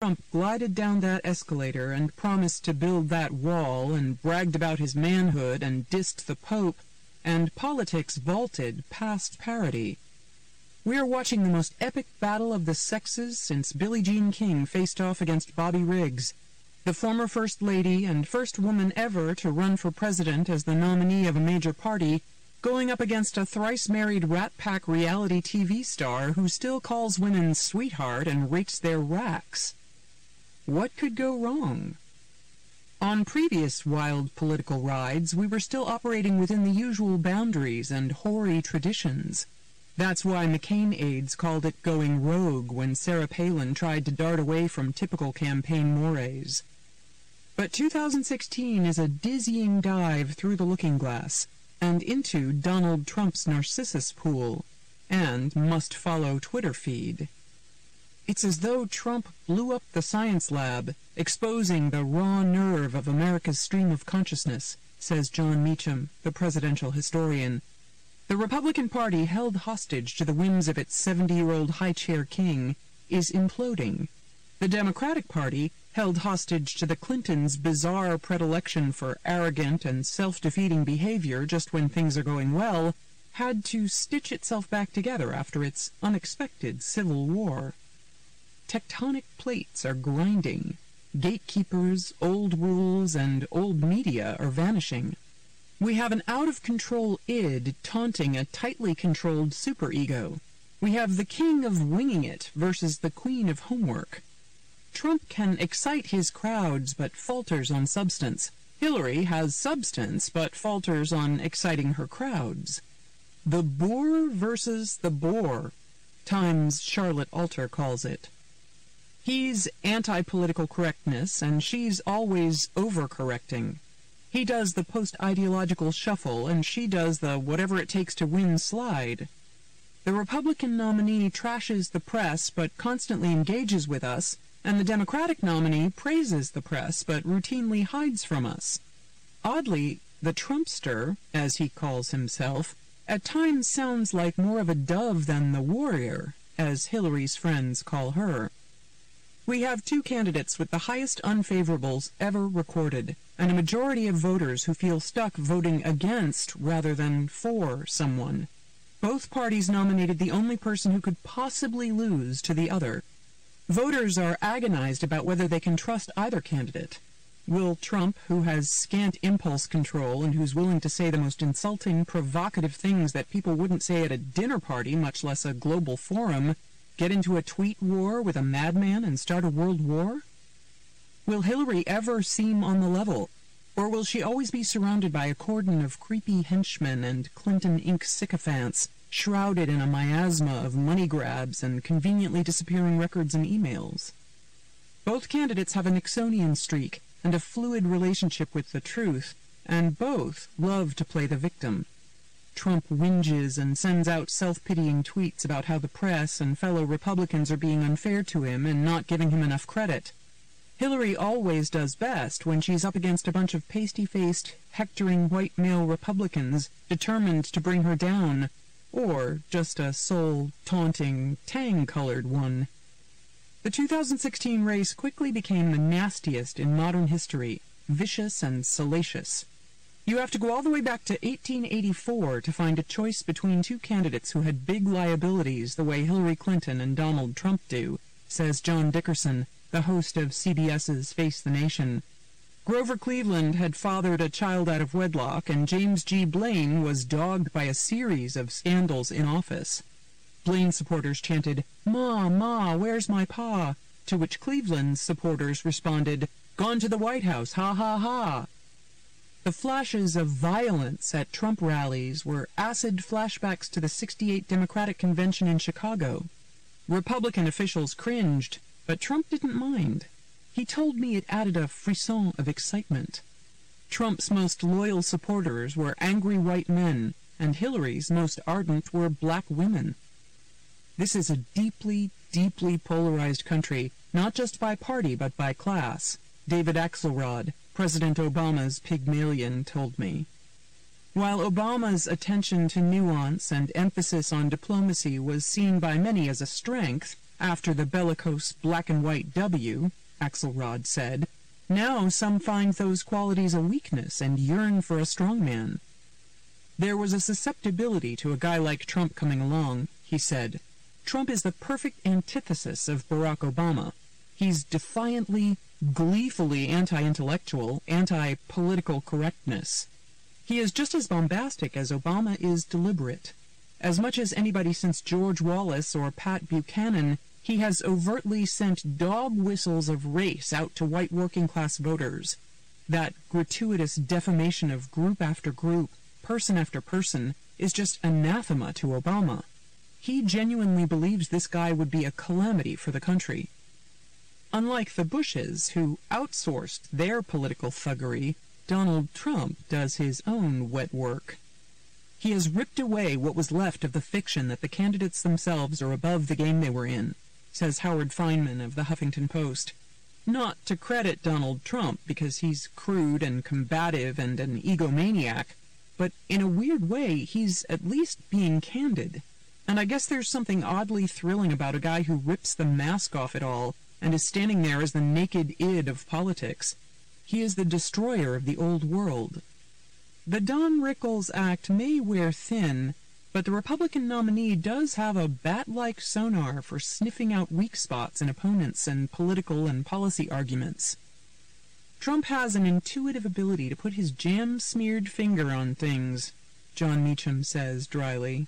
Trump glided down that escalator and promised to build that wall and bragged about his manhood and dissed the Pope, and politics vaulted past parody. We are watching the most epic battle of the sexes since Billie Jean King faced off against Bobby Riggs, the former First Lady and first woman ever to run for president as the nominee of a major party, going up against a thrice-married Rat Pack reality TV star who still calls women sweetheart and rates their racks. What could go wrong? On previous wild political rides, we were still operating within the usual boundaries and hoary traditions. That's why McCain aides called it going rogue when Sarah Palin tried to dart away from typical campaign mores. But 2016 is a dizzying dive through the looking glass and into Donald Trump's Narcissus pool and must-follow Twitter feed. It's as though Trump blew up the science lab, exposing the raw nerve of America's stream of consciousness, says John Meacham, the presidential historian. The Republican Party, held hostage to the whims of its 70-year-old high-chair king, is imploding. The Democratic Party, held hostage to the Clintons' bizarre predilection for arrogant and self-defeating behavior just when things are going well, had to stitch itself back together after its unexpected civil war. Tectonic plates are grinding. Gatekeepers, old rules, and old media are vanishing. We have an out-of-control id taunting a tightly controlled superego. We have the king of winging it versus the queen of homework. Trump can excite his crowds but falters on substance. Hillary has substance but falters on exciting her crowds. The boor versus the bore, Times' Charlotte Alter calls it. He's anti-political correctness, and she's always overcorrecting. He does the post-ideological shuffle, and she does the whatever-it-takes-to-win slide. The Republican nominee trashes the press but constantly engages with us, and the Democratic nominee praises the press but routinely hides from us. Oddly, the Trumpster, as he calls himself, at times sounds like more of a dove than the warrior, as Hillary's friends call her. We have two candidates with the highest unfavorables ever recorded, and a majority of voters who feel stuck voting against rather than for someone. Both parties nominated the only person who could possibly lose to the other. Voters are agonized about whether they can trust either candidate. Will Trump, who has scant impulse control and who's willing to say the most insulting, provocative things that people wouldn't say at a dinner party, much less a global forum, get into a tweet war with a madman and start a world war? Will Hillary ever seem on the level? Or will she always be surrounded by a cordon of creepy henchmen and Clinton Inc. sycophants, shrouded in a miasma of money grabs and conveniently disappearing records and emails? Both candidates have a Nixonian streak and a fluid relationship with the truth, and both love to play the victim. Trump whinges and sends out self-pitying tweets about how the press and fellow Republicans are being unfair to him and not giving him enough credit. Hillary always does best when she's up against a bunch of pasty-faced, hectoring white male Republicans determined to bring her down, or just a soul-taunting, tang-colored one. The 2016 race quickly became the nastiest in modern history, vicious and salacious. You have to go all the way back to 1884 to find a choice between two candidates who had big liabilities the way Hillary Clinton and Donald Trump do, says John Dickerson, the host of CBS's Face the Nation. Grover Cleveland had fathered a child out of wedlock, and James G. Blaine was dogged by a series of scandals in office. Blaine supporters chanted, "Ma, Ma, where's my pa?" To which Cleveland's supporters responded, "Gone to the White House, ha ha ha." The flashes of violence at Trump rallies were acid flashbacks to the '68 Democratic Convention in Chicago. Republican officials cringed, but Trump didn't mind. He told me it added a frisson of excitement. Trump's most loyal supporters were angry white men, and Hillary's most ardent were black women. This is a deeply, deeply polarized country, not just by party but by class, David Axelrod, President Obama's Pygmalion, told me. While Obama's attention to nuance and emphasis on diplomacy was seen by many as a strength, After the bellicose black-and-white W, Axelrod said, now some find those qualities a weakness and yearn for a strong man. There was a susceptibility to a guy like Trump coming along, he said. Trump is the perfect antithesis of Barack Obama. He's defiantly, gleefully anti-intellectual, anti-political correctness. He is just as bombastic as Obama is deliberate. As much as anybody since George Wallace or Pat Buchanan, he has overtly sent dog whistles of race out to white working-class voters. That gratuitous defamation of group after group, person after person, is just anathema to Obama. He genuinely believes this guy would be a calamity for the country. Unlike the Bushes, who outsourced their political thuggery, Donald Trump does his own wet work. He has ripped away what was left of the fiction that the candidates themselves are above the game they were in, says Howard Feynman of the Huffington Post. Not to credit Donald Trump, because he's crude and combative and an egomaniac, but in a weird way, he's at least being candid. And I guess there's something oddly thrilling about a guy who rips the mask off it all and is standing there as the naked id of politics. He is the destroyer of the old world. The Don Rickles Act may wear thin, but the Republican nominee does have a bat-like sonar for sniffing out weak spots in opponents and political and policy arguments. Trump has an intuitive ability to put his jam-smeared finger on things, John Meacham says dryly.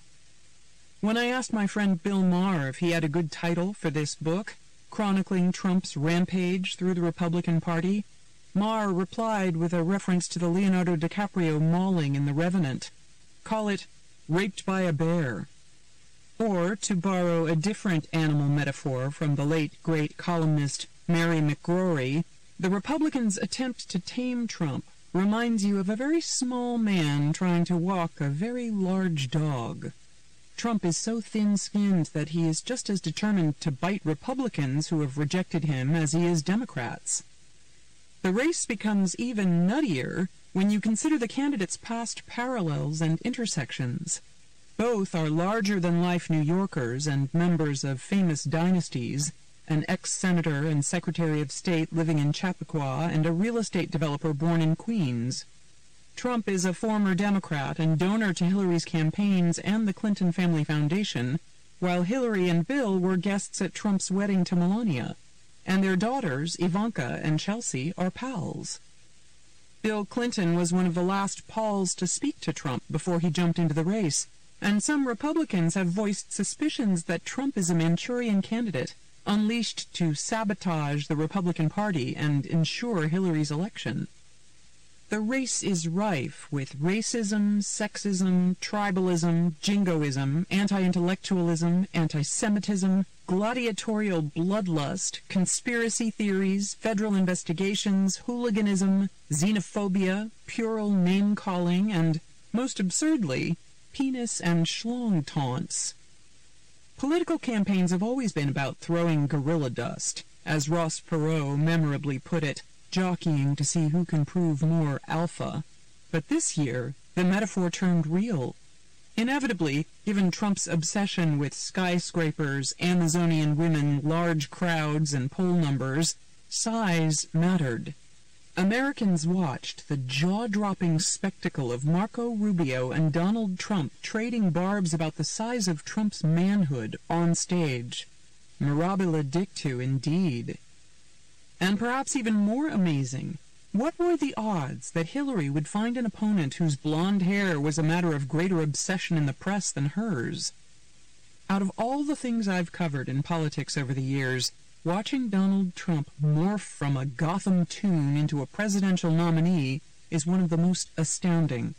When I asked my friend Bill Maher if he had a good title for this book, chronicling Trump's rampage through the Republican Party, Maher replied with a reference to the Leonardo DiCaprio mauling in The Revenant. Call it Raped by a Bear. Or, to borrow a different animal metaphor from the late great columnist Mary McGrory, the Republicans' attempt to tame Trump reminds you of a very small man trying to walk a very large dog. Trump is so thin-skinned that he is just as determined to bite Republicans who have rejected him as he is Democrats. The race becomes even nuttier when you consider the candidates' past parallels and intersections. Both are larger-than-life New Yorkers and members of famous dynasties, an ex-senator and secretary of state living in Chappaqua and a real estate developer born in Queens. Trump is a former Democrat and donor to Hillary's campaigns and the Clinton Family Foundation, while Hillary and Bill were guests at Trump's wedding to Melania, and their daughters, Ivanka and Chelsea, are pals. Bill Clinton was one of the last Pauls to speak to Trump before he jumped into the race, and some Republicans have voiced suspicions that Trump is a Manchurian candidate, unleashed to sabotage the Republican Party and ensure Hillary's election. The race is rife with racism, sexism, tribalism, jingoism, anti-intellectualism, anti-Semitism, gladiatorial bloodlust, conspiracy theories, federal investigations, hooliganism, xenophobia, puerile name-calling, and, most absurdly, penis and schlong taunts. Political campaigns have always been about throwing gorilla dust, as Ross Perot memorably put it, jockeying to see who can prove more alpha. But this year, the metaphor turned real. Inevitably, given Trump's obsession with skyscrapers, Amazonian women, large crowds, and poll numbers, size mattered. Americans watched the jaw-dropping spectacle of Marco Rubio and Donald Trump trading barbs about the size of Trump's manhood on stage. Mirabile dictu, indeed. And perhaps even more amazing, what were the odds that Hillary would find an opponent whose blonde hair was a matter of greater obsession in the press than hers? Out of all the things I've covered in politics over the years, watching Donald Trump morph from a Gotham tune into a presidential nominee is one of the most astounding.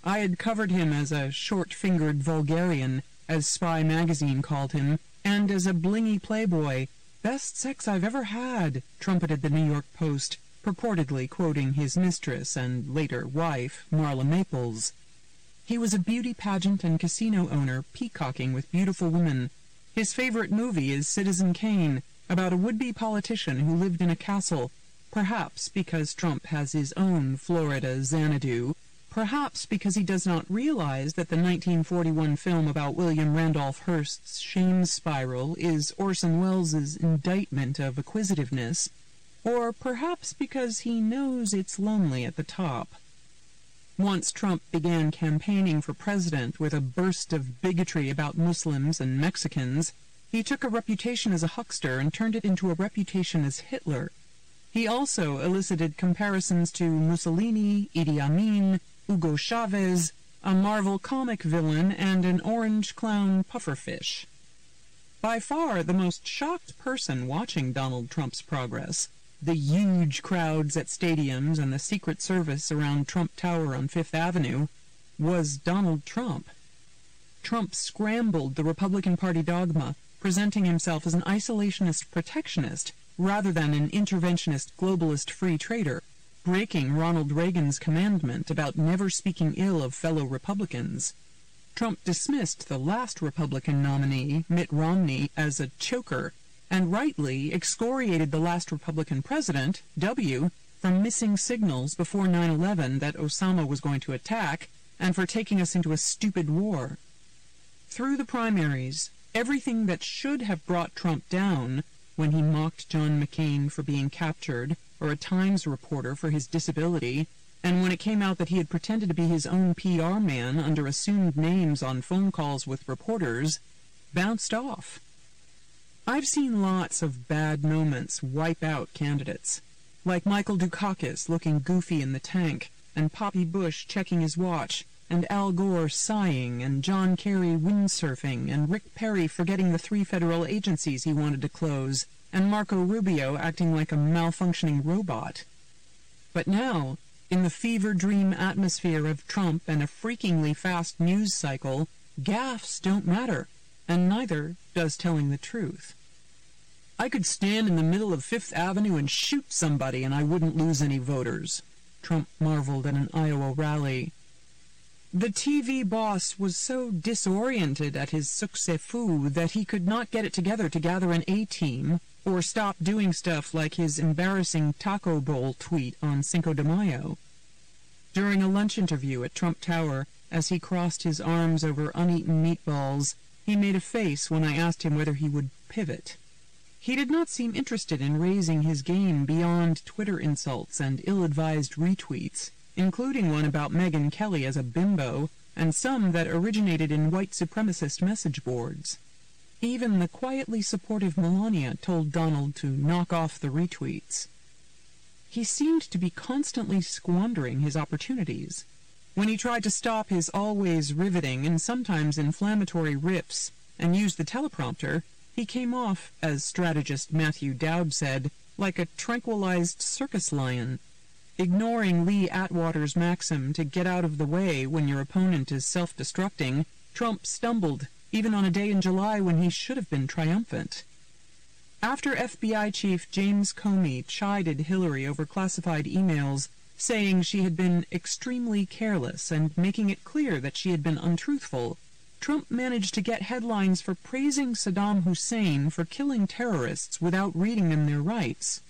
I had covered him as a short-fingered vulgarian, as Spy magazine called him, and as a blingy playboy. Best sex I've ever had, trumpeted the New York Post, purportedly quoting his mistress and later wife, Marla Maples. He was a beauty pageant and casino owner peacocking with beautiful women. His favorite movie is Citizen Kane, about a would-be politician who lived in a castle, perhaps because Trump has his own Florida Xanadu, perhaps because he does not realize that the 1941 film about William Randolph Hearst's shame spiral is Orson Welles' indictment of acquisitiveness, or perhaps because he knows it's lonely at the top. Once Trump began campaigning for president with a burst of bigotry about Muslims and Mexicans, he took a reputation as a huckster and turned it into a reputation as Hitler. He also elicited comparisons to Mussolini, Idi Amin, Hugo Chavez, a Marvel comic villain, and an orange clown pufferfish. By far the most shocked person watching Donald Trump's progress, the huge crowds at stadiums and the Secret Service around Trump Tower on Fifth Avenue, was Donald Trump. Trump scrambled the Republican Party dogma, presenting himself as an isolationist protectionist rather than an interventionist globalist free trader, breaking Ronald Reagan's commandment about never speaking ill of fellow Republicans. Trump dismissed the last Republican nominee, Mitt Romney, as a choker, and rightly excoriated the last Republican president, W., from missing signals before 9/11 that Osama was going to attack, and for taking us into a stupid war. Through the primaries, everything that should have brought Trump down, when he mocked John McCain for being captured, or a Times reporter for his disability, and when it came out that he had pretended to be his own PR man under assumed names on phone calls with reporters, bounced off. I've seen lots of bad moments wipe out candidates, like Michael Dukakis looking goofy in the tank, and Poppy Bush checking his watch, and Al Gore sighing, and John Kerry windsurfing, and Rick Perry forgetting the 3 federal agencies he wanted to close, and Marco Rubio acting like a malfunctioning robot. But now, in the fever dream atmosphere of Trump and a freakingly fast news cycle, gaffes don't matter, and neither does telling the truth. I could stand in the middle of Fifth Avenue and shoot somebody and I wouldn't lose any voters, Trump marveled at an Iowa rally. The TV boss was so disoriented at his succès-fou that he could not get it together to gather an A-team or stop doing stuff like his embarrassing taco bowl tweet on Cinco de Mayo. During a lunch interview at Trump Tower, as he crossed his arms over uneaten meatballs, he made a face when I asked him whether he would pivot. He did not seem interested in raising his game beyond Twitter insults and ill-advised retweets, including one about Megyn Kelly as a bimbo, and some that originated in white supremacist message boards. Even the quietly supportive Melania told Donald to knock off the retweets. He seemed to be constantly squandering his opportunities. When he tried to stop his always riveting and sometimes inflammatory rips and used the teleprompter, he came off, as strategist Matthew Döwd said, like a tranquilized circus lion. Ignoring Lee Atwater's maxim to get out of the way when your opponent is self-destructing, Trump stumbled, even on a day in July when he should have been triumphant. After FBI Chief James Comey chided Hillary over classified emails, saying she had been extremely careless and making it clear that she had been untruthful, Trump managed to get headlines for praising Saddam Hussein for killing terrorists without reading them their rights.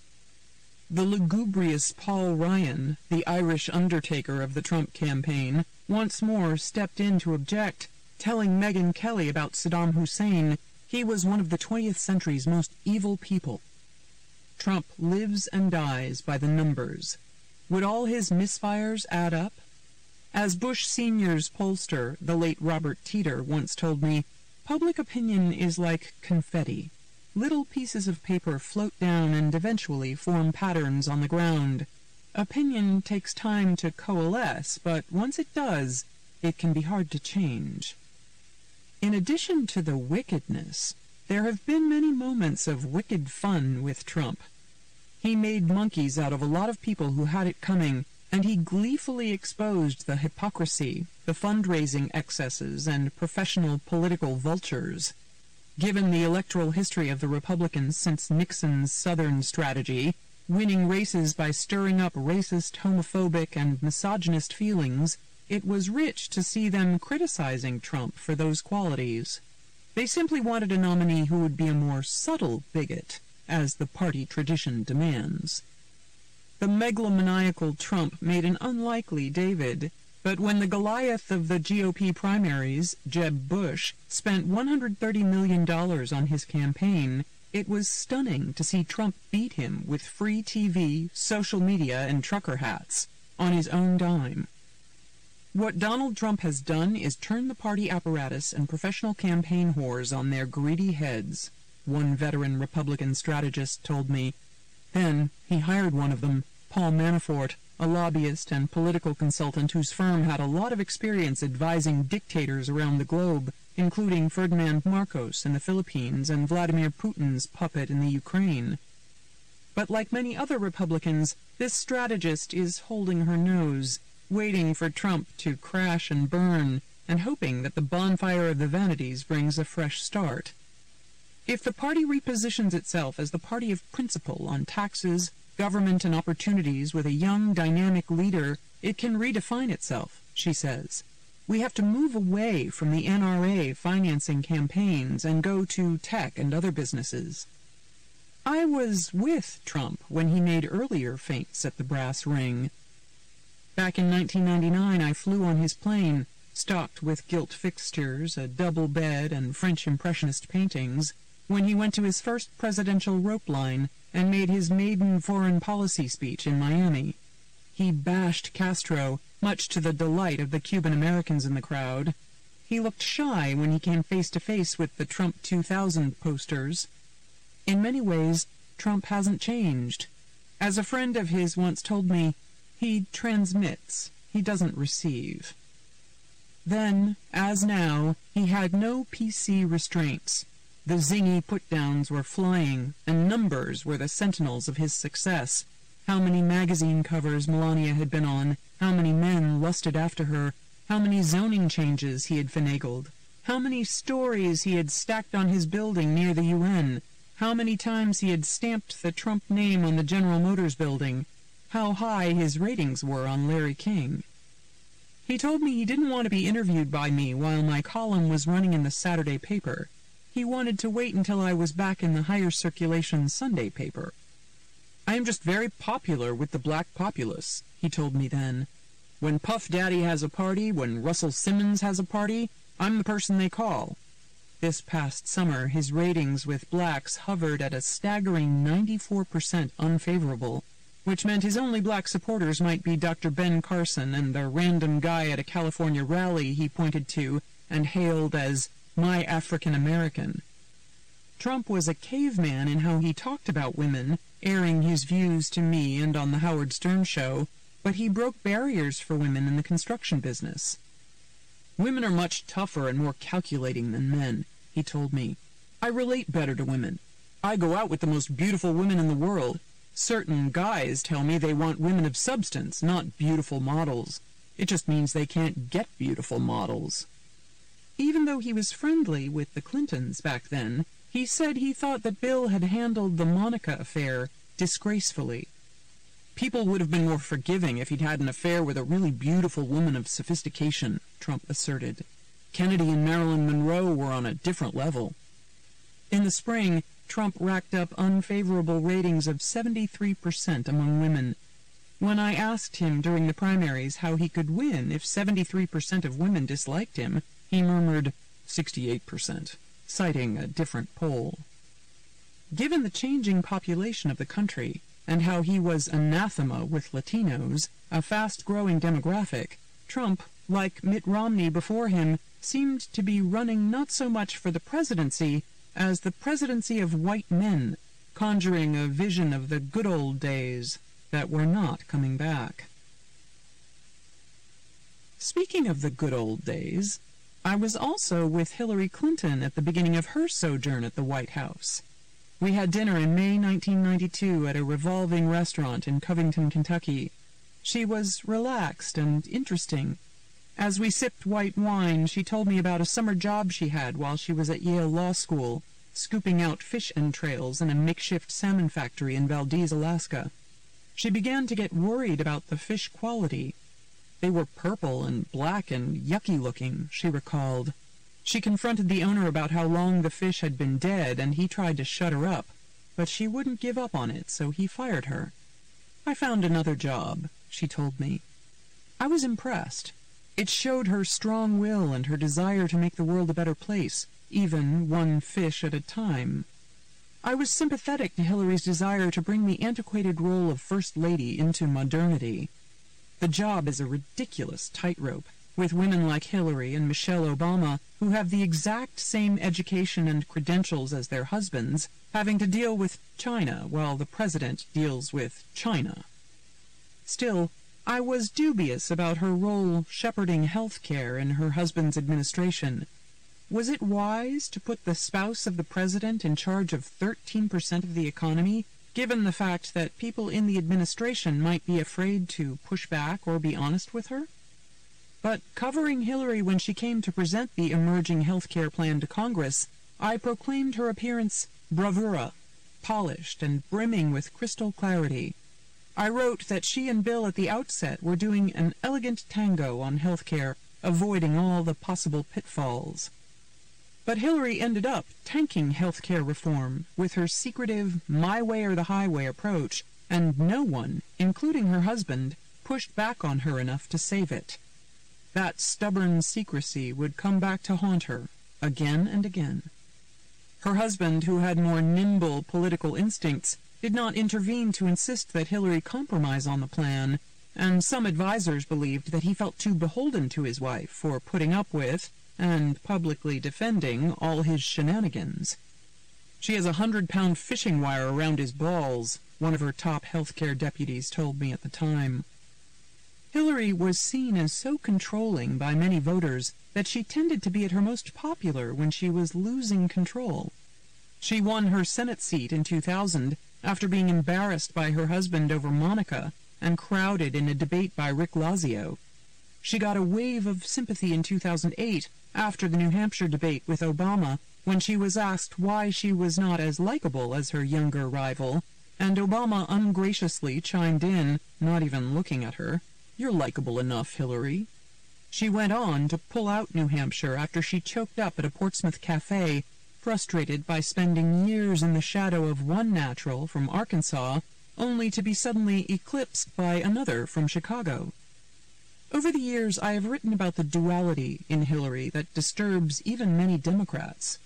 The lugubrious Paul Ryan, the Irish undertaker of the Trump campaign, once more stepped in to object, telling Megyn Kelly about Saddam Hussein he was one of the 20th century's most evil people. Trump lives and dies by the numbers. Would all his misfires add up? As Bush Sr.'s pollster, the late Robert Teeter, once told me, public opinion is like confetti. Little pieces of paper float down and eventually form patterns on the ground. Opinion takes time to coalesce, but once it does, it can be hard to change. In addition to the wickedness, there have been many moments of wicked fun with Trump. He made monkeys out of a lot of people who had it coming, and he gleefully exposed the hypocrisy, the fundraising excesses, and professional political vultures. Given the electoral history of the Republicans since Nixon's Southern strategy, winning races by stirring up racist, homophobic, and misogynist feelings, it was rich to see them criticizing Trump for those qualities. They simply wanted a nominee who would be a more subtle bigot, as the party tradition demands. The megalomaniacal Trump made an unlikely David, But when the Goliath of the GOP primaries, Jeb Bush, spent $130 million on his campaign, it was stunning to see Trump beat him with free TV, social media, and trucker hats on his own dime. What Donald Trump has done is turn the party apparatus and professional campaign whores on their greedy heads, one veteran Republican strategist told me. Then he hired one of them, Paul Manafort, a lobbyist and political consultant whose firm had a lot of experience advising dictators around the globe, including Ferdinand Marcos in the Philippines and Vladimir Putin's puppet in the Ukraine. But like many other Republicans, this strategist is holding her nose, waiting for Trump to crash and burn, and hoping that the bonfire of the vanities brings a fresh start. If the party repositions itself as the party of principle on taxes, government, and opportunities with a young, dynamic leader, it can redefine itself, she says. We have to move away from the NRA financing campaigns and go to tech and other businesses. I was with Trump when he made earlier feints at the brass ring. Back in 1999, I flew on his plane, stocked with gilt fixtures, a double bed, and French Impressionist paintings, when he went to his first presidential rope line and made his maiden foreign policy speech in Miami. He bashed Castro, much to the delight of the Cuban Americans in the crowd. He looked shy when he came face-to-face with the Trump 2000 posters. In many ways, Trump hasn't changed. As a friend of his once told me, he transmits, he doesn't receive. Then, as now, he had no PC restraints. The zingy put-downs were flying, and numbers were the sentinels of his success. How many magazine covers Melania had been on, how many men lusted after her, how many zoning changes he had finagled, how many stories he had stacked on his building near the UN, how many times he had stamped the Trump name on the General Motors building, how high his ratings were on Larry King. He told me he didn't want to be interviewed by me while my column was running in the Saturday paper. He wanted to wait until I was back in the higher circulation Sunday paper. I am just very popular with the black populace, he told me then. When Puff Daddy has a party, when Russell Simmons has a party, I'm the person they call. This past summer, his ratings with blacks hovered at a staggering 94% unfavorable, which meant his only black supporters might be Dr. Ben Carson and the random guy at a California rally he pointed to and hailed as my African American. Trump was a caveman in how he talked about women, airing his views to me and on the Howard Stern show, but he broke barriers for women in the construction business. Women are much tougher and more calculating than men, he told me. I relate better to women. I go out with the most beautiful women in the world. Certain guys tell me they want women of substance, not beautiful models. It just means they can't get beautiful models. Even though he was friendly with the Clintons back then, he said he thought that Bill had handled the Monica affair disgracefully. People would have been more forgiving if he'd had an affair with a really beautiful woman of sophistication, Trump asserted. Kennedy and Marilyn Monroe were on a different level. In the spring, Trump racked up unfavorable ratings of 73% among women. When I asked him during the primaries how he could win if 73% of women disliked him, he murmured 68%, citing a different poll. Given the changing population of the country, and how he was anathema with Latinos, a fast-growing demographic, Trump, like Mitt Romney before him, seemed to be running not so much for the presidency as the presidency of white men, conjuring a vision of the good old days that were not coming back. Speaking of the good old days, I was also with Hillary Clinton at the beginning of her sojourn at the White House. We had dinner in May 1992 at a revolving restaurant in Covington, Kentucky. She was relaxed and interesting. As we sipped white wine, she told me about a summer job she had while she was at Yale Law School, scooping out fish entrails in a makeshift salmon factory in Valdez, Alaska. She began to get worried about the fish quality. They were purple and black and yucky-looking, she recalled. She confronted the owner about how long the fish had been dead, and he tried to shut her up, but she wouldn't give up on it, so he fired her. I found another job, she told me. I was impressed. It showed her strong will and her desire to make the world a better place, even one fish at a time. I was sympathetic to Hillary's desire to bring the antiquated role of First Lady into modernity. The job is a ridiculous tightrope, with women like Hillary and Michelle Obama, who have the exact same education and credentials as their husbands, having to deal with China while the president deals with China. Still, I was dubious about her role shepherding health care in her husband's administration. Was it wise to put the spouse of the president in charge of 13% of the economy, given the fact that people in the administration might be afraid to push back or be honest with her? But covering Hillary when she came to present the emerging health care plan to Congress, I proclaimed her appearance bravura, polished and brimming with crystal clarity. I wrote that she and Bill at the outset were doing an elegant tango on health care, avoiding all the possible pitfalls. But Hillary ended up tanking health care reform with her secretive my way or the highway approach, and no one, including her husband, pushed back on her enough to save it. That stubborn secrecy would come back to haunt her, again and again. Her husband, who had more nimble political instincts, did not intervene to insist that Hillary compromise on the plan, and some advisers believed that he felt too beholden to his wife for putting up with and publicly defending all his shenanigans. She has a 100-pound fishing wire around his balls, one of her top healthcare deputies told me at the time. Hillary was seen as so controlling by many voters that she tended to be at her most popular when she was losing control. She won her Senate seat in 2000 after being embarrassed by her husband over Monica and crowded in a debate by Rick Lazio. She got a wave of sympathy in 2008 after the New Hampshire debate with Obama when she was asked why she was not as likable as her younger rival, and Obama ungraciously chimed in, not even looking at her, "You're likable enough, Hillary." She went on to pull out New Hampshire after she choked up at a Portsmouth cafe, frustrated by spending years in the shadow of one natural from Arkansas, only to be suddenly eclipsed by another from Chicago. Over the years, I have written about the duality in Hillary that disturbs even many Democrats.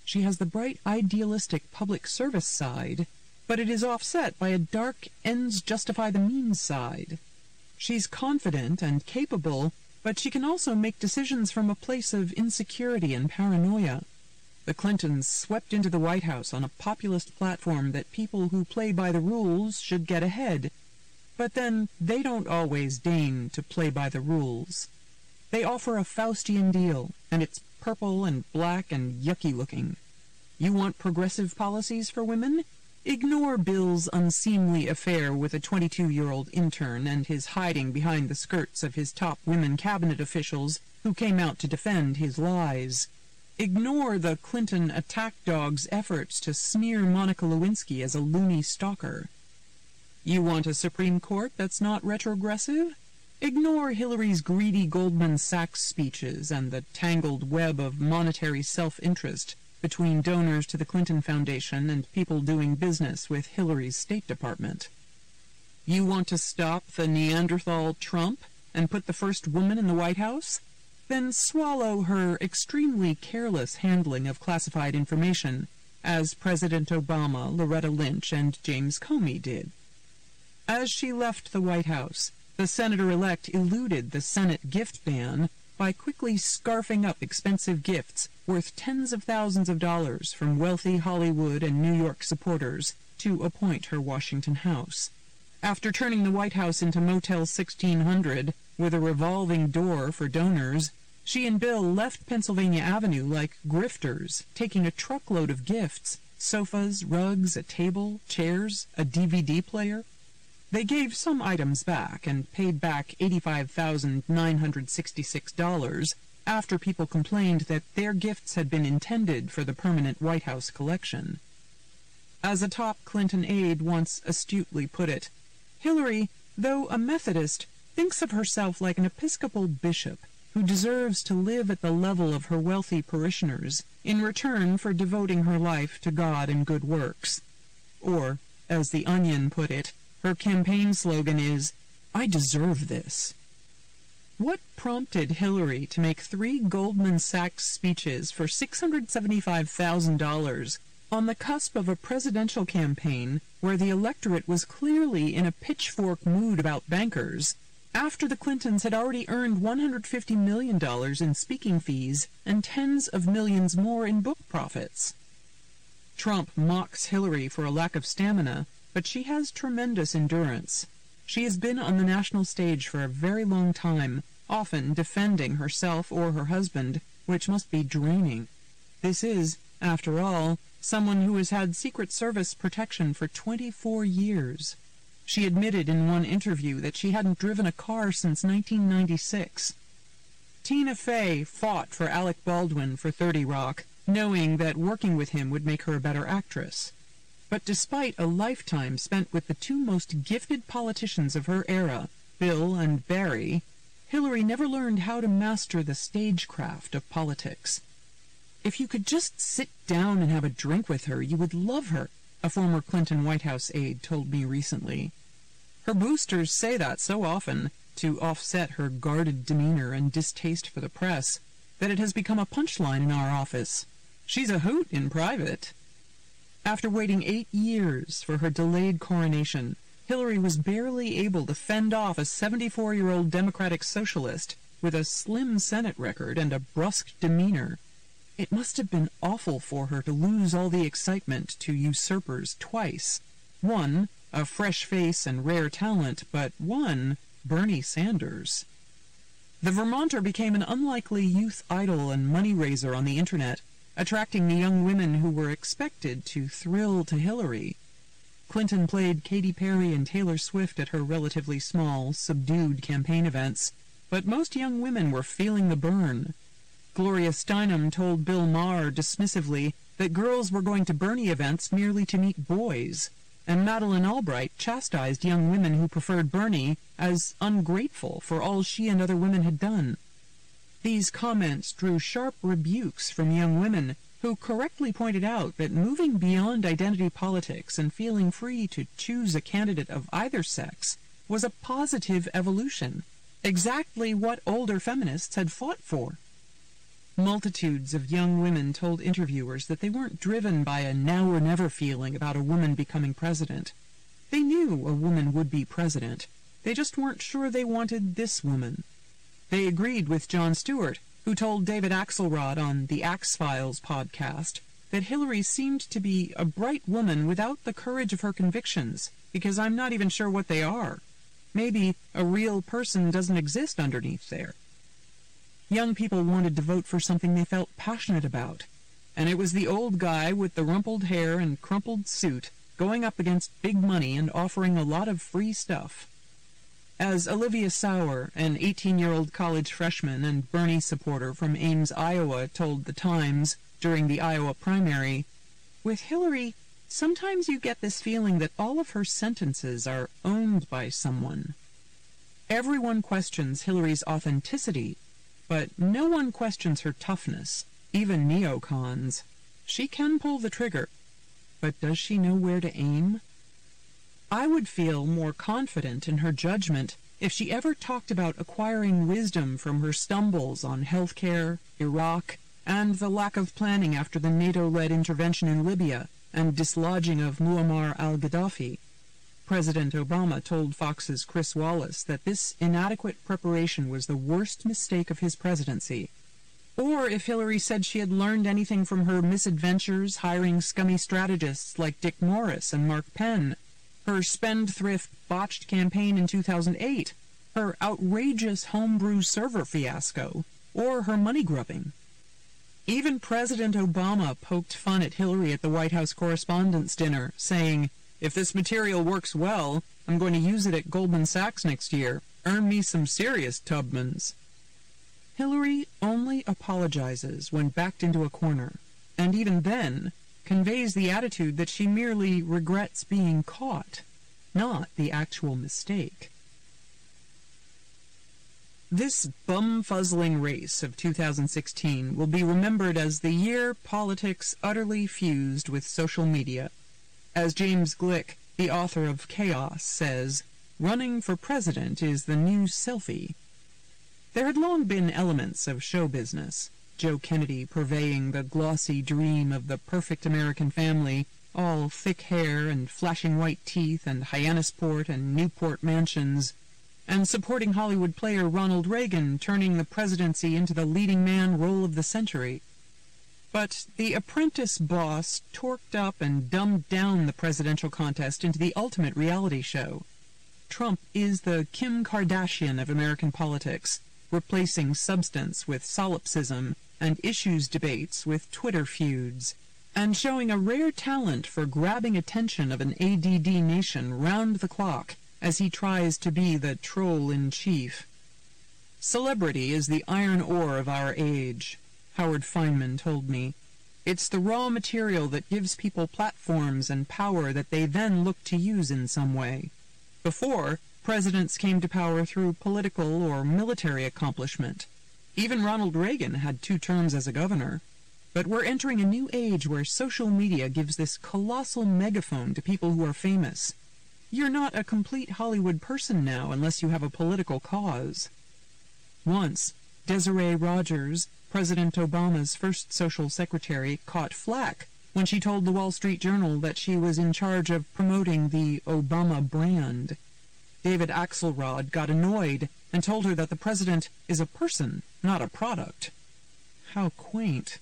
She has the bright, idealistic public service side, but it is offset by a dark ends-justify-the-means side. She's confident and capable, but she can also make decisions from a place of insecurity and paranoia. The Clintons swept into the White House on a populist platform that people who play by the rules should get ahead. But then they don't always deign to play by the rules. They offer a Faustian deal, and it's purple and black and yucky looking. You want progressive policies for women? Ignore Bill's unseemly affair with a 22-year-old intern and his hiding behind the skirts of his top women cabinet officials who came out to defend his lies. Ignore the Clinton attack dog's efforts to smear Monica Lewinsky as a loony stalker. You want a Supreme Court that's not retrogressive? Ignore Hillary's greedy Goldman Sachs speeches and the tangled web of monetary self-interest between donors to the Clinton Foundation and people doing business with Hillary's State Department. You want to stop the Neanderthal Trump and put the first woman in the White House? Then swallow her extremely careless handling of classified information, as President Obama, Loretta Lynch, and James Comey did. As she left the White House, the senator-elect eluded the Senate gift ban by quickly scarfing up expensive gifts worth tens of thousands of dollars from wealthy Hollywood and New York supporters to appoint her Washington house. After turning the White House into Motel 1600 with a revolving door for donors, she and Bill left Pennsylvania Avenue like grifters, taking a truckload of gifts, sofas, rugs, a table, chairs, a DVD player. They gave some items back and paid back $85,966 after people complained that their gifts had been intended for the permanent White House collection. As a top Clinton aide once astutely put it, Hillary, though a Methodist, thinks of herself like an Episcopal bishop who deserves to live at the level of her wealthy parishioners in return for devoting her life to God and good works. Or, as The Onion put it, her campaign slogan is, "I deserve this." What prompted Hillary to make 3 Goldman Sachs speeches for $675,000 on the cusp of a presidential campaign where the electorate was clearly in a pitchfork mood about bankers, after the Clintons had already earned $150 million in speaking fees and tens of millions more in book profits? Trump mocks Hillary for a lack of stamina, but she has tremendous endurance. She has been on the national stage for a very long time, often defending herself or her husband, which must be draining. This is, after all, someone who has had Secret Service protection for 24 years. She admitted in one interview that she hadn't driven a car since 1996. Tina Fey fought for Alec Baldwin for 30 Rock, knowing that working with him would make her a better actress. But despite a lifetime spent with the 2 most gifted politicians of her era, Bill and Barry, Hillary never learned how to master the stagecraft of politics. "If you could just sit down and have a drink with her, you would love her," a former Clinton White House aide told me recently. Her boosters say that so often, to offset her guarded demeanor and distaste for the press, that it has become a punchline in our office. She's a hoot in private. After waiting 8 years for her delayed coronation, Hillary was barely able to fend off a 74-year-old Democratic socialist with a slim Senate record and a brusque demeanor. It must have been awful for her to lose all the excitement to usurpers twice. One, a fresh face and rare talent, but one, Bernie Sanders. The Vermonter became an unlikely youth idol and money-raiser on the internet, attracting the young women who were expected to thrill to Hillary. Clinton played Katy Perry and Taylor Swift at her relatively small, subdued campaign events, but most young women were feeling the burn. Gloria Steinem told Bill Maher dismissively that girls were going to Bernie events merely to meet boys, and Madeleine Albright chastised young women who preferred Bernie as ungrateful for all she and other women had done. These comments drew sharp rebukes from young women who correctly pointed out that moving beyond identity politics and feeling free to choose a candidate of either sex was a positive evolution, exactly what older feminists had fought for. Multitudes of young women told interviewers that they weren't driven by a now or never feeling about a woman becoming president. They knew a woman would be president. They just weren't sure they wanted this woman. They agreed with Jon Stewart, who told David Axelrod on the Axe-Files podcast that Hillary seemed to be a bright woman without the courage of her convictions, because I'm not even sure what they are. Maybe a real person doesn't exist underneath there. Young people wanted to vote for something they felt passionate about, and it was the old guy with the rumpled hair and crumpled suit going up against big money and offering a lot of free stuff. As Olivia Sauer, an 18-year-old college freshman and Bernie supporter from Ames, Iowa, told The Times during the Iowa primary, "With Hillary, sometimes you get this feeling that all of her sentences are owned by someone. Everyone questions Hillary's authenticity, but no one questions her toughness, even neocons. She can pull the trigger, but does she know where to aim?" I would feel more confident in her judgment if she ever talked about acquiring wisdom from her stumbles on healthcare, Iraq, and the lack of planning after the NATO-led intervention in Libya and dislodging of Muammar al-Gaddafi. President Obama told Fox's Chris Wallace that this inadequate preparation was the worst mistake of his presidency. Or if Hillary said she had learned anything from her misadventures hiring scummy strategists like Dick Morris and Mark Penn, her spendthrift botched campaign in 2008, her outrageous homebrew server fiasco, or her money grubbing. Even President Obama poked fun at Hillary at the White House Correspondents' Dinner, saying, "If this material works well, I'm going to use it at Goldman Sachs next year. Earn me some serious Tubmans." Hillary only apologizes when backed into a corner, and even then conveys the attitude that she merely regrets being caught, not the actual mistake. This bum-fuzzling race of 2016 will be remembered as the year politics utterly fused with social media. As James Glick, the author of Chaos, says, "Running for president is the new selfie." There had long been elements of show business. Joe Kennedy purveying the glossy dream of the perfect American family, all thick hair and flashing white teeth and Hyannisport and Newport mansions, and supporting Hollywood player Ronald Reagan turning the presidency into the leading man role of the century. But the apprentice boss torqued up and dumbed down the presidential contest into the ultimate reality show. Trump is the Kim Kardashian of American politics, replacing substance with solipsism and issues debates with Twitter feuds, and showing a rare talent for grabbing attention of an ADD nation round the clock as he tries to be the troll-in-chief. Celebrity is the iron ore of our age, Howard Feynman told me. It's the raw material that gives people platforms and power that they then look to use in some way. Before, presidents came to power through political or military accomplishment. Even Ronald Reagan had 2 terms as a governor. But we're entering a new age where social media gives this colossal megaphone to people who are famous. You're not a complete Hollywood person now unless you have a political cause. Once, Desiree Rogers, President Obama's first social secretary, caught flack when she told the Wall Street Journal that she was in charge of promoting the Obama brand. David Axelrod got annoyed and told her that the president is a person, not a product. How quaint.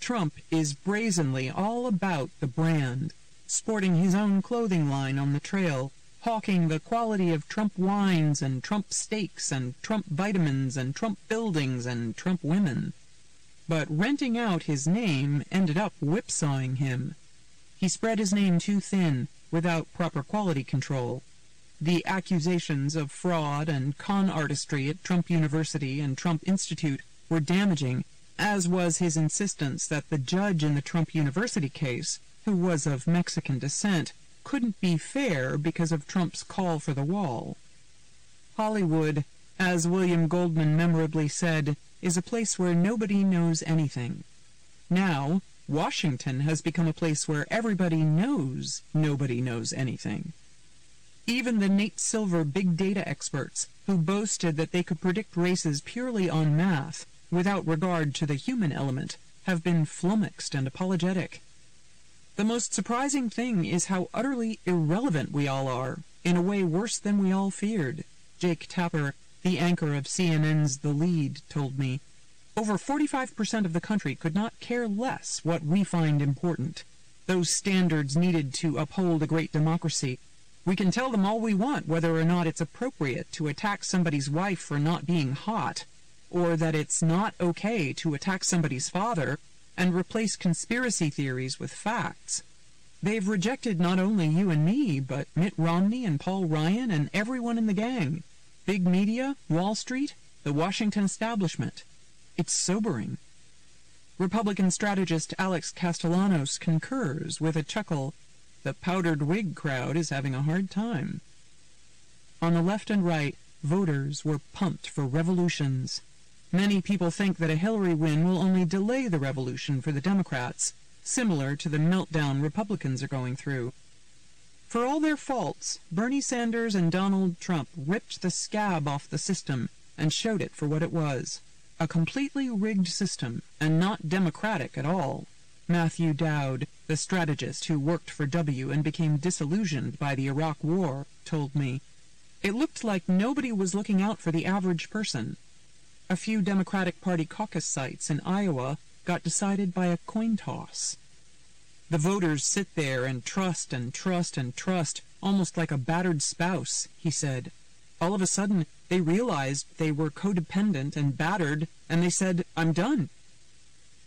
Trump is brazenly all about the brand, sporting his own clothing line on the trail, hawking the quality of Trump wines and Trump steaks and Trump vitamins and Trump buildings and Trump women. But renting out his name ended up whipsawing him. He spread his name too thin, without proper quality control. The accusations of fraud and con artistry at Trump University and Trump Institute were damaging, as was his insistence that the judge in the Trump University case, who was of Mexican descent, couldn't be fair because of Trump's call for the wall. Hollywood, as William Goldman memorably said, is a place where nobody knows anything. Now, Washington has become a place where everybody knows nobody knows anything. Even the Nate Silver big data experts, who boasted that they could predict races purely on math, without regard to the human element, have been flummoxed and apologetic. The most surprising thing is how utterly irrelevant we all are, in a way worse than we all feared. Jake Tapper, the anchor of CNN's The Lead, told me. Over 45% of the country could not care less what we find important. Those standards needed to uphold a great democracy. We can tell them all we want whether or not it's appropriate to attack somebody's wife for not being hot, or that it's not okay to attack somebody's father, and replace conspiracy theories with facts. They've rejected not only you and me, but Mitt Romney and Paul Ryan and everyone in the gang. Big media, Wall Street, the Washington establishment. It's sobering. Republican strategist Alex Castellanos concurs with a chuckle. The powdered wig crowd is having a hard time. On the left and right, voters were pumped for revolutions. Many people think that a Hillary win will only delay the revolution for the Democrats, similar to the meltdown Republicans are going through. For all their faults, Bernie Sanders and Donald Trump ripped the scab off the system and showed it for what it was. A completely rigged system, and not democratic at all. Matthew Döwd, the strategist who worked for W and became disillusioned by the Iraq War, told me. It looked like nobody was looking out for the average person. A few Democratic Party caucus sites in Iowa got decided by a coin toss. The voters sit there and trust and trust and trust, almost like a battered spouse, he said. All of a sudden, they realized they were codependent and battered, and they said, "I'm done."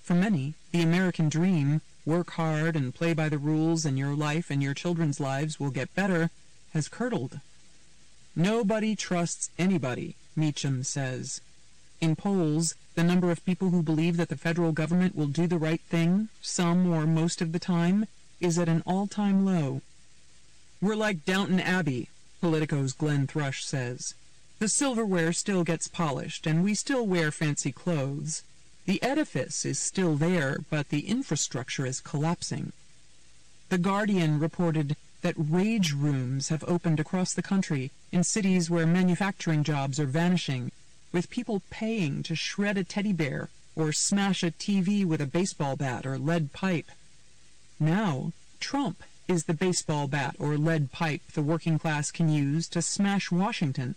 For many, the American dream, work hard and play by the rules and your life and your children's lives will get better, has curdled. Nobody trusts anybody, Meacham says. In polls, the number of people who believe that the federal government will do the right thing, some or most of the time, is at an all-time low. We're like Downton Abbey, Politico's Glenn Thrush says. The silverware still gets polished, and we still wear fancy clothes. The edifice is still there, but the infrastructure is collapsing. The Guardian reported that rage rooms have opened across the country in cities where manufacturing jobs are vanishing. with people paying to shred a teddy bear or smash a TV with a baseball bat or lead pipe. Now, Trump is the baseball bat or lead pipe the working class can use to smash Washington.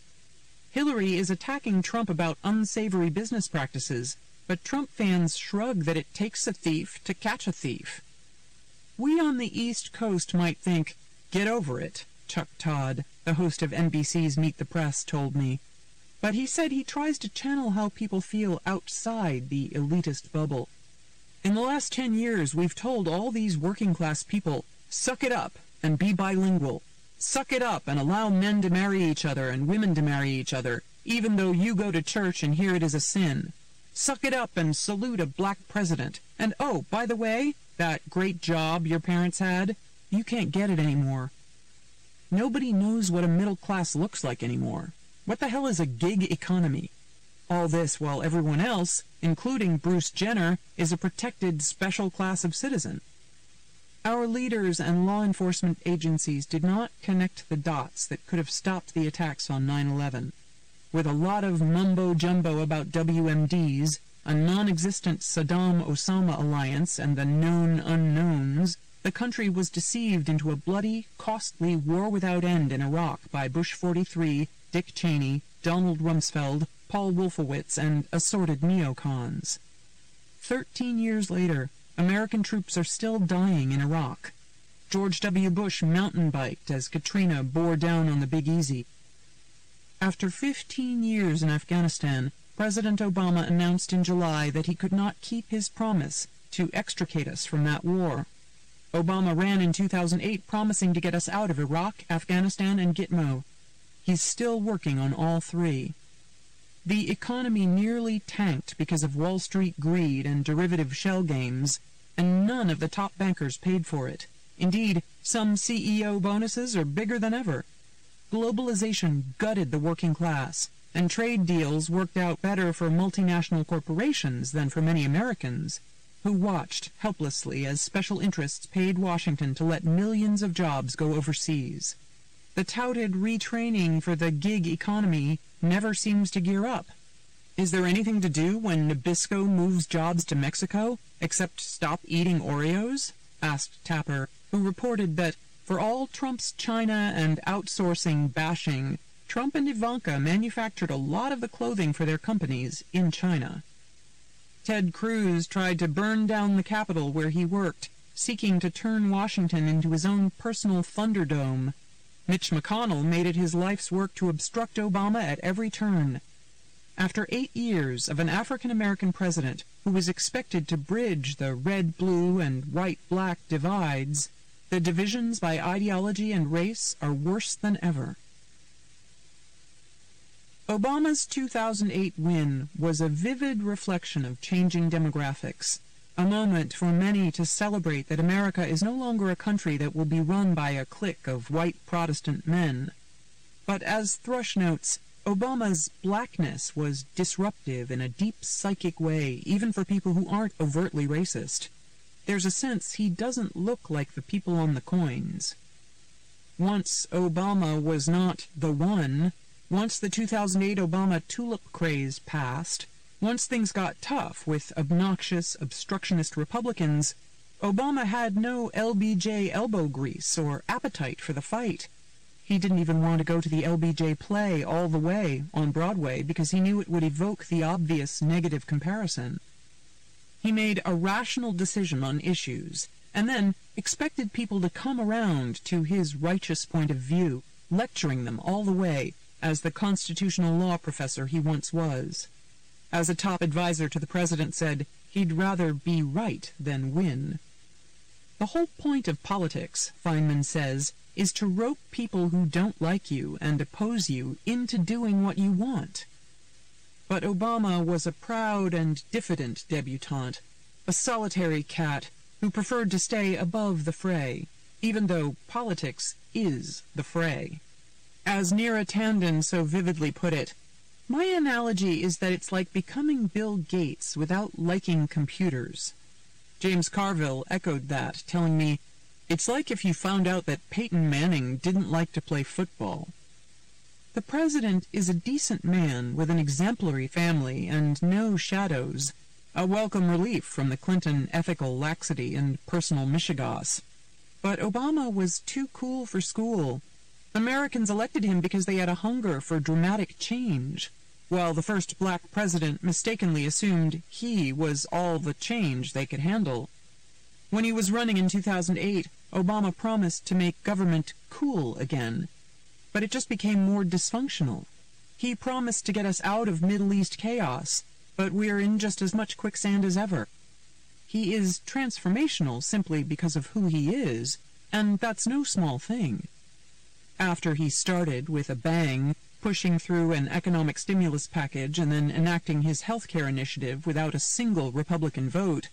Hillary is attacking Trump about unsavory business practices, but Trump fans shrug that it takes a thief to catch a thief. We on the East Coast might think, "Get over it," Chuck Todd, the host of NBC's Meet the Press, told me. But he said he tries to channel how people feel outside the elitist bubble. In the last 10 years, we've told all these working-class people, suck it up and be bilingual. Suck it up and allow men to marry each other and women to marry each other, even though you go to church and hear it is a sin. Suck it up and salute a black president. And oh, by the way, that great job your parents had, you can't get it anymore. Nobody knows what a middle class looks like anymore. What the hell is a gig economy? All this while everyone else, including Bruce Jenner, is a protected special class of citizen. Our leaders and law enforcement agencies did not connect the dots that could have stopped the attacks on 9/11. With a lot of mumbo-jumbo about WMDs, a non-existent Saddam-Osama alliance, and the known unknowns, the country was deceived into a bloody, costly war without end in Iraq by Bush 43, Dick Cheney, Donald Rumsfeld, Paul Wolfowitz, and assorted neocons. 13 years later, American troops are still dying in Iraq. George W. Bush mountain-biked as Katrina bore down on the Big Easy. After 15 years in Afghanistan, President Obama announced in July that he could not keep his promise to extricate us from that war. Obama ran in 2008 promising to get us out of Iraq, Afghanistan, and Gitmo. He's still working on all three. The economy nearly tanked because of Wall Street greed and derivative shell games, and none of the top bankers paid for it. Indeed, some CEO bonuses are bigger than ever. Globalization gutted the working class, and trade deals worked out better for multinational corporations than for many Americans, who watched helplessly as special interests paid Washington to let millions of jobs go overseas. The touted retraining for the gig economy never seems to gear up. Is there anything to do when Nabisco moves jobs to Mexico, except stop eating Oreos? Asked Tapper, who reported that for all Trump's China and outsourcing bashing, Trump and Ivanka manufactured a lot of the clothing for their companies in China. Ted Cruz tried to burn down the Capitol where he worked, seeking to turn Washington into his own personal Thunderdome. Mitch McConnell made it his life's work to obstruct Obama at every turn. After 8 years of an African-American president who was expected to bridge the red-blue and white-black divides, the divisions by ideology and race are worse than ever. Obama's 2008 win was a vivid reflection of changing demographics, a moment for many to celebrate that America is no longer a country that will be run by a clique of white Protestant men. But as Thrush notes, Obama's blackness was disruptive in a deep psychic way, even for people who aren't overtly racist. There's a sense he doesn't look like the people on the coins. Once Obama was not the one, once the 2008 Obama tulip craze passed, once things got tough with obnoxious, obstructionist Republicans, Obama had no LBJ elbow grease or appetite for the fight. He didn't even want to go to the LBJ play all the way on Broadway because he knew it would evoke the obvious negative comparison. He made a rational decision on issues, and then expected people to come around to his righteous point of view, lecturing them all the way, as the constitutional law professor he once was. As a top advisor to the president said, he'd rather be right than win. The whole point of politics, Feynman says, is to rope people who don't like you and oppose you into doing what you want. But Obama was a proud and diffident debutante, a solitary cat who preferred to stay above the fray, even though politics is the fray. As Neera Tanden so vividly put it, my analogy is that it's like becoming Bill Gates without liking computers. James Carville echoed that, telling me, it's like if you found out that Peyton Manning didn't like to play football. The president is a decent man with an exemplary family and no shadows, a welcome relief from the Clinton ethical laxity and personal mishigas. But Obama was too cool for school. Americans elected him because they had a hunger for dramatic change, while the first black president mistakenly assumed he was all the change they could handle. When he was running in 2008, Obama promised to make government cool again, but it just became more dysfunctional. He promised to get us out of Middle East chaos, but we're in just as much quicksand as ever. He is transformational simply because of who he is, and that's no small thing. After he started with a bang, pushing through an economic stimulus package and then enacting his healthcare initiative without a single Republican vote,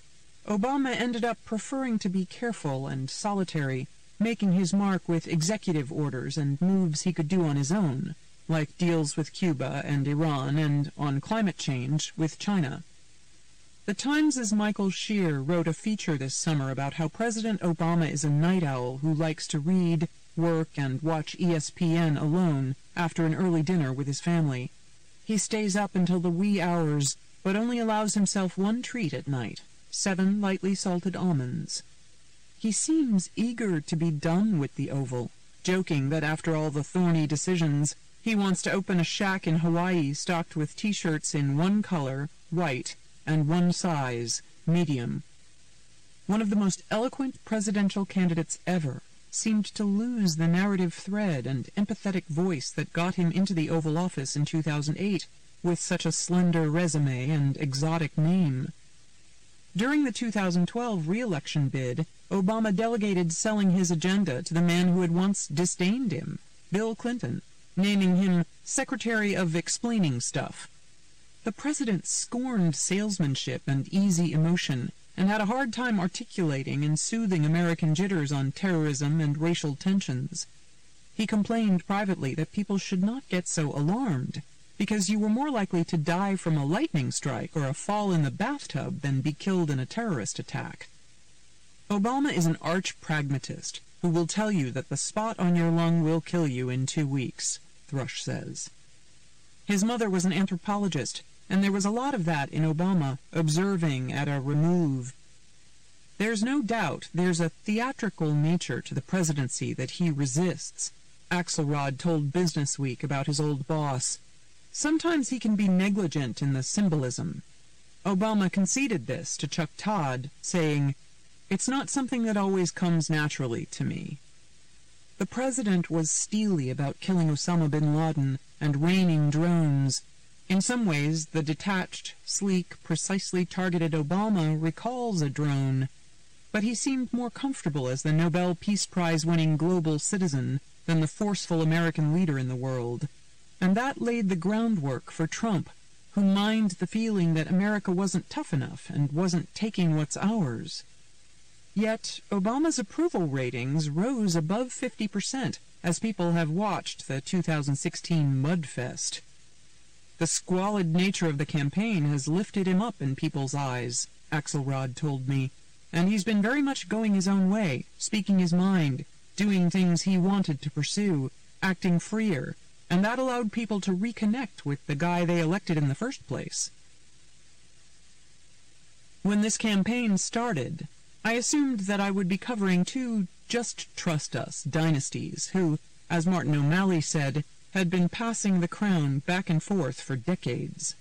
Obama ended up preferring to be careful and solitary, making his mark with executive orders and moves he could do on his own, like deals with Cuba and Iran and, on climate change, with China. The Times' Michael Shear wrote a feature this summer about how President Obama is a night owl who likes to read, work, and watch ESPN alone after an early dinner with his family. He stays up until the wee hours, but only allows himself one treat at night, 7 lightly salted almonds. He seems eager to be done with the Oval, joking that after all the thorny decisions, he wants to open a shack in Hawaii stocked with T-shirts in one color, white, and one size, medium. One of the most eloquent presidential candidates ever seemed to lose the narrative thread and empathetic voice that got him into the Oval Office in 2008 with such a slender resume and exotic name. During the 2012 re-election bid, Obama delegated selling his agenda to the man who had once disdained him, Bill Clinton, naming him Secretary of Explaining Stuff. The president scorned salesmanship and easy emotion, and had a hard time articulating and soothing American jitters on terrorism and racial tensions. He complained privately that people should not get so alarmed, because you were more likely to die from a lightning strike or a fall in the bathtub than be killed in a terrorist attack. Obama is an arch-pragmatist who will tell you that the spot on your lung will kill you in 2 weeks, Thrush says. His mother was an anthropologist, and there was a lot of that in Obama, observing at a remove. There's no doubt there's a theatrical nature to the presidency that he resists, Axelrod told Businessweek about his old boss. Sometimes he can be negligent in the symbolism. Obama conceded this to Chuck Todd, saying, "It's not something that always comes naturally to me." The president was steely about killing Osama bin Laden and raining drones. In some ways, the detached, sleek, precisely targeted Obama recalls a drone, but he seemed more comfortable as the Nobel Peace Prize-winning global citizen than the forceful American leader in the world. And that laid the groundwork for Trump, who mined the feeling that America wasn't tough enough and wasn't taking what's ours. Yet, Obama's approval ratings rose above 50% as people have watched the 2016 Mudfest. The squalid nature of the campaign has lifted him up in people's eyes, Axelrod told me, and he's been very much going his own way, speaking his mind, doing things he wanted to pursue, acting freer, and that allowed people to reconnect with the guy they elected in the first place. When this campaign started, I assumed that I would be covering 2 just trust us dynasties who, as Martin O'Malley said, had been passing the crown back and forth for decades.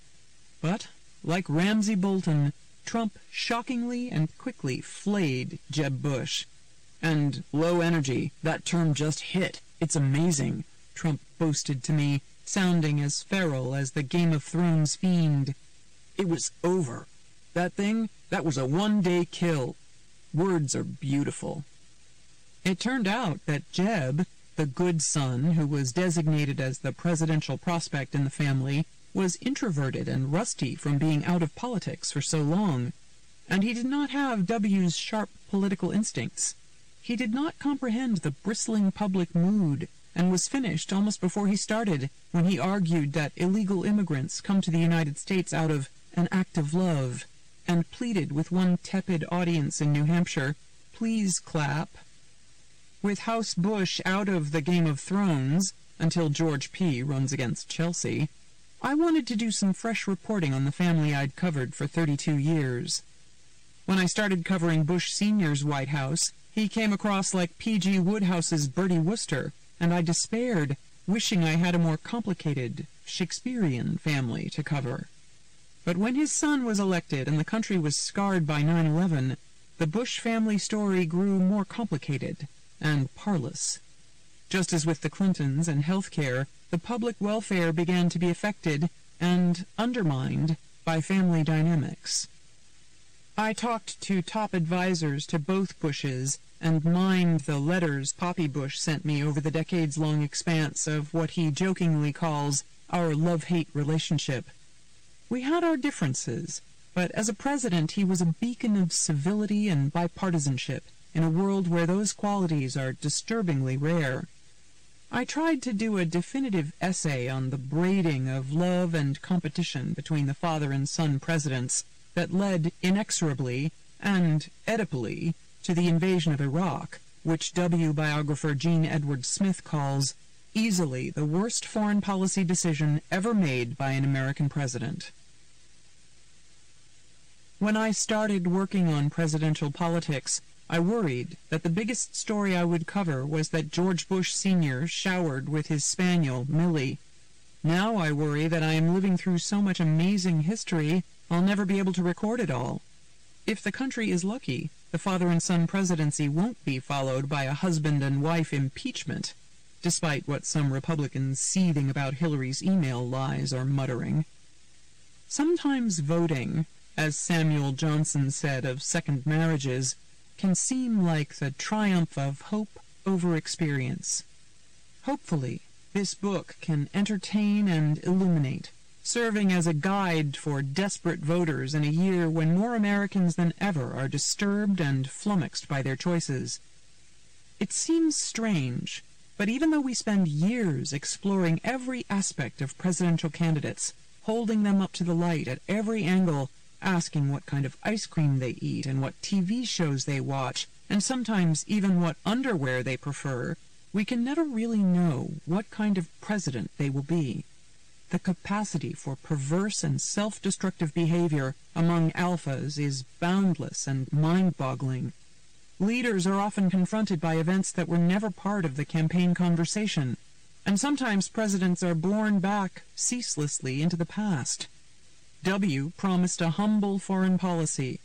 But, like Ramsay Bolton, Trump shockingly and quickly flayed Jeb Bush. And low energy, that term just hit. It's amazing, Trump boasted to me, sounding as feral as the Game of Thrones fiend. It was over. That thing, that was a one-day kill. Words are beautiful. It turned out that Jeb, the good son who was designated as the presidential prospect in the family, was introverted and rusty from being out of politics for so long, and he did not have W's sharp political instincts. He did not comprehend the bristling public mood, and was finished almost before he started, when he argued that illegal immigrants come to the United States out of an act of love, and pleaded with one tepid audience in New Hampshire, "Please clap." With House Bush out of the Game of Thrones, until George P. runs against Chelsea, I wanted to do some fresh reporting on the family I'd covered for 32 years. When I started covering Bush Sr.'s White House, he came across like P.G. Woodhouse's Bertie Wooster, and I despaired, wishing I had a more complicated, Shakespearean family to cover. But when his son was elected and the country was scarred by 9/11, the Bush family story grew more complicated and parlous. Just as with the Clintons and health care, the public welfare began to be affected and undermined by family dynamics. I talked to top advisors to both Bushes and mined the letters Poppy Bush sent me over the decades-long expanse of what he jokingly calls our love-hate relationship. We had our differences, but as a president he was a beacon of civility and bipartisanship in a world where those qualities are disturbingly rare. I tried to do a definitive essay on the braiding of love and competition between the father and son presidents that led inexorably and Oedipally to the invasion of Iraq, which W biographer Gene Edward Smith calls easily the worst foreign policy decision ever made by an American president. When I started working on presidential politics, I worried that the biggest story I would cover was that George Bush Sr. showered with his spaniel, Millie. Now I worry that I am living through so much amazing history, I'll never be able to record it all. If the country is lucky, the father and son presidency won't be followed by a husband and wife impeachment, despite what some Republicans seething about Hillary's email lies are muttering. Sometimes voting, as Samuel Johnson said of second marriages, can seem like the triumph of hope over experience. Hopefully, this book can entertain and illuminate, serving as a guide for desperate voters in a year when more Americans than ever are disturbed and flummoxed by their choices. It seems strange, but even though we spend years exploring every aspect of presidential candidates, holding them up to the light at every angle, asking what kind of ice cream they eat and what TV shows they watch, and sometimes even what underwear they prefer, we can never really know what kind of president they will be. The capacity for perverse and self-destructive behavior among alphas is boundless and mind-boggling. Leaders are often confronted by events that were never part of the campaign conversation, and sometimes presidents are borne back ceaselessly into the past. W promised a humble foreign policy.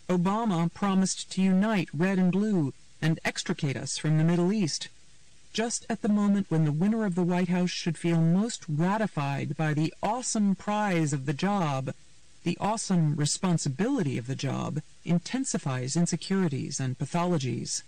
Obama promised to unite red and blue and extricate us from the Middle East. Just at the moment when the winner of the White House should feel most ratified by the awesome prize of the job, the awesome responsibility of the job intensifies insecurities and pathologies.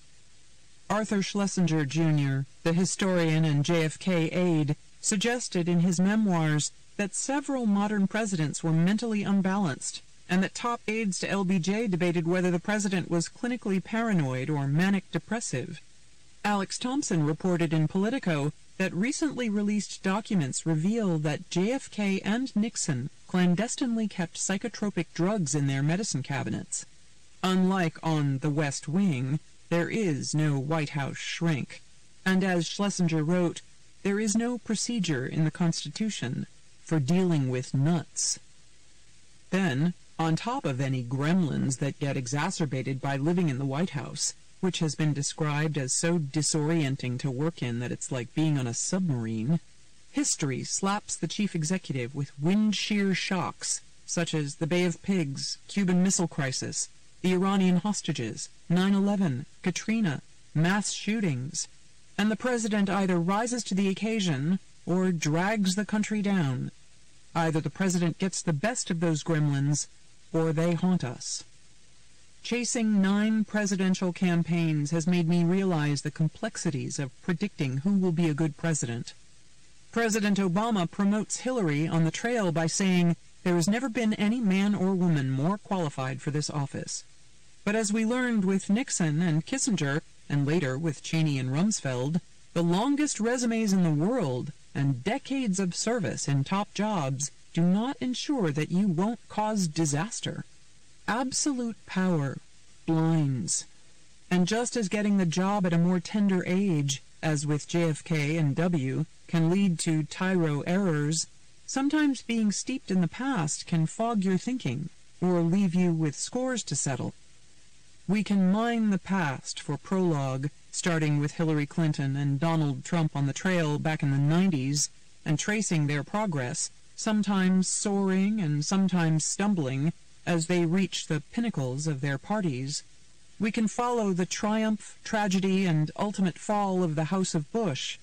Arthur Schlesinger, Jr., the historian and JFK aide, suggested in his memoirs that several modern presidents were mentally unbalanced, and that top aides to LBJ debated whether the president was clinically paranoid or manic-depressive. Alex Thompson reported in Politico that recently released documents reveal that JFK and Nixon clandestinely kept psychotropic drugs in their medicine cabinets. Unlike on The West Wing, there is no White House shrink, and as Schlesinger wrote, there is no procedure in the Constitution for dealing with nuts. Then, on top of any gremlins that get exacerbated by living in the White House, which has been described as so disorienting to work in that it's like being on a submarine, history slaps the chief executive with wind shear shocks, such as the Bay of Pigs, Cuban Missile Crisis, the Iranian hostages, 9/11, Katrina, mass shootings, and the president either rises to the occasion or drags the country down. Either the president gets the best of those gremlins, or they haunt us. Chasing 9 presidential campaigns has made me realize the complexities of predicting who will be a good president. President Obama promotes Hillary on the trail by saying, "There has never been any man or woman more qualified for this office." But as we learned with Nixon and Kissinger, and later with Cheney and Rumsfeld, the longest resumes in the world and decades of service in top jobs do not ensure that you won't cause disaster. Absolute power blinds. And just as getting the job at a more tender age, as with JFK and W, can lead to tyro errors, sometimes being steeped in the past can fog your thinking or leave you with scores to settle. We can mine the past for prologue, starting with Hillary Clinton and Donald Trump on the trail back in the 90s, and tracing their progress, sometimes soaring and sometimes stumbling as they reach the pinnacles of their parties. We can follow the triumph, tragedy, and ultimate fall of the House of Bush.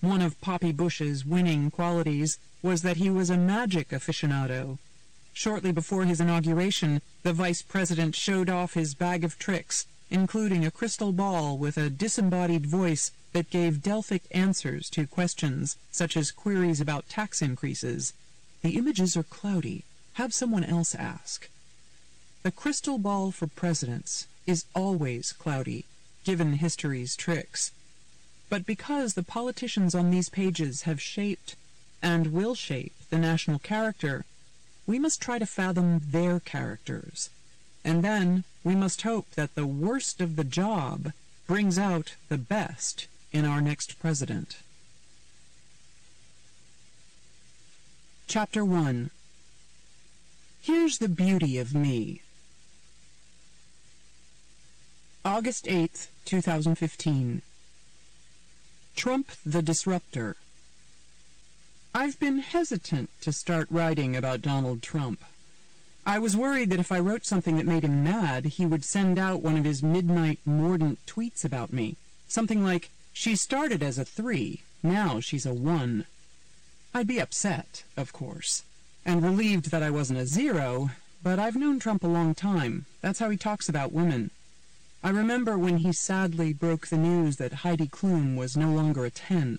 One of Poppy Bush's winning qualities was that he was a magic aficionado. Shortly before his inauguration, the vice president showed off his bag of tricks, including a crystal ball with a disembodied voice that gave Delphic answers to questions such as queries about tax increases. The images are cloudy. Have someone else ask. The crystal ball for presidents is always cloudy, given history's tricks. But because the politicians on these pages have shaped and will shape the national character, we must try to fathom their characters. And then we must hope that the worst of the job brings out the best in our next president. Chapter 1. Here's the beauty of me. August 8th, 2015. Trump the Disruptor. I've been hesitant to start writing about Donald Trump. I was worried that if I wrote something that made him mad, he would send out one of his midnight mordant tweets about me. Something like, "She started as a 3, now she's a 1. I'd be upset, of course, and relieved that I wasn't a 0, but I've known Trump a long time. That's how he talks about women. I remember when he sadly broke the news that Heidi Klum was no longer a 10.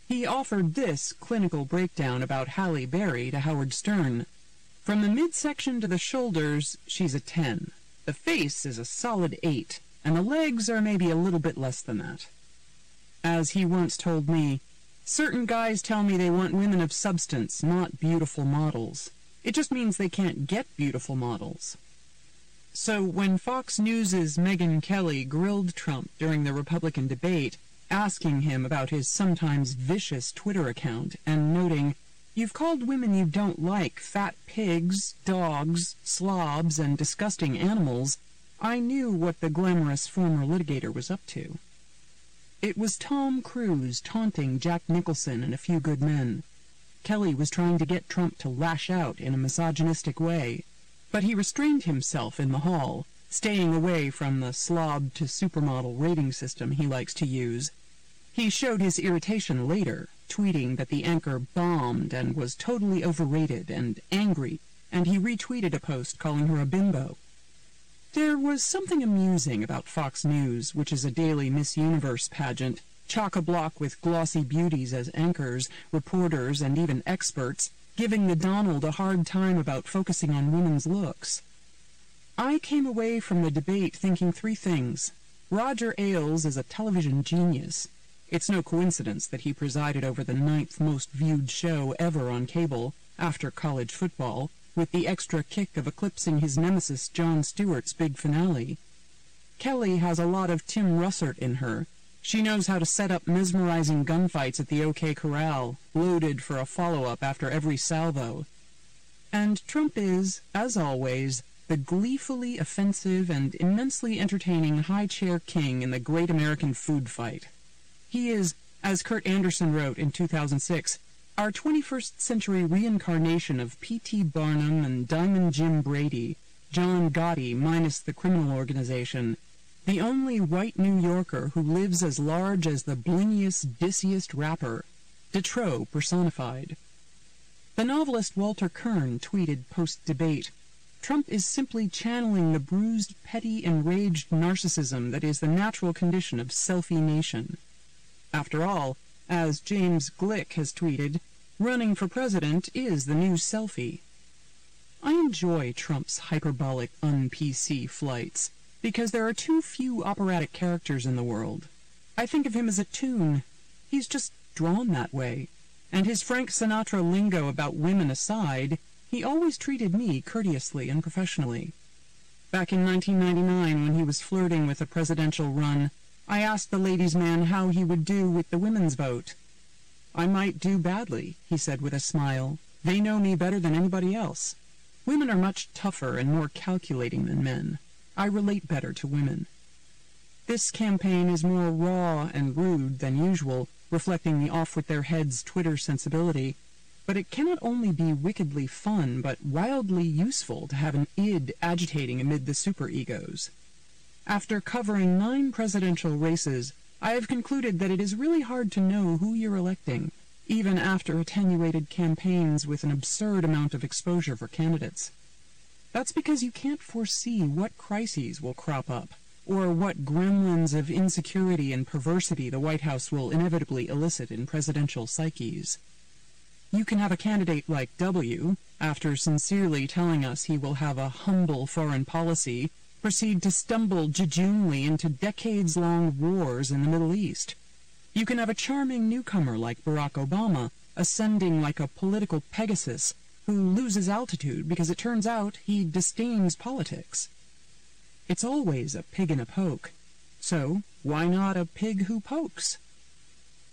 He offered this clinical breakdown about Halle Berry to Howard Stern. From the midsection to the shoulders, she's a 10. The face is a solid 8, and the legs are maybe a little bit less than that. As he once told me, certain guys tell me they want women of substance, not beautiful models. It just means they can't get beautiful models. So when Fox News' Megyn Kelly grilled Trump during the Republican debate, asking him about his sometimes vicious Twitter account and noting, "You've called women you don't like fat pigs, dogs, slobs, and disgusting animals," I knew what the glamorous former litigator was up to. It was Tom Cruise taunting Jack Nicholson and A Few Good Men. Kelly was trying to get Trump to lash out in a misogynistic way, but he restrained himself in the hall, staying away from the slob to supermodel rating system he likes to use. He showed his irritation later, tweeting that the anchor bombed and was totally overrated and angry, and he retweeted a post calling her a bimbo. There was something amusing about Fox News, which is a daily Miss Universe pageant, chock-a-block with glossy beauties as anchors, reporters, and even experts, giving the Donald a hard time about focusing on women's looks. I came away from the debate thinking 3 things. Roger Ailes is a television genius. It's no coincidence that he presided over the 9th most viewed show ever on cable, after college football, with the extra kick of eclipsing his nemesis Jon Stewart's big finale. Kelly has a lot of Tim Russert in her. She knows how to set up mesmerizing gunfights at the OK Corral, loaded for a follow-up after every salvo. And Trump is, as always, the gleefully offensive and immensely entertaining high-chair king in the great American food fight. He is, as Kurt Anderson wrote in 2006, our 21st century reincarnation of P.T. Barnum and Diamond Jim Brady, John Gotti minus the criminal organization, the only white New Yorker who lives as large as the blingiest, dissiest rapper, Detroit personified. The novelist Walter Kern tweeted post-debate, "Trump is simply channeling the bruised, petty, enraged narcissism that is the natural condition of selfie nation." After all, as James Glick has tweeted, running for president is the new selfie. I enjoy Trump's hyperbolic un-PC flights, because there are too few operatic characters in the world. I think of him as a tune. He's just drawn that way. And his Frank Sinatra lingo about women aside, he always treated me courteously and professionally. Back in 1999, when he was flirting with a presidential run, I asked the ladies' man how he would do with the women's vote. I might do badly, he said with a smile. They know me better than anybody else. Women are much tougher and more calculating than men. I relate better to women. This campaign is more raw and rude than usual, reflecting the off-with-their-heads Twitter sensibility, but it cannot only be wickedly fun, but wildly useful to have an id agitating amid the superegos. After covering 9 presidential races, I have concluded that it is really hard to know who you're electing, even after attenuated campaigns with an absurd amount of exposure for candidates. That's because you can't foresee what crises will crop up, or what gremlins of insecurity and perversity the White House will inevitably elicit in presidential psyches. You can have a candidate like W, after sincerely telling us he will have a humble foreign policy, proceed to stumble jejunely into decades-long wars in the Middle East. You can have a charming newcomer like Barack Obama, ascending like a political Pegasus, who loses altitude because it turns out he disdains politics. It's always a pig in a poke. So, why not a pig who pokes?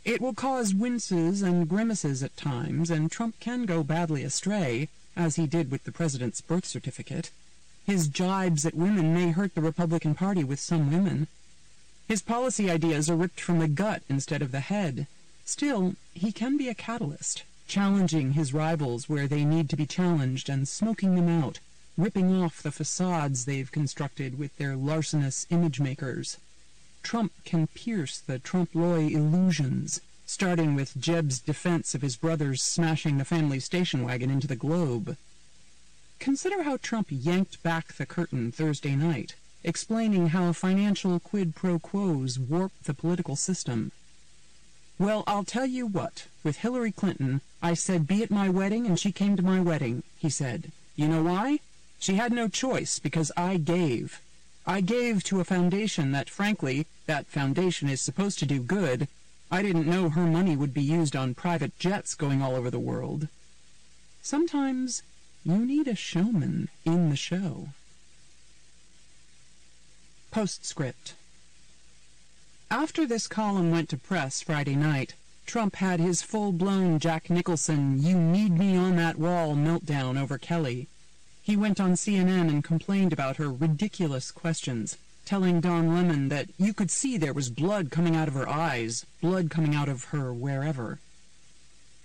It will cause winces and grimaces at times, and Trump can go badly astray, as he did with the president's birth certificate. His jibes at women may hurt the Republican Party with some women. His policy ideas are ripped from the gut instead of the head. Still, he can be a catalyst, challenging his rivals where they need to be challenged and smoking them out, ripping off the facades they've constructed with their larcenous image makers. Trump can pierce the trompe-l'oeil illusions, starting with Jeb's defense of his brothers smashing the family station wagon into the globe. Consider how Trump yanked back the curtain Thursday night, explaining how financial quid pro quos warp the political system. Well, I'll tell you what, with Hillary Clinton, I said be at my wedding and she came to my wedding, he said. You know why? She had no choice, because I gave. I gave to a foundation that, frankly, that foundation is supposed to do good. I didn't know her money would be used on private jets going all over the world. Sometimes you need a showman in the show. Postscript. After this column went to press Friday night, Trump had his full-blown Jack Nicholson, you need me on that wall meltdown over Kelly. He went on CNN and complained about her ridiculous questions, telling Don Lemon that you could see there was blood coming out of her eyes, blood coming out of her wherever.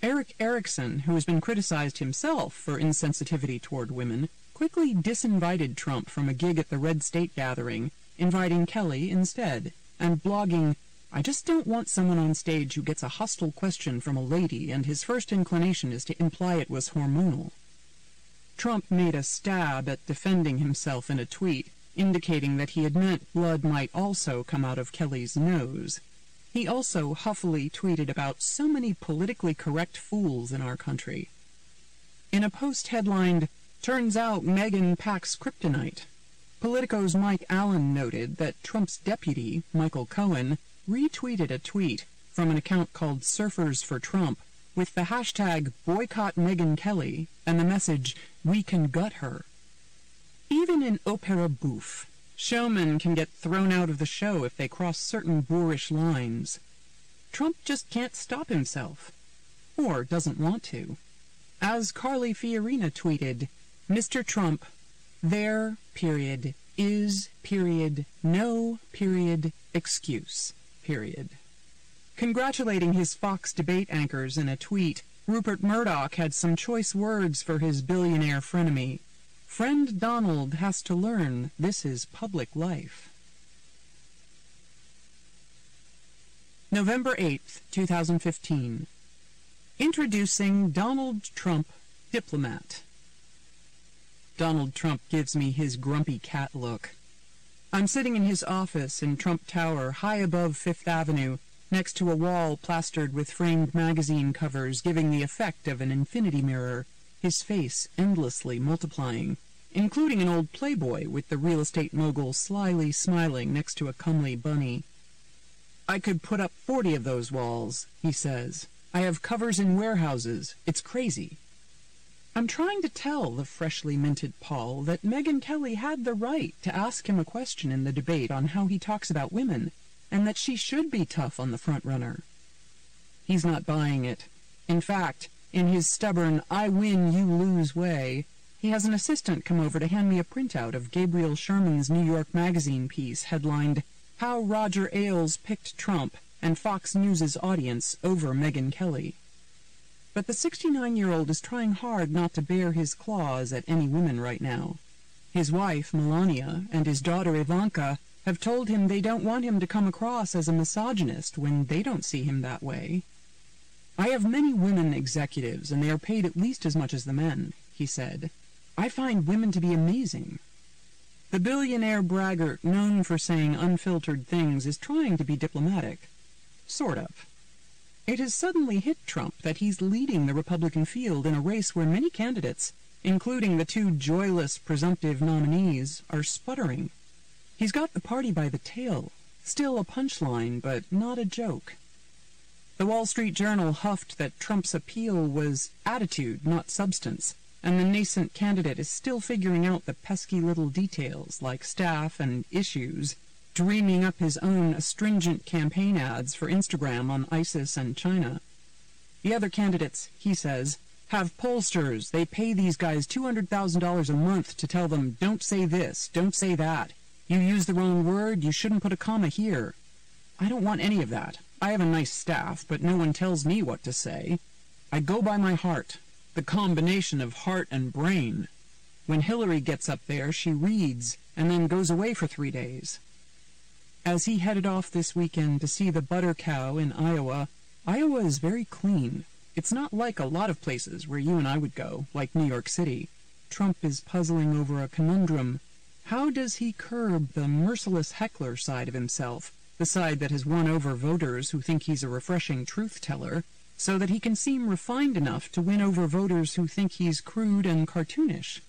Eric Erickson, who has been criticized himself for insensitivity toward women, quickly disinvited Trump from a gig at the Red State gathering, inviting Kelly instead, and blogging, I just don't want someone on stage who gets a hostile question from a lady and his first inclination is to imply it was hormonal. Trump made a stab at defending himself in a tweet, indicating that he had meant blood might also come out of Kelly's nose. He also huffily tweeted about so many politically correct fools in our country. In a post headlined, Turns out Meghan packs kryptonite, Politico's Mike Allen noted that Trump's deputy, Michael Cohen, retweeted a tweet from an account called Surfers for Trump with the hashtag Boycott Megyn Kelly and the message, We can gut her. Even in opera bouffe, showmen can get thrown out of the show if they cross certain boorish lines. Trump just can't stop himself. Or doesn't want to. As Carly Fiorina tweeted, Mr. Trump, there, period, is, period, no, period, excuse, period. Congratulating his Fox debate anchors in a tweet, Rupert Murdoch had some choice words for his billionaire frenemy. Friend Donald has to learn this is public life. November 8th, 2015. Introducing Donald Trump, diplomat. Donald Trump gives me his grumpy cat look. I'm sitting in his office in Trump Tower, high above Fifth Avenue, next to a wall plastered with framed magazine covers giving the effect of an infinity mirror, his face endlessly multiplying, including an old Playboy with the real estate mogul slyly smiling next to a comely bunny. I could put up 40 of those walls, he says. I have covers in warehouses. It's crazy. I'm trying to tell the freshly minted Paul that Megyn Kelly had the right to ask him a question in the debate on how he talks about women, and that she should be tough on the front runner. He's not buying it. In fact, in his stubborn I win, you lose way, he has an assistant come over to hand me a printout of Gabriel Sherman's New York Magazine piece headlined, How Roger Ailes Picked Trump and Fox News' Audience Over Megyn Kelly. But the 69-year-old is trying hard not to bare his claws at any women right now. His wife, Melania, and his daughter, Ivanka, have told him they don't want him to come across as a misogynist when they don't see him that way. I have many women executives, and they are paid at least as much as the men, he said. I find women to be amazing. The billionaire braggart known for saying unfiltered things is trying to be diplomatic. Sort of. It has suddenly hit Trump that he's leading the Republican field in a race where many candidates, including the two joyless presumptive nominees, are sputtering. He's got the party by the tail. Still a punchline, but not a joke. The Wall Street Journal huffed that Trump's appeal was attitude, not substance, and the nascent candidate is still figuring out the pesky little details like staff and issues, dreaming up his own astringent campaign ads for Instagram on ISIS and China. The other candidates, he says, have pollsters. They pay these guys $200,000 a month to tell them, don't say this, don't say that. You use the wrong word, you shouldn't put a comma here. I don't want any of that. I have a nice staff, but no one tells me what to say. I go by my heart. The combination of heart and brain. When Hillary gets up there, she reads, and then goes away for 3 days. As he headed off this weekend to see the butter cow in Iowa, Iowa is very clean. It's not like a lot of places where you and I would go, like New York City. Trump is puzzling over a conundrum. How does he curb the merciless heckler side of himself, the side that has won over voters who think he's a refreshing truth-teller, so that he can seem refined enough to win over voters who think he's crude and cartoonish?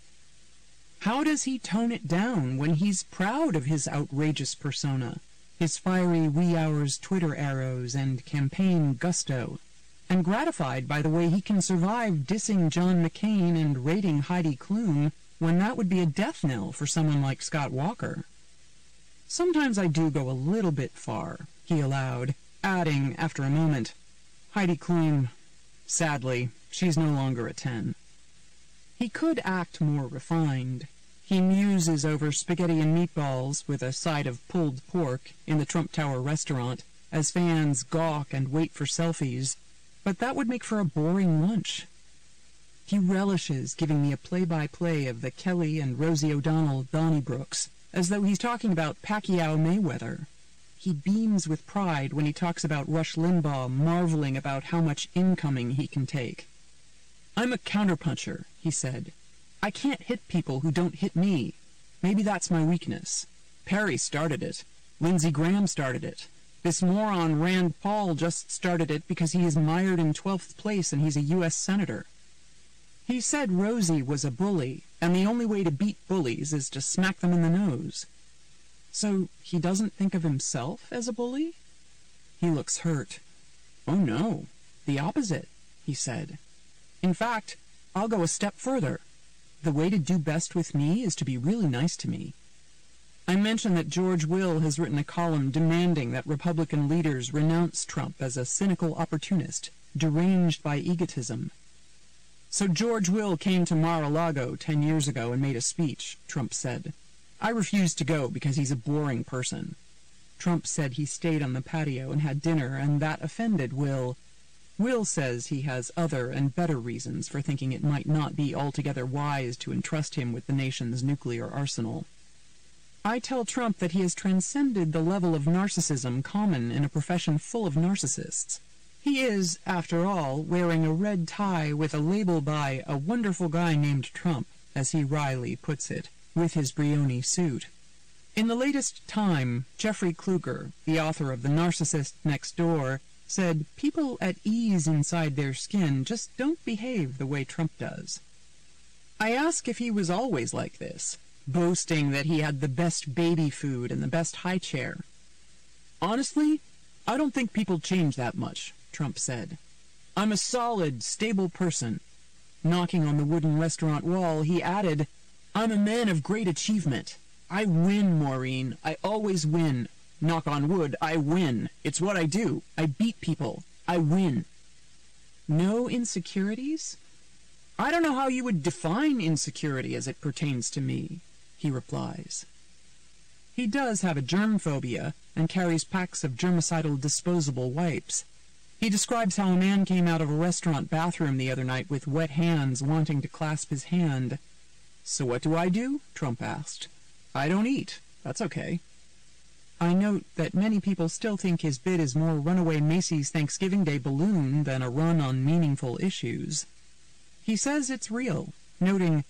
How does he tone it down when he's proud of his outrageous persona, his fiery wee hours Twitter arrows and campaign gusto, and gratified by the way he can survive dissing John McCain and rating Heidi Klum when that would be a death knell for someone like Scott Walker? Sometimes I do go a little bit far, he allowed, adding after a moment, Heidi Klum, sadly, she's no longer a 10. He could act more refined. He muses over spaghetti and meatballs with a side of pulled pork in the Trump Tower restaurant as fans gawk and wait for selfies, but that would make for a boring lunch. He relishes giving me a play-by-play of the Kelly and Rosie O'Donnell Donnybrooks, as though he's talking about Pacquiao Mayweather. He beams with pride when he talks about Rush Limbaugh marveling about how much incoming he can take. I'm a counterpuncher, he said. I can't hit people who don't hit me. Maybe that's my weakness. Perry started it. Lindsey Graham started it. This moron Rand Paul just started it because he is mired in 12th place and he's a U.S. senator. He said Rosie was a bully, and the only way to beat bullies is to smack them in the nose. So he doesn't think of himself as a bully? He looks hurt. Oh no, the opposite, he said. In fact, I'll go a step further. The way to do best with me is to be really nice to me. I mentioned that George Will has written a column demanding that Republican leaders renounce Trump as a cynical opportunist, deranged by egotism. So George Will came to Mar-a-Lago 10 years ago and made a speech, Trump said. I refused to go because he's a boring person. Trump said he stayed on the patio and had dinner, and that offended Will. Will says he has other and better reasons for thinking it might not be altogether wise to entrust him with the nation's nuclear arsenal. I tell Trump that he has transcended the level of narcissism common in a profession full of narcissists. He is, after all, wearing a red tie with a label by a wonderful guy named Trump, as he wryly puts it, with his Brioni suit. In the latest Time, Jeffrey Kluger, the author of The Narcissist Next Door, said people at ease inside their skin just don't behave the way Trump does. I ask if he was always like this, boasting that he had the best baby food and the best high chair. Honestly, I don't think people change that much, Trump said. I'm a solid, stable person. Knocking on the wooden restaurant wall, he added, I'm a man of great achievement. I win, Maureen. I always win. Knock on wood, I win. It's what I do. I beat people. I win. No insecurities? I don't know how you would define insecurity as it pertains to me, he replies. He does have a germ phobia and carries packs of germicidal disposable wipes. He describes how a man came out of a restaurant bathroom the other night with wet hands wanting to clasp his hand. So what do? Trump asked. I don't eat. That's okay. I note that many people still think his bid is more runaway Macy's Thanksgiving Day balloon than a run on meaningful issues. He says it's real, noting,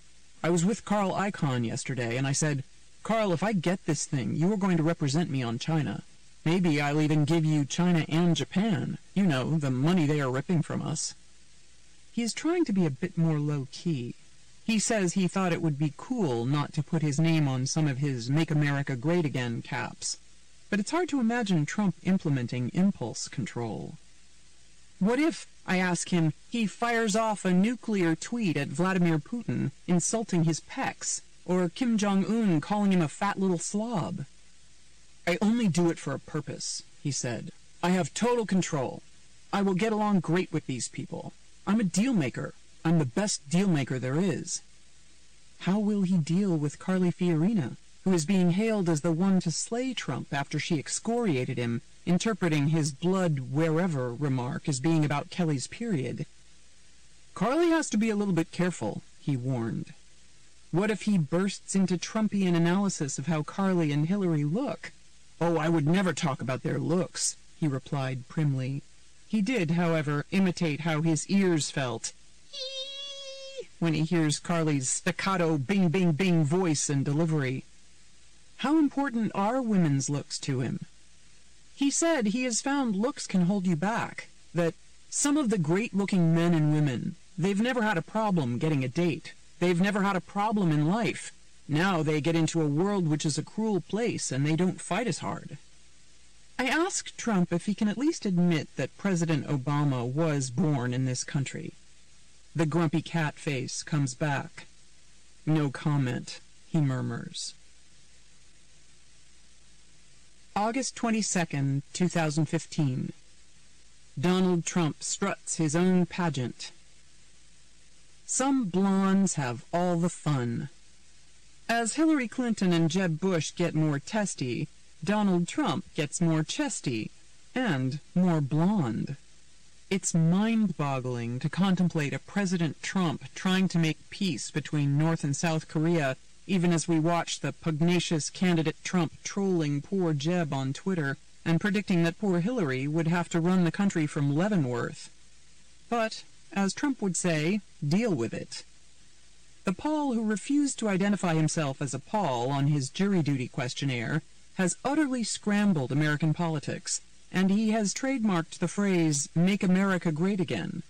I was with Carl Icahn yesterday, and I said, Carl, if I get this thing, you are going to represent me on China. Maybe I'll even give you China and Japan. You know, the money they are ripping from us. He is trying to be a bit more low-key. He says he thought it would be cool not to put his name on some of his Make America Great Again caps. But it's hard to imagine Trump implementing impulse control. What if, I ask him, he fires off a nuclear tweet at Vladimir Putin insulting his pecs, or Kim Jong-un calling him a fat little slob? I only do it for a purpose, he said. I have total control. I will get along great with these people. I'm a deal maker. I'm the best deal maker there is. How will he deal with Carly Fiorina, who is being hailed as the one to slay Trump after she excoriated him, interpreting his blood wherever remark as being about Kelly's period? Carly has to be a little bit careful, he warned. What if he bursts into Trumpian analysis of how Carly and Hillary look? Oh, I would never talk about their looks, he replied primly. He did, however, imitate how his ears felt when he hears Carly's staccato bing-bing-bing voice and delivery. How important are women's looks to him? He said he has found looks can hold you back, that some of the great-looking men and women, they've never had a problem getting a date. They've never had a problem in life. Now they get into a world which is a cruel place, and they don't fight as hard. I asked Trump if he can at least admit that President Obama was born in this country. The grumpy cat face comes back. No comment, he murmurs. August 22nd, 2015. Donald Trump struts his own pageant. Some blondes have all the fun. As Hillary Clinton and Jeb Bush get more testy, Donald Trump gets more chesty and more blonde. It's mind-boggling to contemplate a President Trump trying to make peace between North and South Korea, even as we watch the pugnacious candidate Trump trolling poor Jeb on Twitter and predicting that poor Hillary would have to run the country from Leavenworth. But, as Trump would say, deal with it. The Paul who refused to identify himself as a Paul on his jury duty questionnaire has utterly scrambled American politics, and he has trademarked the phrase, "Make America Great Again."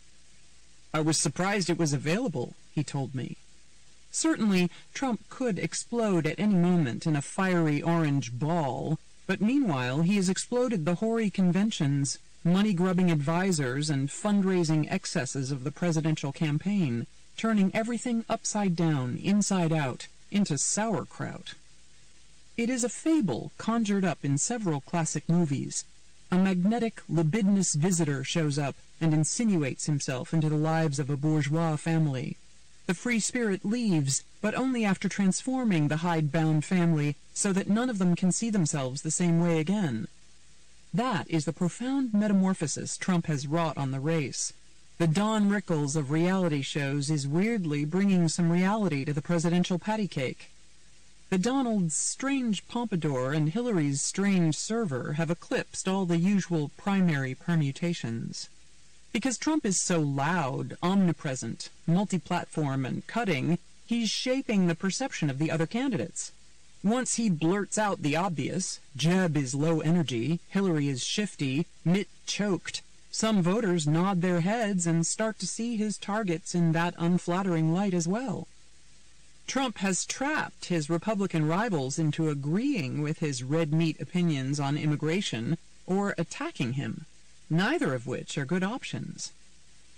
I was surprised it was available, he told me. Certainly, Trump could explode at any moment in a fiery orange ball, but meanwhile he has exploded the hoary conventions, money-grubbing advisors, and fundraising excesses of the presidential campaign, turning everything upside down, inside out, into sauerkraut. It is a fable conjured up in several classic movies. A magnetic, libidinous visitor shows up and insinuates himself into the lives of a bourgeois family. The free spirit leaves, but only after transforming the hidebound family so that none of them can see themselves the same way again. That is the profound metamorphosis Trump has wrought on the race. The Don Rickles of reality shows is weirdly bringing some reality to the presidential patty cake. The Donald's strange pompadour and Hillary's strange server have eclipsed all the usual primary permutations. Because Trump is so loud, omnipresent, multi-platform, and cutting, he's shaping the perception of the other candidates. Once he blurts out the obvious, Jeb is low energy, Hillary is shifty, Mitt choked, some voters nod their heads and start to see his targets in that unflattering light as well. Trump has trapped his Republican rivals into agreeing with his red meat opinions on immigration or attacking him, neither of which are good options.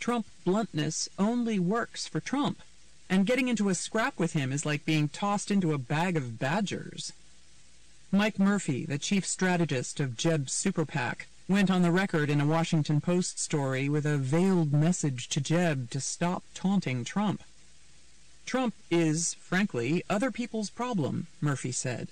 Trump bluntness only works for Trump, and getting into a scrap with him is like being tossed into a bag of badgers. Mike Murphy, the chief strategist of Jeb's super PAC, went on the record in a Washington Post story with a veiled message to Jeb to stop taunting Trump. Trump is, frankly, other people's problem, Murphy said.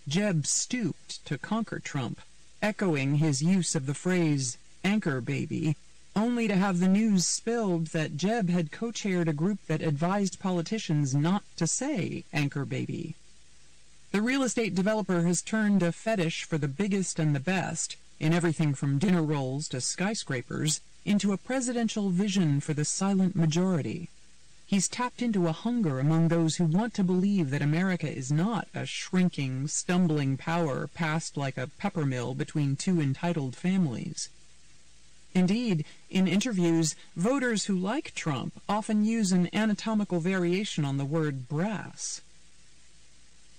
Jeb stooped to conquer Trump, echoing his use of the phrase, anchor baby, only to have the news spilled that Jeb had co-chaired a group that advised politicians not to say anchor baby. The real estate developer has turned a fetish for the biggest and the best, in everything from dinner rolls to skyscrapers, into a presidential vision for the silent majority. He's tapped into a hunger among those who want to believe that America is not a shrinking, stumbling power passed like a pepper mill between two entitled families. Indeed, in interviews, voters who like Trump often use an anatomical variation on the word brass.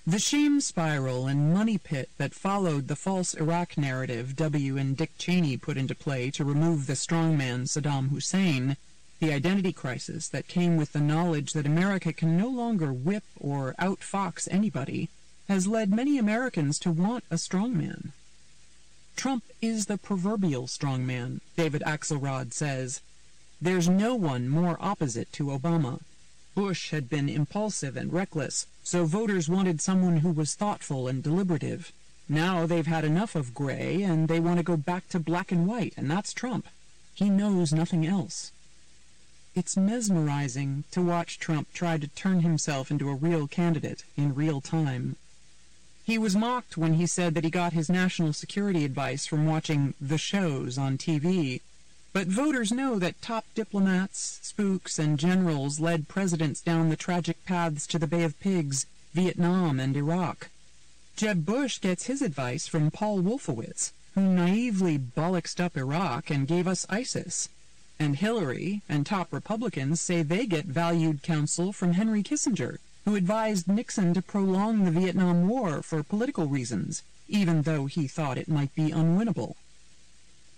The shame spiral and money pit that followed the false Iraq narrative W. and Dick Cheney put into play to remove the strongman Saddam Hussein, the identity crisis that came with the knowledge that America can no longer whip or outfox anybody, has led many Americans to want a strongman. Trump is the proverbial strongman, David Axelrod says. There's no one more opposite to Obama. Bush had been impulsive and reckless, so voters wanted someone who was thoughtful and deliberative. Now they've had enough of gray, and they want to go back to black and white, and that's Trump. He knows nothing else. It's mesmerizing to watch Trump try to turn himself into a real candidate in real time. He was mocked when he said that he got his national security advice from watching the shows on TV. But voters know that top diplomats, spooks, and generals led presidents down the tragic paths to the Bay of Pigs, Vietnam, and Iraq. Jeb Bush gets his advice from Paul Wolfowitz, who naively bollocksed up Iraq and gave us ISIS. And Hillary and top Republicans say they get valued counsel from Henry Kissinger, who advised Nixon to prolong the Vietnam War for political reasons, even though he thought it might be unwinnable.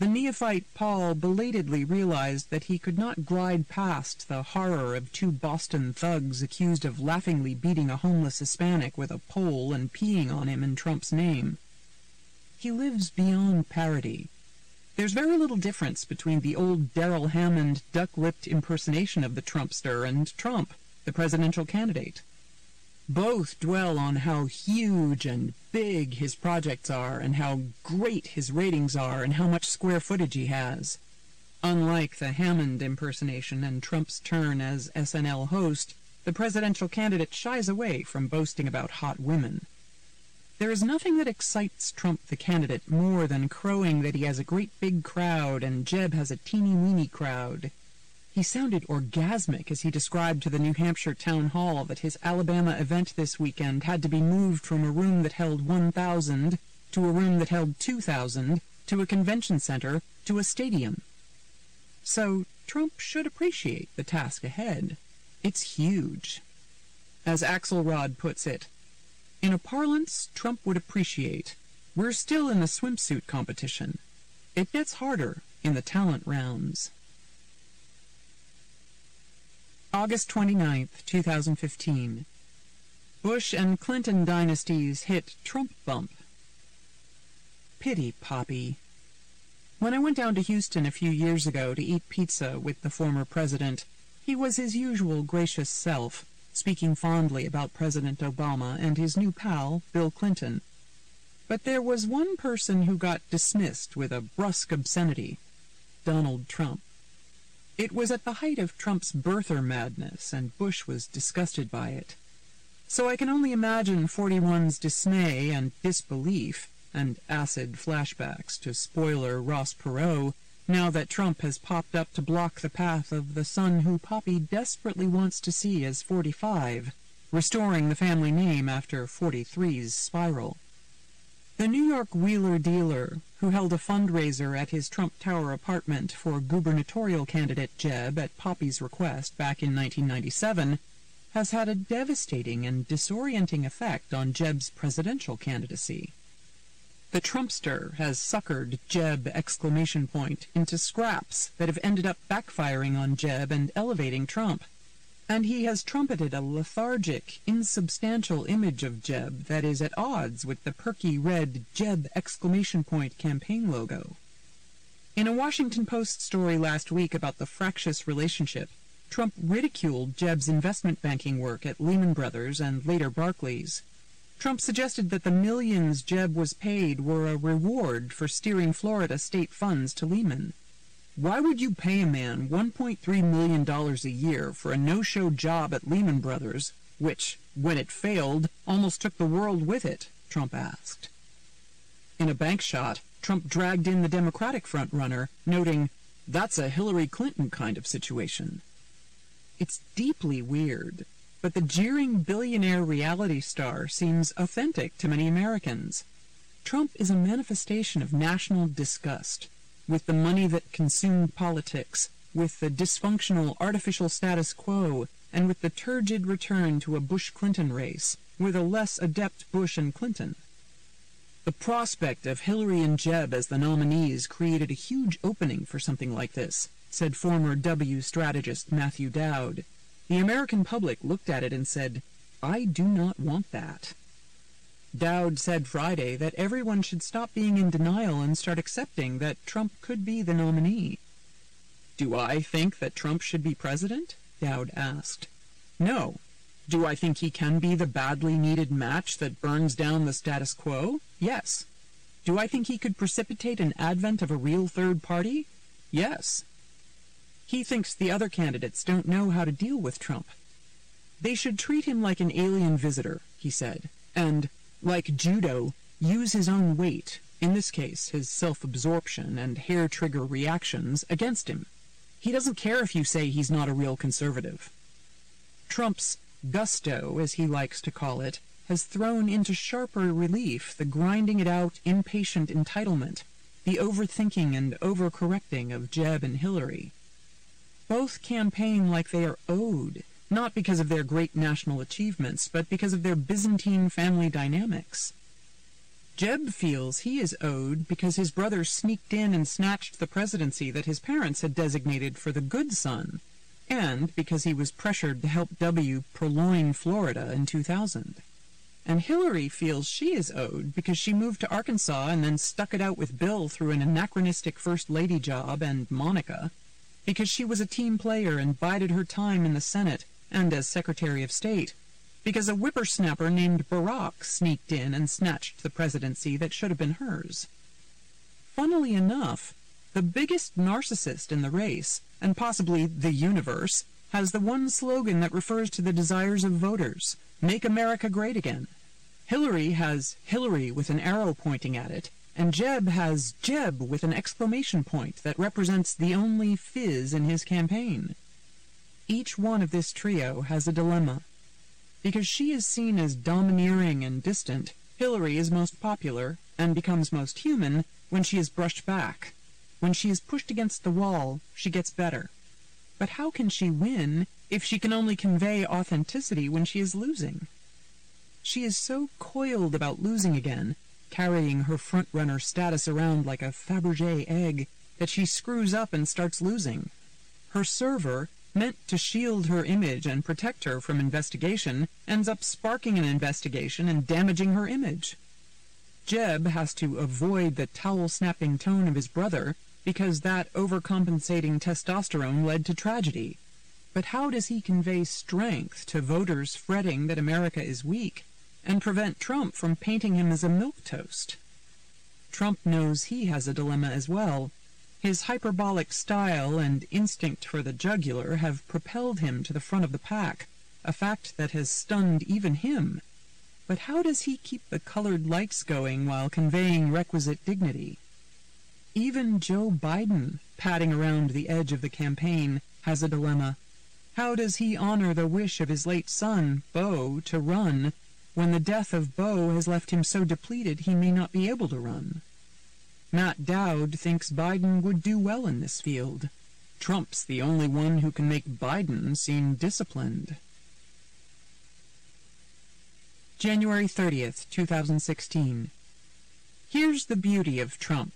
The neophyte Paul belatedly realized that he could not glide past the horror of two Boston thugs accused of laughingly beating a homeless Hispanic with a pole and peeing on him in Trump's name. He lives beyond parody. There's very little difference between the old Darrell Hammond duck-lipped impersonation of the Trumpster and Trump, the presidential candidate. Both dwell on how huge and big his projects are and how great his ratings are and how much square footage he has. Unlike the Hammond impersonation and Trump's turn as SNL host, the presidential candidate shies away from boasting about hot women. There is nothing that excites Trump the candidate more than crowing that he has a great big crowd and Jeb has a teeny-weeny crowd. He sounded orgasmic as he described to the New Hampshire town hall that his Alabama event this weekend had to be moved from a room that held 1,000 to a room that held 2,000 to a convention center to a stadium. So Trump should appreciate the task ahead. It's huge. As Axelrod puts it, in a parlance Trump would appreciate, we're still in the swimsuit competition. It gets harder in the talent rounds. August 29th, 2015. Bush and Clinton dynasties hit Trump bump. Pity Poppy. When I went down to Houston a few years ago to eat pizza with the former president, he was his usual gracious self, speaking fondly about President Obama and his new pal, Bill Clinton. But there was one person who got dismissed with a brusque obscenity: Donald Trump. It was at the height of Trump's birther madness, and Bush was disgusted by it. So I can only imagine 41's dismay and disbelief, and acid flashbacks to spoiler Ross Perot, now that Trump has popped up to block the path of the son who Poppy desperately wants to see as 45, restoring the family name after 43's spiral. The New York wheeler dealer, who held a fundraiser at his Trump Tower apartment for gubernatorial candidate Jeb at Poppy's request back in 1997, has had a devastating and disorienting effect on Jeb's presidential candidacy. The Trumpster has suckered Jeb ! Into scraps that have ended up backfiring on Jeb and elevating Trump. And he has trumpeted a lethargic, insubstantial image of Jeb that is at odds with the perky red Jeb! Campaign logo. In a Washington Post story last week about the fractious relationship, Trump ridiculed Jebb's investment banking work at Lehman Brothers and later Barclays. Trump suggested that the millions Jebb was paid were a reward for steering Florida state funds to Lehman. Why would you pay a man $1.3 million a year for a no-show job at Lehman Brothers, which, when it failed, almost took the world with it? Trump asked. In a bank shot, Trump dragged in the Democratic frontrunner, noting, "That's a Hillary Clinton kind of situation." It's deeply weird, but the jeering billionaire reality star seems authentic to many Americans. Trump is a manifestation of national disgust with the money that consumed politics, with the dysfunctional artificial status quo, and with the turgid return to a Bush-Clinton race, with a less adept Bush and Clinton. The prospect of Hillary and Jebb as the nominees created a huge opening for something like this, said former W strategist Matthew Döwd. The American public looked at it and said, "I do not want that." Döwd said Friday that everyone should stop being in denial and start accepting that Trump could be the nominee. "Do I think that Trump should be president?" Döwd asked. "No. Do I think he can be the badly needed match that burns down the status quo? Yes. Do I think he could precipitate an advent of a real third party? Yes." He thinks the other candidates don't know how to deal with Trump. "They should treat him like an alien visitor," he said, and, like judo, use his own weight, in this case his self-absorption and hair-trigger reactions, against him. He doesn't care if you say he's not a real conservative. Trump's gusto, as he likes to call it, has thrown into sharper relief the grinding-it-out, impatient entitlement, the overthinking and overcorrecting of Jebb and Hillary. Both campaign like they are owed, not because of their great national achievements, but because of their Byzantine family dynamics. Jebb feels he is owed because his brother sneaked in and snatched the presidency that his parents had designated for the good son, and because he was pressured to help W purloin Florida in 2000. And Hillary feels she is owed because she moved to Arkansas and then stuck it out with Bill through an anachronistic First Lady job and Monica, because she was a team player and bided her time in the Senate and as Secretary of State, because a whippersnapper named Barack sneaked in and snatched the presidency that should have been hers. Funnily enough, the biggest narcissist in the race, and possibly the universe, has the one slogan that refers to the desires of voters: "Make America great again." Hillary has Hillary with an arrow pointing at it, and Jebb has Jebb with an exclamation point that represents the only fizz in his campaign. Each one of this trio has a dilemma. Because she is seen as domineering and distant, Hillary is most popular and becomes most human when she is brushed back. When she is pushed against the wall, she gets better. But how can she win if she can only convey authenticity when she is losing? She is so coiled about losing again, carrying her front-runner status around like a Fabergé egg, that she screws up and starts losing. Her server, meant to shield her image and protect her from investigation, ends up sparking an investigation and damaging her image. Jebb has to avoid the towel-snapping tone of his brother because that overcompensating testosterone led to tragedy. But how does he convey strength to voters fretting that America is weak and prevent Trump from painting him as a milquetoast? Trump knows he has a dilemma as well. His hyperbolic style and instinct for the jugular have propelled him to the front of the pack, a fact that has stunned even him. But how does he keep the colored lights going while conveying requisite dignity? Even Joe Biden, padding around the edge of the campaign, has a dilemma. How does he honor the wish of his late son, Beau, to run, when the death of Beau has left him so depleted he may not be able to run? Matt Dowd thinks Biden would do well in this field. Trump's the only one who can make Biden seem disciplined. January 30th, 2016. Here's the beauty of Trump.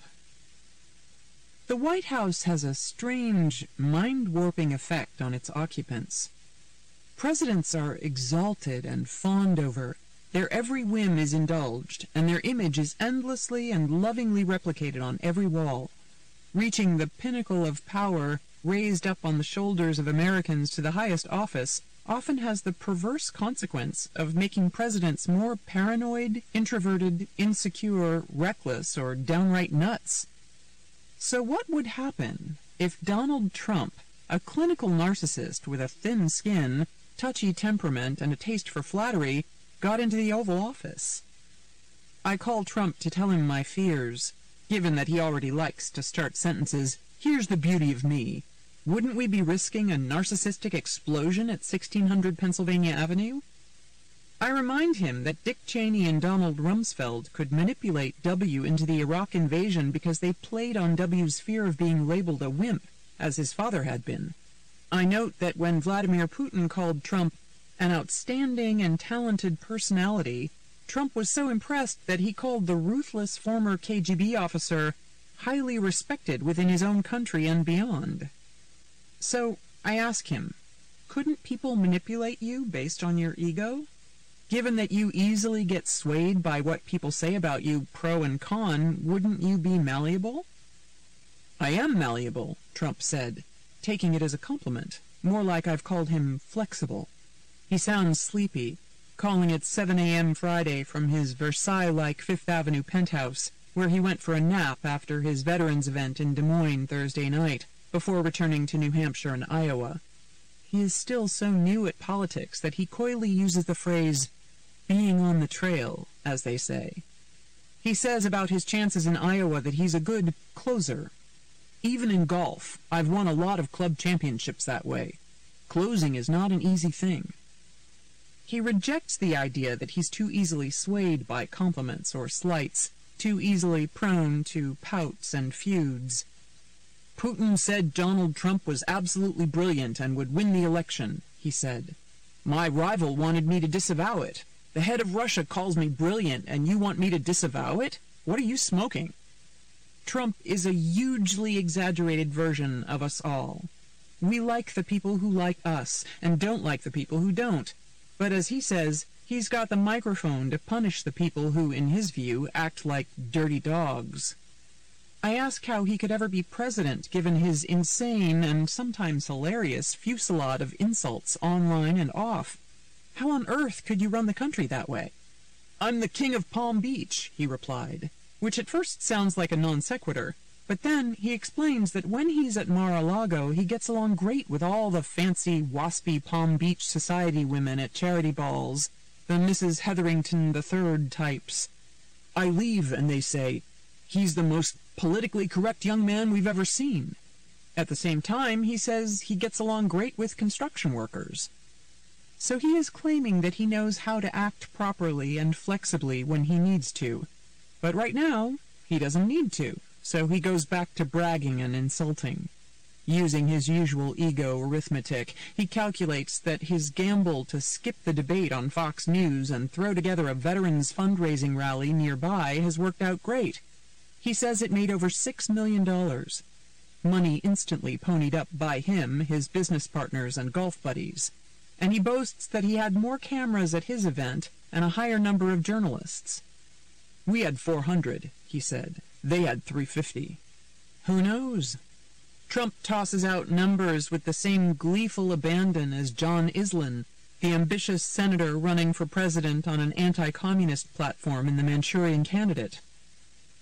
The White House has a strange, mind-warping effect on its occupants. Presidents are exalted and fawned over. Their every whim is indulged, and their image is endlessly and lovingly replicated on every wall. reaching the pinnacle of power raised up on the shoulders of Americans to the highest office, often has the perverse consequence of making presidents more paranoid, introverted, insecure, reckless, or downright nuts. So what would happen if Donald Trump, a clinical narcissist with a thin skin, touchy temperament, and a taste for flattery, got into the Oval Office? I call Trump to tell him my fears, given that he already likes to start sentences, "Here's the beauty of me." Wouldn't we be risking a narcissistic explosion at 1600 Pennsylvania Avenue? I remind him that Dick Cheney and Donald Rumsfeld could manipulate W into the Iraq invasion because they played on W's fear of being labeled a wimp, as his father had been. I note that when Vladimir Putin called Trump an outstanding and talented personality, Trump was so impressed that he called the ruthless former KGB officer highly respected within his own country and beyond. So I ask him, couldn't people manipulate you based on your ego? Given that you easily get swayed by what people say about you, pro and con, wouldn't you be malleable? "I am malleable," Trump said, taking it as a compliment, more like I've called him flexible. He sounds sleepy, calling it 7 a.m. Friday from his Versailles-like Fifth Avenue penthouse, where he went for a nap after his veterans event in Des Moines Thursday night, before returning to New Hampshire and Iowa. He is still so new at politics that he coyly uses the phrase, "being on the trail," as they say. He says about his chances in Iowa that he's a good closer. "Even in golf, I've won a lot of club championships that way. Closing is not an easy thing." He rejects the idea that he's too easily swayed by compliments or slights, too easily prone to pouts and feuds. "Putin said Donald Trump was absolutely brilliant and would win the election," he said. "My rival wanted me to disavow it. The head of Russia calls me brilliant, and you want me to disavow it? What are you smoking?" Trump is a hugely exaggerated version of us all. We like the people who like us, and don't like the people who don't. But as he says, he's got the microphone to punish the people who, in his view, act like dirty dogs. I ask how he could ever be president given his insane and sometimes hilarious fusillade of insults online and off. How on earth could you run the country that way? "I'm the king of Palm Beach," he replied, which at first sounds like a non sequitur, but then he explains that when he's at Mar-a-Lago, he gets along great with all the fancy, waspy Palm Beach society women at charity balls, the Mrs. Hetherington III types. "I leave, and they say, 'He's the most politically correct young man we've ever seen.' At the same time, he says he gets along great with construction workers." So he is claiming that he knows how to act properly and flexibly when he needs to. But right now, he doesn't need to, so he goes back to bragging and insulting. Using his usual ego arithmetic, he calculates that his gamble to skip the debate on Fox News and throw together a veterans fundraising rally nearby has worked out great. He says it made over $6 million. Money instantly ponied up by him, his business partners, and golf buddies. And he boasts that he had more cameras at his event and a higher number of journalists. "We had 400, he said. They had 350. Who knows? Trump tosses out numbers with the same gleeful abandon as John Islin, the ambitious senator running for president on an anti-communist platform in the Manchurian Candidate.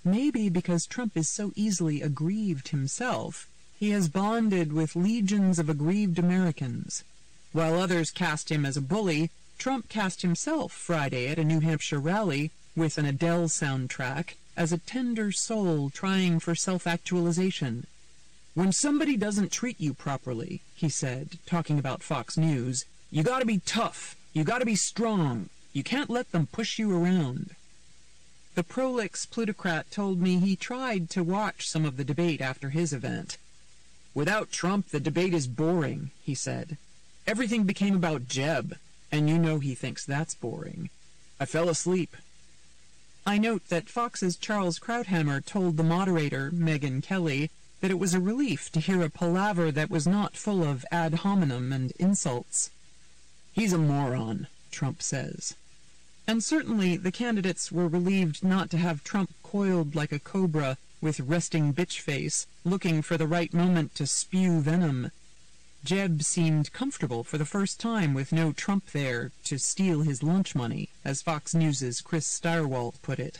Maybe because Trump is so easily aggrieved himself, he has bonded with legions of aggrieved Americans. While others cast him as a bully, Trump cast himself Friday at a New Hampshire rally with an Adele soundtrack as a tender soul trying for self-actualization. "When somebody doesn't treat you properly," he said, talking about Fox News, "you gotta be tough, you gotta be strong, you can't let them push you around." The prolix plutocrat told me he tried to watch some of the debate after his event. "Without Trump, the debate is boring," he said. "Everything became about Jeb, and you know he thinks that's boring. I fell asleep." I note that Fox's Charles Krauthammer told the moderator, Megyn Kelly, that it was a relief to hear a palaver that was not full of ad hominem and insults. "He's a moron," Trump says. And certainly the candidates were relieved not to have Trump coiled like a cobra, with resting bitch face, looking for the right moment to spew venom. Jeb seemed comfortable for the first time with no Trump there to steal his lunch money, as Fox News' Chris Stirewalt put it.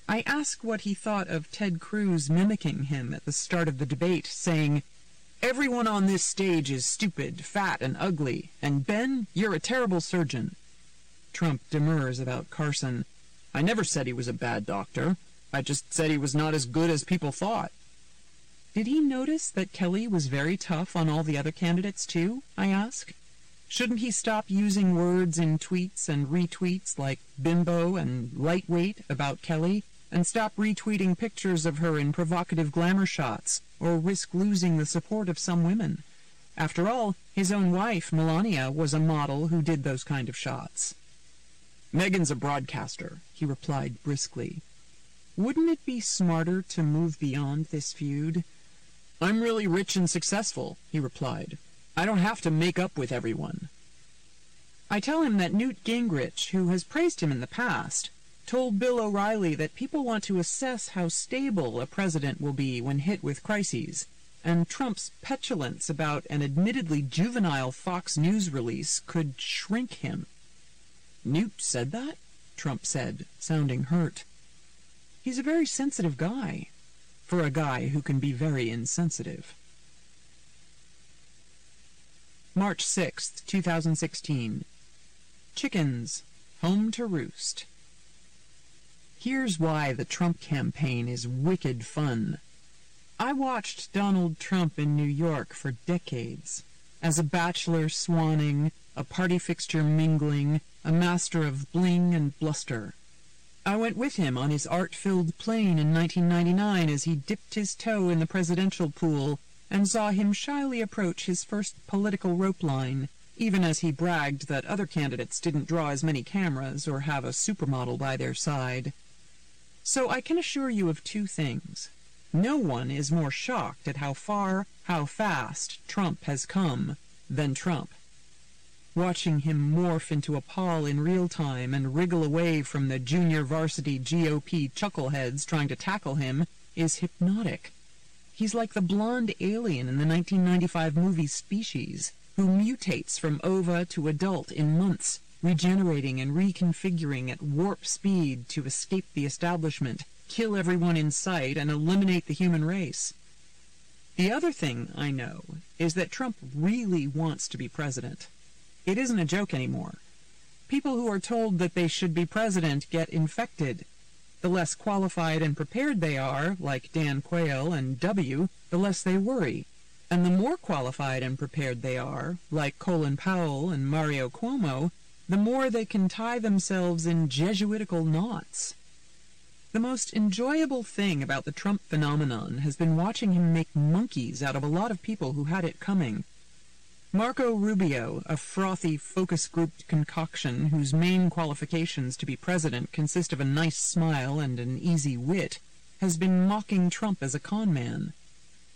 I asked what he thought of Ted Cruz mimicking him at the start of the debate, saying, "Everyone on this stage is stupid, fat, and ugly, and Ben, you're a terrible surgeon." Trump demurs about Carson. "I never said he was a bad doctor. I just said he was not as good as people thought." Did he notice that Kelly was very tough on all the other candidates, too? I asked. Shouldn't he stop using words in tweets and retweets like bimbo and lightweight about Kelly, and stop retweeting pictures of her in provocative glamour shots, or risk losing the support of some women? After all, his own wife, Melania, was a model who did those kind of shots. "Megan's a broadcaster," he replied briskly. Wouldn't it be smarter to move beyond this feud? "I'm really rich and successful," he replied. "I don't have to make up with everyone." I tell him that Newt Gingrich, who has praised him in the past, told Bill O'Reilly that people want to assess how stable a president will be when hit with crises, and Trump's petulance about an admittedly juvenile Fox News release could shrink him. "Newt said that?" Trump said, sounding hurt. He's a very sensitive guy, for a guy who can be very insensitive. March 6th, 2016. Chickens, home to roost. Here's why the Trump campaign is wicked fun. I watched Donald Trump in New York for decades. As a bachelor swanning, a party fixture mingling, a master of bling and bluster. I went with him on his art-filled plane in 1999 as he dipped his toe in the presidential pool and saw him shyly approach his first political rope line, even as he bragged that other candidates didn't draw as many cameras or have a supermodel by their side. So I can assure you of two things. No one is more shocked at how far, how fast Trump has come than Trump. Watching him morph into a Paul in real time and wriggle away from the junior varsity GOP chuckleheads trying to tackle him is hypnotic. He's like the blonde alien in the 1995 movie Species, who mutates from ova to adult in months, regenerating and reconfiguring at warp speed to escape the establishment, kill everyone in sight, and eliminate the human race. The other thing I know is that Trump really wants to be president. It isn't a joke anymore. People who are told that they should be president get infected. The less qualified and prepared they are, like Dan Quayle and W., the less they worry. And the more qualified and prepared they are, like Colin Powell and Mario Cuomo, the more they can tie themselves in Jesuitical knots. The most enjoyable thing about the Trump phenomenon has been watching him make monkeys out of a lot of people who had it coming. Marco Rubio, a frothy, focus-grouped concoction whose main qualifications to be president consist of a nice smile and an easy wit, has been mocking Trump as a con man.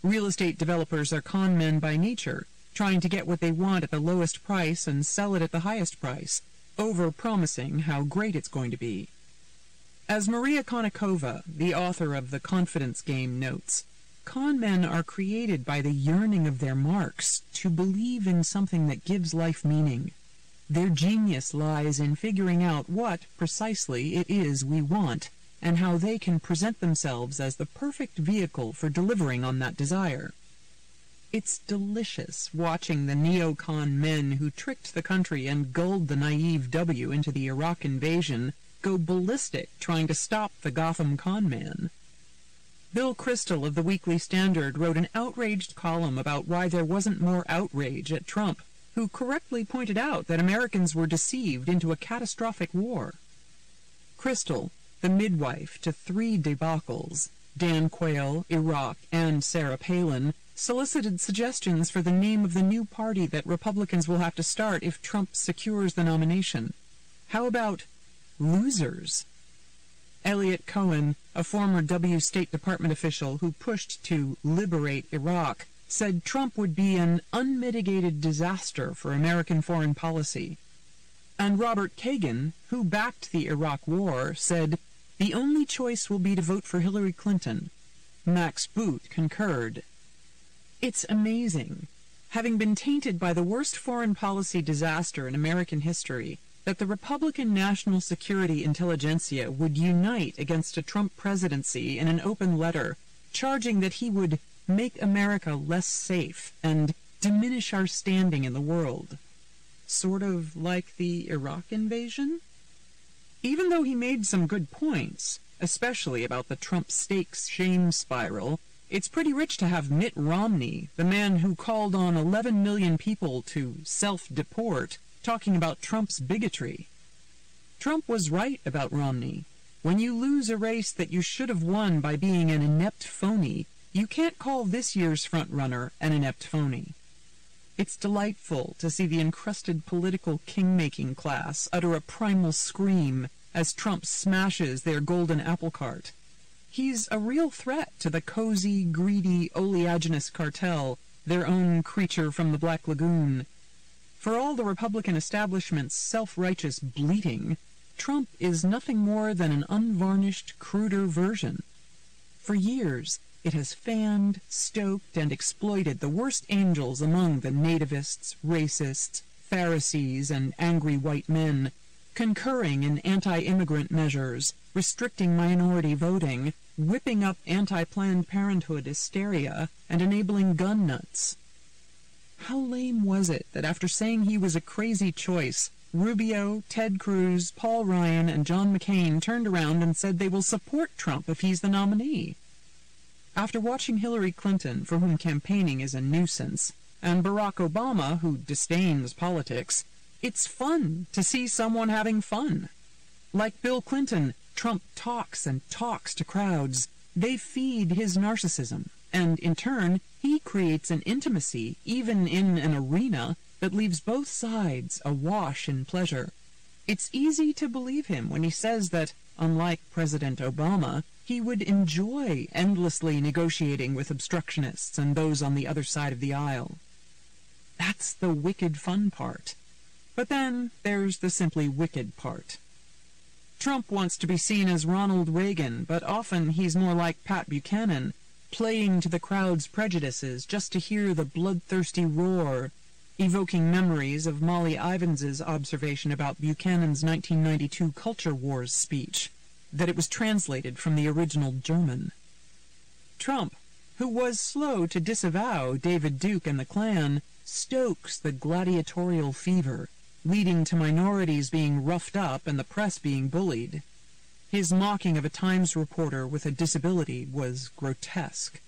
Real estate developers are con men by nature, trying to get what they want at the lowest price and sell it at the highest price, over-promising how great it's going to be. As Maria Konnikova, the author of The Confidence Game, notes, con men are created by the yearning of their marks to believe in something that gives life meaning. Their genius lies in figuring out what, precisely, it is we want, and how they can present themselves as the perfect vehicle for delivering on that desire. It's delicious watching the neocon men who tricked the country and gulled the naive W into the Iraq invasion go ballistic trying to stop the Gotham con man. Bill Kristol of the Weekly Standard wrote an outraged column about why there wasn't more outrage at Trump, who correctly pointed out that Americans were deceived into a catastrophic war. Kristol, the midwife to 3 debacles, Dan Quayle, Iraq, and Sarah Palin, solicited suggestions for the name of the new party that Republicans will have to start if Trump secures the nomination. How about losers? Elliot Cohen, a former W State Department official who pushed to liberate Iraq, said Trump would be an unmitigated disaster for American foreign policy. And Robert Kagan, who backed the Iraq war, said, The only choice will be to vote for Hillary Clinton. Max Boot concurred. It's amazing, having been tainted by the worst foreign policy disaster in American history, that the Republican National Security Intelligentsia would unite against a Trump presidency in an open letter, charging that he would make America less safe and diminish our standing in the world. Sort of like the Iraq invasion? Even though he made some good points, especially about the Trump stakes shame spiral, it's pretty rich to have Mitt Romney, the man who called on 11 million people to self-deport, talking about Trump's bigotry. Trump was right about Romney. When you lose a race that you should have won by being an inept phony, you can't call this year's frontrunner an inept phony. It's delightful to see the encrusted political king-making class utter a primal scream as Trump smashes their golden apple cart. He's a real threat to the cozy, greedy, oleaginous cartel, their own creature from the Black Lagoon. For all the Republican establishment's self-righteous bleating, Trump is nothing more than an unvarnished, cruder version. For years, it has fanned, stoked, and exploited the worst angels among the nativists, racists, Pharisees, and angry white men, concurring in anti-immigrant measures, restricting minority voting, whipping up anti-Planned Parenthood hysteria, and enabling gun nuts. How lame was it that after saying he was a crazy choice, Rubio, Ted Cruz, Paul Ryan, and John McCain turned around and said they will support Trump if he's the nominee? After watching Hillary Clinton, for whom campaigning is a nuisance, and Barack Obama, who disdains politics, it's fun to see someone having fun. Like Bill Clinton, Trump talks and talks to crowds. They feed his narcissism, and in turn, he creates an intimacy, even in an arena, that leaves both sides awash in pleasure. It's easy to believe him when he says that, unlike President Obama, he would enjoy endlessly negotiating with obstructionists and those on the other side of the aisle. That's the wicked fun part. But then there's the simply wicked part. Trump wants to be seen as Ronald Reagan, but often he's more like Pat Buchanan, playing to the crowd's prejudices just to hear the bloodthirsty roar, evoking memories of Molly Ivans's observation about Buchanan's 1992 Culture Wars speech, that it was translated from the original German. Trump, who was slow to disavow David Duke and the Klan, stokes the gladiatorial fever, leading to minorities being roughed up and the press being bullied. His mocking of a Times reporter with a disability was grotesque.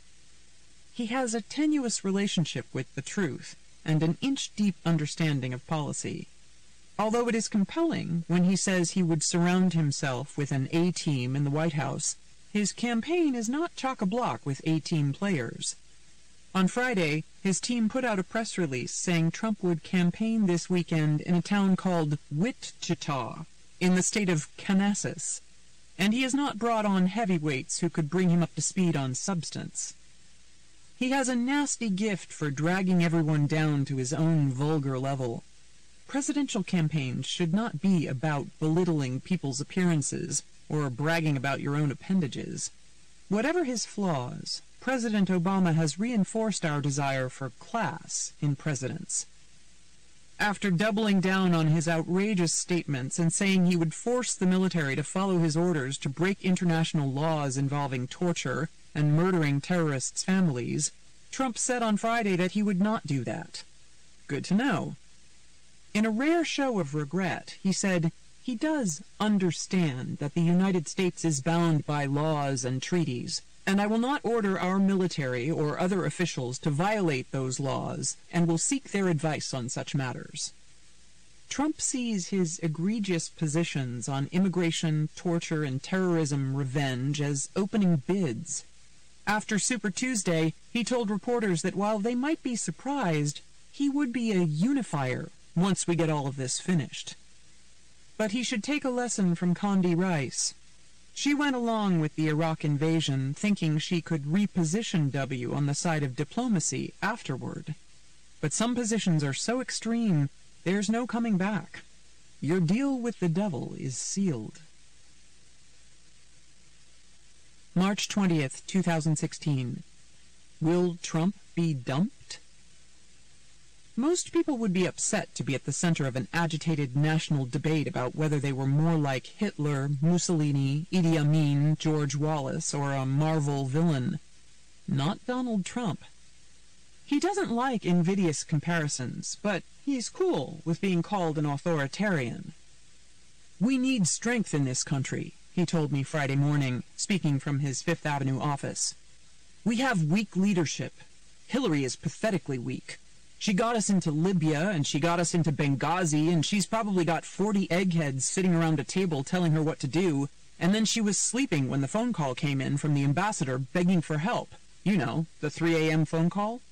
He has a tenuous relationship with the truth and an inch-deep understanding of policy. Although it is compelling when he says he would surround himself with an A-team in the White House, his campaign is not chock-a-block with A-team players. On Friday, his team put out a press release saying Trump would campaign this weekend in a town called Wichita, in the state of Kansas, and he has not brought on heavyweights who could bring him up to speed on substance. He has a nasty gift for dragging everyone down to his own vulgar level. Presidential campaigns should not be about belittling people's appearances or bragging about your own appendages. Whatever his flaws, President Obama has reinforced our desire for class in presidents. After doubling down on his outrageous statements and saying he would force the military to follow his orders to break international laws involving torture and murdering terrorists' families, Trump said on Friday that he would not do that. Good to know. In a rare show of regret, he said he does understand that the United States is bound by laws and treaties, and I will not order our military or other officials to violate those laws, and will seek their advice on such matters. Trump sees his egregious positions on immigration, torture, and terrorism revenge as opening bids. After Super Tuesday, he told reporters that while they might be surprised, he would be a unifier once we get all of this finished. But he should take a lesson from Condi Rice. She went along with the Iraq invasion, thinking she could reposition W on the side of diplomacy afterward. But some positions are so extreme, there's no coming back. Your deal with the devil is sealed. March 20th, 2016. Will Trump be dumped? Most people would be upset to be at the center of an agitated national debate about whether they were more like Hitler, Mussolini, Idi Amin, George Wallace, or a Marvel villain. Not Donald Trump. He doesn't like invidious comparisons, but he's cool with being called an authoritarian. "We need strength in this country," he told me Friday morning, speaking from his Fifth Avenue office. "We have weak leadership. Hillary is pathetically weak. She got us into Libya, and she got us into Benghazi, and she's probably got 40 eggheads sitting around a table telling her what to do, and then she was sleeping when the phone call came in from the ambassador begging for help. You know, the 3 a.m. phone call."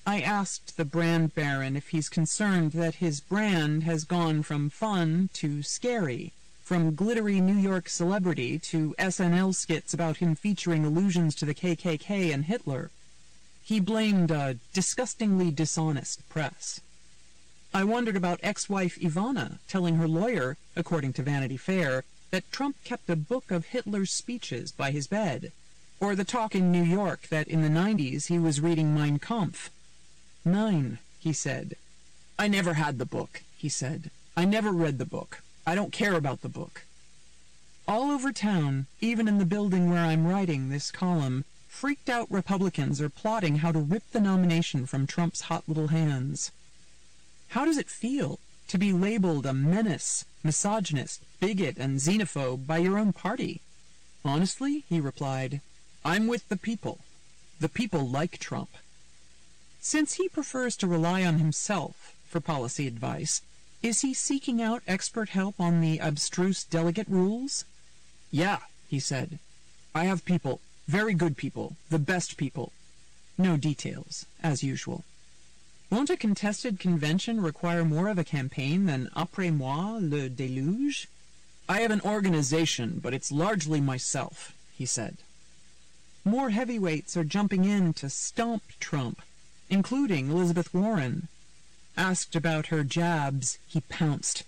I asked the brand baron if he's concerned that his brand has gone from fun to scary, from glittery New York celebrity to SNL skits about him featuring allusions to the KKK and Hitler. He blamed a disgustingly dishonest press. I wondered about ex-wife Ivana telling her lawyer, according to Vanity Fair, that Trump kept a book of Hitler's speeches by his bed, or the talk in New York that in the 90s he was reading Mein Kampf. "Nine," he said. "I never had the book," he said. "I never read the book. I don't care about the book." All over town, even in the building where I'm writing this column, freaked out Republicans are plotting how to rip the nomination from Trump's hot little hands. How does it feel to be labeled a menace, misogynist, bigot, and xenophobe by your own party? "Honestly," he replied, "I'm with the people. The people like Trump." Since he prefers to rely on himself for policy advice, is he seeking out expert help on the abstruse delegate rules? "Yeah," he said. "I have people, very good people, the best people." No details, as usual. Won't a contested convention require more of a campaign than après moi le déluge? "I have an organization, but it's largely myself," he said. More heavyweights are jumping in to stomp Trump, including Elizabeth Warren. Asked about her jabs, he pounced.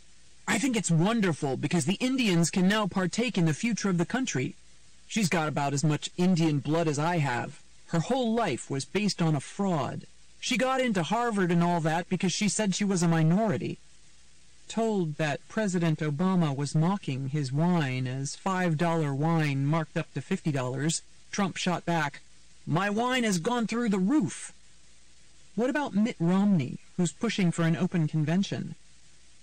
"I think it's wonderful because the Indians can now partake in the future of the country. She's got about as much Indian blood as I have. Her whole life was based on a fraud. She got into Harvard and all that because she said she was a minority." Told that President Obama was mocking his wine as $5 wine marked up to $50, Trump shot back, "My wine has gone through the roof." What about Mitt Romney, who's pushing for an open convention?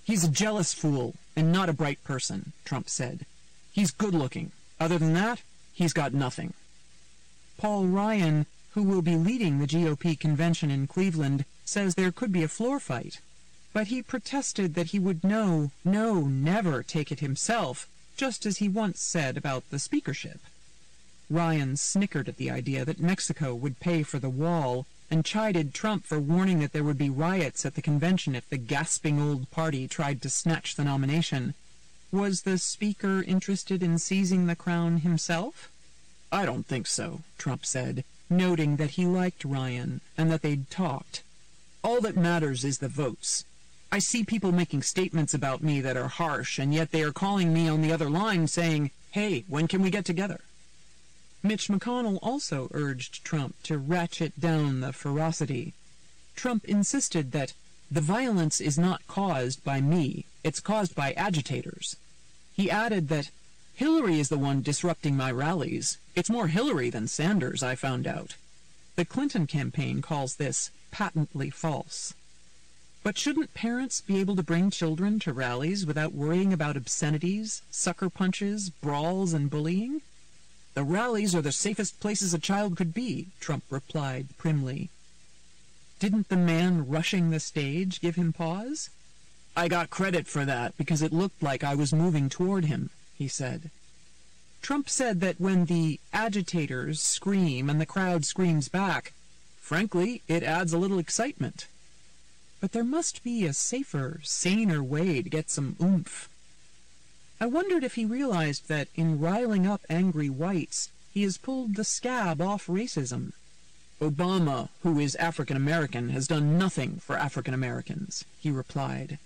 "He's a jealous fool and not a bright person," Trump said. "He's good-looking. Other than that, he's got nothing." Paul Ryan, who will be leading the GOP convention in Cleveland, says there could be a floor fight. But he protested that he would never take it himself, just as he once said about the speakership. Ryan snickered at the idea that Mexico would pay for the wall, and chided Trump for warning that there would be riots at the convention if the gasping old party tried to snatch the nomination. Was the speaker interested in seizing the crown himself? "I don't think so," Trump said, noting that he liked Ryan and that they'd talked. "All that matters is the votes. I see people making statements about me that are harsh, and yet they are calling me on the other line saying, 'Hey, when can we get together?'" Mitch McConnell also urged Trump to ratchet down the ferocity. Trump insisted that the violence is not caused by me, it's caused by agitators. He added that Hillary is the one disrupting my rallies. It's more Hillary than Sanders, I found out. The Clinton campaign calls this patently false. But shouldn't parents be able to bring children to rallies without worrying about obscenities, sucker punches, brawls, and bullying? "The rallies are the safest places a child could be," Trump replied primly. Didn't the man rushing the stage give him pause? "I got credit for that because it looked like I was moving toward him," he said. Trump said that when the agitators scream and the crowd screams back, frankly, it adds a little excitement. But there must be a safer, saner way to get some oomph. I wondered if he realized that in riling up angry whites, he has pulled the scab off racism. "Obama, who is African-American, has done nothing for African-Americans," he replied.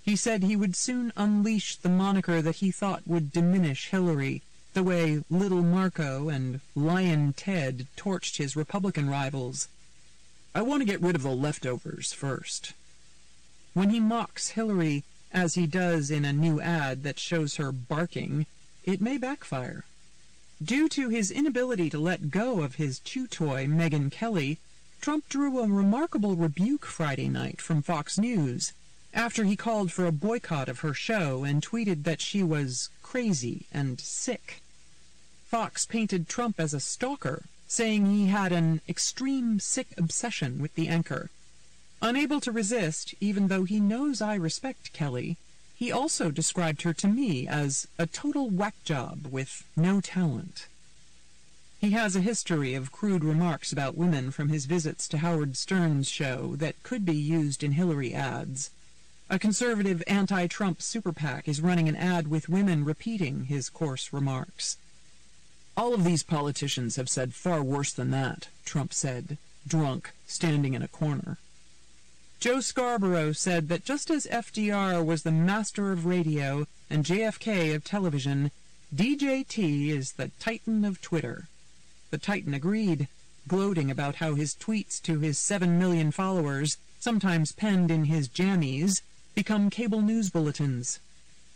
He said he would soon unleash the moniker that he thought would diminish Hillary, the way Little Marco and Lion Ted torched his Republican rivals. I want to get rid of the leftovers first. When he mocks Hillary, as he does in a new ad that shows her barking, it may backfire. Due to his inability to let go of his chew toy, Megyn Kelly, Trump drew a remarkable rebuke Friday night from Fox News after he called for a boycott of her show and tweeted that she was crazy and sick. Fox painted Trump as a stalker, saying he had an extreme sick obsession with the anchor. Unable to resist, even though he knows I respect Kelly, he also described her to me as a total whack job with no talent. He has a history of crude remarks about women from his visits to Howard Stern's show that could be used in Hillary ads. A conservative anti-Trump super PAC is running an ad with women repeating his coarse remarks. All of these politicians have said far worse than that, Trump said, drunk, standing in a corner. Joe Scarborough said that just as FDR was the master of radio and JFK of television, DJT is the titan of Twitter. The titan agreed, gloating about how his tweets to his 7 million followers, sometimes penned in his jammies, become cable news bulletins.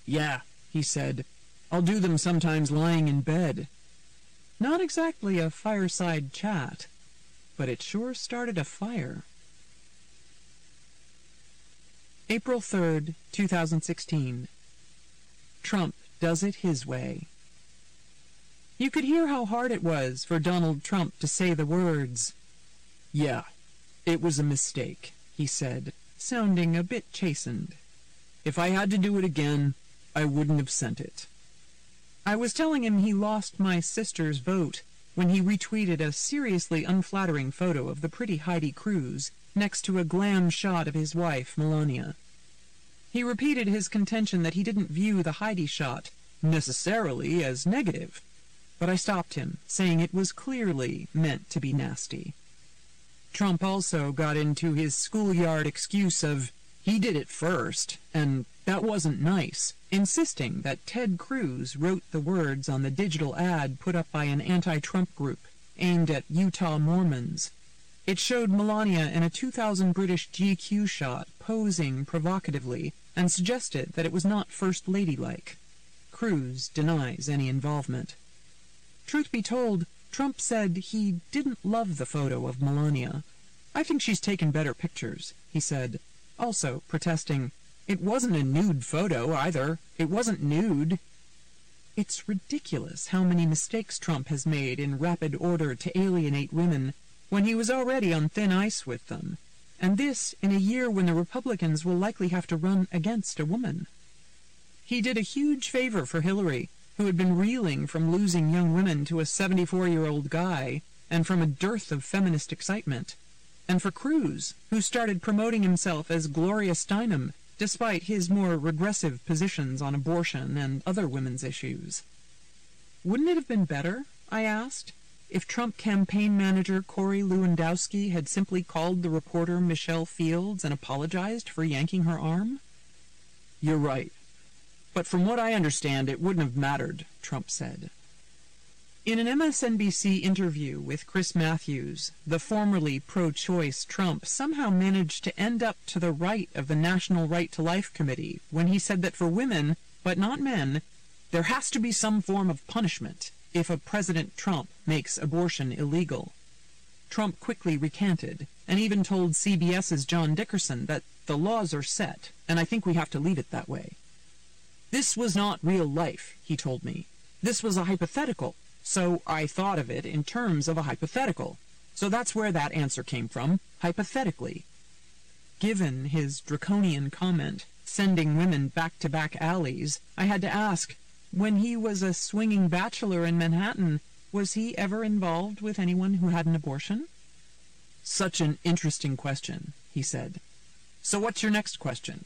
Yeah, he said, I'll do them sometimes lying in bed. Not exactly a fireside chat, but it sure started a fire. April 3rd, 2016. Trump does it his way. You could hear how hard it was for Donald Trump to say the words. Yeah, it was a mistake, he said, sounding a bit chastened. If I had to do it again, I wouldn't have sent it. I was telling him he lost my sister's vote when he retweeted a seriously unflattering photo of the pretty Heidi Cruz next to a glam shot of his wife, Melania. He repeated his contention that he didn't view the Heidi shot necessarily as negative, but I stopped him, saying it was clearly meant to be nasty. Trump also got into his schoolyard excuse of, he did it first, and that wasn't nice, insisting that Ted Cruz wrote the words on the digital ad put up by an anti-Trump group aimed at Utah Mormons. It showed Melania in a 2000 British GQ shot posing provocatively and suggested that it was not First Lady-like. Cruz denies any involvement. Truth be told, Trump said he didn't love the photo of Melania. I think she's taken better pictures, he said, also protesting, it wasn't a nude photo either. It wasn't nude. It's ridiculous how many mistakes Trump has made in rapid order to alienate women when he was already on thin ice with them, and this in a year when the Republicans will likely have to run against a woman. He did a huge favor for Hillary, who had been reeling from losing young women to a 74-year-old guy and from a dearth of feminist excitement, and for Cruz, who started promoting himself as Gloria Steinem despite his more regressive positions on abortion and other women's issues. Wouldn't it have been better, I asked, if Trump campaign manager Corey Lewandowski had simply called the reporter Michelle Fields and apologized for yanking her arm? You're right. But from what I understand, it wouldn't have mattered, Trump said. In an MSNBC interview with Chris Matthews, the formerly pro-choice Trump somehow managed to end up to the right of the National Right to Life Committee when he said that for women, but not men, there has to be some form of punishment if a President Trump makes abortion illegal. Trump quickly recanted, and even told CBS's John Dickerson that the laws are set, and I think we have to leave it that way. This was not real life, he told me. This was a hypothetical, so I thought of it in terms of a hypothetical. So that's where that answer came from, hypothetically. Given his draconian comment, sending women back-to-back alleys, I had to ask, when he was a swinging bachelor in Manhattan, was he ever involved with anyone who had an abortion? Such an interesting question, he said. So what's your next question?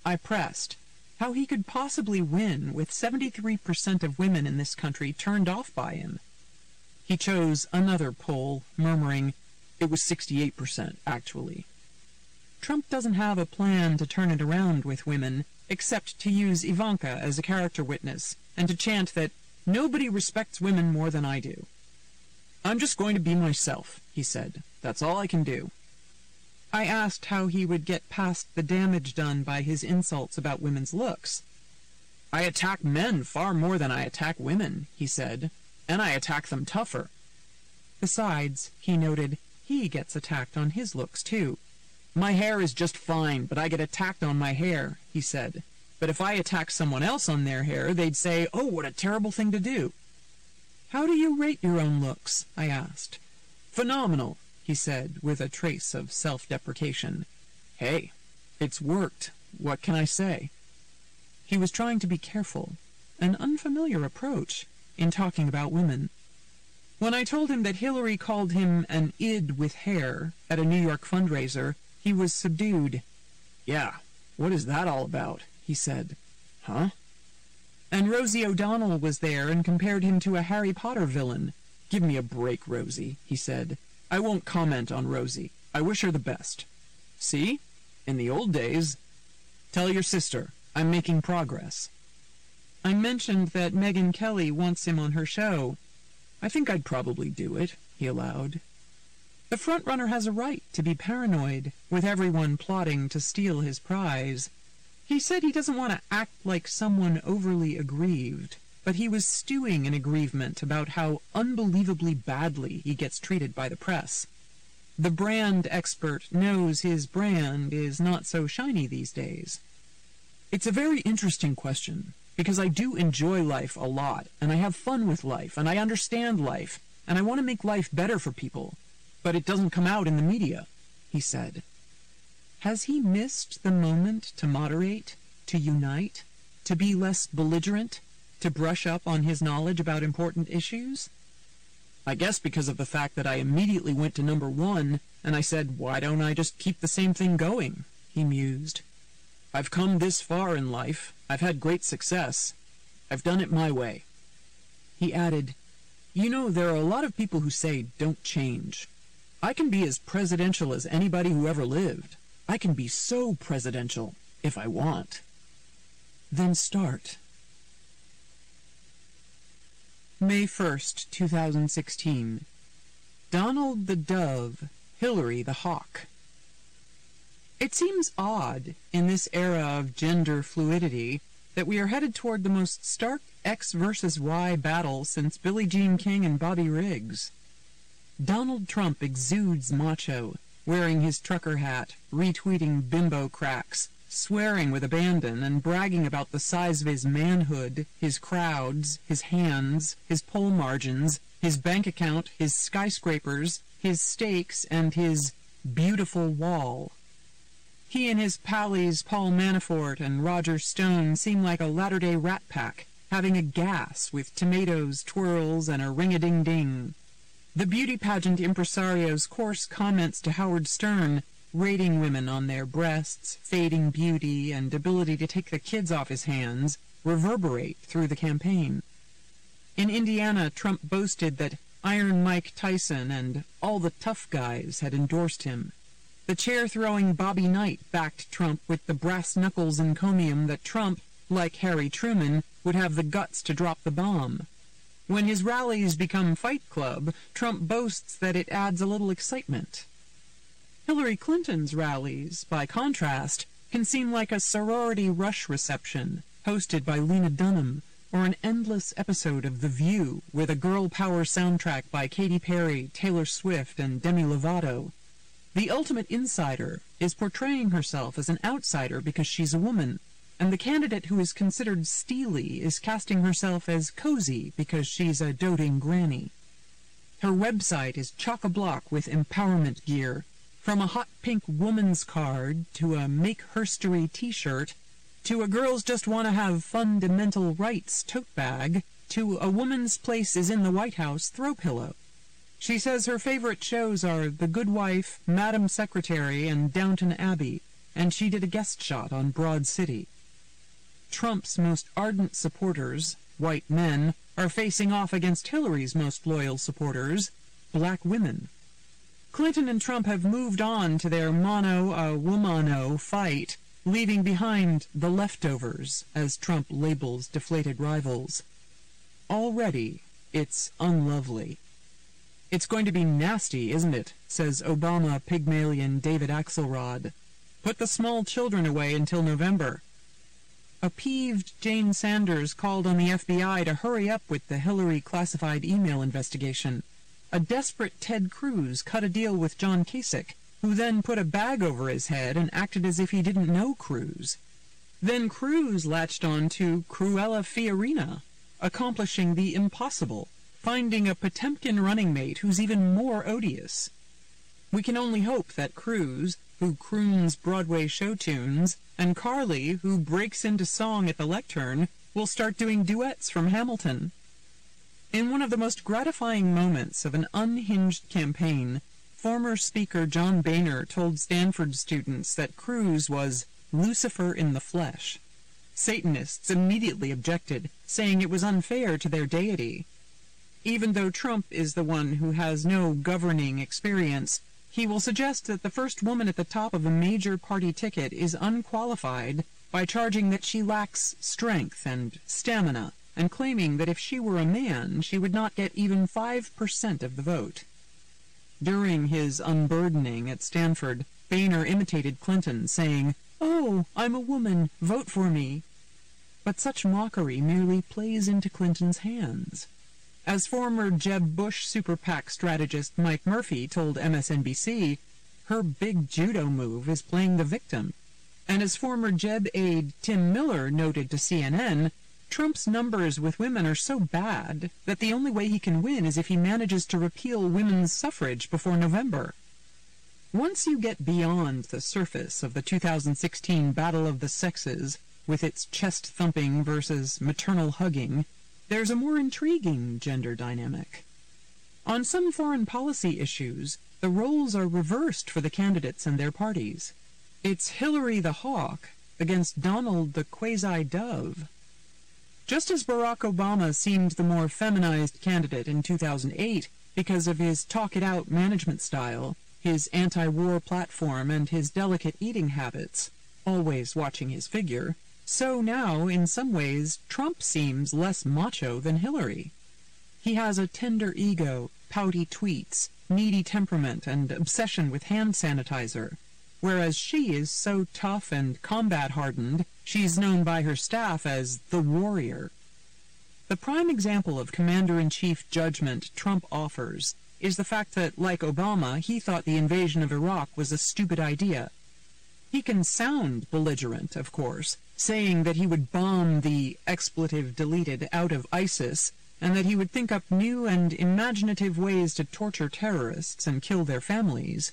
I pressed how he could possibly win with 73% of women in this country turned off by him. He chose another poll, murmuring, it was 68%, actually. Trump doesn't have a plan to turn it around with women, except to use Ivanka as a character witness, and to chant that Nobody respects women more than I do. I'm just going to be myself, he said. That's all I can do. I asked how he would get past the damage done by his insults about women's looks. I attack men far more than I attack women, he said, and I attack them tougher. Besides, he noted, he gets attacked on his looks, too. My hair is just fine, but I get attacked on my hair, he said. But if I attack someone else on their hair, they'd say, oh, what a terrible thing to do. How do you rate your own looks? I asked. Phenomenal, he said, with a trace of self-deprecation. Hey, it's worked. What can I say? He was trying to be careful, an unfamiliar approach, in talking about women. When I told him that Hillary called him an id with hair at a New York fundraiser, he was subdued. Yeah, what is that all about? He said. Huh? And Rosie O'Donnell was there and compared him to a Harry Potter villain. Give me a break, Rosie, he said. I won't comment on Rosie. I wish her the best. See? In the old days. Tell your sister, I'm making progress. I mentioned that Megyn Kelly wants him on her show. I think I'd probably do it, he allowed. The frontrunner has a right to be paranoid, with everyone plotting to steal his prize. He said he doesn't want to act like someone overly aggrieved, but he was stewing in aggrievement about how unbelievably badly he gets treated by the press. The brand expert knows his brand is not so shiny these days. It's a very interesting question, because I do enjoy life a lot, and I have fun with life, and I understand life, and I want to make life better for people, but it doesn't come out in the media, he said. Has he missed the moment to moderate, to unite, to be less belligerent, to brush up on his knowledge about important issues? I guess because of the fact that I immediately went to #1, and I said, why don't I just keep the same thing going? He mused. I've come this far in life. I've had great success. I've done it my way. He added, you know, there are a lot of people who say, don't change. I can be as presidential as anybody who ever lived. I can be so presidential, if I want. Then start. May 1st, 2016. Donald the Dove, Hillary the Hawk. It seems odd, in this era of gender fluidity, that we are headed toward the most stark X versus Y battle since Billie Jean King and Bobby Riggs. Donald Trump exudes macho, wearing his trucker hat, retweeting bimbo cracks, swearing with abandon, and bragging about the size of his manhood, his crowds, his hands, his poll margins, his bank account, his skyscrapers, his stakes, and his beautiful wall. He and his pallies Paul Manafort and Roger Stone seem like a latter-day Rat Pack, having a gas with tomatoes, twirls, and a ring-a-ding-ding. The beauty pageant impresario's coarse comments to Howard Stern, rating women on their breasts, fading beauty, and ability to take the kids off his hands, reverberate through the campaign. In Indiana, Trump boasted that Iron Mike Tyson and all the tough guys had endorsed him. The chair-throwing Bobby Knight backed Trump with the brass knuckles encomium that Trump, like Harry Truman, would have the guts to drop the bomb. When his rallies become Fight Club, Trump boasts that it adds a little excitement. Hillary Clinton's rallies, by contrast, can seem like a sorority rush reception, hosted by Lena Dunham, or an endless episode of The View with a girl power soundtrack by Katy Perry, Taylor Swift, and Demi Lovato. The ultimate insider is portraying herself as an outsider because she's a woman, and the candidate who is considered steely is casting herself as cozy because she's a doting granny. Her website is chock-a-block with empowerment gear, from a hot pink woman's card to a Make Herstory t-shirt, to a Girls Just Want to Have Fundamental Rights tote bag, to a Woman's Place is in the White House throw pillow. She says her favorite shows are The Good Wife, Madam Secretary, and Downton Abbey, and she did a guest shot on Broad City. Trump's most ardent supporters, white men, are facing off against Hillary's most loyal supporters, black women. Clinton and Trump have moved on to their mono-a-womano fight, leaving behind the leftovers, as Trump labels deflated rivals. already it's unlovely. "It's going to be nasty, isn't it?" says Obama Pygmalion David Axelrod. "Put the small children away until November." A peeved Jane Sanders called on the FBI to hurry up with the Hillary classified email investigation. A desperate Ted Cruz cut a deal with John Kasich, who then put a bag over his head and acted as if he didn't know Cruz. Then Cruz latched on to Cruella Fiorina, accomplishing the impossible, finding a Potemkin running mate who's even more odious. We can only hope that Cruz, who croons Broadway show tunes, and Carly, who breaks into song at the lectern, will start doing duets from Hamilton. In one of the most gratifying moments of an unhinged campaign, former Speaker John Boehner told Stanford students that Cruz was Lucifer in the flesh. Satanists immediately objected, saying it was unfair to their deity. Even though Trump is the one who has no governing experience, he will suggest that the first woman at the top of a major party ticket is unqualified by charging that she lacks strength and stamina, and claiming that if she were a man, she would not get even 5% of the vote. During his unburdening at Stanford, Boehner imitated Clinton, saying, "Oh, I'm a woman, vote for me." But such mockery merely plays into Clinton's hands. As former Jeb Bush super PAC strategist Mike Murphy told MSNBC, her big judo move is playing the victim. And as former Jeb aide Tim Miller noted to CNN, Trump's numbers with women are so bad that the only way he can win is if he manages to repeal women's suffrage before November. Once you get beyond the surface of the 2016 Battle of the Sexes, with its chest-thumping versus maternal hugging, there's a more intriguing gender dynamic. On some foreign policy issues, the roles are reversed for the candidates and their parties. It's Hillary the hawk against Donald the quasi-dove. Just as Barack Obama seemed the more feminized candidate in 2008 because of his talk-it-out management style, his anti-war platform, and his delicate eating habits, always watching his figure, so now, in some ways, Trump seems less macho than Hillary. He has a tender ego, pouty tweets, needy temperament, and obsession with hand sanitizer, whereas she is so tough and combat-hardened, she's known by her staff as the warrior. The prime example of commander-in-chief judgment Trump offers is the fact that, like Obama, he thought the invasion of Iraq was a stupid idea. He can sound belligerent, of course, saying that he would bomb the expletive deleted out of ISIS, and that he would think up new and imaginative ways to torture terrorists and kill their families.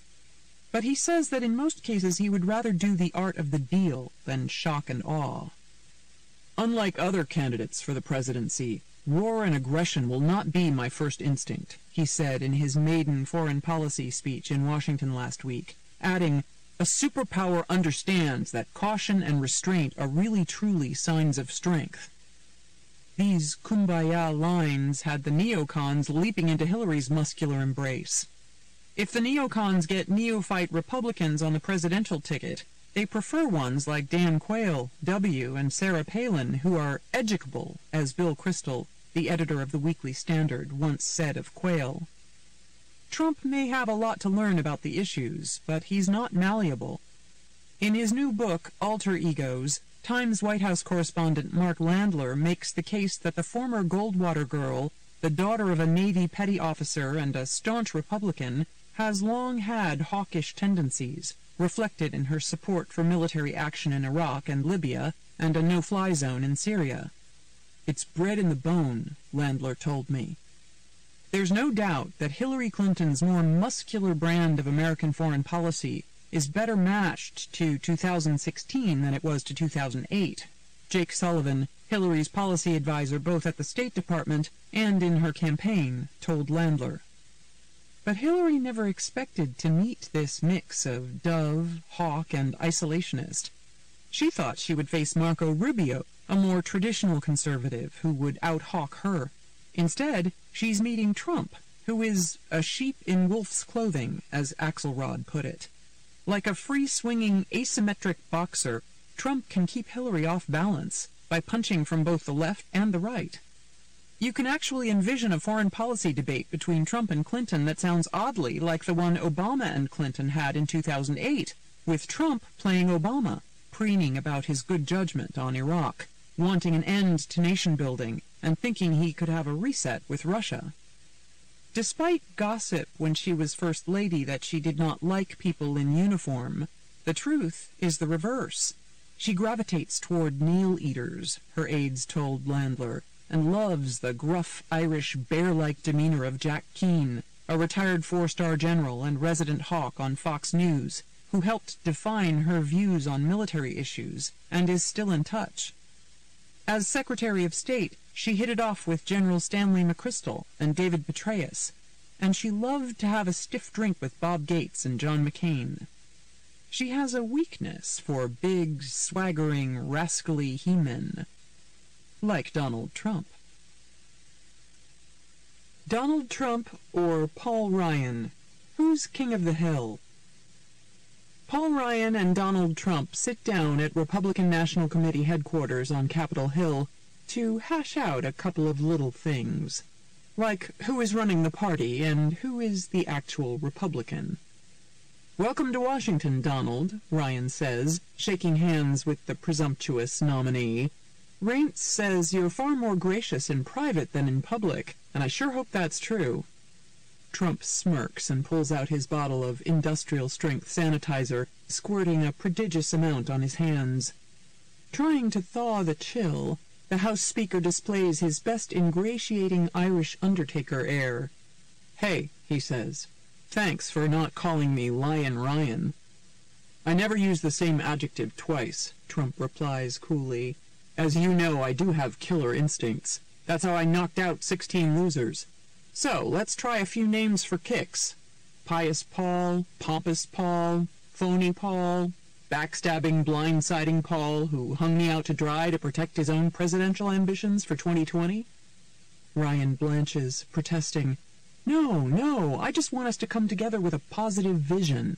But he says that in most cases he would rather do the art of the deal than shock and awe. "Unlike other candidates for the presidency, war and aggression will not be my first instinct," he said in his maiden foreign policy speech in Washington last week, adding, "A superpower understands that caution and restraint are really truly signs of strength." These kumbaya lines had the neocons leaping into Hillary's muscular embrace. If the neocons get neophyte Republicans on the presidential ticket, they prefer ones like Dan Quayle, W., and Sarah Palin, who are educable, as Bill Kristol, the editor of the Weekly Standard, once said of Quayle. Trump may have a lot to learn about the issues, but he's not malleable. In his new book, Alter Egos, Times White House correspondent Mark Landler makes the case that the former Goldwater girl, the daughter of a Navy petty officer and a staunch Republican, has long had hawkish tendencies, reflected in her support for military action in Iraq and Libya and a no-fly zone in Syria. "It's bred in the bone," Landler told me. There's no doubt that Hillary Clinton's more muscular brand of American foreign policy is better matched to 2016 than it was to 2008. Jake Sullivan, Hillary's policy advisor both at the State Department and in her campaign, told Landler. But Hillary never expected to meet this mix of dove, hawk, and isolationist. She thought she would face Marco Rubio, a more traditional conservative who would out-hawk her. Instead, she's meeting Trump, who is a sheep in wolf's clothing, as Axelrod put it. Like a free-swinging, asymmetric boxer, Trump can keep Hillary off balance by punching from both the left and the right. You can actually envision a foreign policy debate between Trump and Clinton that sounds oddly like the one Obama and Clinton had in 2008, with Trump playing Obama, preening about his good judgment on Iraq, wanting an end to nation-building, and thinking he could have a reset with Russia. Despite gossip when she was First Lady that she did not like people in uniform, the truth is the reverse. She gravitates toward meal-eaters, her aides told Landler, and loves the gruff Irish bear-like demeanor of Jack Keane, a retired four-star general and resident hawk on Fox News, who helped define her views on military issues and is still in touch. As Secretary of State, she hit it off with General Stanley McChrystal and David Petraeus, and she loved to have a stiff drink with Bob Gates and John McCain. She has a weakness for big, swaggering, rascally he-men, like Donald Trump. Donald Trump or Paul Ryan? Who's king of the hill? Paul Ryan and Donald Trump sit down at Republican National Committee headquarters on Capitol Hill to hash out a couple of little things, like who is running the party and who is the actual Republican. "Welcome to Washington, Donald," Ryan says, shaking hands with the presumptuous nominee. "Reince says you're far more gracious in private than in public, and I sure hope that's true." Trump smirks and pulls out his bottle of industrial-strength sanitizer, squirting a prodigious amount on his hands. Trying to thaw the chill, the House Speaker displays his best ingratiating Irish undertaker air. "Hey," he says, "thanks for not calling me Lion Ryan." "I never use the same adjective twice," Trump replies coolly. "As you know, I do have killer instincts. That's how I knocked out 16 losers. So, let's try a few names for kicks. Pious Paul, Pompous Paul, Phony Paul, backstabbing, blindsiding Paul, who hung me out to dry to protect his own presidential ambitions for 2020? Ryan blanches, protesting. No, I just want us to come together with a positive vision."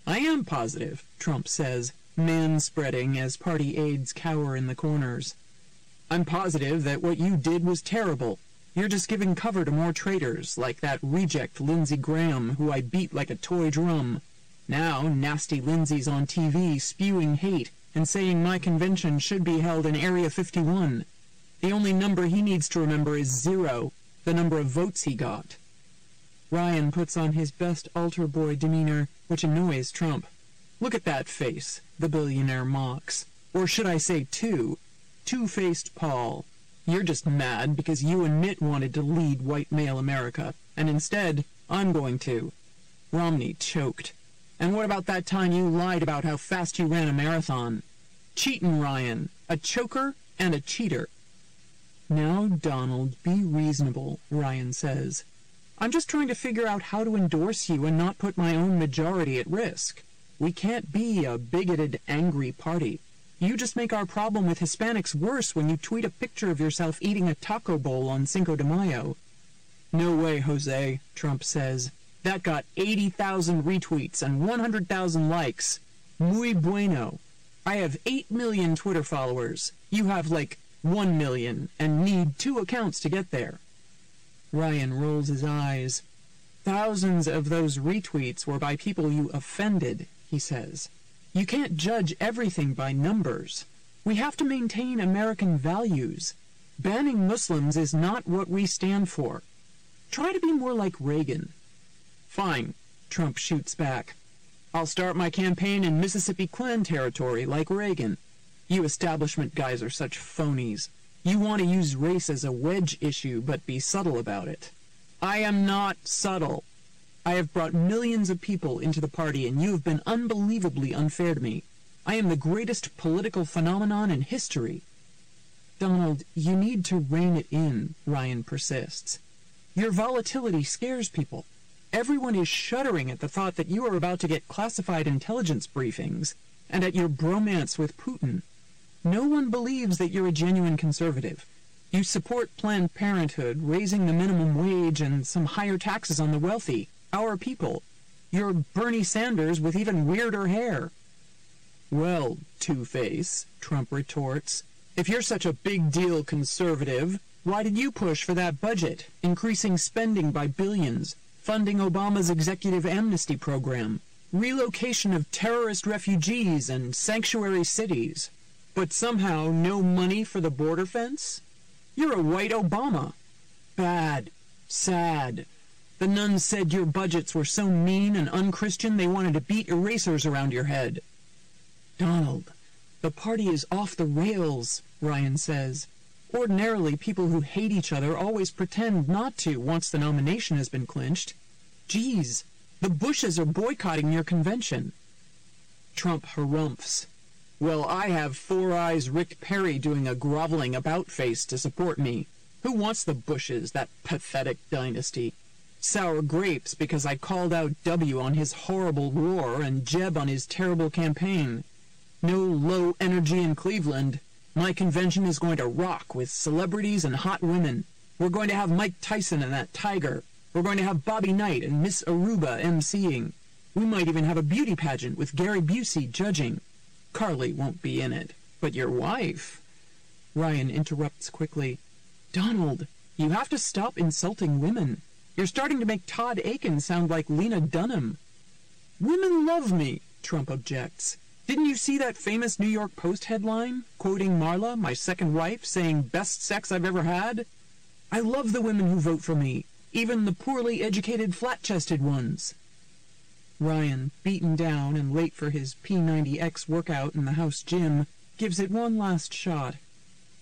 "I am positive," Trump says, man-spreading as party aides cower in the corners. "I'm positive that what you did was terrible. You're just giving cover to more traitors, like that reject Lindsey Graham, who I beat like a toy drum. Now nasty Lindsey's on TV spewing hate and saying my convention should be held in Area 51. The only number he needs to remember is 0, the number of votes he got." Ryan puts on his best altar boy demeanor, which annoys Trump. "Look at that face," the billionaire mocks. "Or should I say two-faced Paul. You're just mad because you and Mitt wanted to lead white male America, and instead, I'm going to." Romney choked. "And what about that time you lied about how fast you ran a marathon? Cheatin' Ryan, a choker and a cheater." "Now, Donald, be reasonable," Ryan says. "I'm just trying to figure out how to endorse you and not put my own majority at risk. We can't be a bigoted, angry party. You just make our problem with Hispanics worse when you tweet a picture of yourself eating a taco bowl on Cinco de Mayo." "No way, Jose," Trump says. "That got 80,000 retweets and 100,000 likes. Muy bueno. I have 8 million Twitter followers. You have like 1 million and need 2 accounts to get there." Ryan rolls his eyes. "Thousands of those retweets were by people you offended," he says. "You can't judge everything by numbers. We have to maintain American values. Banning Muslims is not what we stand for. Try to be more like Reagan." "Fine," Trump shoots back. "I'll start my campaign in Mississippi Klan territory like Reagan. You establishment guys are such phonies. You want to use race as a wedge issue, but be subtle about it." "I am not subtle. I have brought millions of people into the party, and you have been unbelievably unfair to me. I am the greatest political phenomenon in history." "Donald, you need to rein it in," Ryan persists. "Your volatility scares people. Everyone is shuddering at the thought that you are about to get classified intelligence briefings, and at your bromance with Putin. No one believes that you're a genuine conservative. You support Planned Parenthood, raising the minimum wage and some higher taxes on the wealthy, our people. You're Bernie Sanders with even weirder hair." "Well, Two-Face," Trump retorts, "if you're such a big-deal conservative, Why did you push for that budget, increasing spending by billions, funding Obama's executive amnesty program, relocation of terrorist refugees and sanctuary cities, but somehow no money for the border fence? You're a white Obama. Bad. Sad. The nuns said your budgets were so mean and unchristian they wanted to beat erasers around your head. Donald, the party is off the rails, Ryan says. Ordinarily, people who hate each other always pretend not to once the nomination has been clinched. Geez, the Bushes are boycotting your convention. Trump harumphs. Well, I have Four Eyes Rick Perry doing a groveling about-face to support me. Who wants the Bushes, that pathetic dynasty? Sour grapes because I called out W on his horrible war and Jeb on his terrible campaign. No low energy in Cleveland. My convention is going to rock with celebrities and hot women. We're going to have Mike Tyson and that tiger. We're going to have Bobby Knight and Miss Aruba emceeing. We might even have a beauty pageant with Gary Busey judging. Carly won't be in it, but your wife... Ryan interrupts quickly. Donald, you have to stop insulting women. You're starting to make Todd Aiken sound like Lena Dunham. Women love me, Trump objects. Didn't you see that famous New York Post headline, quoting Marla, my second wife, saying, best sex I've ever had? I love the women who vote for me, even the poorly educated flat-chested ones. Ryan, beaten down and late for his P90X workout in the house gym, gives it one last shot.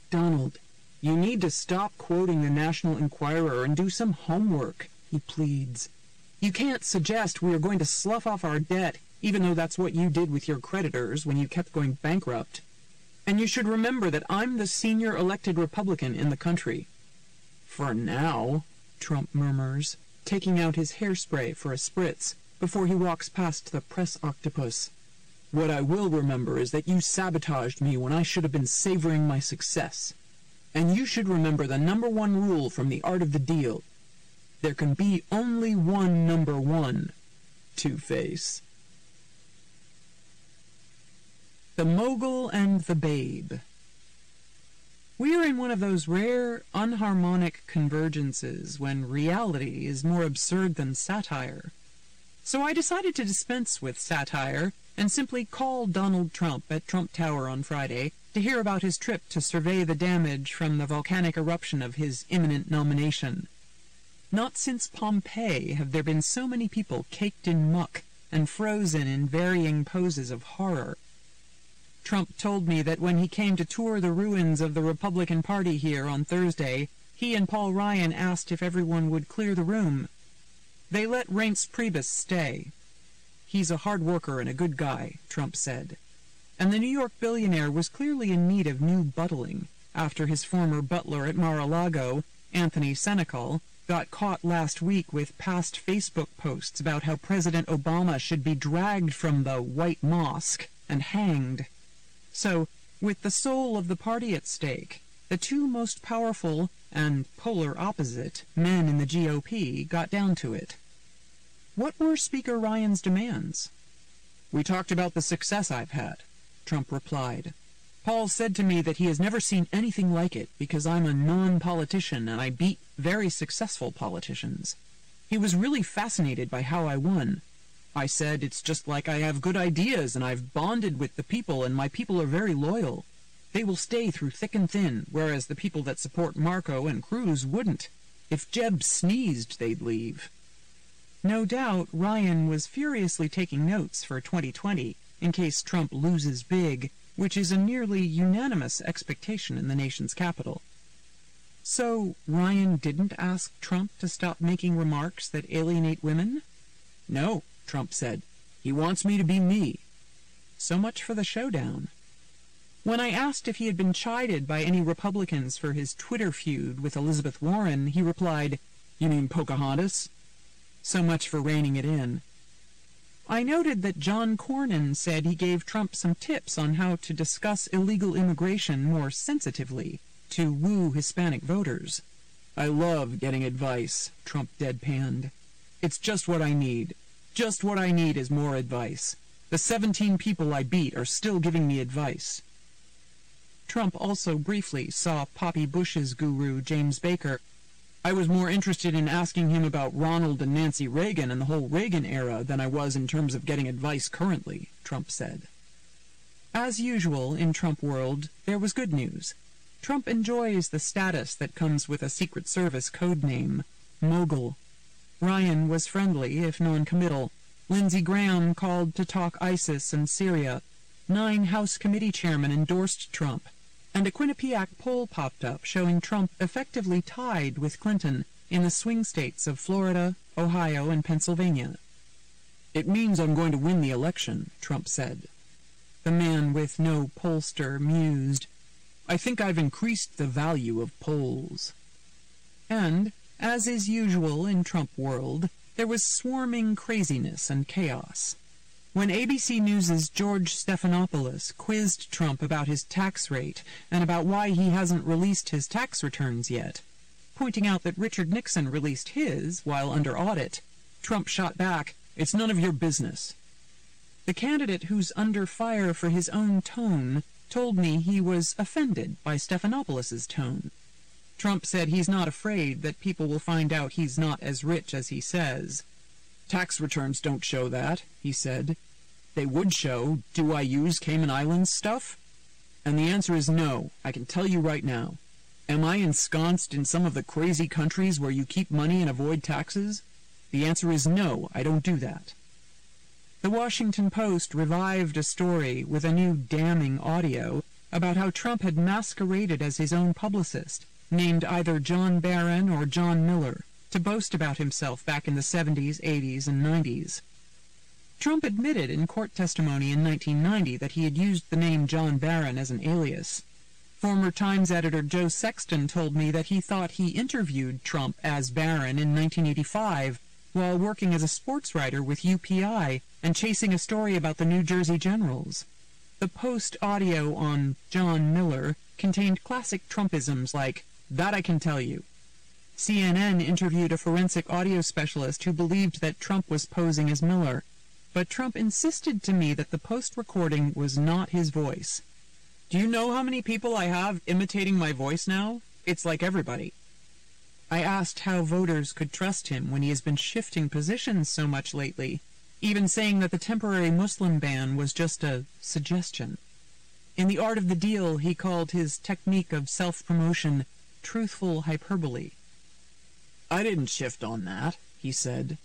Donald, you need to stop quoting the National Enquirer and do some homework, he pleads. You can't suggest we are going to slough off our debt, even though that's what you did with your creditors when you kept going bankrupt. And you should remember that I'm the senior elected Republican in the country. For now, Trump murmurs, taking out his hairspray for a spritz before he walks past the press octopus. What I will remember is that you sabotaged me when I should have been savoring my success. And you should remember the #1 rule from The Art of the Deal. There can be only one number one, Two-Face. The Mogul and the Babe. We are in one of those rare, unharmonic convergences when reality is more absurd than satire. So I decided to dispense with satire and simply call Donald Trump at Trump Tower on Friday to hear about his trip to survey the damage from the volcanic eruption of his imminent nomination. Not since Pompeii have there been so many people caked in muck and frozen in varying poses of horror. Trump told me that when he came to tour the ruins of the Republican Party here on Thursday, he and Paul Ryan asked if everyone would clear the room. They let Reince Priebus stay. He's a hard worker and a good guy, Trump said. And the New York billionaire was clearly in need of new buttling after his former butler at Mar-a-Lago, Anthony Senecal, got caught last week with past Facebook posts about how President Obama should be dragged from the White Mosque and hanged. So, with the soul of the party at stake, the two most powerful and polar opposite men in the GOP got down to it. What were Speaker Ryan's demands? We talked about the success I've had, Trump replied. Paul said to me that he has never seen anything like it because I'm a non-politician and I beat very successful politicians. He was really fascinated by how I won. I said, it's just like I have good ideas and I've bonded with the people and my people are very loyal. They will stay through thick and thin, whereas the people that support Marco and Cruz wouldn't. If Jeb sneezed, they'd leave. No doubt Ryan was furiously taking notes for 2020 in case Trump loses big, which is a nearly unanimous expectation in the nation's capital. So Ryan didn't ask Trump to stop making remarks that alienate women? No, Trump said. He wants me to be me. So much for the showdown. When I asked if he had been chided by any Republicans for his Twitter feud with Elizabeth Warren, he replied, You mean Pocahontas? So much for reining it in. I noted that John Cornyn said he gave Trump some tips on how to discuss illegal immigration more sensitively to woo Hispanic voters. I love getting advice, Trump deadpanned. It's just what I need. Just what I need is more advice. The 17 people I beat are still giving me advice. Trump also briefly saw Poppy Bush's guru, James Baker. I was more interested in asking him about Ronald and Nancy Reagan and the whole Reagan era than I was in terms of getting advice currently, Trump said. As usual in Trump world, there was good news. Trump enjoys the status that comes with a Secret Service code name, mogul. Ryan was friendly, if non-committal. Lindsey Graham called to talk ISIS and Syria. 9 House committee chairmen endorsed Trump. And a Quinnipiac poll popped up showing Trump effectively tied with Clinton in the swing states of Florida, Ohio, and Pennsylvania. "It means I'm going to win the election," Trump said. The man with no pollster mused, "I think I've increased the value of polls." And, as is usual in Trump world, there was swarming craziness and chaos. When ABC News' George Stephanopoulos quizzed Trump about his tax rate and about why he hasn't released his tax returns yet, pointing out that Richard Nixon released his while under audit, Trump shot back, "It's none of your business." The candidate who's under fire for his own tone told me he was offended by Stephanopoulos' tone. Trump said he's not afraid that people will find out he's not as rich as he says. "Tax returns don't show that," he said. "They would show, do I use Cayman Islands stuff? And the answer is no, I can tell you right now. Am I ensconced in some of the crazy countries where you keep money and avoid taxes? The answer is no, I don't do that." The Washington Post revived a story with a new damning audio about how Trump had masqueraded as his own publicist, named either John Barron or John Miller, to boast about himself back in the 70s, 80s, and 90s. Trump admitted in court testimony in 1990 that he had used the name John Barron as an alias. Former Times editor Joe Sexton told me that he thought he interviewed Trump as Barron in 1985 while working as a sports writer with UPI and chasing a story about the New Jersey Generals. The Post audio on John Miller contained classic Trumpisms like, "That I can tell you." CNN interviewed a forensic audio specialist who believed that Trump was posing as Miller, but Trump insisted to me that the Post recording was not his voice. "Do you know how many people I have imitating my voice now? It's like everybody." I asked how voters could trust him when he has been shifting positions so much lately, even saying that the temporary Muslim ban was just a suggestion. In The Art of the Deal, he called his technique of self-promotion truthful hyperbole. "I didn't shift on that," he said.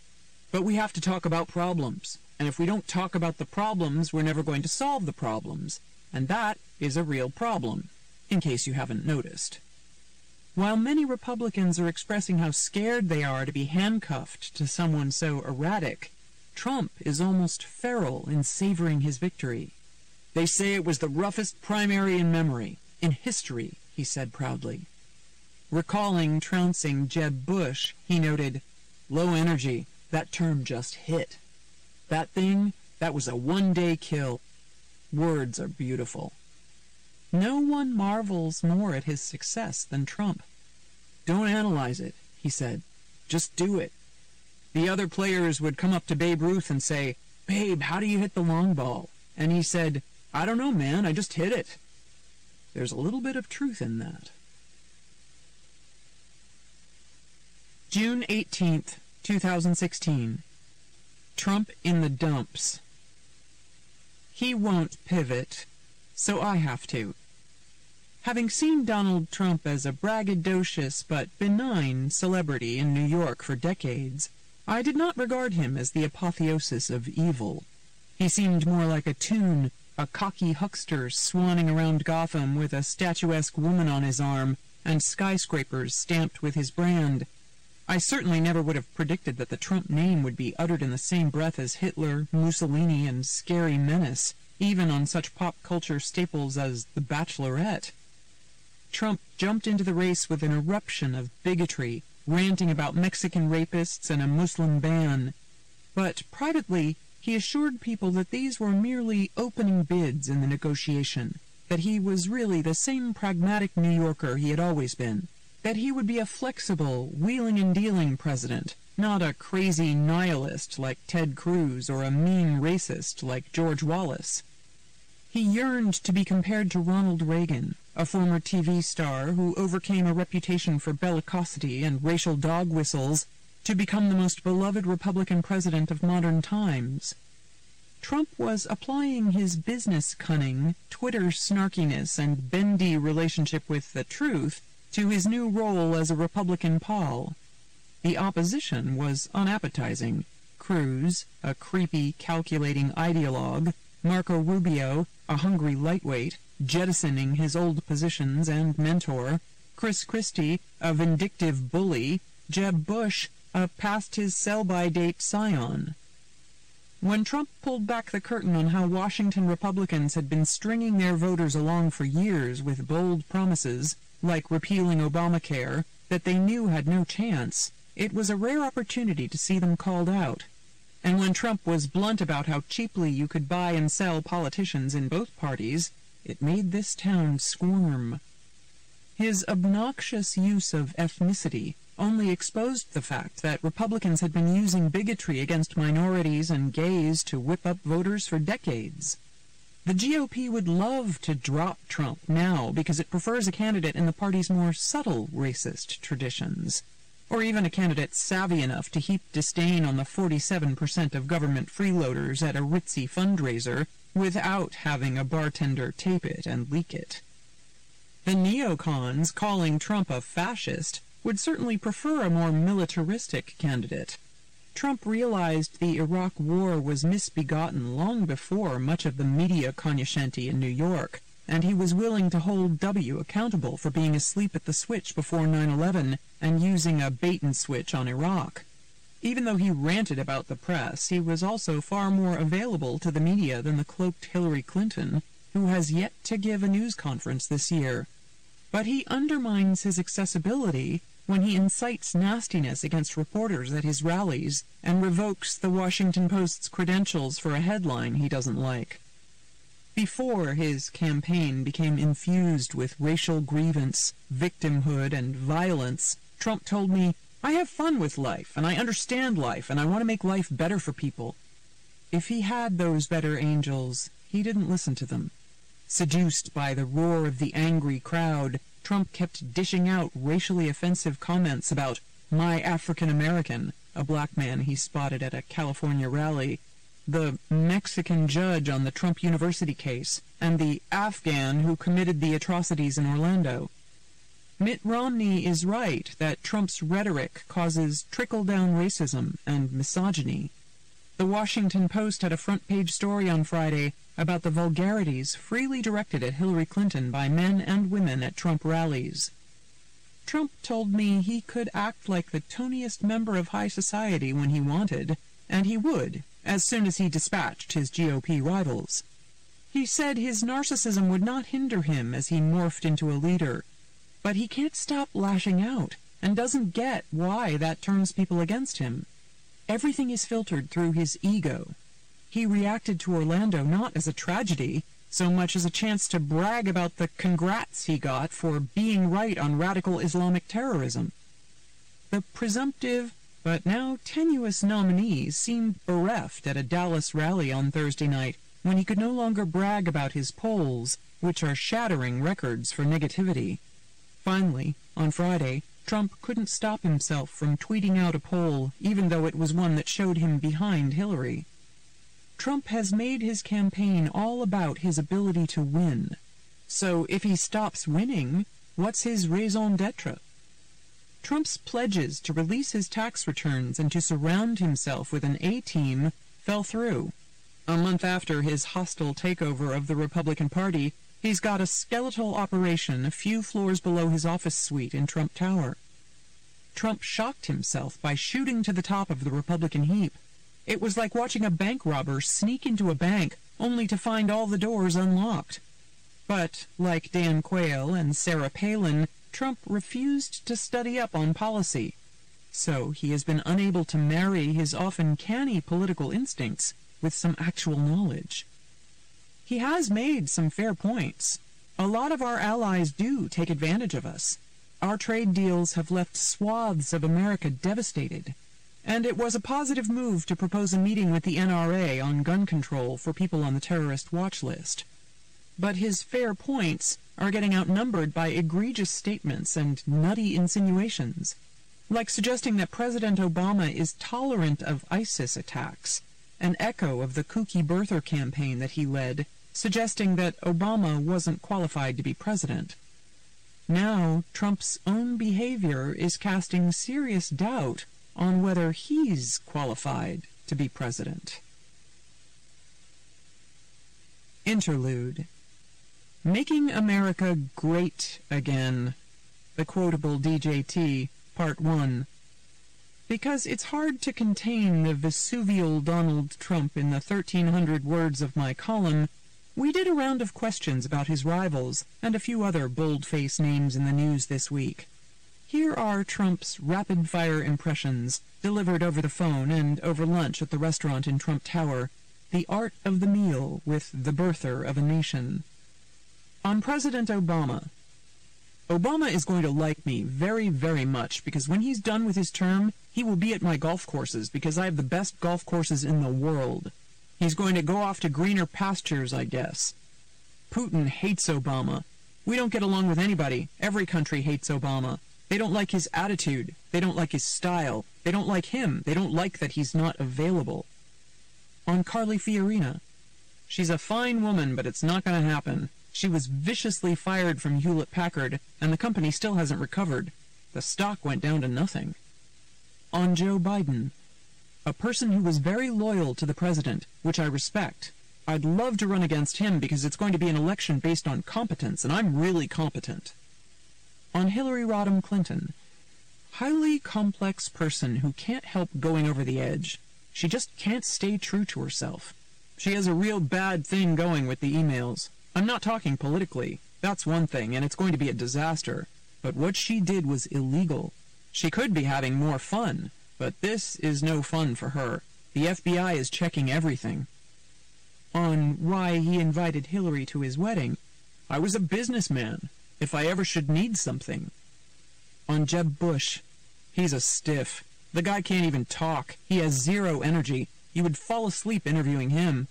"But we have to talk about problems. And if we don't talk about the problems, we're never going to solve the problems. And that is a real problem, in case you haven't noticed." While many Republicans are expressing how scared they are to be handcuffed to someone so erratic, Trump is almost feral in savoring his victory. "They say it was the roughest primary in memory, in history," he said proudly. Recalling trouncing Jeb Bush, he noted, "Low energy, that term just hit. That thing, that was a one-day kill." Words are beautiful. No one marvels more at his success than Trump. "Don't analyze it," he said. "Just do it." The other players would come up to Babe Ruth and say, "Babe, how do you hit the long ball?" And he said, "I don't know, man, I just hit it." There's a little bit of truth in that. June 18th, 2016. Trump in the dumps. He won't pivot, so I have to. Having seen Donald Trump as a braggadocious but benign celebrity in New York for decades, I did not regard him as the apotheosis of evil. He seemed more like a toon, a cocky huckster swanning around Gotham with a statuesque woman on his arm and skyscrapers stamped with his brand. I certainly never would have predicted that the Trump name would be uttered in the same breath as Hitler, Mussolini, and Scary Menace, even on such pop culture staples as The Bachelorette. Trump jumped into the race with an eruption of bigotry, ranting about Mexican rapists and a Muslim ban. But privately, he assured people that these were merely opening bids in the negotiation, that he was really the same pragmatic New Yorker he had always been, that he would be a flexible, wheeling and dealing president, not a crazy nihilist like Ted Cruz or a mean racist like George Wallace. He yearned to be compared to Ronald Reagan, a former TV star who overcame a reputation for bellicosity and racial dog whistles to become the most beloved Republican president of modern times. Trump was applying his business cunning, Twitter snarkiness, and bendy relationship with the truth to his new role as a Republican pol. The opposition was unappetizing. Cruz, a creepy, calculating ideologue, Marco Rubio, a hungry lightweight, jettisoning his old positions and mentor, Chris Christie, a vindictive bully, Jeb Bush, a past-his-sell-by-date scion. When Trump pulled back the curtain on how Washington Republicans had been stringing their voters along for years with bold promises, like repealing Obamacare, that they knew had no chance, it was a rare opportunity to see them called out. And when Trump was blunt about how cheaply you could buy and sell politicians in both parties, it made this town squirm. His obnoxious use of ethnicity only exposed the fact that Republicans had been using bigotry against minorities and gays to whip up voters for decades. The GOP would love to drop Trump now because it prefers a candidate in the party's more subtle racist traditions, or even a candidate savvy enough to heap disdain on the 47% of government freeloaders at a ritzy fundraiser without having a bartender tape it and leak it. The neocons, calling Trump a fascist, would certainly prefer a more militaristic candidate. Trump realized the Iraq War was misbegotten long before much of the media cognoscenti in New York, and he was willing to hold W accountable for being asleep at the switch before 9/11 and using a bait-and-switch on Iraq. Even though he ranted about the press, he was also far more available to the media than the cloaked Hillary Clinton, who has yet to give a news conference this year. But he undermines his accessibility when he incites nastiness against reporters at his rallies and revokes the Washington Post's credentials for a headline he doesn't like. Before his campaign became infused with racial grievance, victimhood, and violence, Trump told me, "I have fun with life, and I understand life, and I want to make life better for people." If he had those better angels, he didn't listen to them. Seduced by the roar of the angry crowd, Trump kept dishing out racially offensive comments about "my African American," a black man he spotted at a California rally, the Mexican judge on the Trump University case, and the Afghan who committed the atrocities in Orlando. Mitt Romney is right that Trump's rhetoric causes trickle-down racism and misogyny. The Washington Post had a front-page story on Friday about the vulgarities freely directed at Hillary Clinton by men and women at Trump rallies. Trump told me he could act like the toniest member of high society when he wanted, and he would, as soon as he dispatched his GOP rivals. He said his narcissism would not hinder him as he morphed into a leader, but he can't stop lashing out and doesn't get why that turns people against him. Everything is filtered through his ego. He reacted to Orlando not as a tragedy, so much as a chance to brag about the congrats he got for being right on radical Islamic terrorism. The presumptive, but now tenuous nominee seemed bereft at a Dallas rally on Thursday night when he could no longer brag about his polls, which are shattering records for negativity. Finally, on Friday, Trump couldn't stop himself from tweeting out a poll, even though it was one that showed him behind Hillary. Trump has made his campaign all about his ability to win. So if he stops winning, what's his raison d'etre? Trump's pledges to release his tax returns and to surround himself with an A-team fell through. A month after his hostile takeover of the Republican Party, he's got a skeletal operation a few floors below his office suite in Trump Tower. Trump shocked himself by shooting to the top of the Republican heap. It was like watching a bank robber sneak into a bank only to find all the doors unlocked. But, like Dan Quayle and Sarah Palin, Trump refused to study up on policy. So he has been unable to marry his often canny political instincts with some actual knowledge. He has made some fair points. A lot of our allies do take advantage of us. Our trade deals have left swaths of America devastated. And it was a positive move to propose a meeting with the NRA on gun control for people on the terrorist watch list. but his fair points are getting outnumbered by egregious statements and nutty insinuations, like suggesting that President Obama is tolerant of ISIS attacks, an echo of the kooky birther campaign that he led, suggesting that Obama wasn't qualified to be president. Now, Trump's own behavior is casting serious doubt on whether he's qualified to be president. Interlude. Making America Great Again. The Quotable DJT, Part 1. Because it's hard to contain the Vesuvial Donald Trump in the 1,300 words of my column, we did a round of questions about his rivals and a few other bold-faced names in the news this week. Here are Trump's rapid-fire impressions, delivered over the phone and over lunch at the restaurant in Trump Tower, the art of the meal with the birther of a nation. On President Obama. Obama is going to like me very, very much, because when he's done with his term, he will be at my golf courses, because I have the best golf courses in the world. He's going to go off to greener pastures, I guess. Putin hates Obama. We don't get along with anybody. Every country hates Obama. They don't like his attitude. They don't like his style. They don't like him. They don't like that he's not available. On Carly Fiorina. She's a fine woman, but it's not going to happen. She was viciously fired from Hewlett-Packard, and the company still hasn't recovered. The stock went down to nothing. On Joe Biden. A person who was very loyal to the president, which I respect. I'd love to run against him because it's going to be an election based on competence, and I'm really competent. On Hillary Rodham Clinton. Highly complex person who can't help going over the edge. She just can't stay true to herself. She has a real bad thing going with the emails. I'm not talking politically. That's one thing, and it's going to be a disaster. But what she did was illegal. She could be having more fun, but this is no fun for her. The FBI is checking everything. On why he invited Hillary to his wedding. I was a businessman, if I ever should need something. On Jeb Bush. He's a stiff. The guy can't even talk. He has zero energy. You would fall asleep interviewing him.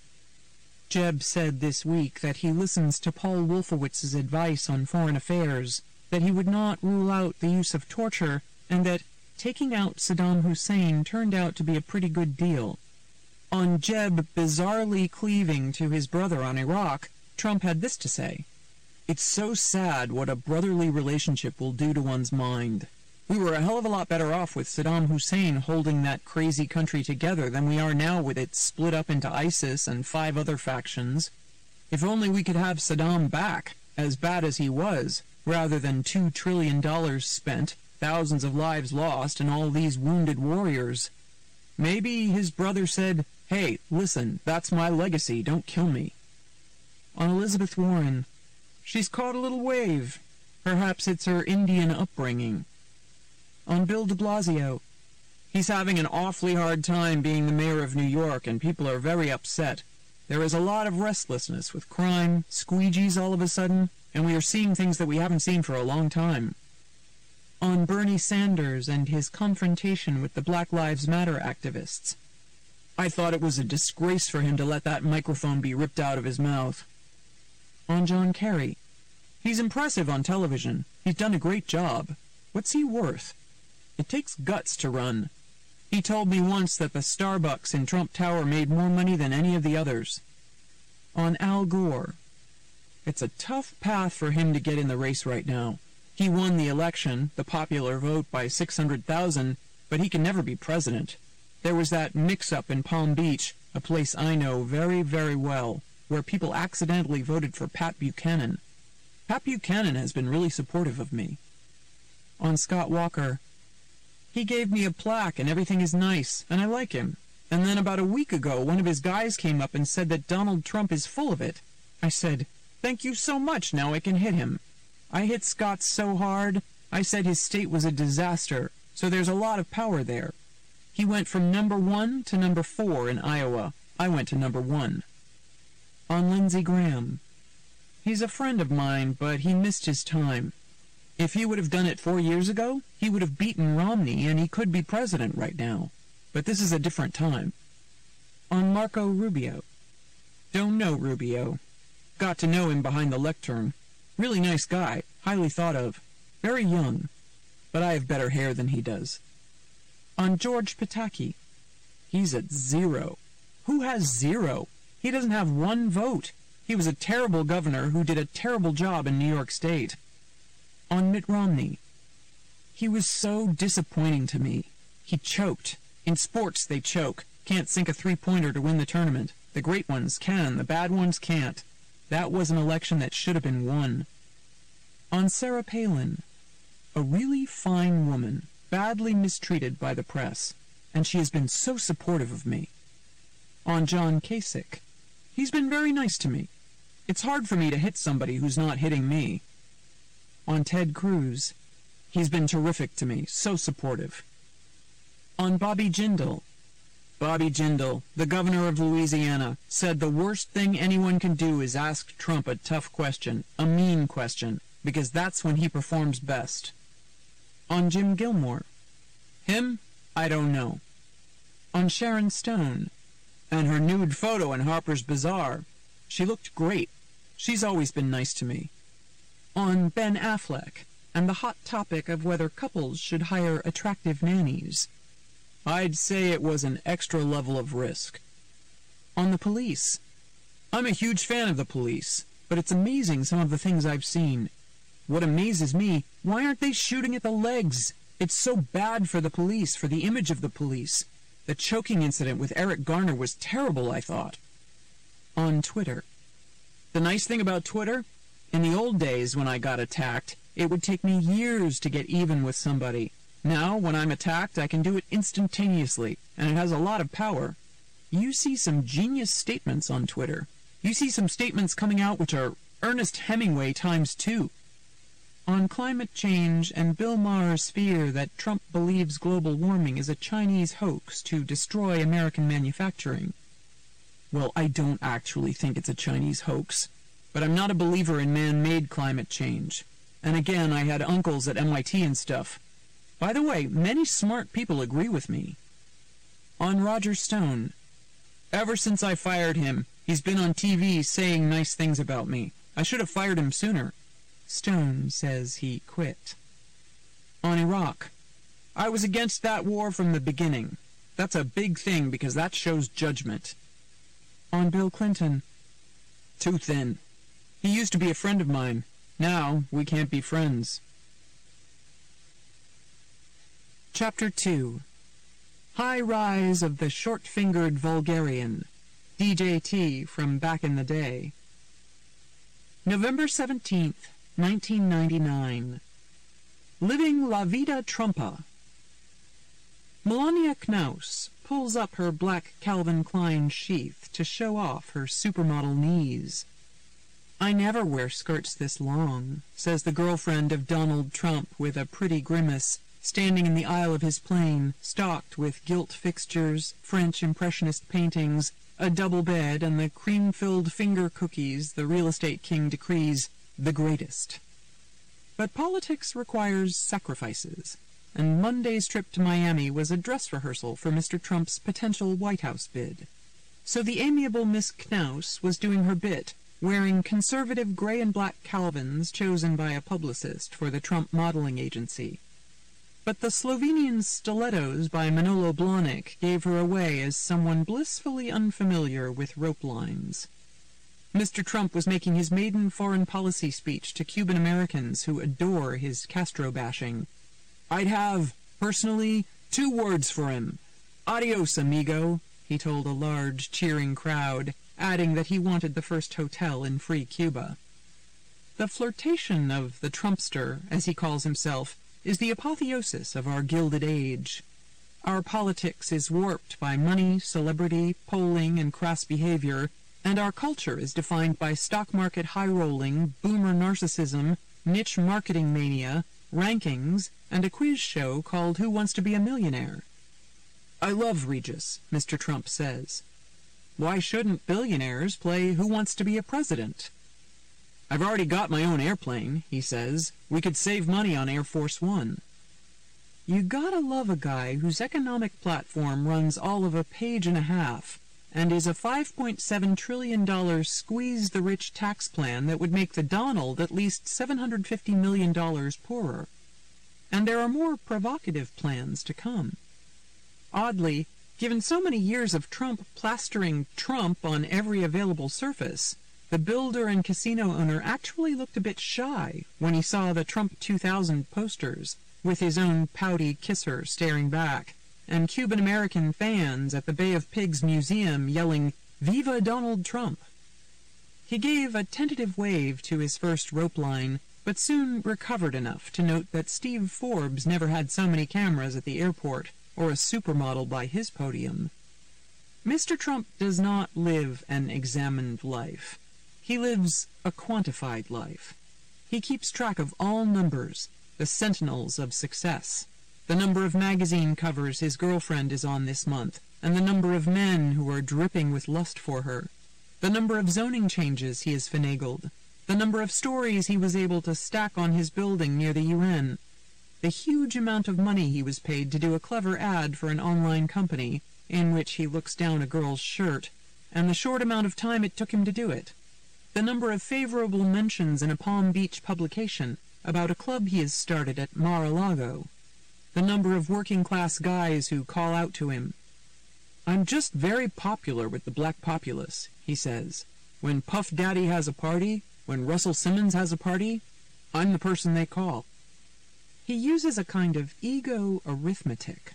Jeb said this week that he listens to Paul Wolfowitz's advice on foreign affairs, that he would not rule out the use of torture, and that taking out Saddam Hussein turned out to be a pretty good deal. On Jeb bizarrely cleaving to his brother on Iraq, Trump had this to say. It's so sad what a brotherly relationship will do to one's mind. We were a hell of a lot better off with Saddam Hussein holding that crazy country together than we are now with it split up into ISIS and 5 other factions. If only we could have Saddam back, as bad as he was, rather than $2 trillion spent, thousands of lives lost, and all these wounded warriors. Maybe his brother said, hey, listen, that's my legacy, don't kill me. On Elizabeth Warren. She's caught a little wave. Perhaps it's her Indian upbringing. On Bill de Blasio. He's having an awfully hard time being the mayor of New York, and people are very upset. There is a lot of restlessness with crime, squeegees all of a sudden, and we are seeing things that we haven't seen for a long time. On Bernie Sanders and his confrontation with the Black Lives Matter activists. I thought it was a disgrace for him to let that microphone be ripped out of his mouth. On John Kerry. He's impressive on television. He's done a great job. What's he worth? It takes guts to run. He told me once that the Starbucks in Trump Tower made more money than any of the others. On Al Gore. It's a tough path for him to get in the race right now. He won the election, the popular vote, by 600,000, but he can never be president. There was that mix-up in Palm Beach, a place I know very, very well, where people accidentally voted for Pat Buchanan. Pat Buchanan has been really supportive of me. On Scott Walker. He gave me a plaque and everything is nice, and I like him. And then about a week ago, one of his guys came up and said that Donald Trump is full of it. I said, thank you so much, now I can hit him. I hit Scott so hard, I said his state was a disaster, so there's a lot of power there. He went from number 1 to number 4 in Iowa. I went to number 1. On Lindsey Graham. He's a friend of mine, but he missed his time. If he would have done it 4 years ago, he would have beaten Romney, and he could be president right now. But this is a different time. On Marco Rubio. Don't know Rubio. Got to know him behind the lectern. Really nice guy, highly thought of. Very young, but I have better hair than he does. On George Pataki. He's at 0. Who has 0? He doesn't have 1 vote. He was a terrible governor who did a terrible job in New York State. On Mitt Romney. He was so disappointing to me. He choked. In sports, they choke. Can't sink a three-pointer to win the tournament. The great ones can, the bad ones can't. That was an election that should have been won. On Sarah Palin. A really fine woman, badly mistreated by the press, and she has been so supportive of me. On John Kasich. He's been very nice to me. It's hard for me to hit somebody who's not hitting me. On Ted Cruz. He's been terrific to me, so supportive. On Bobby Jindal. Bobby Jindal, the governor of Louisiana, said the worst thing anyone can do is ask Trump a tough question, a mean question, because that's when he performs best. On Jim Gilmore. Him? I don't know. On Sharon Stone. And her nude photo in Harper's Bazaar. She looked great. She's always been nice to me. On Ben Affleck, and the hot topic of whether couples should hire attractive nannies. I'd say it was an extra level of risk. On the police. I'm a huge fan of the police, but it's amazing some of the things I've seen. What amazes me, why aren't they shooting at the legs? It's so bad for the police, for the image of the police. The choking incident with Eric Garner was terrible, I thought. On Twitter. The nice thing about Twitter? In the old days when I got attacked, it would take me years to get even with somebody. Now, when I'm attacked, I can do it instantaneously, and it has a lot of power. You see some genius statements on Twitter. You see some statements coming out which are Ernest Hemingway times 2. On climate change and Bill Maher's fear that Trump believes global warming is a Chinese hoax to destroy American manufacturing. Well, I don't actually think it's a Chinese hoax, but I'm not a believer in man-made climate change. And again, I had uncles at MIT and stuff. By the way, many smart people agree with me. On Roger Stone. Ever since I fired him, he's been on TV saying nice things about me. I should have fired him sooner. Stone says he quit. On Iraq. I was against that war from the beginning. That's a big thing because that shows judgment. On Bill Clinton. Too thin. He used to be a friend of mine. Now we can't be friends. Chapter 2. High Rise of the Short-Fingered Vulgarian. DJT from back in the day. November 17th, 1999. Living La Vida Trumpa. Melania Knaus pulls up her black Calvin Klein sheath to show off her supermodel knees. I never wear skirts this long, says the girlfriend of Donald Trump with a pretty grimace, standing in the aisle of his plane, stocked with gilt fixtures, French Impressionist paintings, a double bed, and the cream-filled finger cookies the real estate king decrees the greatest. But politics requires sacrifices, and Monday's trip to Miami was a dress rehearsal for Mr. Trump's potential White House bid. So the amiable Miss Knaus was doing her bit, wearing conservative gray and black Calvins chosen by a publicist for the Trump modeling agency. But the Slovenian stilettos by Manolo Blahnik gave her away as someone blissfully unfamiliar with rope lines. Mr. Trump was making his maiden foreign policy speech to Cuban Americans who adore his Castro bashing. I'd have, personally, 2 words for him. Adios, amigo, he told a large, cheering crowd, adding that he wanted the first hotel in free Cuba. The flirtation of the Trumpster, as he calls himself, is the apotheosis of our gilded age. Our politics is warped by money, celebrity, polling, and crass behavior, and our culture is defined by stock market high-rolling, boomer narcissism, niche marketing mania, rankings, and a quiz show called Who Wants to Be a Millionaire? I love Regis, Mr. Trump says. Why shouldn't billionaires play Who Wants to Be a President? I've already got my own airplane, he says. We could save money on Air Force One. You gotta love a guy whose economic platform runs all of a page and a half, and is a $5.7 trillion squeeze-the-rich tax plan that would make the Donald at least $750 million poorer. And there are more provocative plans to come. Oddly, given so many years of Trump plastering Trump on every available surface, the builder and casino owner actually looked a bit shy when he saw the Trump 2000 posters, with his own pouty kisser staring back, and Cuban-American fans at the Bay of Pigs Museum yelling, "Viva Donald Trump!" He gave a tentative wave to his first rope line, but soon recovered enough to note that Steve Forbes never had so many cameras at the airport, or a supermodel by his podium. Mr. Trump does not live an examined life. He lives a quantified life. He keeps track of all numbers, the sentinels of success, the number of magazine covers his girlfriend is on this month, and the number of men who are dripping with lust for her, the number of zoning changes he has finagled, the number of stories he was able to stack on his building near the UN, the huge amount of money he was paid to do a clever ad for an online company in which he looks down a girl's shirt, and the short amount of time it took him to do it, the number of favorable mentions in a Palm Beach publication about a club he has started at Mar-a-Lago, the number of working-class guys who call out to him. "I'm just very popular with the black populace," he says. "When Puff Daddy has a party, when Russell Simmons has a party, I'm the person they call." He uses a kind of ego arithmetic.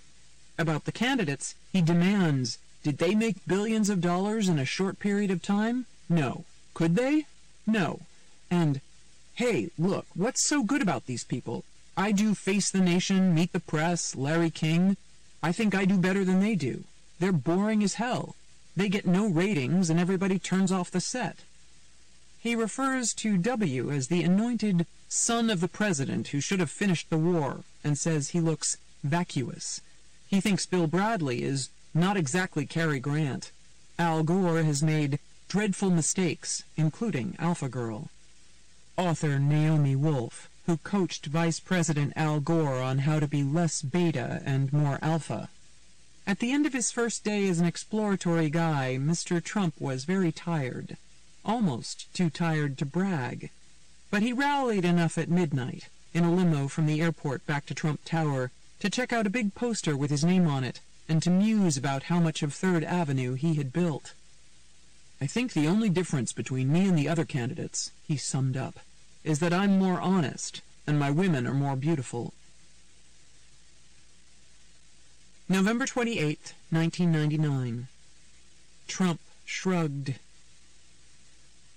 About the candidates, he demands, did they make billions of dollars in a short period of time? No. Could they? No. And, hey, look, what's so good about these people? I do Face the Nation, Meet the Press, Larry King. I think I do better than they do. They're boring as hell. They get no ratings and everybody turns off the set. He refers to W as the anointed son of the president who should have finished the war, and says he looks vacuous. He thinks Bill Bradley is not exactly Cary Grant. Al Gore has made dreadful mistakes, including Alpha Girl. Author Naomi Wolf, who coached Vice President Al Gore on how to be less beta and more alpha. At the end of his first day as an exploratory guy, Mr. Trump was very tired, almost too tired to brag. But he rallied enough at midnight, in a limo from the airport back to Trump Tower, to check out a big poster with his name on it, and to muse about how much of 3rd Avenue he had built. "I think the only difference between me and the other candidates," he summed up, "is that I'm more honest, and my women are more beautiful." November 28, 1999. Trump shrugged.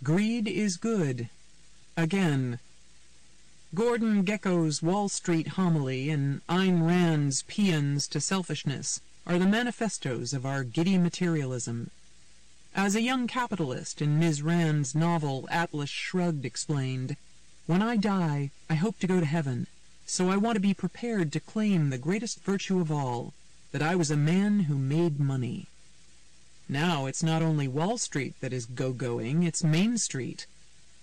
Greed is good. Again. Gordon Gekko's Wall Street homily and Ayn Rand's Paeans to Selfishness are the manifestos of our giddy materialism. As a young capitalist in Ms. Rand's novel Atlas Shrugged explained, "When I die, I hope to go to heaven, so I want to be prepared to claim the greatest virtue of all, that I was a man who made money." Now it's not only Wall Street that is go-going, it's Main Street.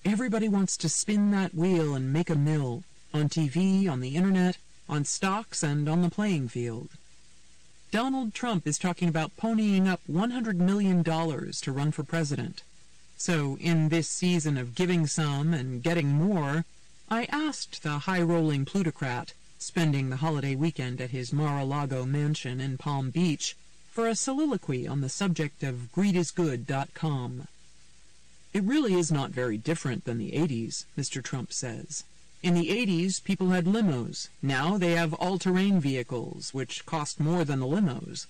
Everybody wants to spin that wheel and make a mill, on TV, on the internet, on stocks, and on the playing field. Donald Trump is talking about ponying up $100 million to run for president. So, in this season of giving some and getting more, I asked the high-rolling plutocrat, spending the holiday weekend at his Mar-a-Lago mansion in Palm Beach, for a soliloquy on the subject of greedisgood.com. "It really is not very different than the 80s, Mr. Trump says. In the 80s, people had limos. Now they have all-terrain vehicles, which cost more than the limos.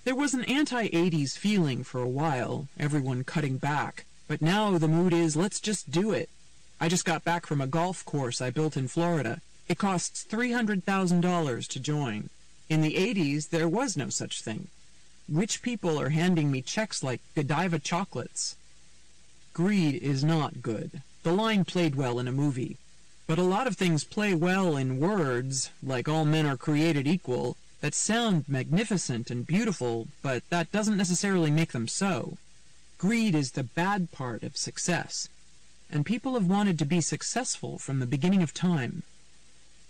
There was an anti-80s feeling for a while, everyone cutting back, but now the mood is, let's just do it. I just got back from a golf course I built in Florida. It costs $300,000 to join. In the 80s, there was no such thing. Rich people are handing me checks like Godiva chocolates." Greed is not good. The line played well in a movie. But a lot of things play well in words, like all men are created equal, that sound magnificent and beautiful, but that doesn't necessarily make them so. Greed is the bad part of success, and people have wanted to be successful from the beginning of time.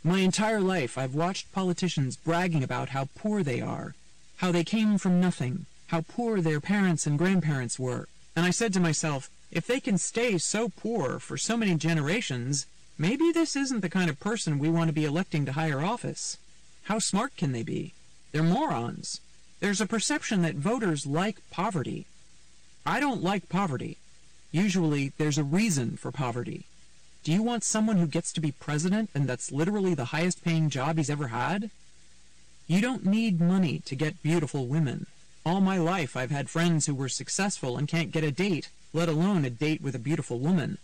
My entire life I've watched politicians bragging about how poor they are, how they came from nothing, how poor their parents and grandparents were. And I said to myself, if they can stay so poor for so many generations, maybe this isn't the kind of person we want to be electing to higher office. How smart can they be? They're morons. There's a perception that voters like poverty. I don't like poverty. Usually, there's a reason for poverty. Do you want someone who gets to be president and that's literally the highest paying job he's ever had? You don't need money to get beautiful women. All my life I've had friends who were successful and can't get a date, let alone a date with a beautiful woman.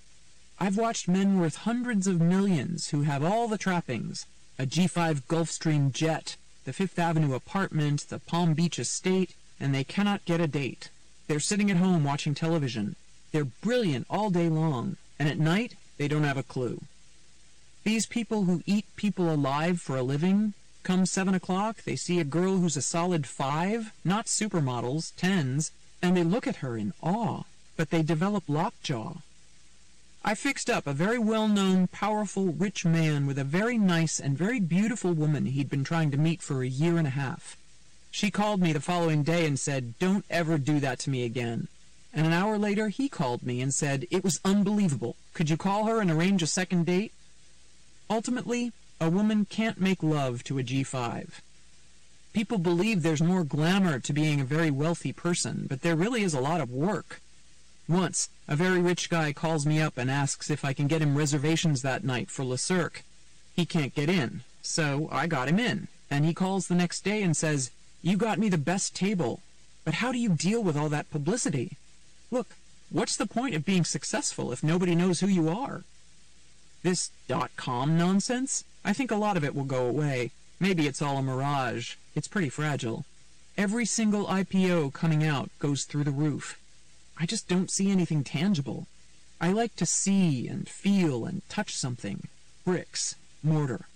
I've watched men worth hundreds of millions who have all the trappings, a G5 Gulfstream jet, the Fifth Avenue apartment, the Palm Beach estate, and they cannot get a date. They're sitting at home watching television. They're brilliant all day long, and at night, they don't have a clue. These people who eat people alive for a living, come 7 o'clock, they see a girl who's a solid 5, not supermodels, 10s, and they look at her in awe, but they develop lockjaw. I fixed up a very well-known, powerful, rich man with a very nice and very beautiful woman he'd been trying to meet for a year and a half. She called me the following day and said, "Don't ever do that to me again." And an hour later, he called me and said, "It was unbelievable. Could you call her and arrange a second date?" Ultimately, a woman can't make love to a G5. People believe there's more glamour to being a very wealthy person, but there really is a lot of work. Once, a very rich guy calls me up and asks if I can get him reservations that night for Le Cirque. He can't get in, so I got him in. And he calls the next day and says, "You got me the best table. But how do you deal with all that publicity? Look, what's the point of being successful if nobody knows who you are?" This .com nonsense, I think a lot of it will go away. Maybe it's all a mirage. It's pretty fragile. Every single IPO coming out goes through the roof. I just don't see anything tangible. I like to see and feel and touch something. Bricks, mortar.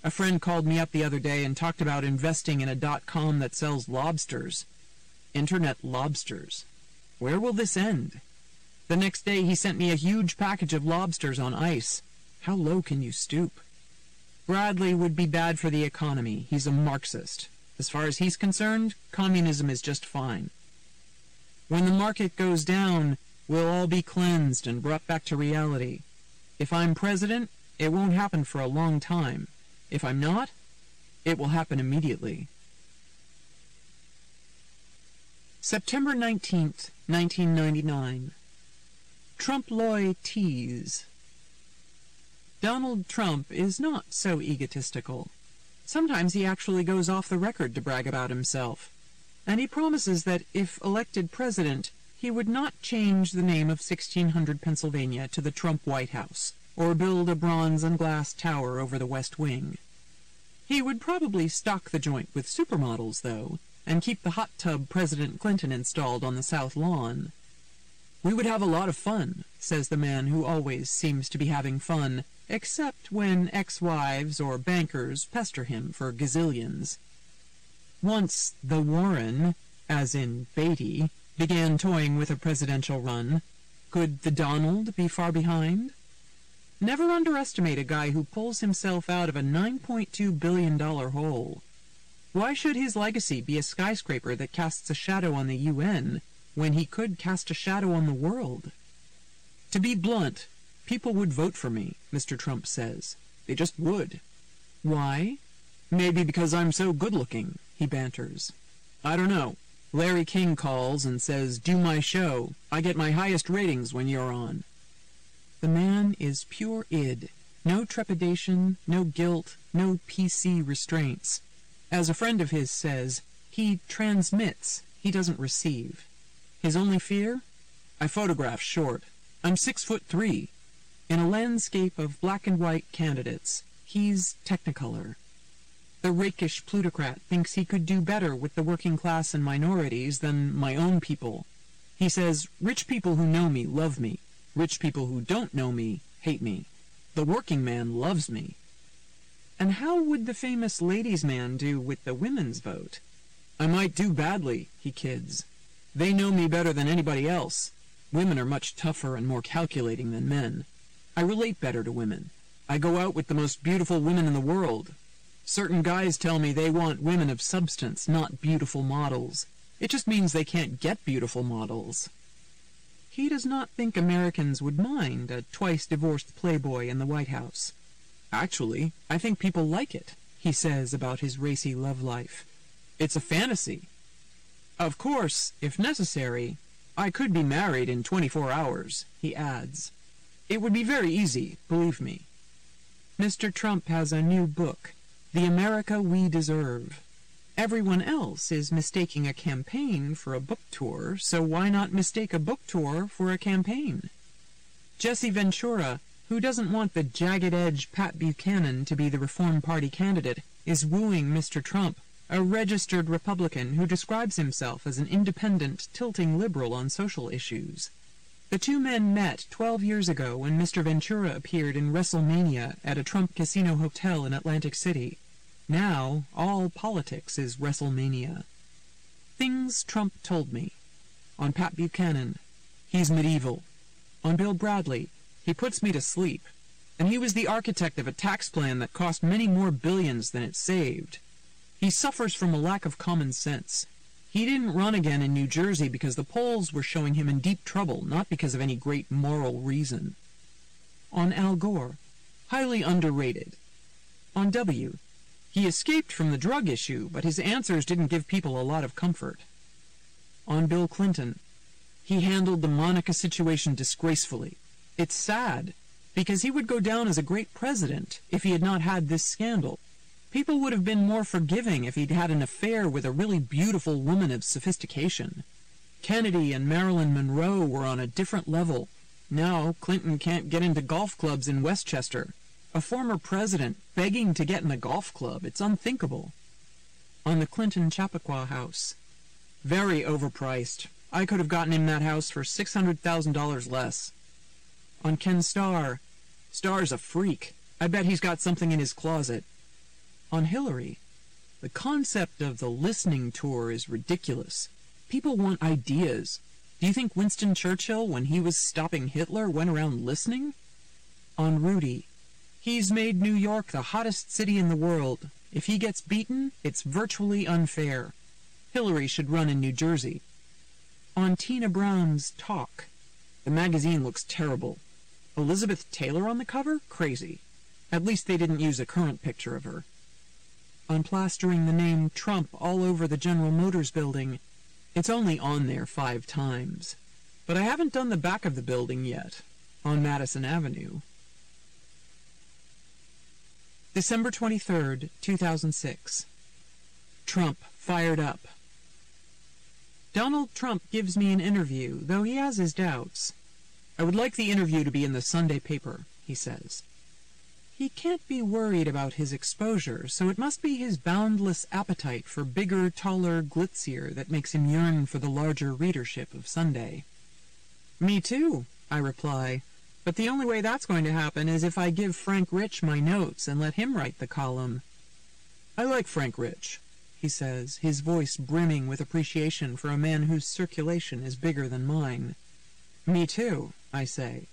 A friend called me up the other day and talked about investing in a .com that sells lobsters. Internet lobsters. Where will this end? The next day he sent me a huge package of lobsters on ice. How low can you stoop? Bradley would be bad for the economy. He's a Marxist. As far as he's concerned, communism is just fine. When the market goes down, we'll all be cleansed and brought back to reality. If I'm president, it won't happen for a long time. If I'm not, it will happen immediately. September 19th, 1999. Trump-Loy tease. Donald Trump is not so egotistical. Sometimes he actually goes off the record to brag about himself. And he promises that if elected president, he would not change the name of 1600 Pennsylvania to the Trump White House, or build a bronze and glass tower over the West Wing. He would probably stock the joint with supermodels, though, and keep the hot tub President Clinton installed on the South Lawn. "We would have a lot of fun," says the man who always seems to be having fun, except when ex-wives or bankers pester him for gazillions. Once the Warren, as in Beatty, began toying with a presidential run, could the Donald be far behind? Never underestimate a guy who pulls himself out of a $9.2 billion hole. Why should his legacy be a skyscraper that casts a shadow on the UN when he could cast a shadow on the world? To be blunt, people would vote for me, Mr. Trump says. They just would. Why? Maybe because I'm so good-looking, he banters. I don't know. Larry King calls and says, "Do my show. I get my highest ratings when you're on." The man is pure id. No trepidation, no guilt, no PC restraints. As a friend of his says, he transmits, he doesn't receive. His only fear? I photograph short. I'm 6'3". In a landscape of black and white candidates, he's Technicolor. The rakish plutocrat thinks he could do better with the working class and minorities than my own people. He says, rich people who know me love me. Rich people who don't know me hate me. The working man loves me. And how would the famous ladies' man do with the women's vote? I might do badly, he kids. They know me better than anybody else. Women are much tougher and more calculating than men. I relate better to women. I go out with the most beautiful women in the world. Certain guys tell me they want women of substance, not beautiful models. It just means they can't get beautiful models. He does not think Americans would mind a twice-divorced playboy in the White House. Actually, I think people like it, he says about his racy love life. It's a fantasy. Of course, if necessary, I could be married in 24 hours, he adds. It would be very easy, believe me. Mr. Trump has a new book, The America We Deserve. Everyone else is mistaking a campaign for a book tour, so why not mistake a book tour for a campaign? Jesse Ventura, who doesn't want the jagged-edge Pat Buchanan to be the Reform Party candidate, is wooing Mr. Trump, a registered Republican who describes himself as an independent, tilting liberal on social issues. The two men met 12 years ago when Mr. Ventura appeared in WrestleMania at a Trump casino hotel in Atlantic City. Now, all politics is WrestleMania. Things Trump told me. On Pat Buchanan, he's medieval. On Bill Bradley, he puts me to sleep. And he was the architect of a tax plan that cost many more billions than it saved. He suffers from a lack of common sense. He didn't run again in New Jersey because the polls were showing him in deep trouble, not because of any great moral reason. On Al Gore, highly underrated. On W, he escaped from the drug issue, but his answers didn't give people a lot of comfort. On Bill Clinton, he handled the Monica situation disgracefully. It's sad, because he would go down as a great president if he had not had this scandal. People would have been more forgiving if he'd had an affair with a really beautiful woman of sophistication. Kennedy and Marilyn Monroe were on a different level. Now Clinton can't get into golf clubs in Westchester. A former president begging to get in a golf club. It's unthinkable. On the Clinton Chappaqua house. Very overpriced. I could have gotten him that house for $600,000 less. On Ken Starr. Starr's a freak. I bet he's got something in his closet. On Hillary. The concept of the listening tour is ridiculous. People want ideas. Do you think Winston Churchill, when he was stopping Hitler, went around listening? On Rudy. He's made New York the hottest city in the world. If he gets beaten, it's virtually unfair. Hillary should run in New Jersey. On Tina Brown's Talk. The magazine looks terrible. Elizabeth Taylor on the cover? Crazy. At least they didn't use a current picture of her. On plastering the name Trump all over the General Motors building. It's only on there 5 times. But I haven't done the back of the building yet. On Madison Avenue. December 23rd, 2006. Trump fired up. Donald Trump gives me an interview, though he has his doubts. I would like the interview to be in the Sunday paper, he says. He can't be worried about his exposure, so it must be his boundless appetite for bigger, taller, glitzier that makes him yearn for the larger readership of Sunday. Me too, I reply, but the only way that's going to happen is if I give Frank Rich my notes and let him write the column. I like Frank Rich, he says, his voice brimming with appreciation for a man whose circulation is bigger than mine. Me too, I say.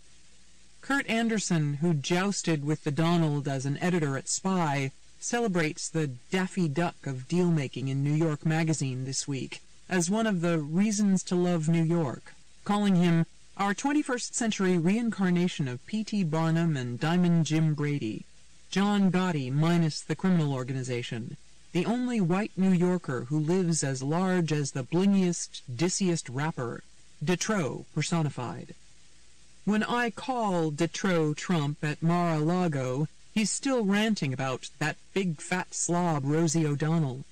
Kurt Anderson, who jousted with the Donald as an editor at Spy, celebrates the Daffy Duck of deal-making in New York Magazine this week as one of the reasons to love New York, calling him our 21st century reincarnation of P.T. Barnum and Diamond Jim Brady, John Gotti minus the criminal organization, the only white New Yorker who lives as large as the blingiest, dissiest rapper, Detroit personified. When I call Detroit Trump at Mar-a-Lago, he's still ranting about that big fat slob Rosie O'Donnell.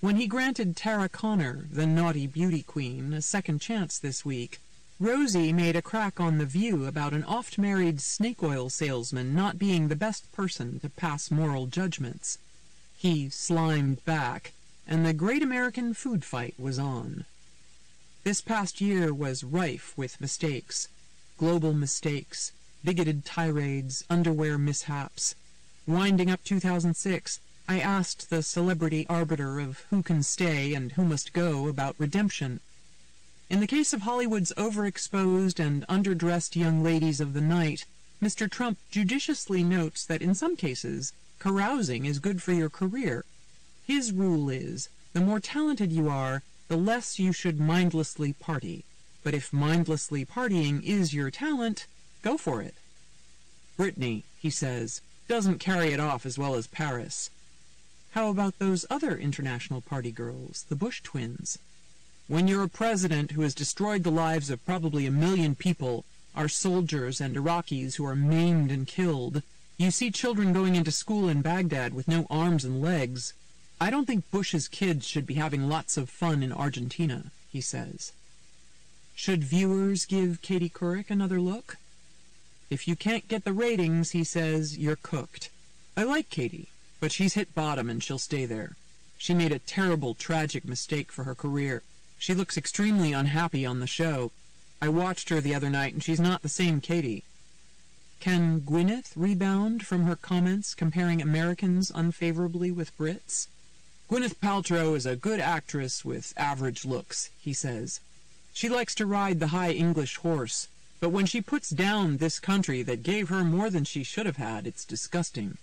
When he granted Tara Connor, the naughty beauty queen, a second chance this week, Rosie made a crack on The View about an oft-married snake oil salesman not being the best person to pass moral judgments. He slimed back, and the great American food fight was on. This past year was rife with mistakes. Global mistakes, bigoted tirades, underwear mishaps. Winding up 2006, I asked the celebrity arbiter of who can stay and who must go about redemption. In the case of Hollywood's overexposed and underdressed young ladies of the night, Mr. Trump judiciously notes that in some cases, carousing is good for your career. His rule is, the more talented you are, the less you should mindlessly party. But if mindlessly partying is your talent, go for it. Brittany, he says, doesn't carry it off as well as Paris. How about those other international party girls, the Bush twins? When you're a president who has destroyed the lives of probably 1 million people, our soldiers and Iraqis who are maimed and killed, you see children going into school in Baghdad with no arms and legs. I don't think Bush's kids should be having lots of fun in Argentina, he says. Should viewers give Katie Couric another look? If you can't get the ratings, he says, you're cooked. I like Katie, but she's hit bottom and she'll stay there. She made a terrible, tragic mistake for her career. She looks extremely unhappy on the show. I watched her the other night and she's not the same Katie. Can Gwyneth rebound from her comments comparing Americans unfavorably with Brits? Gwyneth Paltrow is a good actress with average looks, he says. She likes to ride the high English horse, but when she puts down this country that gave her more than she should have had, it's disgusting.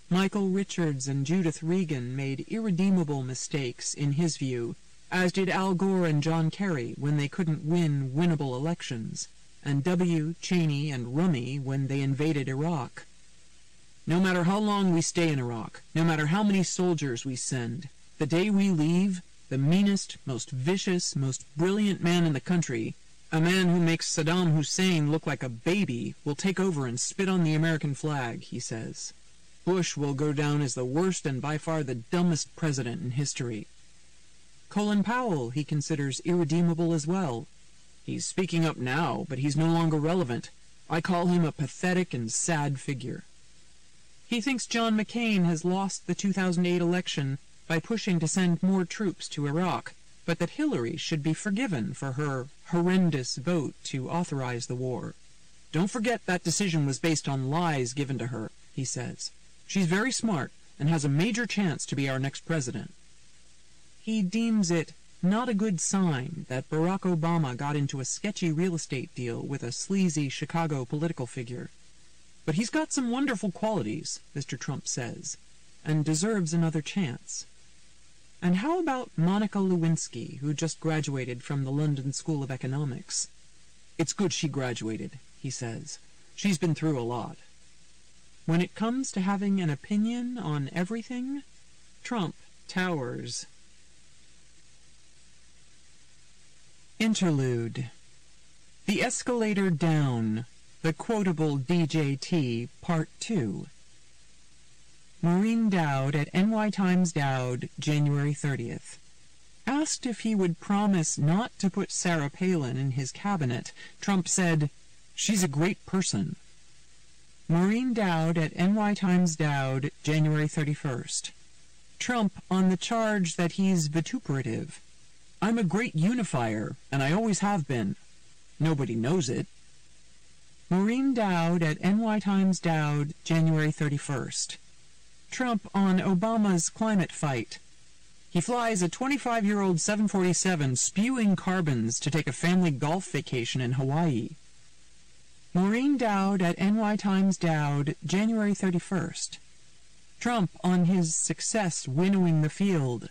Michael Richards and Judith Regan made irredeemable mistakes, in his view, as did Al Gore and John Kerry when they couldn't win winnable elections, and W., Cheney, and Rummy when they invaded Iraq. No matter how long we stay in Iraq, no matter how many soldiers we send, the day we leave, the meanest, most vicious, most brilliant man in the country, a man who makes Saddam Hussein look like a baby, will take over and spit on the American flag, he says. Bush will go down as the worst and by far the dumbest president in history. Colin Powell he considers irredeemable as well. He's speaking up now, but he's no longer relevant. I call him a pathetic and sad figure. He thinks John McCain has lost the 2008 election by pushing to send more troops to Iraq, but that Hillary should be forgiven for her horrendous vote to authorize the war. Don't forget that decision was based on lies given to her, he says. She's very smart and has a major chance to be our next president. He deems it not a good sign that Barack Obama got into a sketchy real estate deal with a sleazy Chicago political figure. But he's got some wonderful qualities, Mr. Trump says, and deserves another chance. And how about Monica Lewinsky, who just graduated from the London School of Economics? It's good she graduated, he says. She's been through a lot. When it comes to having an opinion on everything, Trump towers. Interlude. The Escalator Down, the Quotable DJT, Part 2. Maureen Dowd at NY Times Dowd, January 30th. Asked if he would promise not to put Sarah Palin in his cabinet, Trump said, "She's a great person." Maureen Dowd at NY Times Dowd, January 31st. Trump on the charge that he's vituperative. "I'm a great unifier, and I always have been. Nobody knows it." Maureen Dowd at NY Times Dowd, January 31st. Trump on Obama's climate fight. He flies a 25-year-old 747 spewing carbons to take a family golf vacation in Hawaii. Maureen Dowd at NY Times Dowd, January 31st. Trump on his success winnowing the field.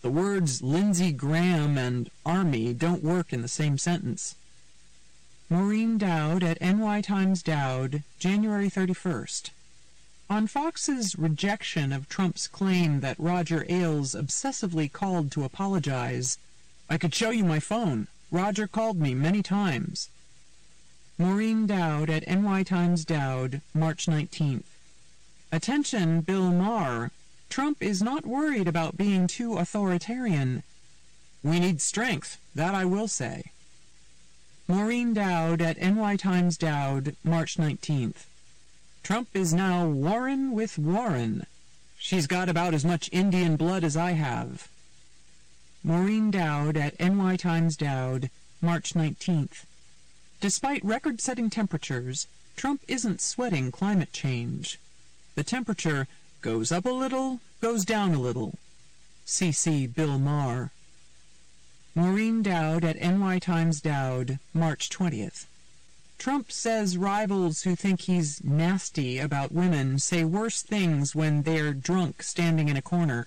The words Lindsey Graham and Army don't work in the same sentence. Maureen Dowd at NY Times Dowd, January 31st. On Fox's rejection of Trump's claim that Roger Ailes obsessively called to apologize, "I could show you my phone. Roger called me many times." Maureen Dowd at NY Times Dowd, March 19th. Attention, Bill Maher. Trump is not worried about being too authoritarian. "We need strength, that I will say." Maureen Dowd at NY Times Dowd, March 19th. Trump is now Warren with Warren. "She's got about as much Indian blood as I have." Maureen Dowd at NY Times Dowd, March 19th. Despite record-setting temperatures, Trump isn't sweating climate change. The temperature goes up a little, goes down a little. CC Bill Maher. Maureen Dowd at NY Times Dowd, March 20th. Trump says rivals who think he's nasty about women say worse things when they're drunk standing in a corner.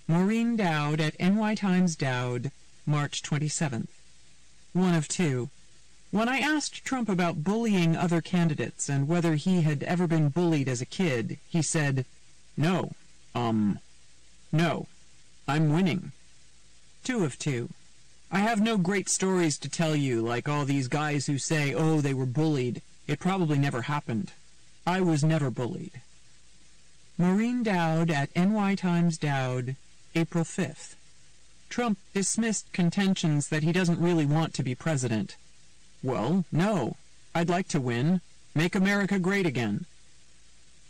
Maureen Döwd at NY Times Döwd, March 27th. One of two. When I asked Trump about bullying other candidates and whether he had ever been bullied as a kid, he said, no, I'm winning. Two of two. I have no great stories to tell you like all these guys who say, oh, they were bullied. It probably never happened. I was never bullied. Maureen Döwd at NY Times Döwd, April 5th. Trump dismissed contentions that he doesn't really want to be president. Well, no. I'd like to win. Make America great again.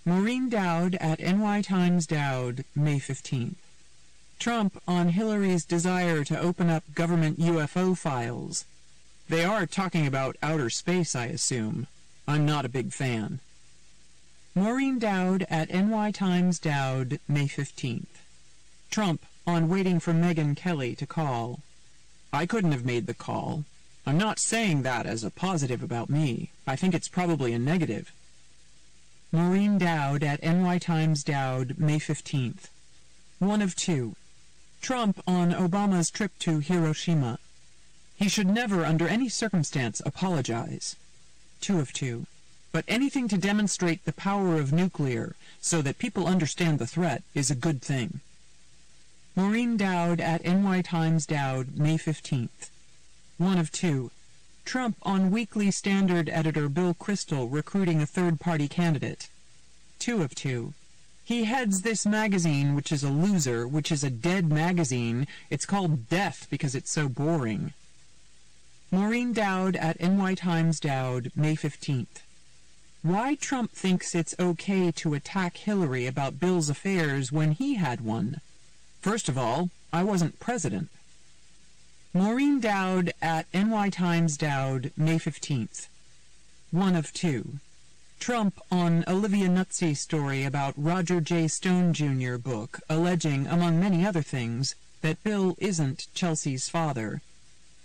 Maureen Döwd at NY Times Döwd, May 15th. Trump on Hillary's desire to open up government UFO files. They are talking about outer space, I assume. I'm not a big fan. Maureen Döwd at NY Times Döwd, May 15th. Trump on waiting for Megyn Kelly to call. I couldn't have made the call. I'm not saying that as a positive about me. I think it's probably a negative. Maureen Döwd at NY Times Döwd, May 15th. One of two. Trump on Obama's trip to Hiroshima. He should never, under any circumstance, apologize. Two of two. But anything to demonstrate the power of nuclear so that people understand the threat is a good thing. Maureen Döwd at NY Times Döwd, May 15th. One of two. Trump on Weekly Standard editor Bill Kristol recruiting a third-party candidate. Two of two. He heads this magazine, which is a loser, which is a dead magazine. It's called Death because it's so boring. Maureen Döwd at NY Times Döwd, May 15th. Why Trump thinks it's okay to attack Hillary about Bill's affairs when he had one. First of all, I wasn't president. Maureen Döwd at NY Times Döwd, May 15th. One of two. Trump on Olivia Nuttsy's story about Roger J. Stone Jr. book, alleging, among many other things, that Bill isn't Chelsea's father.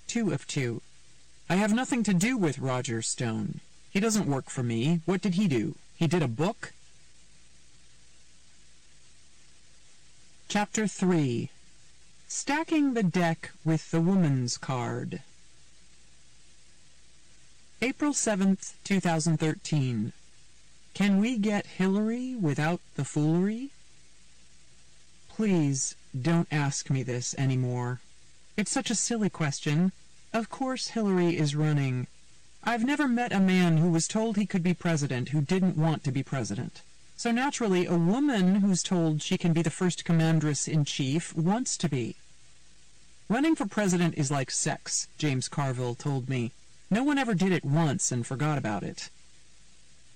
Two of two. I have nothing to do with Roger Stone. He doesn't work for me. What did he do? He did a book? Chapter 3. Stacking the Deck with the Woman's Card. April 7th, 2013. Can we get Hillary without the foolery? Please, don't ask me this anymore. It's such a silly question. Of course Hillary is running. I've never met a man who was told he could be president who didn't want to be president. So naturally, a woman who's told she can be the first commander-in-chief wants to be. Running for president is like sex, James Carville told me. No one ever did it once and forgot about it.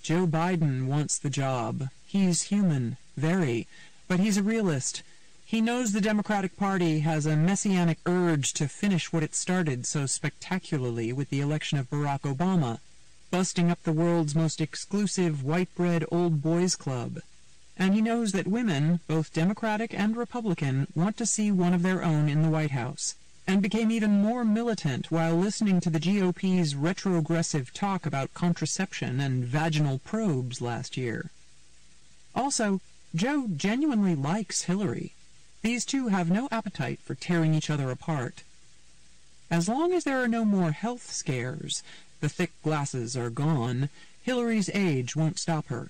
Joe Biden wants the job. He's human, very, but he's a realist. He knows the Democratic Party has a messianic urge to finish what it started so spectacularly with the election of Barack Obama, busting up the world's most exclusive white-bread old boys club. And he knows that women, both Democratic and Republican, want to see one of their own in the White House, and became even more militant while listening to the GOP's retrogressive talk about contraception and vaginal probes last year. Also, Joe genuinely likes Hillary. These two have no appetite for tearing each other apart. As long as there are no more health scares, the thick glasses are gone, Hillary's age won't stop her.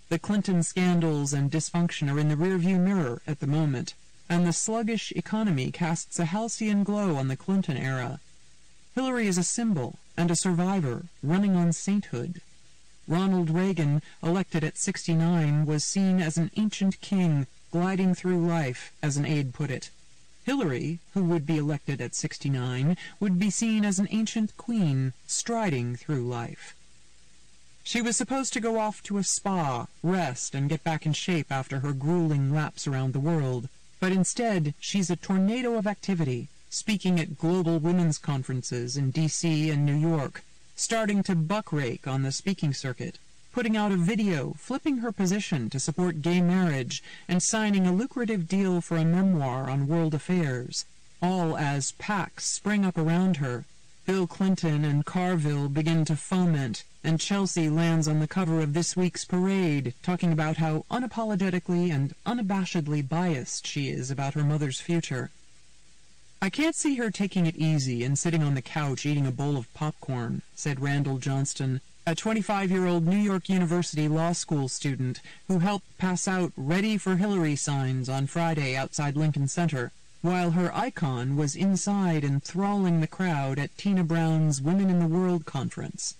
The Clinton scandals and dysfunction are in the rearview mirror at the moment, and the sluggish economy casts a halcyon glow on the Clinton era. Hillary is a symbol and a survivor, running on sainthood. Ronald Reagan, elected at 69, was seen as an ancient king gliding through life, as an aide put it. Hillary, who would be elected at 69, would be seen as an ancient queen striding through life. She was supposed to go off to a spa, rest, and get back in shape after her grueling laps around the world. But instead, she's a tornado of activity, speaking at global women's conferences in D.C. and New York, starting to buck-rake on the speaking circuit, putting out a video flipping her position to support gay marriage, and signing a lucrative deal for a memoir on world affairs, all as PACs spring up around her. Bill Clinton and Carville begin to foment, and Chelsea lands on the cover of this week's Parade, talking about how unapologetically and unabashedly biased she is about her mother's future. "I can't see her taking it easy and sitting on the couch eating a bowl of popcorn," said Randall Johnston, a 25-year-old New York University law school student who helped pass out "Ready for Hillary" signs on Friday outside Lincoln Center, while her icon was inside enthralling the crowd at Tina Brown's Women in the World conference.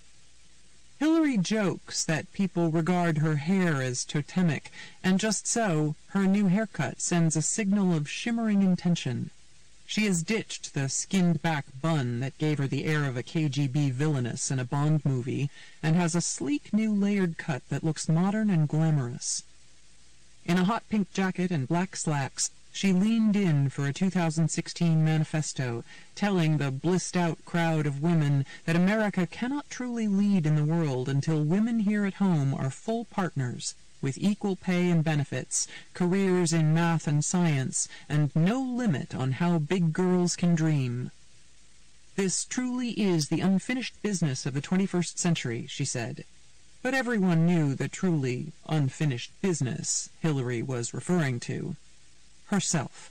Hillary jokes that people regard her hair as totemic, and just so, her new haircut sends a signal of shimmering intention. She has ditched the skinned-back bun that gave her the air of a KGB villainess in a Bond movie, and has a sleek new layered cut that looks modern and glamorous. In a hot pink jacket and black slacks, she leaned in for a 2016 manifesto, telling the blissed-out crowd of women that America cannot truly lead in the world until women here at home are full partners, with equal pay and benefits, careers in math and science, and no limit on how big girls can dream. "This truly is the unfinished business of the 21st century," she said. But everyone knew the truly unfinished business Hillary was referring to: herself.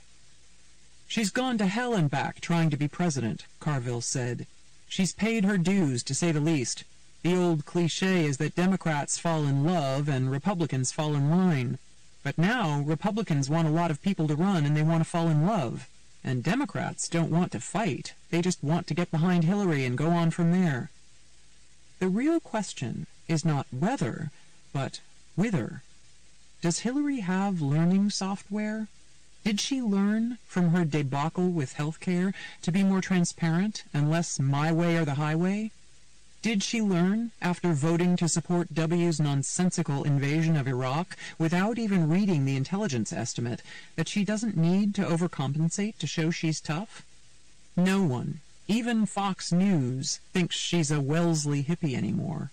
"She's gone to hell and back trying to be president," Carville said. "She's paid her dues, to say the least. The old cliché is that Democrats fall in love and Republicans fall in line. But now Republicans want a lot of people to run and they want to fall in love. And Democrats don't want to fight. They just want to get behind Hillary and go on from there. The real question is not whether, but whither. Does Hillary have learning software? Did she learn from her debacle with healthcare to be more transparent and less my way or the highway? Did she learn, after voting to support W's nonsensical invasion of Iraq without even reading the intelligence estimate, that she doesn't need to overcompensate to show she's tough? No one, even Fox News, thinks she's a Wellesley hippie anymore.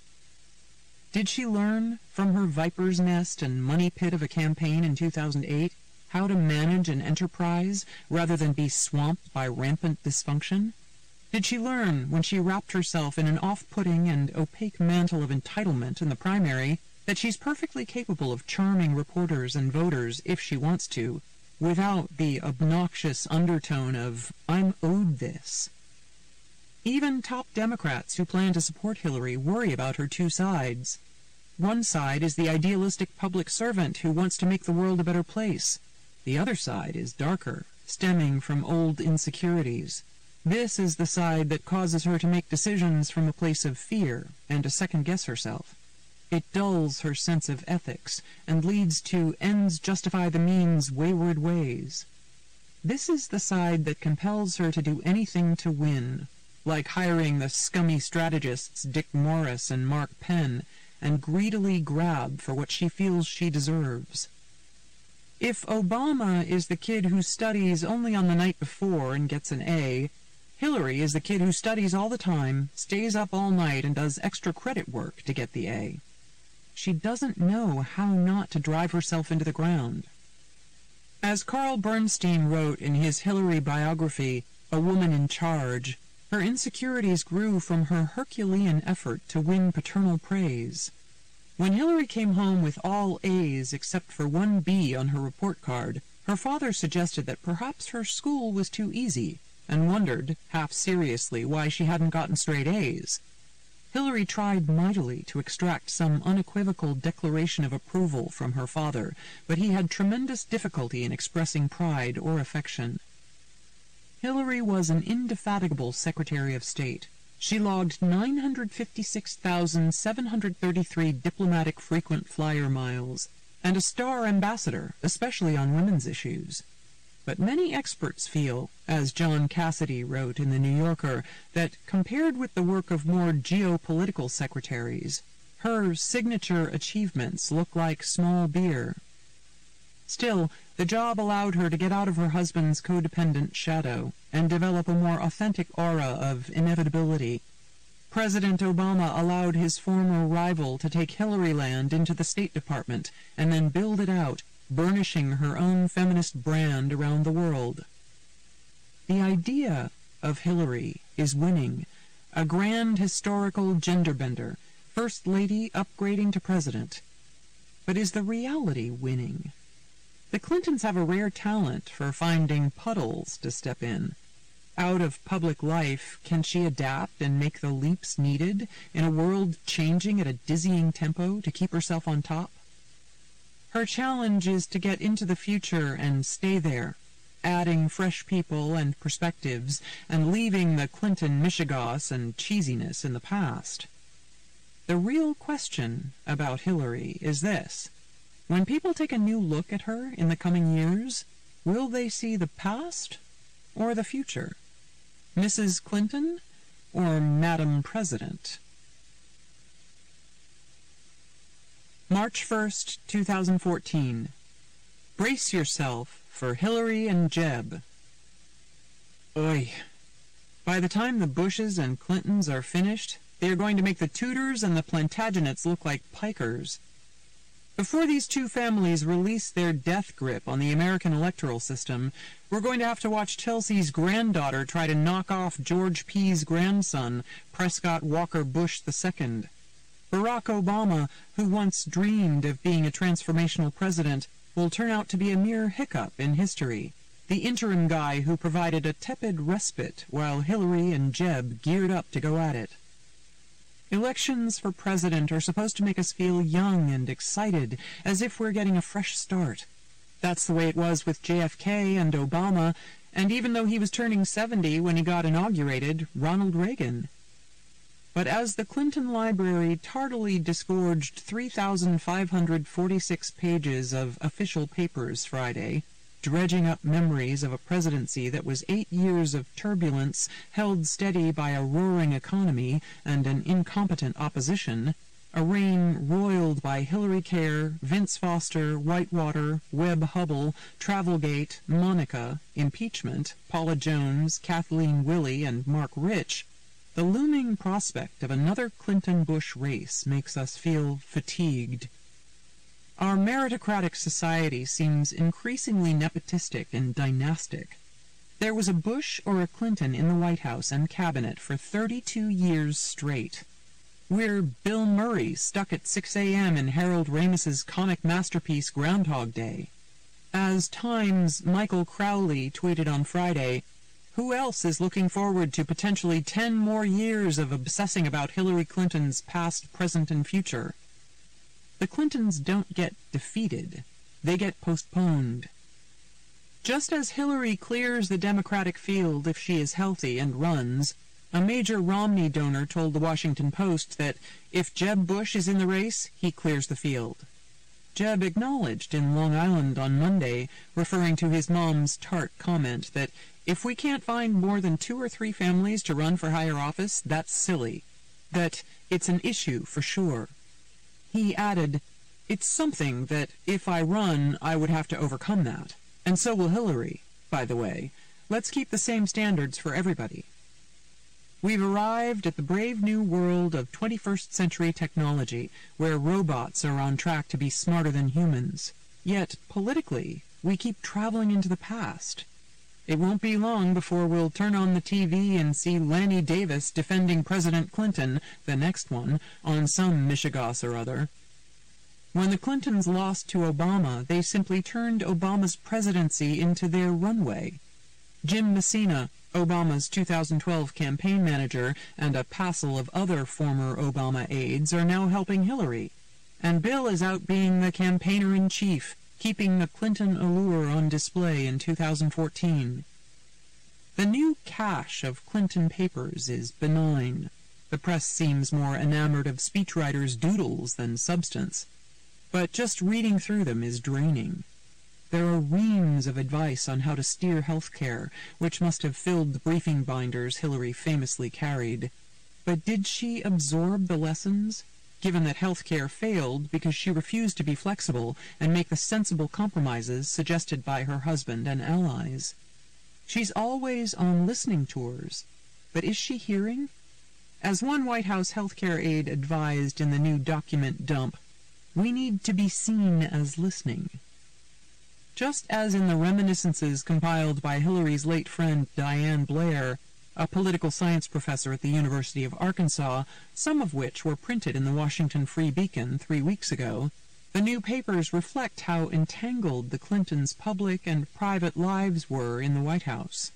Did she learn from her viper's nest and money pit of a campaign in 2008 how to manage an enterprise rather than be swamped by rampant dysfunction? Did she learn, when she wrapped herself in an off-putting and opaque mantle of entitlement in the primary, that she's perfectly capable of charming reporters and voters if she wants to, without the obnoxious undertone of, "I'm owed this"? Even top Democrats who plan to support Hillary worry about her two sides. One side is the idealistic public servant who wants to make the world a better place. The other side is darker, stemming from old insecurities. This is the side that causes her to make decisions from a place of fear and to second-guess herself. It dulls her sense of ethics and leads to ends justify the means wayward ways. This is the side that compels her to do anything to win, like hiring the scummy strategists Dick Morris and Mark Penn, and greedily grab for what she feels she deserves. If Obama is the kid who studies only on the night before and gets an A, Hillary is the kid who studies all the time, stays up all night, and does extra credit work to get the A. She doesn't know how not to drive herself into the ground. As Carl Bernstein wrote in his Hillary biography, A Woman in Charge, her insecurities grew from her Herculean effort to win paternal praise. When Hillary came home with all A's except for one B on her report card, her father suggested that perhaps her school was too easy, and wondered, half seriously, why she hadn't gotten straight A's. Hillary tried mightily to extract some unequivocal declaration of approval from her father, but he had tremendous difficulty in expressing pride or affection. Hillary was an indefatigable Secretary of State. She logged 956,733 diplomatic frequent flyer miles, and a star ambassador, especially on women's issues. But many experts feel, as John Cassidy wrote in The New Yorker, that compared with the work of more geopolitical secretaries, her signature achievements look like small beer. Still, the job allowed her to get out of her husband's codependent shadow and develop a more authentic aura of inevitability. President Obama allowed his former rival to take Hillaryland into the State Department and then build it out, burnishing her own feminist brand around the world. The idea of Hillary is winning, a grand historical gender bender, First Lady upgrading to President. But is the reality winning? The Clintons have a rare talent for finding puddles to step in. Out of public life, can she adapt and make the leaps needed in a world changing at a dizzying tempo to keep herself on top? Her challenge is to get into the future and stay there, adding fresh people and perspectives and leaving the Clinton mishigas and cheesiness in the past. The real question about Hillary is this: when people take a new look at her in the coming years, will they see the past or the future? Mrs. Clinton or Madam President? March 1st, 2014. Brace yourself for Hillary and Jeb. Oy. By the time the Bushes and Clintons are finished, they are going to make the Tudors and the Plantagenets look like pikers. Before these two families release their death grip on the American electoral system, we're going to have to watch Chelsea's granddaughter try to knock off George P.'s grandson, Prescott Walker Bush II. Barack Obama, who once dreamed of being a transformational president, will turn out to be a mere hiccup in history, the interim guy who provided a tepid respite while Hillary and Jeb geared up to go at it. Elections for president are supposed to make us feel young and excited, as if we're getting a fresh start. That's the way it was with JFK and Obama, and even though he was turning 70 when he got inaugurated, Ronald Reagan. But as the Clinton Library tardily disgorged 3,546 pages of official papers Friday, dredging up memories of a presidency that was 8 years of turbulence held steady by a roaring economy and an incompetent opposition, a reign roiled by Hillary Care, Vince Foster, Whitewater, Webb Hubble, Travelgate, Monica, impeachment, Paula Jones, Kathleen Willey, and Mark Rich, the looming prospect of another Clinton-Bush race makes us feel fatigued. Our meritocratic society seems increasingly nepotistic and dynastic. There was a Bush or a Clinton in the White House and cabinet for 32 years straight. We're Bill Murray stuck at 6 a.m. in Harold Ramis's comic masterpiece Groundhog Day. As Time's Michael Crowley tweeted on Friday, "Who else is looking forward to potentially 10 more years of obsessing about Hillary Clinton's past, present, and future?" The Clintons don't get defeated. They get postponed. Just as Hillary clears the Democratic field if she is healthy and runs, a major Romney donor told the Washington Post that if Jeb Bush is in the race, he clears the field. Jeb acknowledged in Long Island on Monday, referring to his mom's tart comment that if we can't find more than 2 or 3 families to run for higher office, that's silly. That it's an issue for sure. He added, "It's something that, if I run, I would have to overcome that. And so will Hillary, by the way. Let's keep the same standards for everybody." We've arrived at the brave new world of 21st century technology, where robots are on track to be smarter than humans. Yet, politically, we keep traveling into the past. It won't be long before we'll turn on the TV and see Lanny Davis defending President Clinton, the next one, on some mishigas or other. When the Clintons lost to Obama, they simply turned Obama's presidency into their runway. Jim Messina, Obama's 2012 campaign manager, and a passel of other former Obama aides are now helping Hillary. And Bill is out being the campaigner-in-chief, keeping the Clinton allure on display in 2014. The new cache of Clinton papers is benign. The press seems more enamored of speechwriters' doodles than substance. But just reading through them is draining. There are reams of advice on how to steer health care, which must have filled the briefing binders Hillary famously carried. But did she absorb the lessons, given that health care failed because she refused to be flexible and make the sensible compromises suggested by her husband and allies? She's always on listening tours, but is she hearing? As one White House health care aide advised in the new document dump, we need to be seen as listening. Just as in the reminiscences compiled by Hillary's late friend Diane Blair, a political science professor at the University of Arkansas, some of which were printed in the Washington Free Beacon 3 weeks ago, the new papers reflect how entangled the Clintons' public and private lives were in the White House.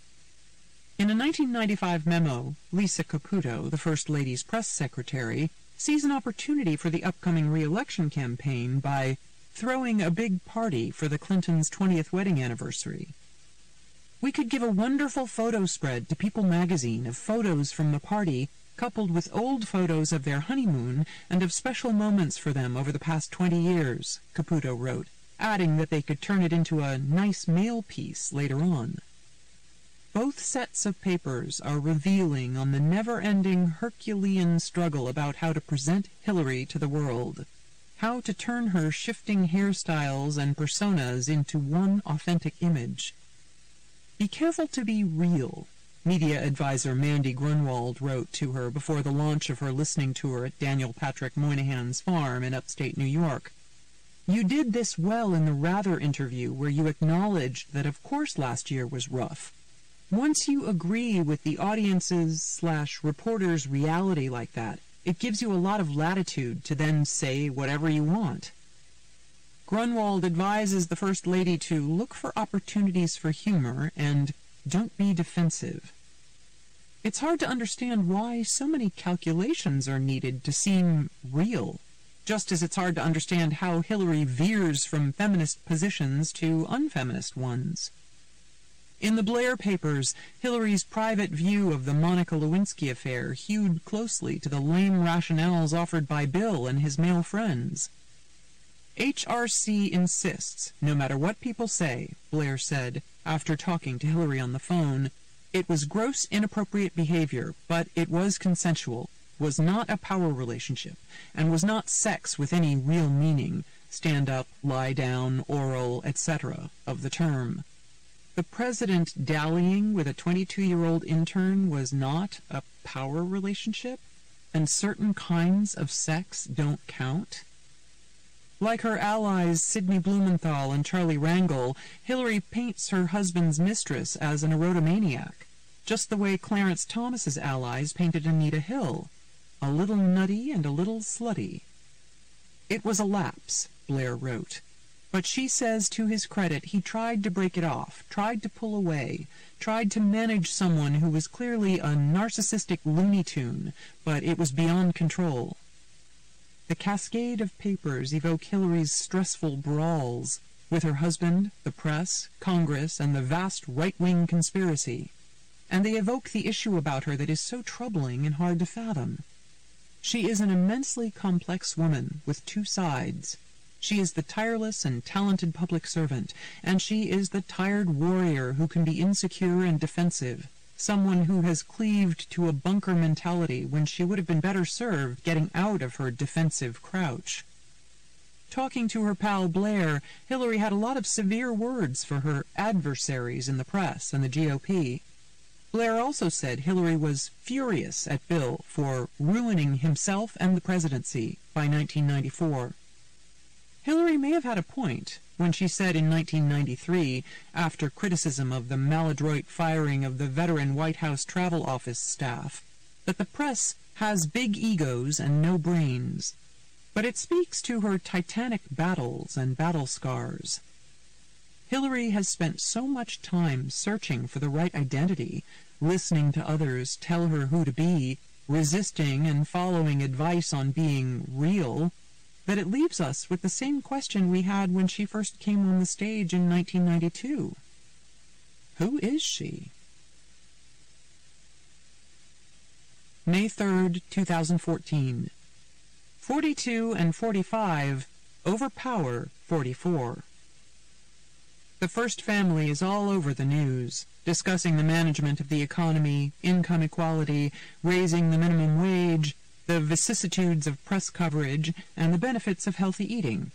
In a 1995 memo, Lisa Caputo, the First Lady's press secretary, sees an opportunity for the upcoming re-election campaign by throwing a big party for the Clintons' 20th wedding anniversary. We could give a wonderful photo spread to People magazine of photos from the party coupled with old photos of their honeymoon and of special moments for them over the past 20 years, Caputo wrote, adding that they could turn it into a nice mail piece later on. Both sets of papers are revealing on the never-ending Herculean struggle about how to present Hillary to the world, how to turn her shifting hairstyles and personas into one authentic image. Be careful to be real, media advisor Mandy Grunwald wrote to her before the launch of her listening tour at Daniel Patrick Moynihan's farm in upstate New York. You did this well in the Rather interview where you acknowledged that of course last year was rough. Once you agree with the audience's/reporters' reality like that, it gives you a lot of latitude to then say whatever you want. Grunwald advises the First Lady to look for opportunities for humor and don't be defensive. It's hard to understand why so many calculations are needed to seem real, just as it's hard to understand how Hillary veers from feminist positions to unfeminist ones. In the Blair papers, Hillary's private view of the Monica Lewinsky affair hewed closely to the lame rationales offered by Bill and his male friends. HRC insists, no matter what people say, Blair said, after talking to Hillary on the phone, it was gross inappropriate behavior, but it was consensual, was not a power relationship, and was not sex with any real meaning, stand up, lie down, oral, etc. of the term. The president dallying with a 22-year-old intern was not a power relationship, and certain kinds of sex don't count. Like her allies Sidney Blumenthal and Charlie Rangel, Hillary paints her husband's mistress as an erotomaniac, just the way Clarence Thomas's allies painted Anita Hill, a little nutty and a little slutty. It was a lapse, Blair wrote. But she says, to his credit, he tried to break it off, tried to pull away, tried to manage someone who was clearly a narcissistic Looney Tune, but it was beyond control. The cascade of papers evoke Hillary's stressful brawls with her husband, the press, Congress, and the vast right-wing conspiracy, and they evoke the issue about her that is so troubling and hard to fathom. She is an immensely complex woman with two sides. She is the tireless and talented public servant, and she is the tired warrior who can be insecure and defensive, someone who has cleaved to a bunker mentality when she would have been better served getting out of her defensive crouch. Talking to her pal Blair, Hillary had a lot of severe words for her adversaries in the press and the GOP. Blair also said Hillary was furious at Bill for ruining himself and the presidency by 1994. Hillary may have had a point when she said in 1993, after criticism of the maladroit firing of the veteran White House travel office staff, that the press has big egos and no brains. But it speaks to her titanic battles and battle scars. Hillary has spent so much time searching for the right identity, listening to others tell her who to be, resisting and following advice on being real, that it leaves us with the same question we had when she first came on the stage in 1992. Who is she? May 3rd, 2014. 42 and 45 overpower 44. The First Family is all over the news, discussing the management of the economy, income equality, raising the minimum wage, the vicissitudes of press coverage, and the benefits of healthy eating.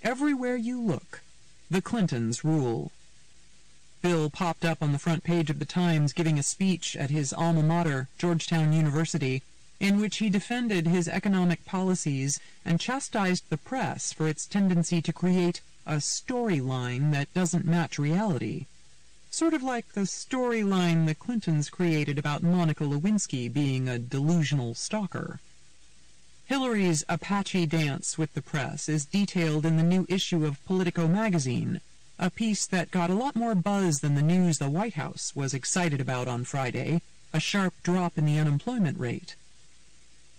Everywhere you look, the Clintons rule. Bill popped up on the front page of the Times giving a speech at his alma mater, Georgetown University, in which he defended his economic policies and chastised the press for its tendency to create a storyline that doesn't match reality. Sort of like the storyline the Clintons created about Monica Lewinsky being a delusional stalker. Hillary's Apache dance with the press is detailed in the new issue of Politico magazine, a piece that got a lot more buzz than the news the White House was excited about on Friday, a sharp drop in the unemployment rate.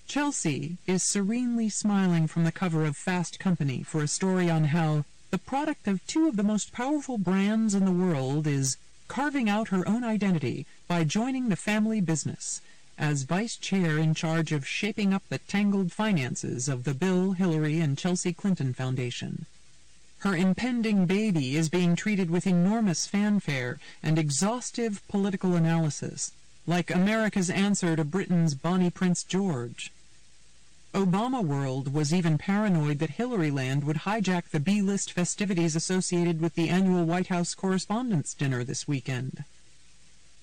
Chelsea is serenely smiling from the cover of Fast Company for a story on how the product of two of the most powerful brands in the world is carving out her own identity by joining the family business as vice chair in charge of shaping up the tangled finances of the Bill, Hillary, and Chelsea Clinton Foundation. Her impending baby is being treated with enormous fanfare and exhaustive political analysis, like America's answer to Britain's Bonnie Prince George. Obama World was even paranoid that Hillaryland would hijack the B-list festivities associated with the annual White House Correspondents' Dinner this weekend.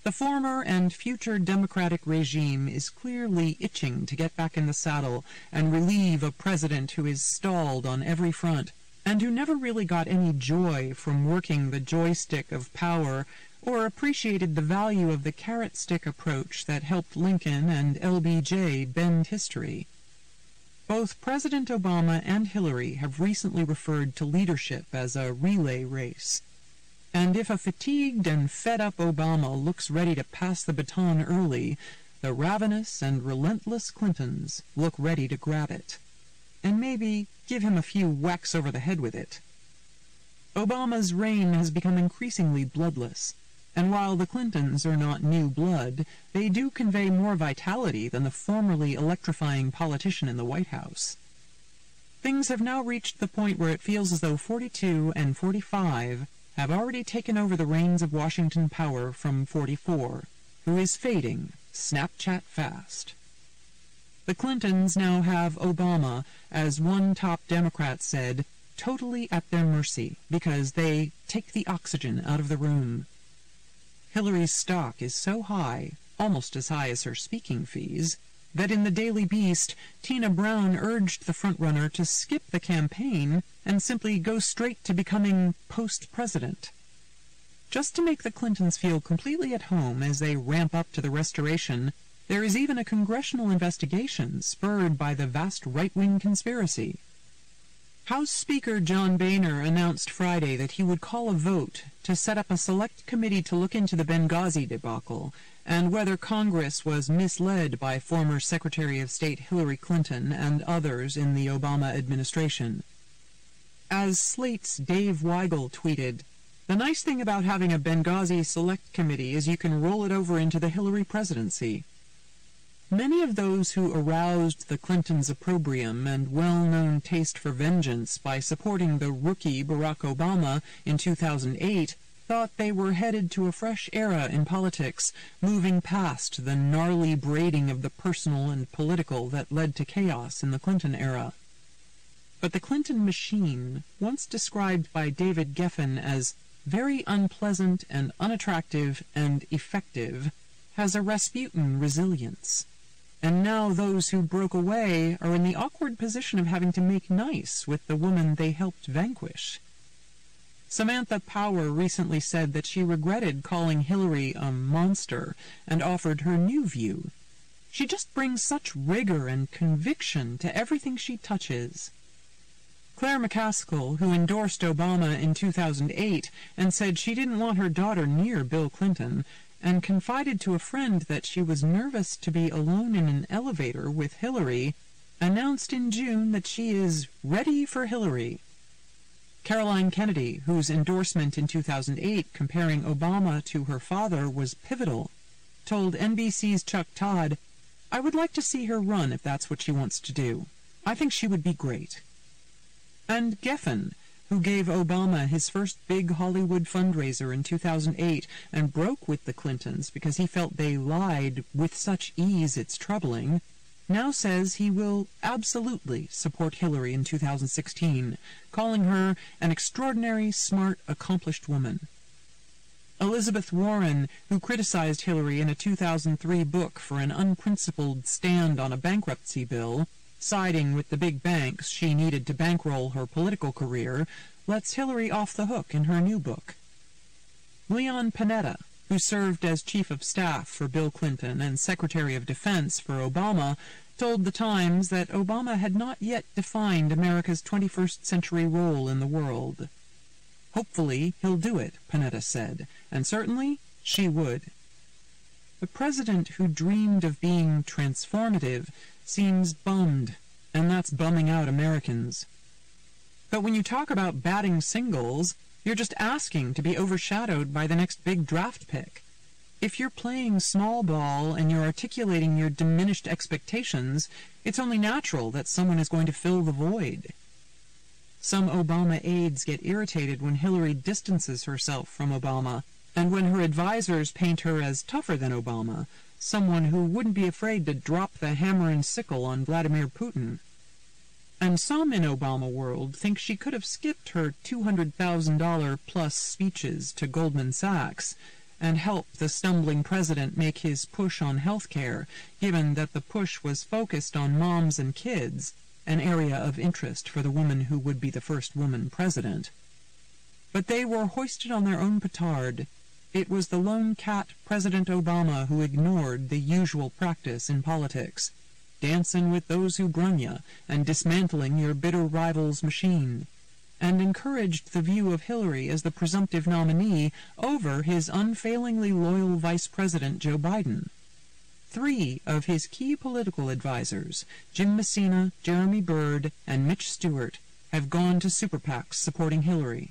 The former and future Democratic regime is clearly itching to get back in the saddle and relieve a president who is stalled on every front, and who never really got any joy from working the joystick of power or appreciated the value of the carrot-stick approach that helped Lincoln and LBJ bend history. Both President Obama and Hillary have recently referred to leadership as a relay race. And if a fatigued and fed-up Obama looks ready to pass the baton early, the ravenous and relentless Clintons look ready to grab it, and maybe give him a few whacks over the head with it. Obama's reign has become increasingly bloodless, and while the Clintons are not new blood, they do convey more vitality than the formerly electrifying politician in the White House. Things have now reached the point where it feels as though 42 and 45 have already taken over the reins of Washington power from 44, who is fading Snapchat fast. The Clintons now have Obama, as one top Democrat said, totally at their mercy, because they take the oxygen out of the room. Hillary's stock is so high, almost as high as her speaking fees, that in the Daily Beast, Tina Brown urged the frontrunner to skip the campaign and simply go straight to becoming post-president. Just to make the Clintons feel completely at home as they ramp up to the restoration, there is even a congressional investigation spurred by the vast right-wing conspiracy. House Speaker John Boehner announced Friday that he would call a vote to set up a select committee to look into the Benghazi debacle and whether Congress was misled by former Secretary of State Hillary Clinton and others in the Obama administration. As Slate's Dave Weigel tweeted, "The nice thing about having a Benghazi Select Committee is you can roll it over into the Hillary presidency." Many of those who aroused the Clintons' opprobrium and well-known taste for vengeance by supporting the rookie Barack Obama in 2008 thought they were headed to a fresh era in politics, moving past the gnarly braiding of the personal and political that led to chaos in the Clinton era. But the Clinton machine, once described by David Geffen as very unpleasant and unattractive and effective, has a Rasputin resilience. And now those who broke away are in the awkward position of having to make nice with the woman they helped vanquish. Samantha Power recently said that she regretted calling Hillary a monster and offered her new view. She just brings such rigor and conviction to everything she touches. Claire McCaskill, who endorsed Obama in 2008 and said she didn't want her daughter near Bill Clinton, and confided to a friend that she was nervous to be alone in an elevator with Hillary, announced in June that she is ready for Hillary. Caroline Kennedy, whose endorsement in 2008 comparing Obama to her father was pivotal, told NBC's Chuck Todd, "I would like to see her run if that's what she wants to do. I think she would be great." And Geffen, who gave Obama his first big Hollywood fundraiser in 2008 and broke with the Clintons because he felt they lied with such ease it's troubling, now says he will absolutely support Hillary in 2016, calling her an extraordinary, smart, accomplished woman. Elizabeth Warren, who criticized Hillary in a 2003 book for an unprincipled stand on a bankruptcy bill, siding with the big banks she needed to bankroll her political career, lets Hillary off the hook in her new book. Leon Panetta, who served as Chief of Staff for Bill Clinton and Secretary of Defense for Obama, told The Times that Obama had not yet defined America's 21st century role in the world. Hopefully he'll do it, Panetta said, and certainly she would. The president who dreamed of being transformative seems bummed, and that's bumming out Americans. But when you talk about batting singles, you're just asking to be overshadowed by the next big draft pick. If you're playing small ball and you're articulating your diminished expectations, it's only natural that someone is going to fill the void. Some Obama aides get irritated when Hillary distances herself from Obama, and when her advisors paint her as tougher than Obama, someone who wouldn't be afraid to drop the hammer and sickle on Vladimir Putin. And some in Obama world think she could have skipped her $200,000 plus speeches to Goldman Sachs and helped the stumbling president make his push on health care, given that the push was focused on moms and kids, an area of interest for the woman who would be the first woman president. But they were hoisted on their own petard. It was the lone cat President Obama who ignored the usual practice in politics, dancing with those who brung ya and dismantling your bitter rival's machine, and encouraged the view of Hillary as the presumptive nominee over his unfailingly loyal Vice President Joe Biden. 3 of his key political advisors, Jim Messina, Jeremy Byrd, and Mitch Stewart, have gone to super PACs supporting Hillary.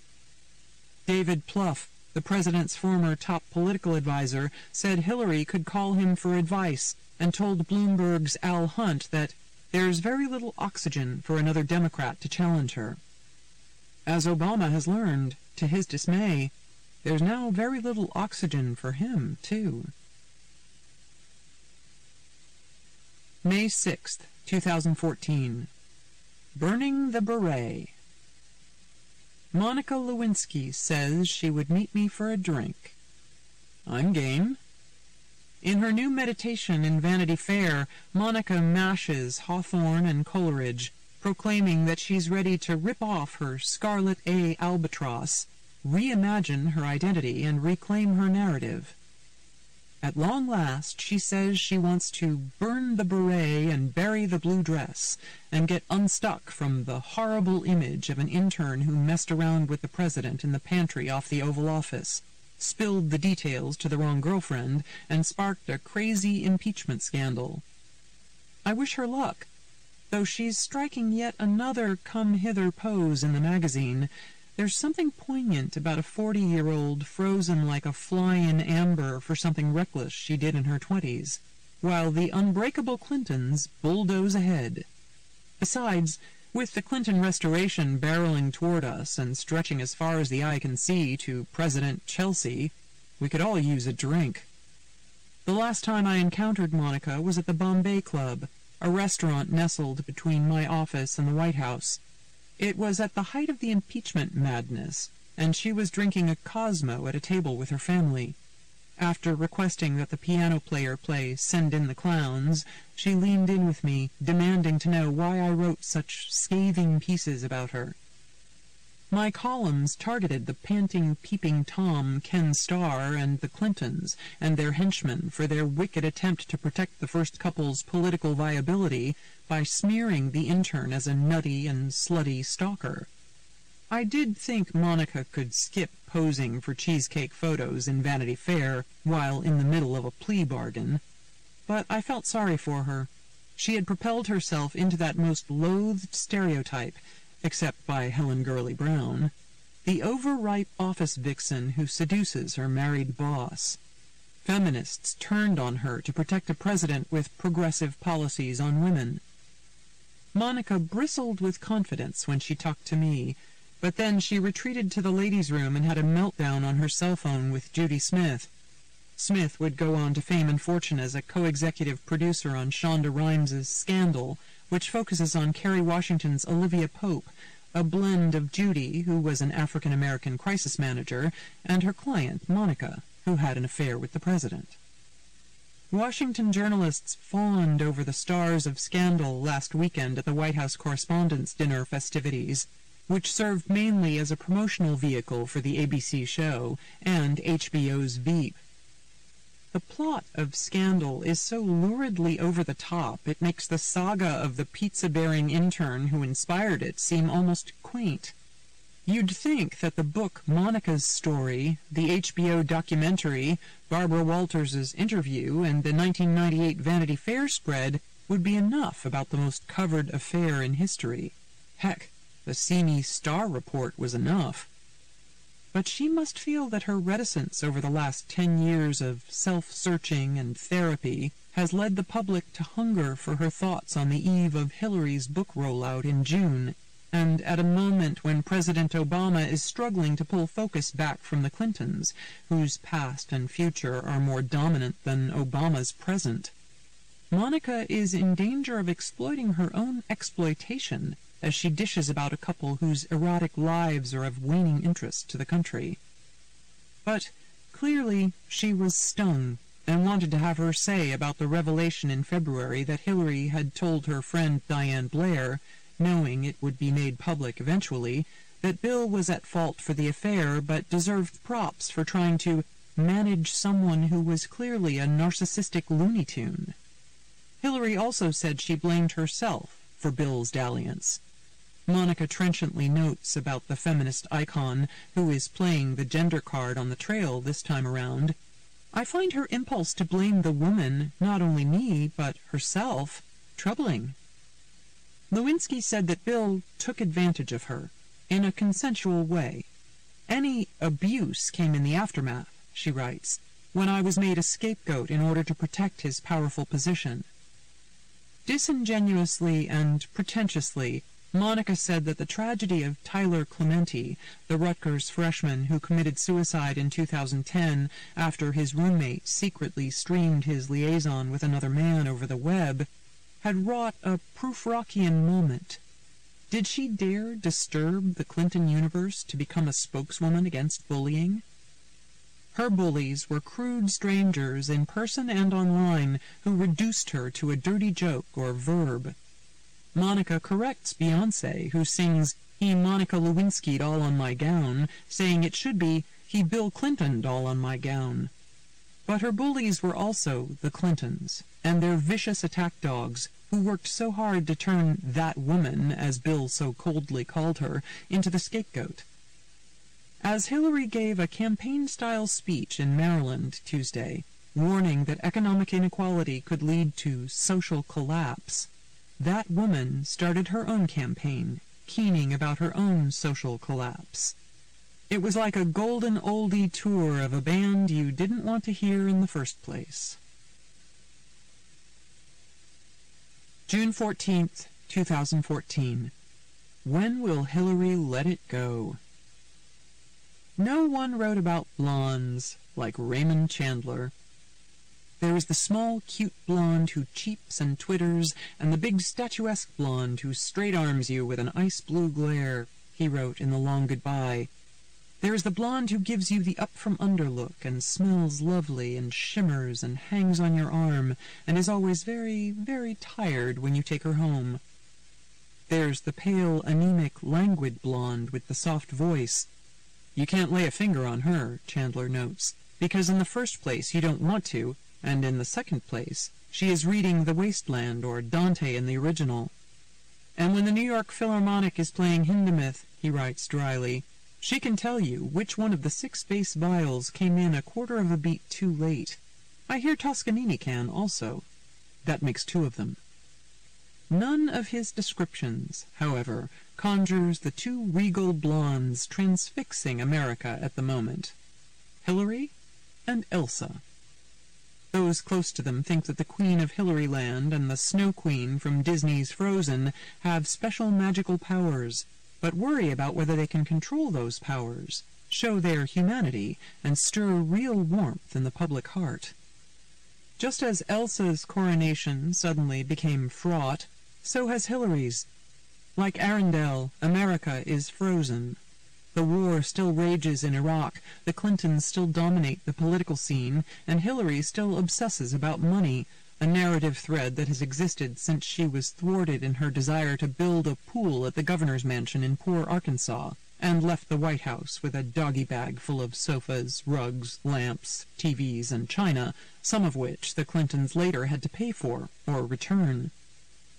David Plouffe, the president's former top political advisor, said Hillary could call him for advice and told Bloomberg's Al Hunt that there's very little oxygen for another Democrat to challenge her. As Obama has learned, to his dismay, there's now very little oxygen for him, too. May 6th, 2014. Burning the Beret. Monica Lewinsky says she would meet me for a drink. I'm game. In her new meditation in Vanity Fair, Monica mashes Hawthorne and Coleridge, proclaiming that she's ready to rip off her Scarlet A albatross, reimagine her identity, and reclaim her narrative. At long last, she says she wants to burn the beret and bury the blue dress, and get unstuck from the horrible image of an intern who messed around with the president in the pantry off the Oval Office, spilled the details to the wrong girlfriend, and sparked a crazy impeachment scandal. I wish her luck. Though she's striking yet another come-hither pose in the magazine, there's something poignant about a 40-year-old frozen like a fly in amber for something reckless she did in her 20s, while the unbreakable Clintons bulldoze ahead. Besides, with the Clinton restoration barreling toward us and stretching as far as the eye can see to President Chelsea, we could all use a drink. The last time I encountered Monica was at the Bombay Club, a restaurant nestled between my office and the White House. It was at the height of the impeachment madness, and she was drinking a Cosmo at a table with her family. After requesting that the piano player play Send in the Clowns, she leaned in with me, demanding to know why I wrote such scathing pieces about her. My columns targeted the panting, peeping Tom, Ken Starr, and the Clintons, and their henchmen for their wicked attempt to protect the first couple's political viability by smearing the intern as a nutty and slutty stalker. I did think Monica could skip posing for cheesecake photos in Vanity Fair while in the middle of a plea bargain, but I felt sorry for her. She had propelled herself into that most loathed stereotype, except by Helen Gurley Brown, the overripe office vixen who seduces her married boss. Feminists turned on her to protect a president with progressive policies on women. Monica bristled with confidence when she talked to me, but then she retreated to the ladies' room and had a meltdown on her cell phone with Judy Smith. Smith would go on to fame and fortune as a co-executive producer on Shonda Rhimes' Scandal, which focuses on Kerry Washington's Olivia Pope, a blend of Judy, who was an African-American crisis manager, and her client, Monica, who had an affair with the president. Washington journalists fawned over the stars of Scandal last weekend at the White House Correspondents' Dinner festivities, which served mainly as a promotional vehicle for the ABC show and HBO's Veep. The plot of Scandal is so luridly over the top, it makes the saga of the pizza-bearing intern who inspired it seem almost quaint. You'd think that the book Monica's Story, the HBO documentary, Barbara Walters' interview, and the 1998 Vanity Fair spread would be enough about the most covered affair in history. Heck, the See Me Star report was enough. But she must feel that her reticence over the last 10 years of self-searching and therapy has led the public to hunger for her thoughts on the eve of Hillary's book rollout in June, and at a moment when President Obama is struggling to pull focus back from the Clintons, whose past and future are more dominant than Obama's present. Monica is in danger of exploiting her own exploitation as she dishes about a couple whose erotic lives are of waning interest to the country. But clearly she was stung and wanted to have her say about the revelation in February that Hillary had told her friend Diane Blair, knowing it would be made public eventually, that Bill was at fault for the affair but deserved props for trying to manage someone who was clearly a narcissistic Looney Tune. Hillary also said she blamed herself for Bill's dalliance. Monica trenchantly notes about the feminist icon who is playing the gender card on the trail this time around, "I find her impulse to blame the woman, not only me, but herself, troubling." Lewinsky said that Bill took advantage of her, in a consensual way. "Any abuse came in the aftermath," she writes, "when I was made a scapegoat in order to protect his powerful position." Disingenuously and pretentiously, Monica said that the tragedy of Tyler Clementi, the Rutgers freshman who committed suicide in 2010 after his roommate secretly streamed his liaison with another man over the web, had wrought a Prufrockian moment. Did she dare disturb the Clinton universe to become a spokeswoman against bullying? Her bullies were crude strangers in person and online who reduced her to a dirty joke or verb. Monica corrects Beyoncé, who sings, "He Monica Lewinsky'd all on my gown," saying it should be, "He Bill Clinton'd all on my gown." But her bullies were also the Clintons, and their vicious attack dogs, who worked so hard to turn "that woman," as Bill so coldly called her, into the scapegoat. As Hillary gave a campaign-style speech in Maryland Tuesday, warning that economic inequality could lead to social collapse, that woman started her own campaign, keening about her own social collapse. It was like a golden oldie tour of a band you didn't want to hear in the first place. June 14th, 2014. When will Hillary let it go? No one wrote about blondes like Raymond Chandler. There is the small, cute blonde who cheeps and twitters, and the big, statuesque blonde who straight-arms you with an ice-blue glare, he wrote in The Long Goodbye. There is the blonde who gives you the up-from-under look and smells lovely and shimmers and hangs on your arm and is always very, very tired when you take her home. There's the pale, anemic, languid blonde with the soft voice. You can't lay a finger on her, Chandler notes, because in the first place you don't want to, and in the second place, she is reading The Wasteland or Dante in the original. And when the New York Philharmonic is playing Hindemith, he writes dryly, she can tell you which one of the 6 bass viols came in a quarter of a beat too late. I hear Toscanini can also. That makes 2 of them. None of his descriptions, however, conjures the 2 regal blondes transfixing America at the moment, Hillary and Elsa. Those close to them think that the Queen of Hillaryland and the Snow Queen from Disney's Frozen have special magical powers, but worry about whether they can control those powers, show their humanity, and stir real warmth in the public heart. Just as Elsa's coronation suddenly became fraught, so has Hillary's. Like Arundel, America is frozen. The war still rages in Iraq, the Clintons still dominate the political scene, and Hillary still obsesses about money, a narrative thread that has existed since she was thwarted in her desire to build a pool at the governor's mansion in poor Arkansas, and left the White House with a doggy bag full of sofas, rugs, lamps, TVs, and china, some of which the Clintons later had to pay for or return.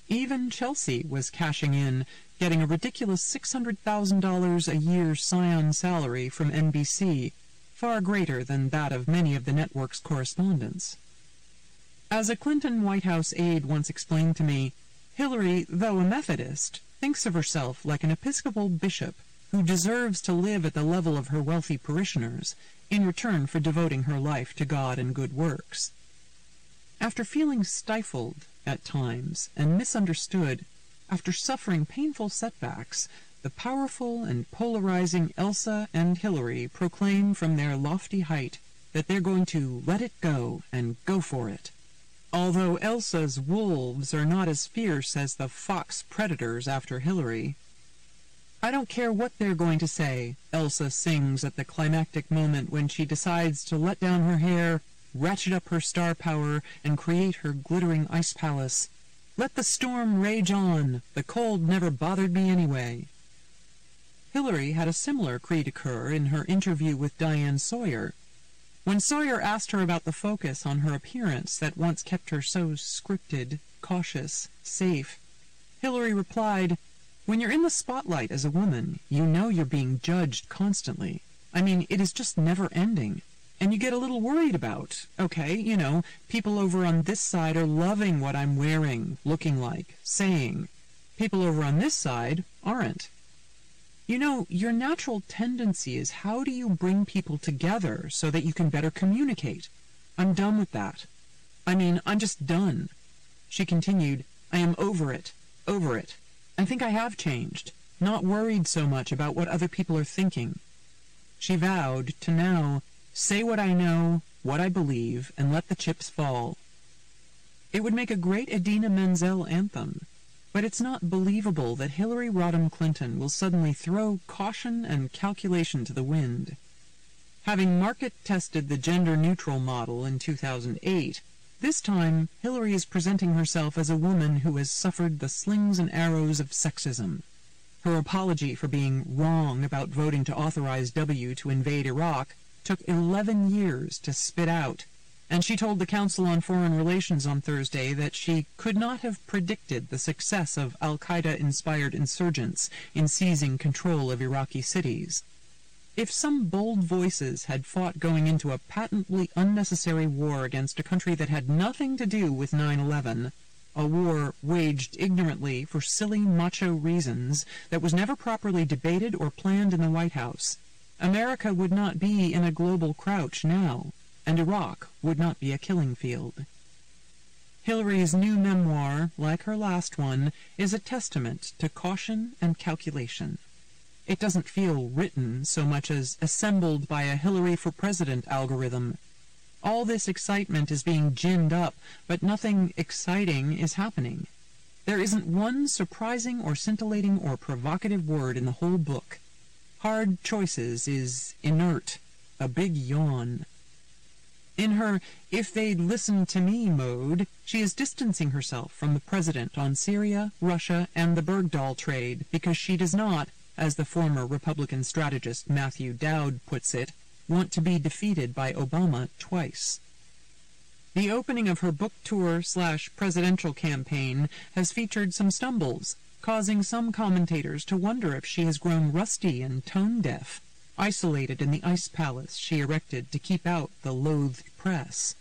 Even Chelsea was cashing in, getting a ridiculous $600,000 a year scion salary from NBC, far greater than that of many of the network's correspondents. As a Clinton White House aide once explained to me, Hillary, though a Methodist, thinks of herself like an Episcopal bishop who deserves to live at the level of her wealthy parishioners in return for devoting her life to God and good works. After feeling stifled at times and misunderstood, after suffering painful setbacks, the powerful and polarizing Elsa and Hillary proclaim from their lofty height that they're going to let it go and go for it. Although Elsa's wolves are not as fierce as the fox predators after Hillary. I don't care what they're going to say, Elsa sings at the climactic moment when she decides to let down her hair, ratchet up her star power, and create her glittering ice palace. Let the storm rage on. The cold never bothered me anyway. Hillary had a similar cri de coeur in her interview with Diane Sawyer. When Sawyer asked her about the focus on her appearance that once kept her so scripted, cautious, safe, Hillary replied, "When you're in the spotlight as a woman, you know you're being judged constantly. I mean, it is just never ending. And you get a little worried about, okay, you know, people over on this side are loving what I'm wearing, looking like, saying. People over on this side aren't. You know, your natural tendency is how do you bring people together so that you can better communicate? I'm done with that. I mean, I'm just done." She continued, "I am over it. I think I have changed, not worried so much about what other people are thinking." She vowed to now say what I know, what I believe, and let the chips fall. It would make a great Idina Menzel anthem. But it's not believable that Hillary Rodham Clinton will suddenly throw caution and calculation to the wind. Having market-tested the gender-neutral model in 2008, this time Hillary is presenting herself as a woman who has suffered the slings and arrows of sexism. Her apology for being wrong about voting to authorize W to invade Iraq took 11 years to spit out, and she told the Council on Foreign Relations on Thursday that she could not have predicted the success of al-Qaeda-inspired insurgents in seizing control of Iraqi cities. If some bold voices had fought going into a patently unnecessary war against a country that had nothing to do with 9/11, a war waged ignorantly for silly macho reasons that was never properly debated or planned in the White House, America would not be in a global crouch now, and Iraq would not be a killing field. Hillary's new memoir, like her last one, is a testament to caution and calculation. It doesn't feel written so much as assembled by a Hillary for President algorithm. All this excitement is being ginned up, but nothing exciting is happening. There isn't one surprising or scintillating or provocative word in the whole book. Hard Choices is inert, a big yawn. In her "if they'd listened to me" mode, she is distancing herself from the president on Syria, Russia, and the Bergdahl trade because she does not, as the former Republican strategist Matthew Döwd puts it, want to be defeated by Obama twice. The opening of her book tour/presidential campaign has featured some stumbles, causing some commentators to wonder if she has grown rusty and tone-deaf, isolated in the ice palace she erected to keep out the loathed press.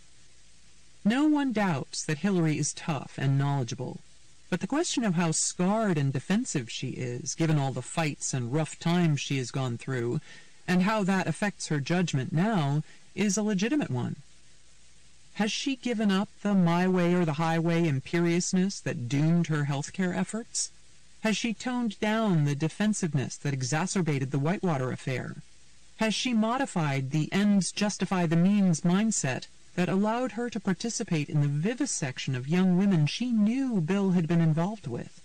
No one doubts that Hillary is tough and knowledgeable, but the question of how scarred and defensive she is, given all the fights and rough times she has gone through, and how that affects her judgment now, is a legitimate one. Has she given up the my way or the highway imperiousness that doomed her healthcare efforts? Has she toned down the defensiveness that exacerbated the Whitewater affair? Has she modified the ends justify the means mindset that allowed her to participate in the vivisection of young women she knew Bill had been involved with?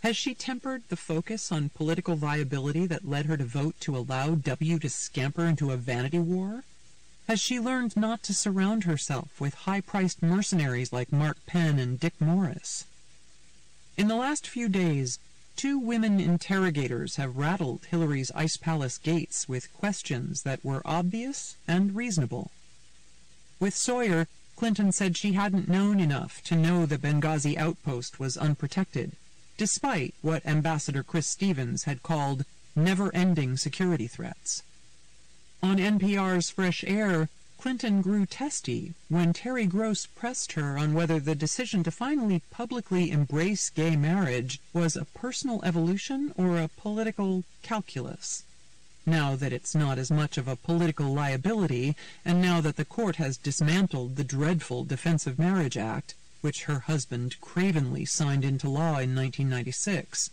Has she tempered the focus on political viability that led her to vote to allow W to scamper into a vanity war? Has she learned not to surround herself with high-priced mercenaries like Mark Penn and Dick Morris? In the last few days, 2 women interrogators have rattled Hillary's Ice Palace gates with questions that were obvious and reasonable. With Sawyer, Clinton said she hadn't known enough to know the Benghazi outpost was unprotected, despite what Ambassador Chris Stevens had called never-ending security threats. On NPR's Fresh Air, Clinton grew testy when Terry Gross pressed her on whether the decision to finally publicly embrace gay marriage was a personal evolution or a political calculus. Now that it's not as much of a political liability, and now that the court has dismantled the dreadful Defense of Marriage Act, which her husband cravenly signed into law in 1996,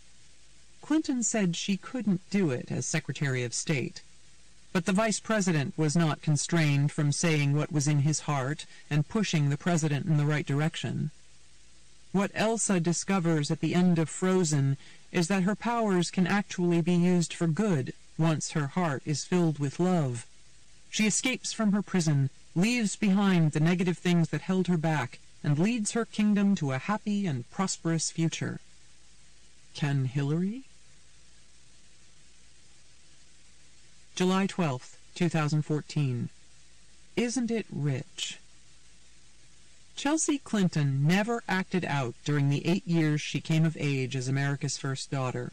Clinton said she couldn't do it as Secretary of State. But the vice president was not constrained from saying what was in his heart and pushing the president in the right direction. What Elsa discovers at the end of Frozen is that her powers can actually be used for good once her heart is filled with love. She escapes from her prison, leaves behind the negative things that held her back, and leads her kingdom to a happy and prosperous future. Can Hillary? July 12th, 2014. Isn't it rich? Chelsea Clinton never acted out during the 8 years she came of age as America's first daughter.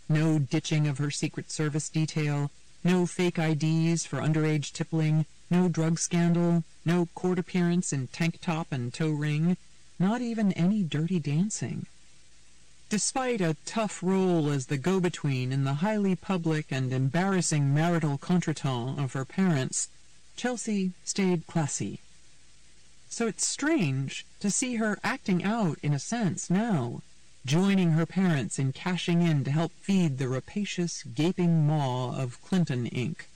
No ditching of her Secret Service detail, no fake IDs for underage tippling, no drug scandal, no court appearance in tank top and toe ring, not even any dirty dancing. Despite a tough role as the go-between in the highly public and embarrassing marital contretemps of her parents, Chelsea stayed classy. So it's strange to see her acting out in a sense now, joining her parents in cashing in to help feed the rapacious, gaping maw of Clinton Inc.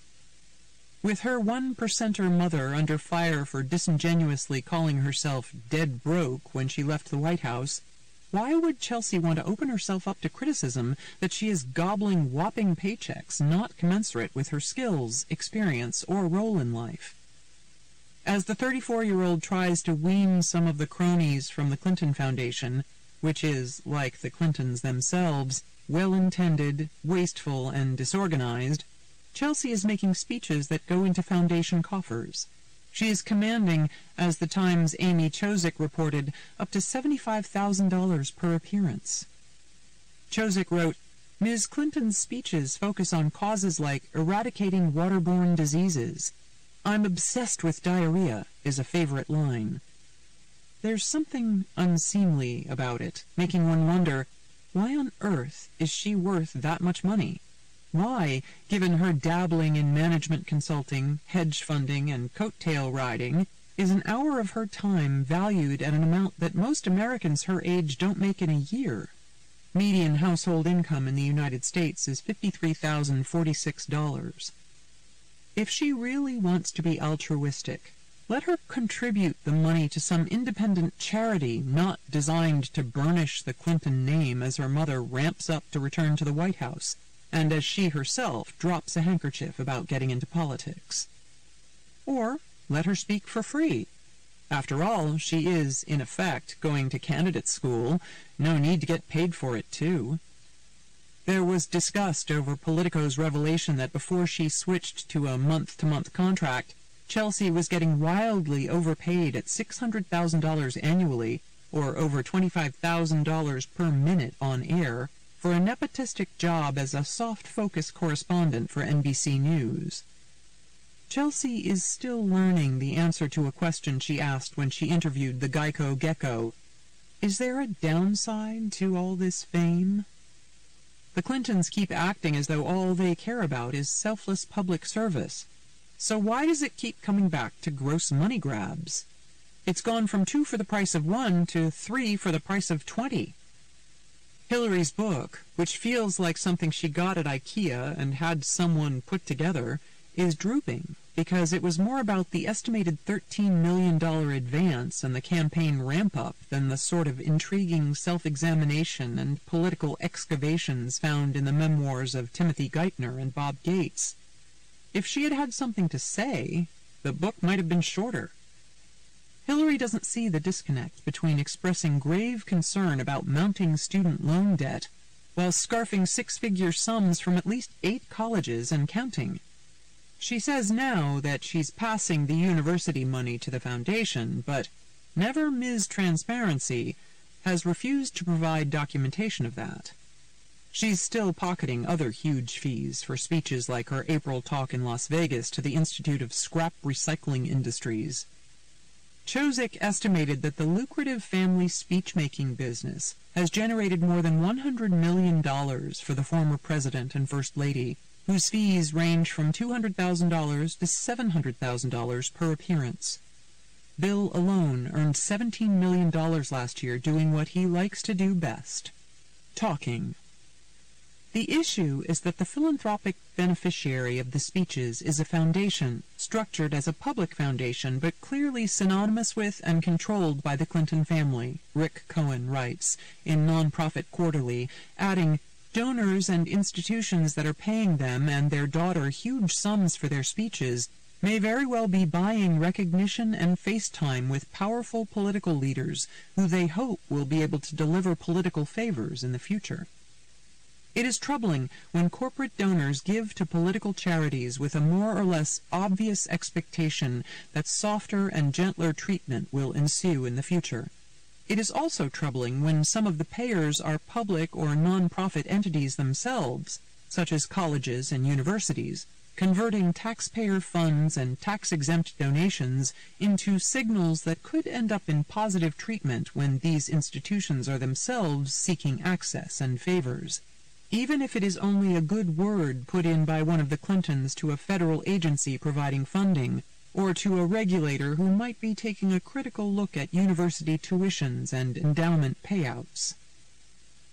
With her 1%er mother under fire for disingenuously calling herself dead broke when she left the White House, why would Chelsea want to open herself up to criticism that she is gobbling whopping paychecks not commensurate with her skills, experience, or role in life? As the 34-year-old tries to wean some of the cronies from the Clinton Foundation, which is, like the Clintons themselves, well-intended, wasteful, and disorganized, Chelsea is making speeches that go into foundation coffers. She is commanding, as the Times' Amy Chozick reported, up to $75,000 per appearance. Chozick wrote, Ms. Clinton's speeches focus on causes like eradicating waterborne diseases. "I'm obsessed with diarrhea" is a favorite line. There's something unseemly about it, making one wonder, why on earth is she worth that much money? Why, given her dabbling in management consulting, hedge funding, and coattail riding, is an hour of her time valued at an amount that most Americans her age don't make in a year? Median household income in the United States is $53,046. If she really wants to be altruistic, let her contribute the money to some independent charity not designed to burnish the Clinton name as her mother ramps up to return to the White House, and as she herself drops a handkerchief about getting into politics. Or let her speak for free. After all, she is, in effect, going to candidate school. No need to get paid for it, too. There was disgust over Politico's revelation that before she switched to a month-to-month contract, Chelsea was getting wildly overpaid at $600,000 annually, or over $25,000 per minute on air, for a nepotistic job as a soft-focus correspondent for NBC News. Chelsea is still learning the answer to a question she asked when she interviewed the Geico Gecko. Is there a downside to all this fame? The Clintons keep acting as though all they care about is selfless public service. So why does it keep coming back to gross money grabs? It's gone from 2 for the price of 1 to 3 for the price of 20. Hillary's book, which feels like something she got at IKEA and had someone put together, is drooping because it was more about the estimated $13 million advance and the campaign ramp-up than the sort of intriguing self-examination and political excavations found in the memoirs of Timothy Geithner and Bob Gates. If she had had something to say, the book might have been shorter. Hillary doesn't see the disconnect between expressing grave concern about mounting student loan debt while scarfing six-figure sums from at least 8 colleges and counting. She says now that she's passing the university money to the foundation, but never Ms. Transparency has refused to provide documentation of that. She's still pocketing other huge fees for speeches like her April talk in Las Vegas to the Institute of Scrap Recycling Industries. Chozick estimated that the lucrative family speech-making business has generated more than $100 million for the former president and first lady, whose fees range from $200,000 to $700,000 per appearance. Bill alone earned $17 million last year doing what he likes to do best, talking. The issue is that the philanthropic beneficiary of the speeches is a foundation, structured as a public foundation, but clearly synonymous with and controlled by the Clinton family, Rick Cohen writes in Nonprofit Quarterly, adding, donors and institutions that are paying them and their daughter huge sums for their speeches may very well be buying recognition and face time with powerful political leaders who they hope will be able to deliver political favors in the future. It is troubling when corporate donors give to political charities with a more or less obvious expectation that softer and gentler treatment will ensue in the future. It is also troubling when some of the payers are public or non-profit entities themselves, such as colleges and universities, converting taxpayer funds and tax-exempt donations into signals that could end up in positive treatment when these institutions are themselves seeking access and favors. Even if it is only a good word put in by one of the Clintons to a federal agency providing funding, or to a regulator who might be taking a critical look at university tuitions and endowment payouts.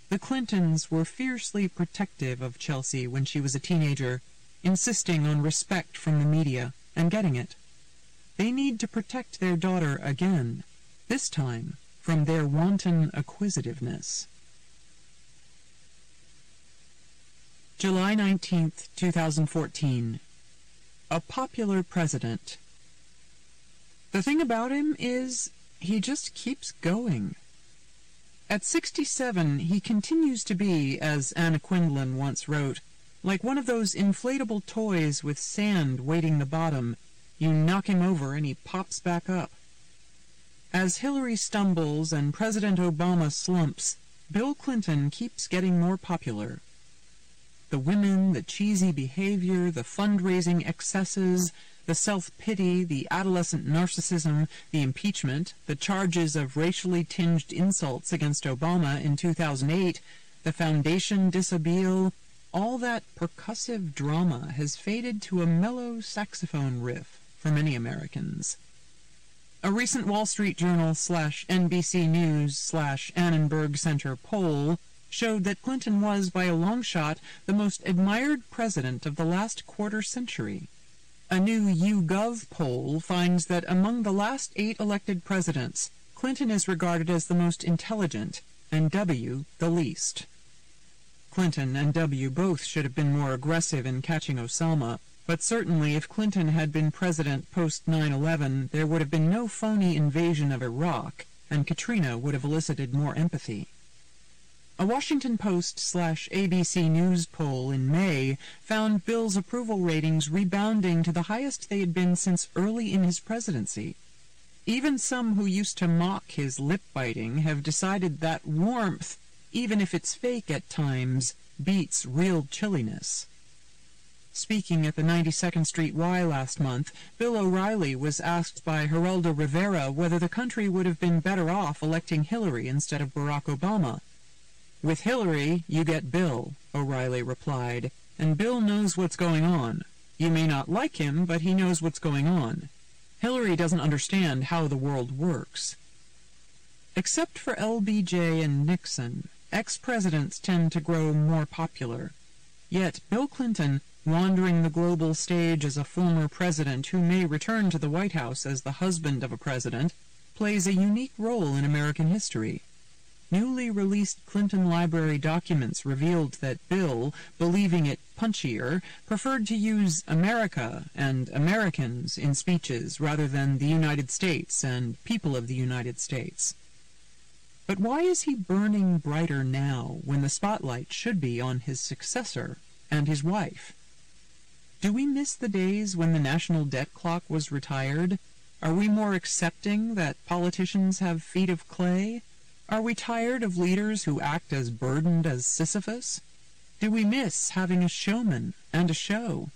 The Clintons were fiercely protective of Chelsea when she was a teenager, insisting on respect from the media, and getting it. They need to protect their daughter again, this time from their wanton acquisitiveness. July 19, 2014. A popular president. The thing about him is, he just keeps going. At 67, he continues to be, as Anna Quindlen once wrote, like one of those inflatable toys with sand weighting the bottom. You knock him over and he pops back up. As Hillary stumbles and President Obama slumps, Bill Clinton keeps getting more popular. The women, the cheesy behavior, the fundraising excesses, the self-pity, the adolescent narcissism, the impeachment, the charges of racially tinged insults against Obama in 2008, the foundation dishabille, all that percussive drama has faded to a mellow saxophone riff for many Americans. A recent Wall Street Journal /NBC News /Annenberg Center poll showed that Clinton was, by a long shot, the most admired president of the last quarter century. A new YouGov poll finds that among the last 8 elected presidents, Clinton is regarded as the most intelligent, and W the least. Clinton and W both should have been more aggressive in catching Osama, but certainly if Clinton had been president post 9/11, there would have been no phony invasion of Iraq, and Katrina would have elicited more empathy. A Washington Post /ABC News poll in May found Bill's approval ratings rebounding to the highest they had been since early in his presidency. Even some who used to mock his lip-biting have decided that warmth, even if it's fake at times, beats real chilliness. Speaking at the 92nd Street Y last month, Bill O'Reilly was asked by Geraldo Rivera whether the country would have been better off electing Hillary instead of Barack Obama. "With Hillary, you get Bill," O'Reilly replied, "and Bill knows what's going on. You may not like him, but he knows what's going on. Hillary doesn't understand how the world works." Except for LBJ and Nixon, ex-presidents tend to grow more popular. Yet Bill Clinton, wandering the global stage as a former president who may return to the White House as the husband of a president, plays a unique role in American history. Newly released Clinton Library documents revealed that Bill, believing it punchier, preferred to use America and Americans in speeches rather than the United States and people of the United States. But why is he burning brighter now when the spotlight should be on his successor and his wife? Do we miss the days when the national debt clock was retired? Are we more accepting that politicians have feet of clay? Are we tired of leaders who act as burdened as Sisyphus? Do we miss having a showman and a show?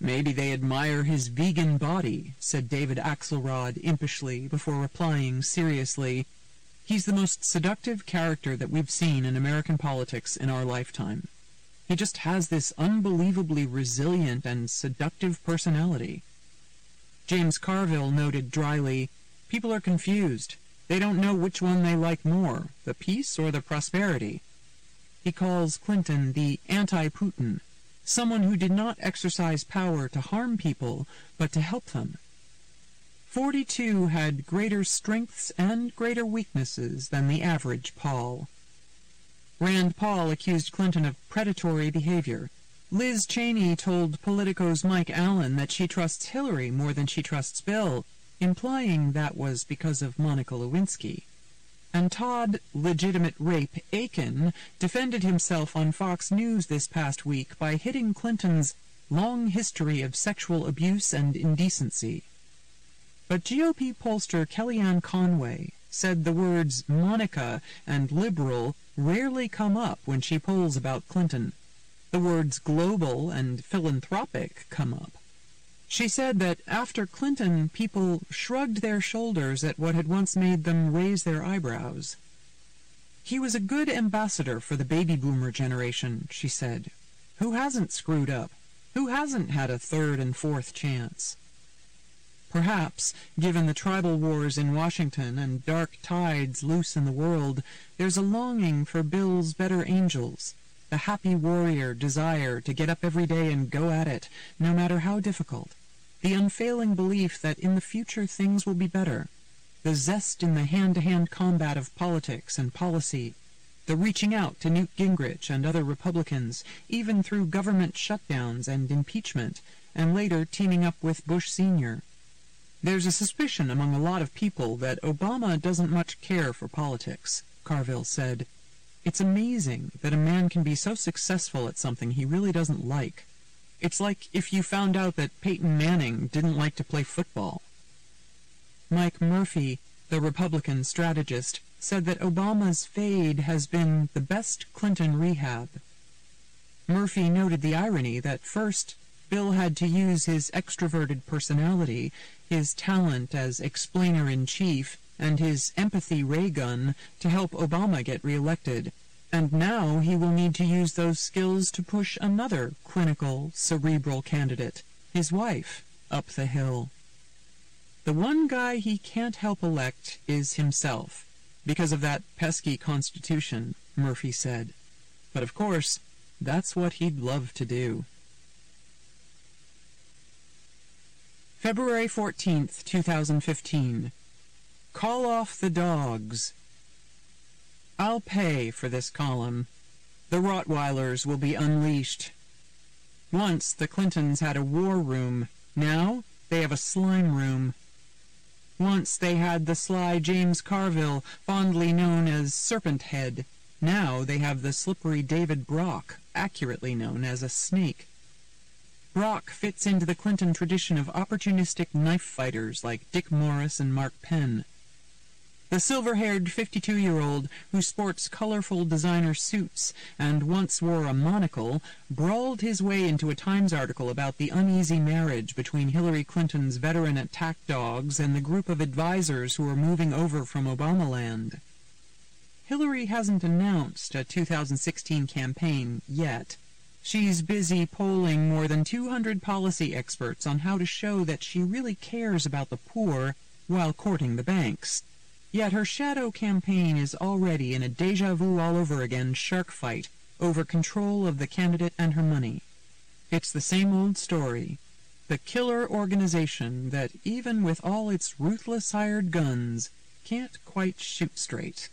Maybe they admire his vegan body, said David Axelrod impishly before replying seriously, "He's the most seductive character that we've seen in American politics in our lifetime. He just has this unbelievably resilient and seductive personality." James Carville noted dryly, "People are confused. They don't know which one they like more, the peace or the prosperity." He calls Clinton the anti-Putin, someone who did not exercise power to harm people, but to help them. 42 had greater strengths and greater weaknesses than the average Paul. Rand Paul accused Clinton of predatory behavior. Liz Cheney told Politico's Mike Allen that she trusts Hillary more than she trusts Bill, implying that was because of Monica Lewinsky. And Todd Legitimate Rape Aiken defended himself on Fox News this past week by hitting Clinton's long history of sexual abuse and indecency. But GOP pollster Kellyanne Conway said the words Monica and liberal rarely come up when she polls about Clinton. The words global and philanthropic come up. She said that after Clinton, people shrugged their shoulders at what had once made them raise their eyebrows. "He was a good ambassador for the baby boomer generation," she said. "Who hasn't screwed up? Who hasn't had a third and fourth chance?" Perhaps, given the tribal wars in Washington and dark tides loose in the world, there's a longing for Bill's better angels, the happy warrior desire to get up every day and go at it, no matter how difficult, the unfailing belief that in the future things will be better, the zest in the hand-to-hand combat of politics and policy, the reaching out to Newt Gingrich and other Republicans, even through government shutdowns and impeachment, and later teaming up with Bush Sr. There's a suspicion among a lot of people that Obama doesn't much care for politics, Carville said. It's amazing that a man can be so successful at something he really doesn't like. It's like if you found out that Peyton Manning didn't like to play football. Mike Murphy, the Republican strategist, said that Obama's fade has been the best Clinton rehab. Murphy noted the irony that first, Bill had to use his extroverted personality, his talent as explainer-in-chief, and his empathy ray gun to help Obama get reelected, and now he will need to use those skills to push another clinical, cerebral candidate, his wife, up the hill. The one guy he can't help elect is himself, because of that pesky Constitution, Murphy said. But of course, that's what he'd love to do. February 14th, 2015. Call off the dogs. I'll pay for this column. The Rottweilers will be unleashed. Once the Clintons had a war room. Now they have a slime room. Once they had the sly James Carville, fondly known as Serpent Head. Now they have the slippery David Brock, accurately known as a snake. Brock fits into the Clinton tradition of opportunistic knife fighters like Dick Morris and Mark Penn. The silver-haired 52-year-old who sports colorful designer suits and once wore a monocle brawled his way into a Times article about the uneasy marriage between Hillary Clinton's veteran attack dogs and the group of advisors who are moving over from Obamaland. Hillary hasn't announced a 2016 campaign yet. She's busy polling more than 200 policy experts on how to show that she really cares about the poor while courting the banks. Yet her shadow campaign is already in a deja-vu-all-over-again shark fight over control of the candidate and her money. It's the same old story. The killer organization that, even with all its ruthless hired guns, can't quite shoot straight.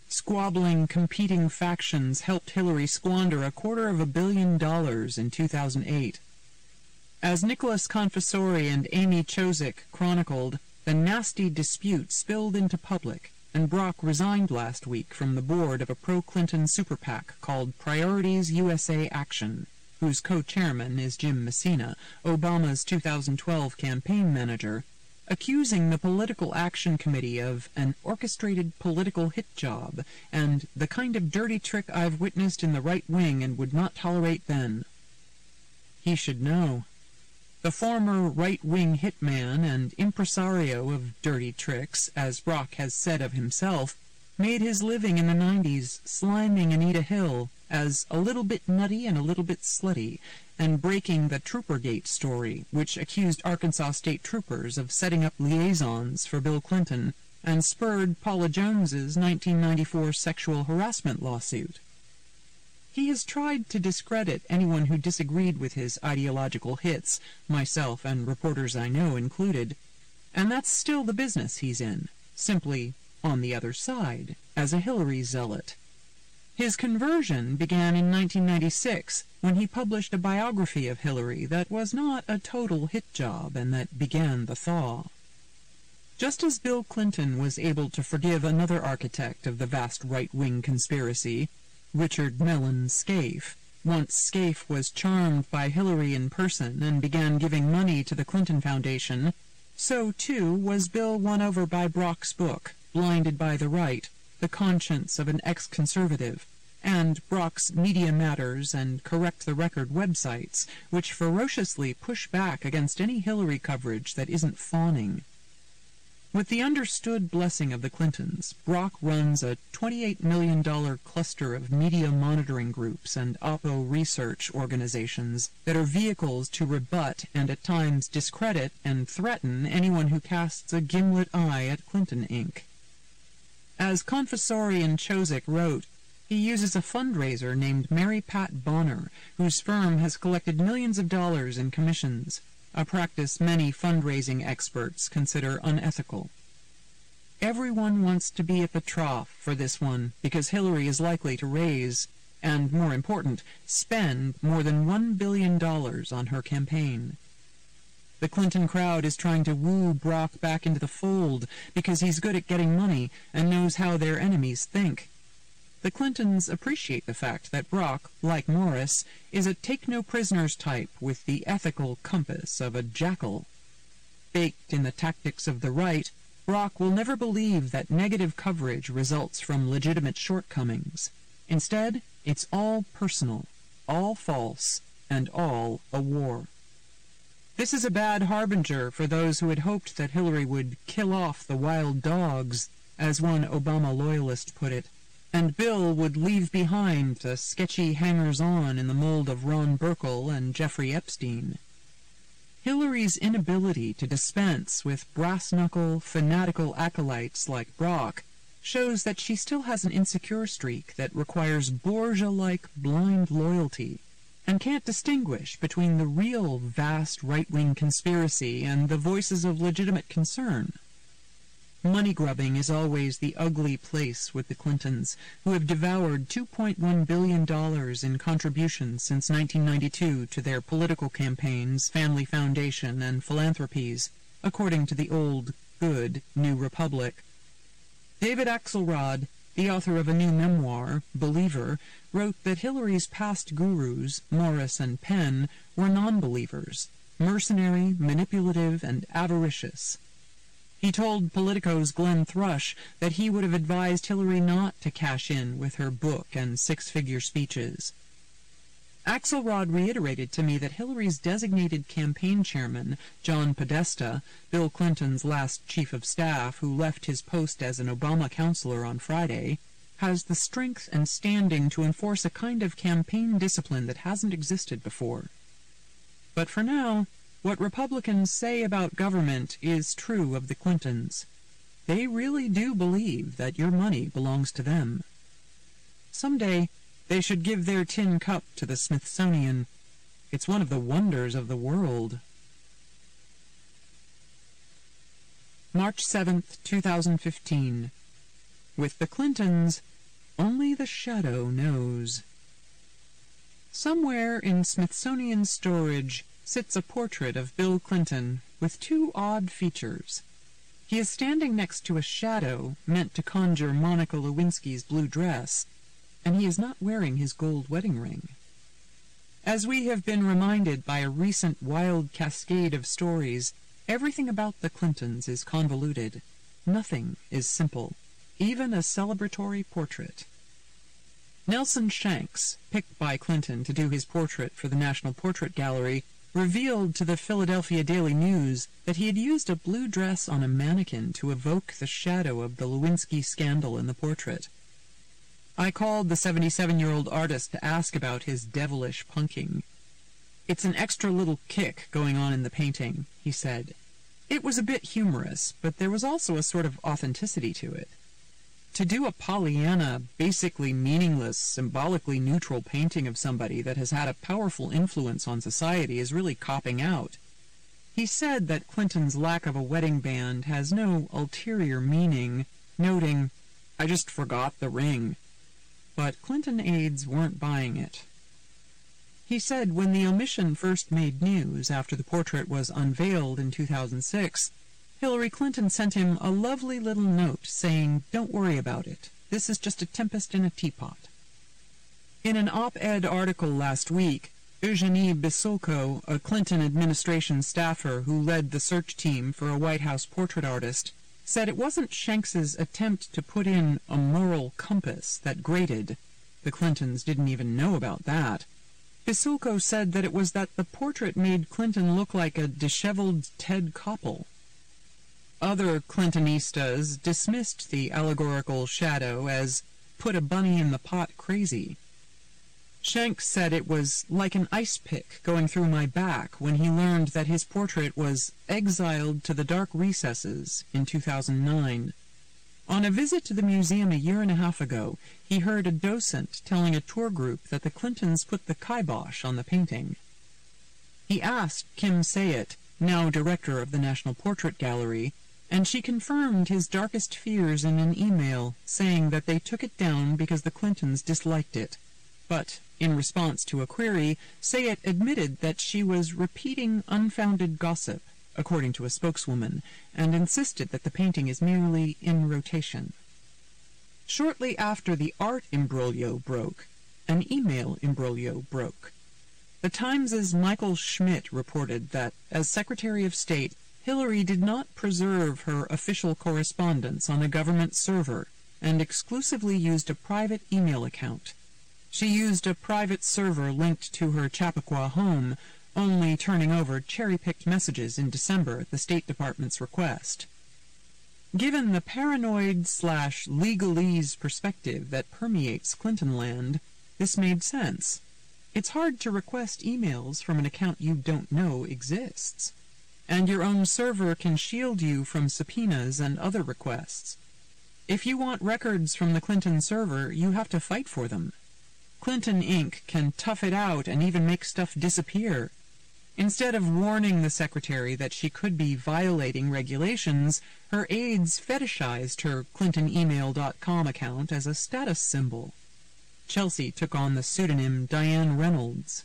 Squabbling competing factions helped Hillary squander $250 million in 2008. As Nicholas Confessori and Amy Chozick chronicled, the nasty dispute spilled into public, and Brock resigned last week from the board of a pro-Clinton super PAC called Priorities USA Action, whose co-chairman is Jim Messina, Obama's 2012 campaign manager, accusing the Political Action Committee of an orchestrated political hit job and the kind of dirty trick I've witnessed in the right wing and would not tolerate then. He should know. The former right-wing hitman and impresario of dirty tricks, as Brock has said of himself, made his living in the 90s sliming Anita Hill as a little bit nutty and a little bit slutty, and breaking the Troopergate story, which accused Arkansas state troopers of setting up liaisons for Bill Clinton and spurred Paula Jones's 1994 sexual harassment lawsuit. He has tried to discredit anyone who disagreed with his ideological hits, myself and reporters I know included, and that's still the business he's in, simply on the other side, as a Hillary zealot. His conversion began in 1996, when he published a biography of Hillary that was not a total hit job and that began the thaw. Just as Bill Clinton was able to forgive another architect of the vast right-wing conspiracy, Richard Mellon Scaife, once Scaife was charmed by Hillary in person and began giving money to the Clinton Foundation, so too was Bill won over by Brock's book, Blinded by the Right, The Conscience of an Ex-Conservative, and Brock's Media Matters and Correct the Record websites, which ferociously push back against any Hillary coverage that isn't fawning. With the understood blessing of the Clintons, Brock runs a $28 million cluster of media monitoring groups and oppo research organizations that are vehicles to rebut and at times discredit and threaten anyone who casts a gimlet eye at Clinton Inc. As Confessori and Chozick wrote, he uses a fundraiser named Mary Pat Bonner, whose firm has collected millions of dollars in commissions, a practice many fundraising experts consider unethical. Everyone wants to be at the trough for this one because Hillary is likely to raise, and more important, spend more than $1 billion on her campaign. The Clinton crowd is trying to woo Brock back into the fold because he's good at getting money and knows how their enemies think. The Clintons appreciate the fact that Brock, like Morris, is a take-no-prisoners type with the ethical compass of a jackal. Baked in the tactics of the right, Brock will never believe that negative coverage results from legitimate shortcomings. Instead, it's all personal, all false, and all a war. This is a bad harbinger for those who had hoped that Hillary would kill off the wild dogs, as one Obama loyalist put it, and Bill would leave behind the sketchy hangers-on in the mold of Ron Burkle and Jeffrey Epstein. Hillary's inability to dispense with brass-knuckle, fanatical acolytes like Brock shows that she still has an insecure streak that requires Borgia-like blind loyalty, and can't distinguish between the real vast right-wing conspiracy and the voices of legitimate concern. Money-grubbing is always the ugly place with the Clintons, who have devoured $2.1 billion in contributions since 1992 to their political campaigns, family foundation, and philanthropies, according to the old, good New Republic. David Axelrod, the author of a new memoir, Believer, wrote that Hillary's past gurus, Morris and Penn, were non-believers, mercenary, manipulative, and avaricious. He told Politico's Glenn Thrush that he would have advised Hillary not to cash in with her book and six-figure speeches. Axelrod reiterated to me that Hillary's designated campaign chairman, John Podesta, Bill Clinton's last chief of staff who left his post as an Obama counselor on Friday, has the strength and standing to enforce a kind of campaign discipline that hasn't existed before. But for now, what Republicans say about government is true of the Clintons. They really do believe that your money belongs to them. Someday, they should give their tin cup to the Smithsonian. It's one of the wonders of the world. March 7th, 2015. With the Clintons, Only the shadow knows. Somewhere in Smithsonian storage sits a portrait of Bill Clinton with two odd features. He is standing next to a shadow meant to conjure Monica Lewinsky's blue dress, and he is not wearing his gold wedding ring. As we have been reminded by a recent wild cascade of stories, everything about the Clintons is convoluted. Nothing is simple, even a celebratory portrait. Nelson Shanks, picked by Clinton to do his portrait for the National Portrait Gallery, revealed to the Philadelphia Daily News that he had used a blue dress on a mannequin to evoke the shadow of the Lewinsky scandal in the portrait. I called the 77-year-old artist to ask about his devilish punking. "It's an extra little kick going on in the painting," he said. It was a bit humorous, but there was also a sort of authenticity to it. To do a Pollyanna, basically meaningless, symbolically neutral painting of somebody that has had a powerful influence on society is really copping out. He said that Clinton's lack of a wedding band has no ulterior meaning, noting, "I just forgot the ring." But Clinton aides weren't buying it. He said when the omission first made news after the portrait was unveiled in 2006, Hillary Clinton sent him a lovely little note saying, "Don't worry about it. This is just a tempest in a teapot." In an op-ed article last week, Eugenie Bisulko, a Clinton administration staffer who led the search team for a White House portrait artist, said it wasn't Shanks's attempt to put in a moral compass that grated. The Clintons didn't even know about that. Bisulko said that it was that the portrait made Clinton look like a disheveled Ted Koppel. Other Clintonistas dismissed the allegorical shadow as put a bunny in the pot crazy. Shanks said it was like an ice pick going through my back when he learned that his portrait was exiled to the dark recesses in 2009. On a visit to the museum a year and a half ago, he heard a docent telling a tour group that the Clintons put the kibosh on the painting. He asked Kim Sayet, now director of the National Portrait Gallery, and she confirmed his darkest fears in an email, saying that they took it down because the Clintons disliked it. But, in response to a query, Sayet admitted that she was repeating unfounded gossip, according to a spokeswoman, and insisted that the painting is merely in rotation. Shortly after the art imbroglio broke, an email imbroglio broke. The Times' Michael Schmidt reported that, as Secretary of State, Hillary did not preserve her official correspondence on a government server and exclusively used a private email account. She used a private server linked to her Chappaqua home, only turning over cherry-picked messages in December at the State Department's request. Given the paranoid/legalese perspective that permeates Clintonland, this made sense. It's hard to request emails from an account you don't know exists. And your own server can shield you from subpoenas and other requests. If you want records from the Clinton server, you have to fight for them. Clinton Inc. can tough it out and even make stuff disappear. Instead of warning the secretary that she could be violating regulations, her aides fetishized her ClintonEmail.com account as a status symbol. Chelsea took on the pseudonym Diane Reynolds.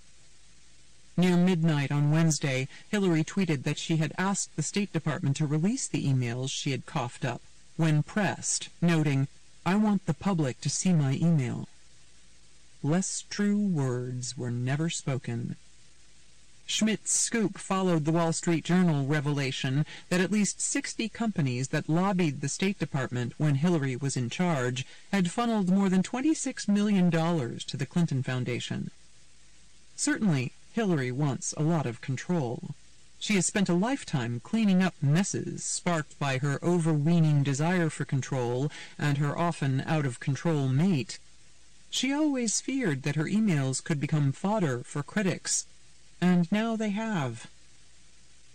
Near midnight on Wednesday, Hillary tweeted that she had asked the State Department to release the emails she had coughed up, when pressed, noting, "I want the public to see my email." Less true words were never spoken. Schmidt's scoop followed the Wall Street Journal revelation that at least 60 companies that lobbied the State Department when Hillary was in charge had funneled more than $26 million to the Clinton Foundation. Certainly, Hillary wants a lot of control. She has spent a lifetime cleaning up messes sparked by her overweening desire for control and her often out-of-control mate. She always feared that her emails could become fodder for critics, and now they have.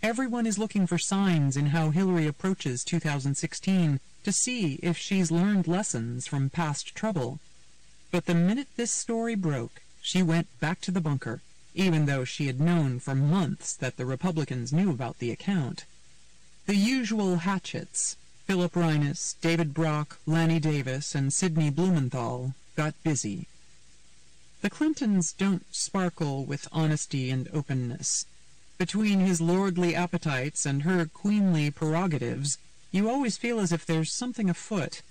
Everyone is looking for signs in how Hillary approaches 2016 to see if she's learned lessons from past trouble. But the minute this story broke, she went back to the bunker, even though she had known for months that the Republicans knew about the account. The usual hatchets, Philip Reines, David Brock, Lanny Davis, and Sidney Blumenthal, got busy. The Clintons don't sparkle with honesty and openness. Between his lordly appetites and her queenly prerogatives, you always feel as if there's something afoot.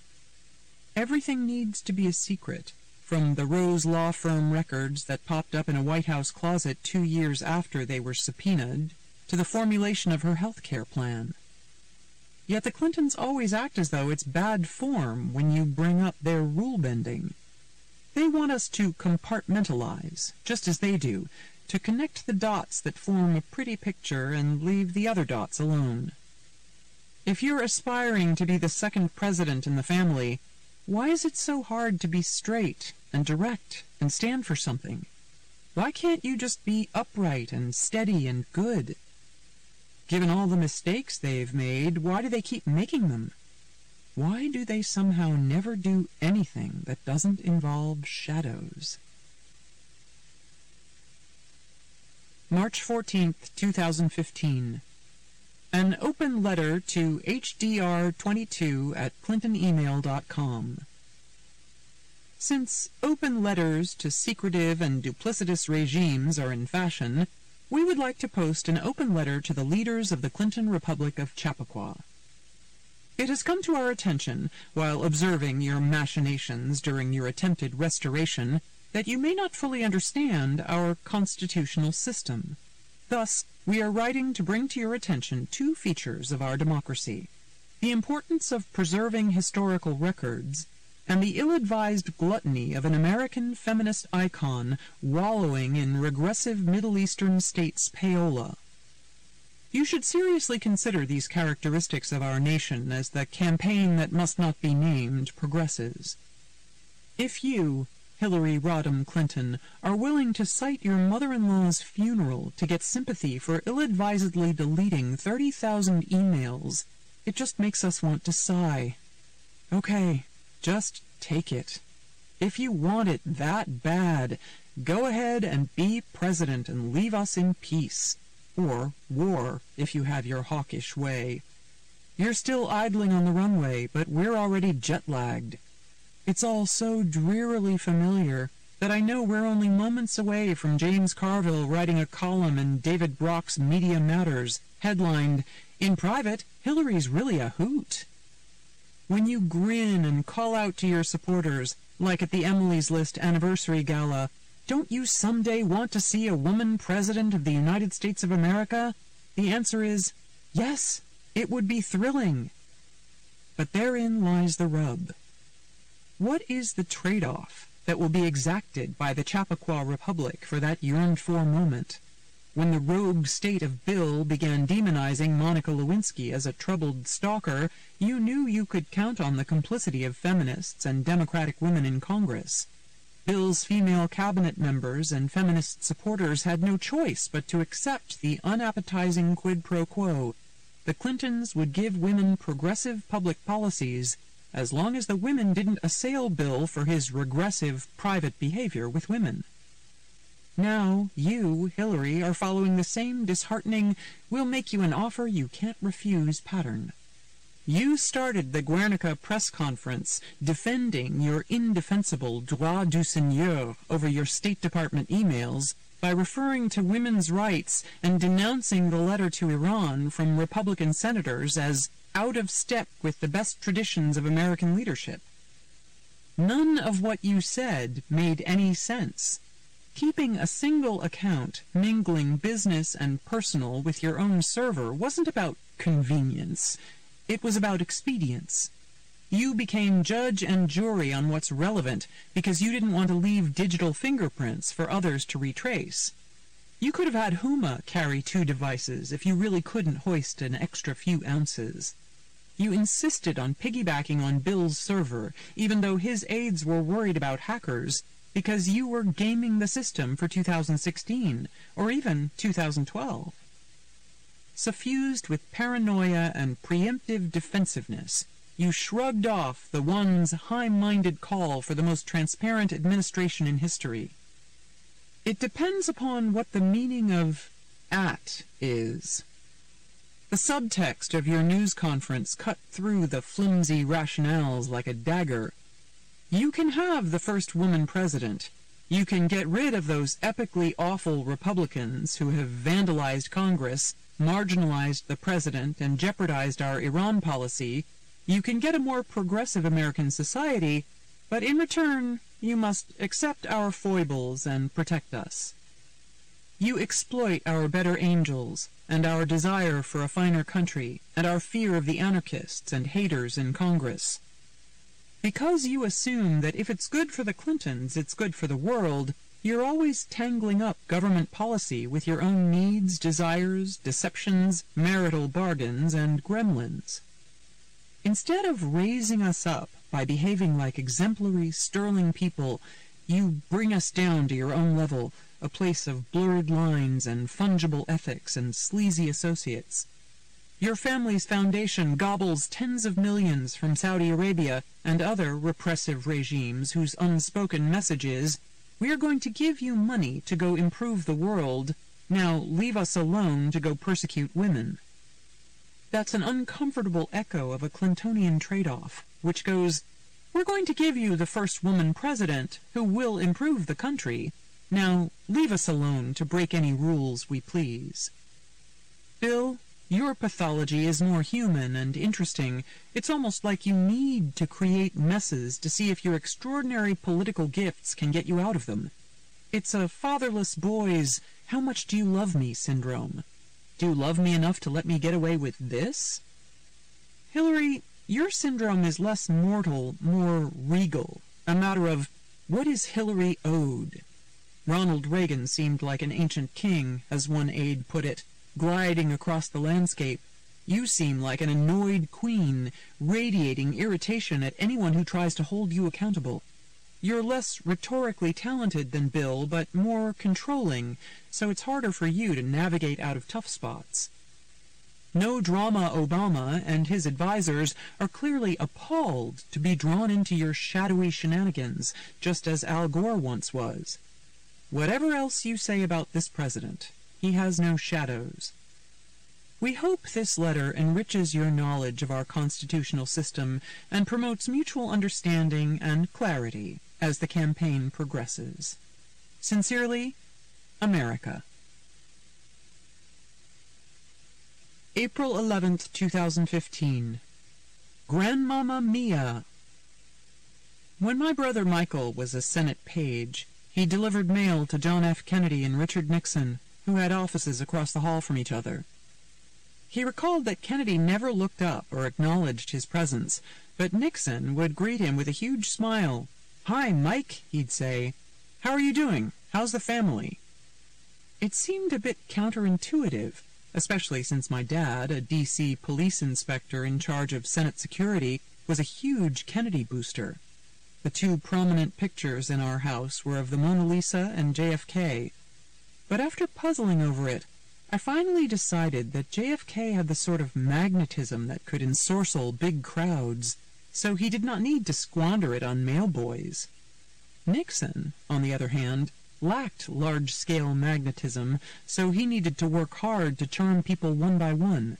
Everything needs to be a secret, from the Rose Law Firm records that popped up in a White House closet 2 years after they were subpoenaed, to the formulation of her health care plan. Yet the Clintons always act as though it's bad form when you bring up their rule-bending. They want us to compartmentalize, just as they do, to connect the dots that form a pretty picture and leave the other dots alone. If you're aspiring to be the second president in the family, why is it so hard to be straight and direct and stand for something? Why can't you just be upright and steady and good? Given all the mistakes they've made, why do they keep making them? Why do they somehow never do anything that doesn't involve shadows? March 14th, 2015. An open letter to hdr22@clintonemail.com. Since open letters to secretive and duplicitous regimes are in fashion, we would like to post an open letter to the leaders of the Clinton Republic of Chappaqua. It has come to our attention, while observing your machinations during your attempted restoration, that you may not fully understand our constitutional system. Thus, we are writing to bring to your attention 2 features of our democracy: the importance of preserving historical records, and the ill-advised gluttony of an American feminist icon wallowing in regressive Middle Eastern states' payola. You should seriously consider these characteristics of our nation as the campaign that must not be named progresses. If you, Hillary Rodham Clinton, are willing to cite your mother-in-law's funeral to get sympathy for ill-advisedly deleting 30,000 emails, it just makes us want to sigh. Okay, just take it. If you want it that bad, go ahead and be president and leave us in peace. Or war, if you have your hawkish way. You're still idling on the runway, but we're already jet-lagged. It's all so drearily familiar that I know we're only moments away from James Carville writing a column in David Brock's Media Matters, headlined, "In private, Hillary's really a hoot." When you grin and call out to your supporters, like at the Emily's List anniversary gala, "Don't you someday want to see a woman president of the United States of America?" the answer is, yes, it would be thrilling. But therein lies the rub. What is the trade-off that will be exacted by the Chappaqua Republic for that yearned-for moment? When the rogue state of Bill began demonizing Monica Lewinsky as a troubled stalker, you knew you could count on the complicity of feminists and Democratic women in Congress. Bill's female cabinet members and feminist supporters had no choice but to accept the unappetizing quid pro quo. The Clintons would give women progressive public policies as long as the women didn't assail Bill for his regressive private behavior with women. Now you, Hillary, are following the same disheartening, "we'll make you an offer you can't refuse" pattern. You started the Guernica press conference defending your indefensible droit du seigneur over your State Department emails by referring to women's rights and denouncing the letter to Iran from Republican senators as out of step with the best traditions of American leadership. None of what you said made any sense. Keeping a single account, mingling business and personal with your own server, wasn't about convenience. It was about expedience. You became judge and jury on what's relevant because you didn't want to leave digital fingerprints for others to retrace. You could have had Huma carry 2 devices if you really couldn't hoist an extra few ounces. You insisted on piggybacking on Bill's server, even though his aides were worried about hackers, because you were gaming the system for 2016, or even 2012. Suffused with paranoia and preemptive defensiveness, you shrugged off the one's high-minded call for the most transparent administration in history. It depends upon what the meaning of "at" is. The subtext of your news conference cut through the flimsy rationales like a dagger. You can have the first woman president. You can get rid of those epically awful Republicans who have vandalized Congress, marginalized the president, and jeopardized our Iran policy. You can get a more progressive American society, but in return, you must accept our foibles and protect us. You exploit our better angels, and our desire for a finer country, and our fear of the anarchists and haters in Congress. Because you assume that if it's good for the Clintons, it's good for the world, you're always tangling up government policy with your own needs, desires, deceptions, marital bargains, and gremlins. Instead of raising us up by behaving like exemplary, sterling people, you bring us down to your own level, a place of blurred lines and fungible ethics and sleazy associates. Your family's foundation gobbles tens of millions from Saudi Arabia and other repressive regimes whose unspoken message is, "We're going to give you money to go improve the world. Now leave us alone to go persecute women." That's an uncomfortable echo of a Clintonian trade-off, which goes, "We're going to give you the first woman president who will improve the country. Now leave us alone to break any rules we please." Bill, your pathology is more human and interesting. It's almost like you need to create messes to see if your extraordinary political gifts can get you out of them. It's a fatherless boy's "how much do you love me" syndrome. Do you love me enough to let me get away with this? Hillary, your syndrome is less mortal, more regal. A matter of, what is Hillary owed? Ronald Reagan seemed like an ancient king, as one aide put it, gliding across the landscape. You seem like an annoyed queen, radiating irritation at anyone who tries to hold you accountable. You're less rhetorically talented than Bill, but more controlling, so it's harder for you to navigate out of tough spots. No drama Obama and his advisors are clearly appalled to be drawn into your shadowy shenanigans, just as Al Gore once was. Whatever else you say about this president, he has no shadows. We hope this letter enriches your knowledge of our constitutional system and promotes mutual understanding and clarity as the campaign progresses. Sincerely, America. April 11th, 2015. Grandmama Mia! When my brother Michael was a Senate page, he delivered mail to John F. Kennedy and Richard Nixon, who had offices across the hall from each other. He recalled that Kennedy never looked up or acknowledged his presence, but Nixon would greet him with a huge smile. "Hi, Mike," he'd say. "How are you doing? How's the family?" It seemed a bit counterintuitive, especially since my dad, a D.C. police inspector in charge of Senate security, was a huge Kennedy booster. The two prominent pictures in our house were of the Mona Lisa and JFK. But after puzzling over it, I finally decided that JFK had the sort of magnetism that could ensorcel big crowds, so he did not need to squander it on mailboys. Nixon, on the other hand, lacked large-scale magnetism, so he needed to work hard to charm people one by one,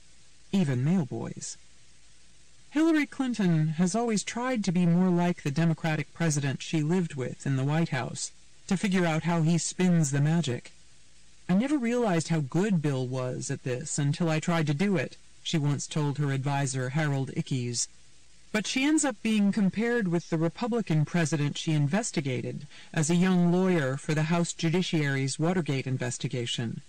even mailboys. Hillary Clinton has always tried to be more like the Democratic president she lived with in the White House, to figure out how he spins the magic. "I never realized how good Bill was at this until I tried to do it," she once told her advisor Harold Ickes. But she ends up being compared with the Republican president she investigated as a young lawyer for the House Judiciary's Watergate investigation.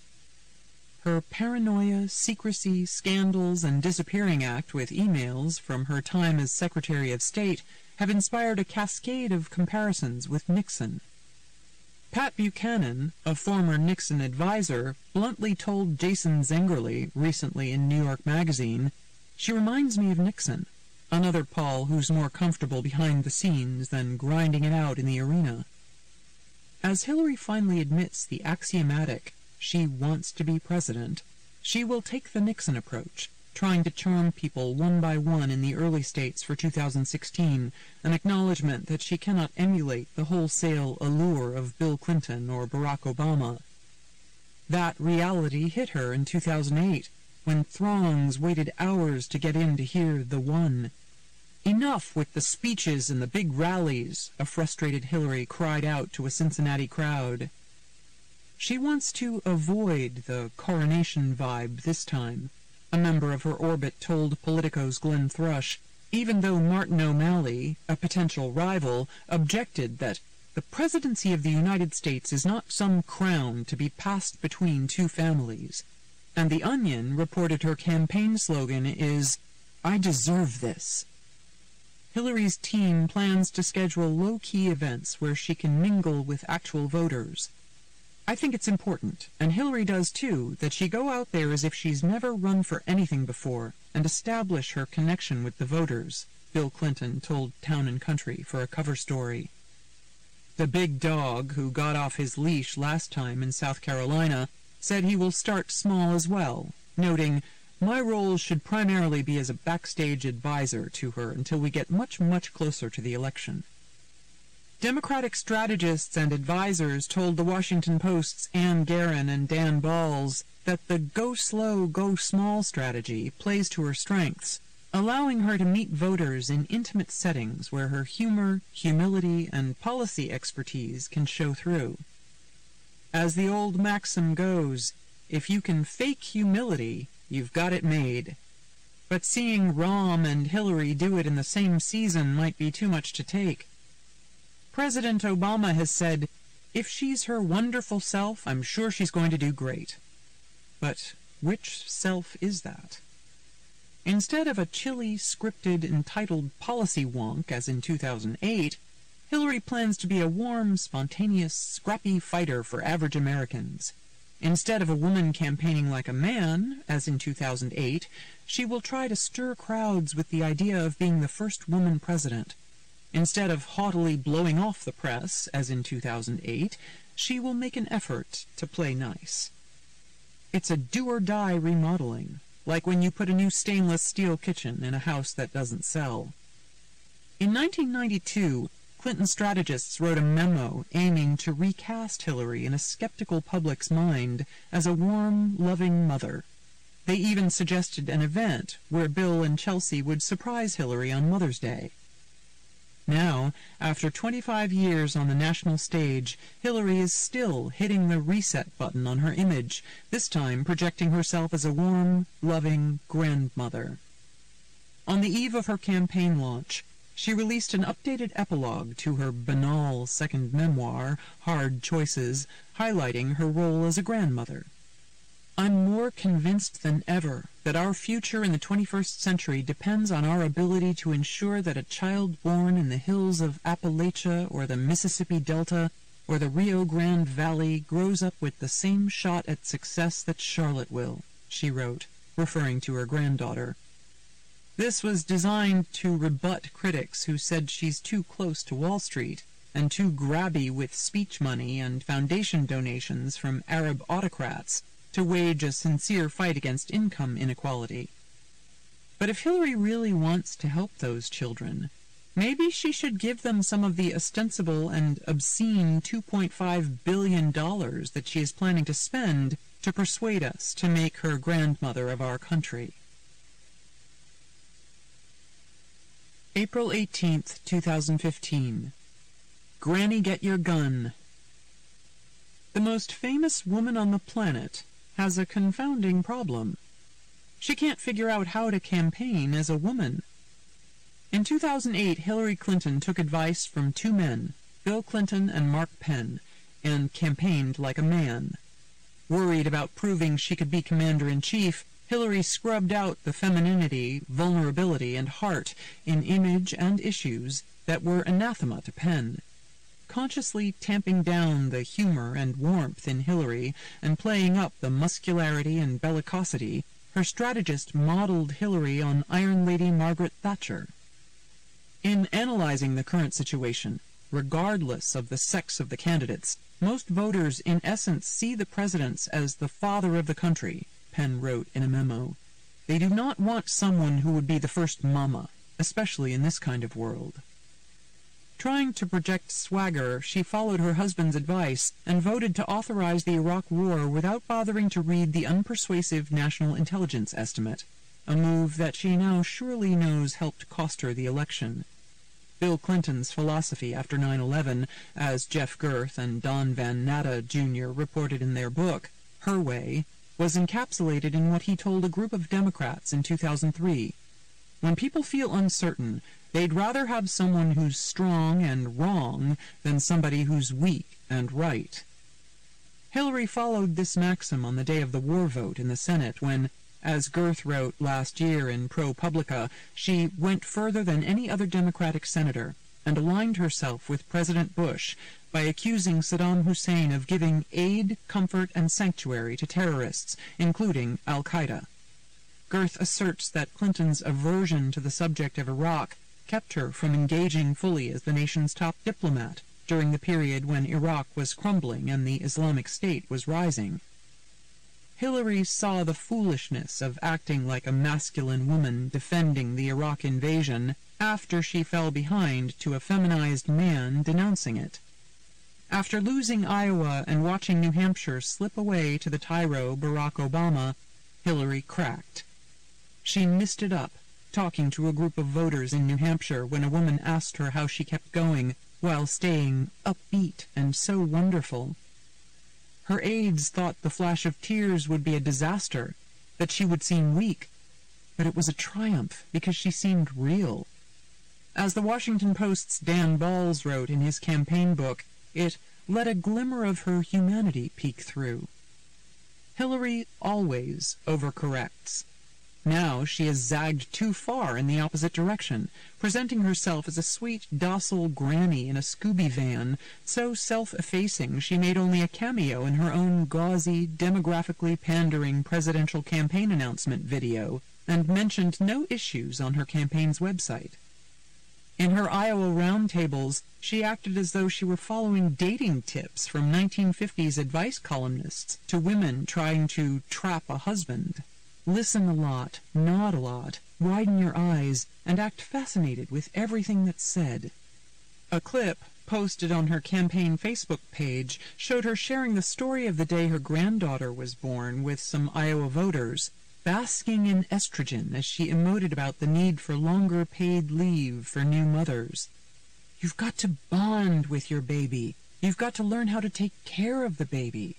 Her paranoia, secrecy, scandals, and disappearing act with emails from her time as Secretary of State have inspired a cascade of comparisons with Nixon. Pat Buchanan, a former Nixon advisor, bluntly told Jason Zengerle recently in New York Magazine, "She reminds me of Nixon, another Paul who's more comfortable behind the scenes than grinding it out in the arena." As Hillary finally admits the axiomatic, she wants to be president, she will take the Nixon approach, trying to charm people one by one in the early states for 2016, an acknowledgement that she cannot emulate the wholesale allure of Bill Clinton or Barack Obama. That reality hit her in 2008, when throngs waited hours to get in to hear the one. "Enough with the speeches and the big rallies," a frustrated Hillary cried out to a Cincinnati crowd. She wants to avoid the coronation vibe this time, a member of her orbit told Politico's Glenn Thrush, even though Martin O'Malley, a potential rival, objected that the presidency of the United States is not some crown to be passed between two families. And The Onion reported her campaign slogan is, "I deserve this." Hillary's team plans to schedule low-key events where she can mingle with actual voters. "I think it's important, and Hillary does too, that she go out there as if she's never run for anything before and establish her connection with the voters," Bill Clinton told Town and Country for a cover story. The big dog, who got off his leash last time in South Carolina, said he will start small as well, noting, "My role should primarily be as a backstage advisor to her until we get much, much closer to the election." Democratic strategists and advisors told the Washington Post's Ann Guerin and Dan Balls that the go slow, go small strategy plays to her strengths, allowing her to meet voters in intimate settings where her humor, humility, and policy expertise can show through. As the old maxim goes, if you can fake humility, you've got it made. But seeing Rahm and Hillary do it in the same season might be too much to take. President Obama has said, "If she's her wonderful self, I'm sure she's going to do great." But which self is that? Instead of a chilly, scripted, entitled policy wonk as in 2008, Hillary plans to be a warm, spontaneous, scrappy fighter for average Americans. Instead of a woman campaigning like a man, as in 2008, she will try to stir crowds with the idea of being the first woman president. Instead of haughtily blowing off the press, as in 2008, she will make an effort to play nice. It's a do-or-die remodeling, like when you put a new stainless steel kitchen in a house that doesn't sell. In 1992, Clinton strategists wrote a memo aiming to recast Hillary in a skeptical public's mind as a warm, loving mother. They even suggested an event where Bill and Chelsea would surprise Hillary on Mother's Day. Now, after 25 years on the national stage, Hillary is still hitting the reset button on her image, this time projecting herself as a warm, loving grandmother. On the eve of her campaign launch, she released an updated epilogue to her banal second memoir, Hard Choices, highlighting her role as a grandmother. "I'm more convinced than ever that our future in the 21st century depends on our ability to ensure that a child born in the hills of Appalachia or the Mississippi Delta or the Rio Grande Valley grows up with the same shot at success that Charlotte will," she wrote, referring to her granddaughter. This was designed to rebut critics who said she's too close to Wall Street and too grabby with speech money and foundation donations from Arab autocrats to wage a sincere fight against income inequality. But if Hillary really wants to help those children, maybe she should give them some of the ostensible and obscene $2.5 billion that she is planning to spend to persuade us to make her grandmother of our country. April 18th, 2015. Granny, get your gun. The most famous woman on the planet has a confounding problem. She can't figure out how to campaign as a woman. In 2008, Hillary Clinton took advice from two men, Bill Clinton and Mark Penn, and campaigned like a man. Worried about proving she could be commander-in-chief, Hillary scrubbed out the femininity, vulnerability, and heart in image and issues that were anathema to Penn. Consciously tamping down the humor and warmth in Hillary and playing up the muscularity and bellicosity, her strategist modeled Hillary on Iron Lady Margaret Thatcher. In analyzing the current situation, regardless of the sex of the candidates, most voters in essence see the presidents as the father of the country, Penn wrote in a memo. They do not want someone who would be the first mama, especially in this kind of world. Trying to project swagger, she followed her husband's advice and voted to authorize the Iraq War without bothering to read the unpersuasive National Intelligence Estimate. a move that she now surely knows helped cost her the election. Bill Clinton's philosophy after 9/11, as Jeff Gerth and Don Van Natta Jr. reported in their book, Her Way, was encapsulated in what he told a group of Democrats in 2003. When people feel uncertain, they'd rather have someone who's strong and wrong than somebody who's weak and right. Hillary followed this maxim on the day of the war vote in the Senate when, as Gerth wrote last year in ProPublica, she went further than any other Democratic senator and aligned herself with President Bush by accusing Saddam Hussein of giving aid, comfort, and sanctuary to terrorists, including al-Qaeda. Gerth asserts that Clinton's aversion to the subject of Iraq kept her from engaging fully as the nation's top diplomat during the period when Iraq was crumbling and the Islamic State was rising. Hillary saw the foolishness of acting like a masculine woman defending the Iraq invasion after she fell behind to a feminized man denouncing it. After losing Iowa and watching New Hampshire slip away to the tyro Barack Obama, Hillary cracked. She missed it up, talking to a group of voters in New Hampshire when a woman asked her how she kept going while staying upbeat and so wonderful. Her aides thought the flash of tears would be a disaster, that she would seem weak, but it was a triumph because she seemed real. As the Washington Post's Dan Balls wrote in his campaign book, it let a glimmer of her humanity peek through. Hillary always overcorrects. Now she has zagged too far in the opposite direction, presenting herself as a sweet, docile granny in a Scooby van, so self-effacing she made only a cameo in her own gauzy, demographically pandering presidential campaign announcement video, and mentioned no issues on her campaign's website. In her Iowa roundtables, she acted as though she were following dating tips from 1950s advice columnists to women trying to trap a husband. Listen a lot, nod a lot, widen your eyes, and act fascinated with everything that's said. A clip posted on her campaign Facebook page showed her sharing the story of the day her granddaughter was born with some Iowa voters, basking in estrogen as she emoted about the need for longer paid leave for new mothers. You've got to bond with your baby. You've got to learn how to take care of the baby.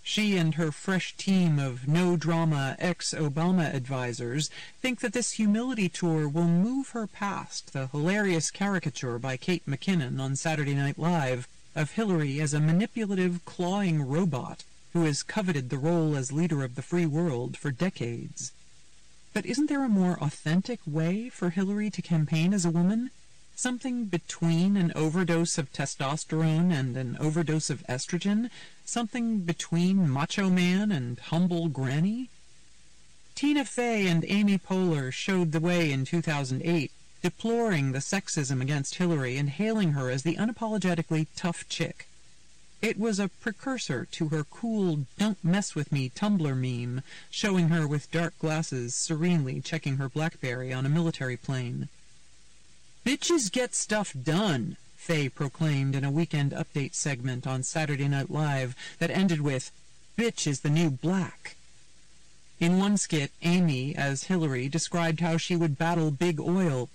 She and her fresh team of no-drama ex-Obama advisors think that this humility tour will move her past the hilarious caricature by Kate McKinnon on Saturday Night Live of Hillary as a manipulative, clawing robot who has coveted the role as leader of the free world for decades. But isn't there a more authentic way for Hillary to campaign as a woman? Something between an overdose of testosterone and an overdose of estrogen? Something between Macho Man and humble granny? Tina Fey and Amy Poehler showed the way in 2008, deploring the sexism against Hillary and hailing her as the unapologetically tough chick. It was a precursor to her cool "Don't Mess With Me" Tumblr meme, showing her with dark glasses serenely checking her BlackBerry on a military plane. "Bitches get stuff done," Faye proclaimed in a Weekend Update segment on Saturday Night Live that ended with, "Bitch is the new black." In one skit, Amy, as Hillary, described how she would battle big oil.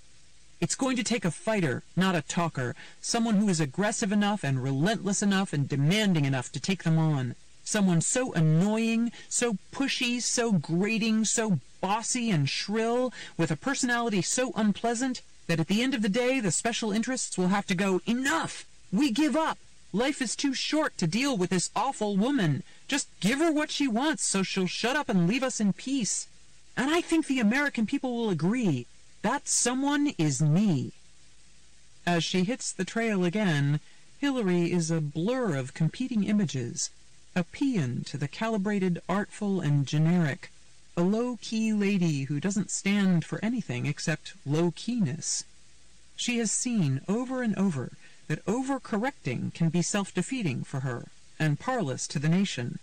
"It's going to take a fighter, not a talker, someone who is aggressive enough and relentless enough and demanding enough to take them on. Someone so annoying, so pushy, so grating, so bossy and shrill, with a personality so unpleasant that at the end of the day the special interests will have to go, 'Enough! We give up! Life is too short to deal with this awful woman. Just give her what she wants so she'll shut up and leave us in peace.' And I think the American people will agree. That someone is me." As she hits the trail again, Hillary is a blur of competing images, a paean to the calibrated, artful, and generic, a low-key lady who doesn't stand for anything except low-keyness. She has seen over and over that overcorrecting can be self-defeating for her and parlous to the nation,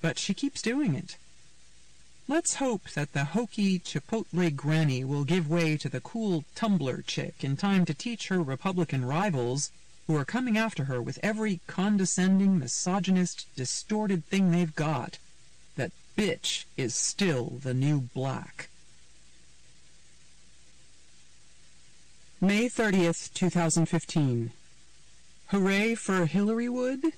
but she keeps doing it. Let's hope that the hokey Chipotle granny will give way to the cool Tumblr chick in time to teach her Republican rivals, who are coming after her with every condescending, misogynist, distorted thing they've got, that bitch is still the new black. May 30th, 2015. Hooray for Hillarywood?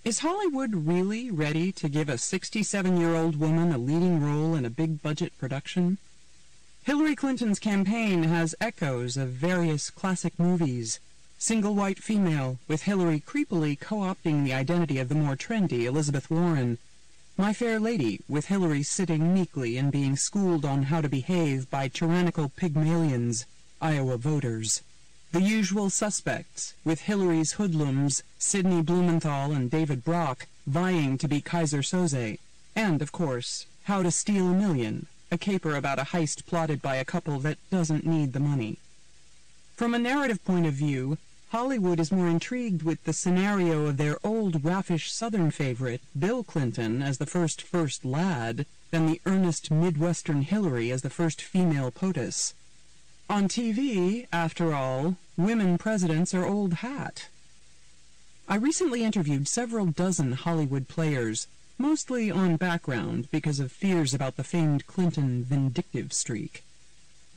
Is Hollywood really ready to give a 67-year-old woman a leading role in a big-budget production? Hillary Clinton's campaign has echoes of various classic movies. Single white female, with Hillary creepily co-opting the identity of the more trendy Elizabeth Warren. My Fair Lady, with Hillary sitting meekly and being schooled on how to behave by tyrannical Pygmalions, Iowa voters. The Usual Suspects, with Hillary's hoodlums, Sidney Blumenthal and David Brock, vying to be Kaiser Soze. And, of course, How to Steal a Million, a caper about a heist plotted by a couple that doesn't need the money. From a narrative point of view, Hollywood is more intrigued with the scenario of their old raffish Southern favorite, Bill Clinton, as the first lad, than the earnest Midwestern Hillary as the first female POTUS. On TV, after all, women presidents are old hat. I recently interviewed several dozen Hollywood players, mostly on background because of fears about the famed Clinton vindictive streak.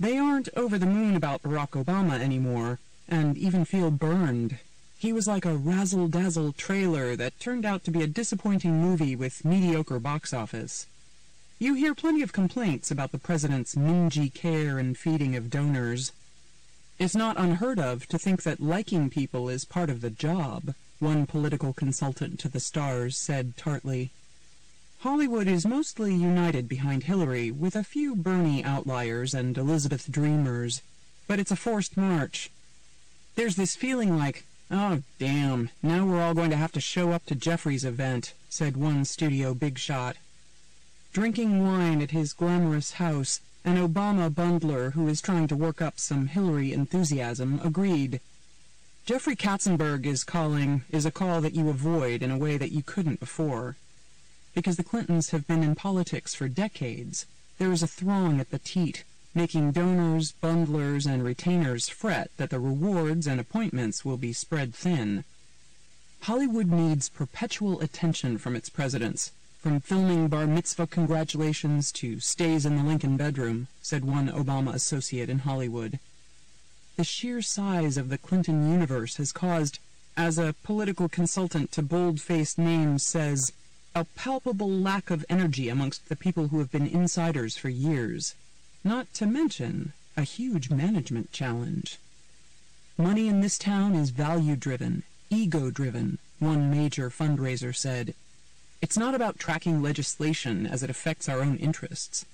They aren't over the moon about Barack Obama anymore, and even feel burned. He was like a razzle-dazzle trailer that turned out to be a disappointing movie with mediocre box office. You hear plenty of complaints about the president's mingy care and feeding of donors. It's not unheard of to think that liking people is part of the job, one political consultant to the Stars said tartly. Hollywood is mostly united behind Hillary, with a few Bernie outliers and Elizabeth dreamers, but it's a forced march. There's this feeling like, oh damn, now we're all going to have to show up to Jeffrey's event, said one studio big shot. Drinking wine at his glamorous house, an Obama bundler who is trying to work up some Hillary enthusiasm agreed. Jeffrey Katzenberg is a call that you avoid in a way that you couldn't before. Because the Clintons have been in politics for decades, there is a throng at the teat, making donors, bundlers, and retainers fret that the rewards and appointments will be spread thin. Hollywood needs perpetual attention from its presidents, from filming bar mitzvah congratulations to stays in the Lincoln bedroom, said one Obama associate in Hollywood. The sheer size of the Clinton universe has caused, as a political consultant to bold-faced names says, a palpable lack of energy amongst the people who have been insiders for years, not to mention a huge management challenge. Money in this town is value-driven, ego-driven, one major fundraiser said. It's not about tracking legislation as it affects our own interests.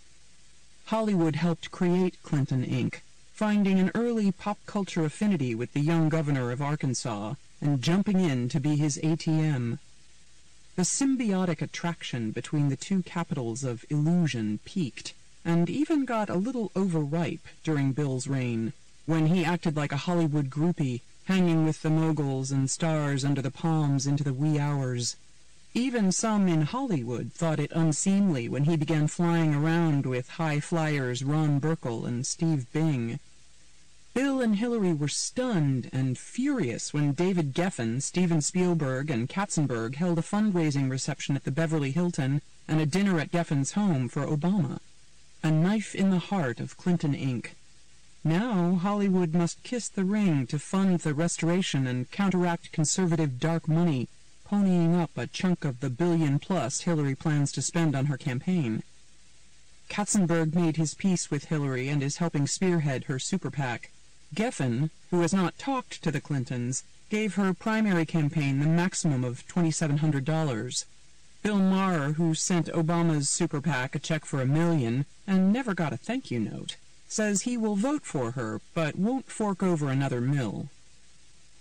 Hollywood helped create Clinton Inc., finding an early pop culture affinity with the young governor of Arkansas and jumping in to be his ATM. The symbiotic attraction between the two capitals of illusion peaked, and even got a little overripe during Bill's reign, when he acted like a Hollywood groupie, hanging with the moguls and stars under the palms into the wee hours. Even some in Hollywood thought it unseemly when he began flying around with high flyers Ron Burkle and Steve Bing. Bill and Hillary were stunned and furious when David Geffen, Steven Spielberg, and Katzenberg held a fundraising reception at the Beverly Hilton and a dinner at Geffen's home for Obama. A knife in the heart of Clinton Inc. Now Hollywood must kiss the ring to fund the restoration and counteract conservative dark money, ponying up a chunk of the $1 billion+ Hillary plans to spend on her campaign. Katzenberg made his peace with Hillary and is helping spearhead her super PAC. Geffen, who has not talked to the Clintons, gave her primary campaign the maximum of $2,700. Bill Maher, who sent Obama's super PAC a check for $1 million and never got a thank you note, says he will vote for her but won't fork over another $1 million.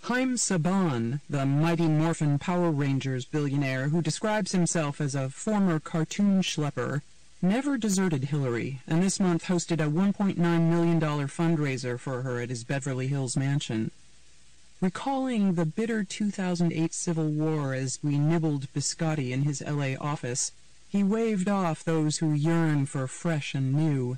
Haim Saban, the Mighty Morphin Power Rangers billionaire who describes himself as a former cartoon schlepper, never deserted Hillary, and this month hosted a $1.9 million fundraiser for her at his Beverly Hills mansion. Recalling the bitter 2008 Civil War as we nibbled biscotti in his LA office, he waved off those who yearn for fresh and new.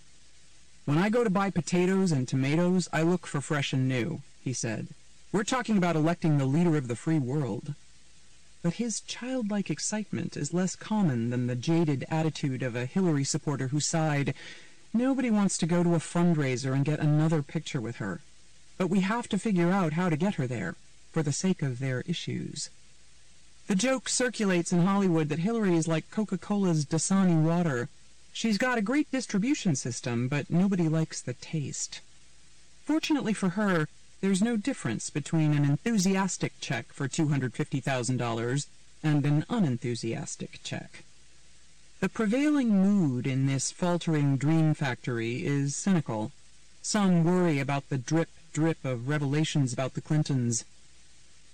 "When I go to buy potatoes and tomatoes, I look for fresh and new," he said. "We're talking about electing the leader of the free world." But his childlike excitement is less common than the jaded attitude of a Hillary supporter who sighed, Nobody wants to go to a fundraiser and get another picture with her. But we have to figure out how to get her there, for the sake of their issues. The joke circulates in Hollywood that Hillary is like Coca-Cola's Dasani water. She's got a great distribution system, but nobody likes the taste. Fortunately for her, there's no difference between an enthusiastic check for $250,000 and an unenthusiastic check. The prevailing mood in this faltering dream factory is cynical. Some worry about the drip of revelations about the Clintons.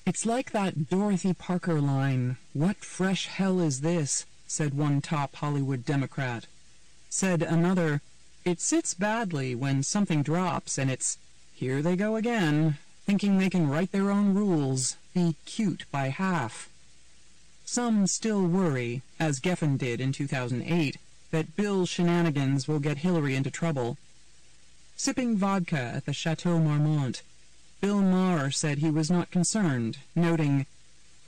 "It's like that Dorothy Parker line, 'What fresh hell is this?' said one top Hollywood Democrat. Said another, 'It sits badly when something drops and it's, here they go again, thinking they can write their own rules, be cute by half.' Some still worry, as Geffen did in 2008, that Bill's shenanigans will get Hillary into trouble. Sipping vodka at the Chateau Marmont, Bill Maher said he was not concerned, noting,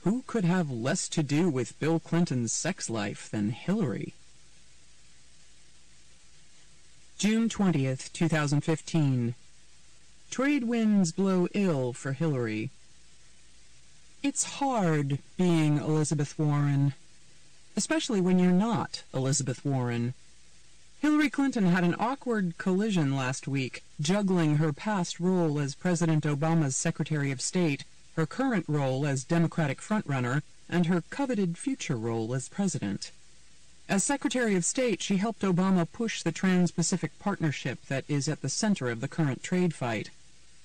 'Who could have less to do with Bill Clinton's sex life than Hillary?'" June 20th, 2015. Trade winds blow ill for Hillary. It's hard being Elizabeth Warren, especially when you're not Elizabeth Warren. Hillary Clinton had an awkward collision last week, juggling her past role as President Obama's Secretary of State, her current role as Democratic frontrunner, and her coveted future role as president. As Secretary of State, she helped Obama push the Trans-Pacific Partnership that is at the center of the current trade fight.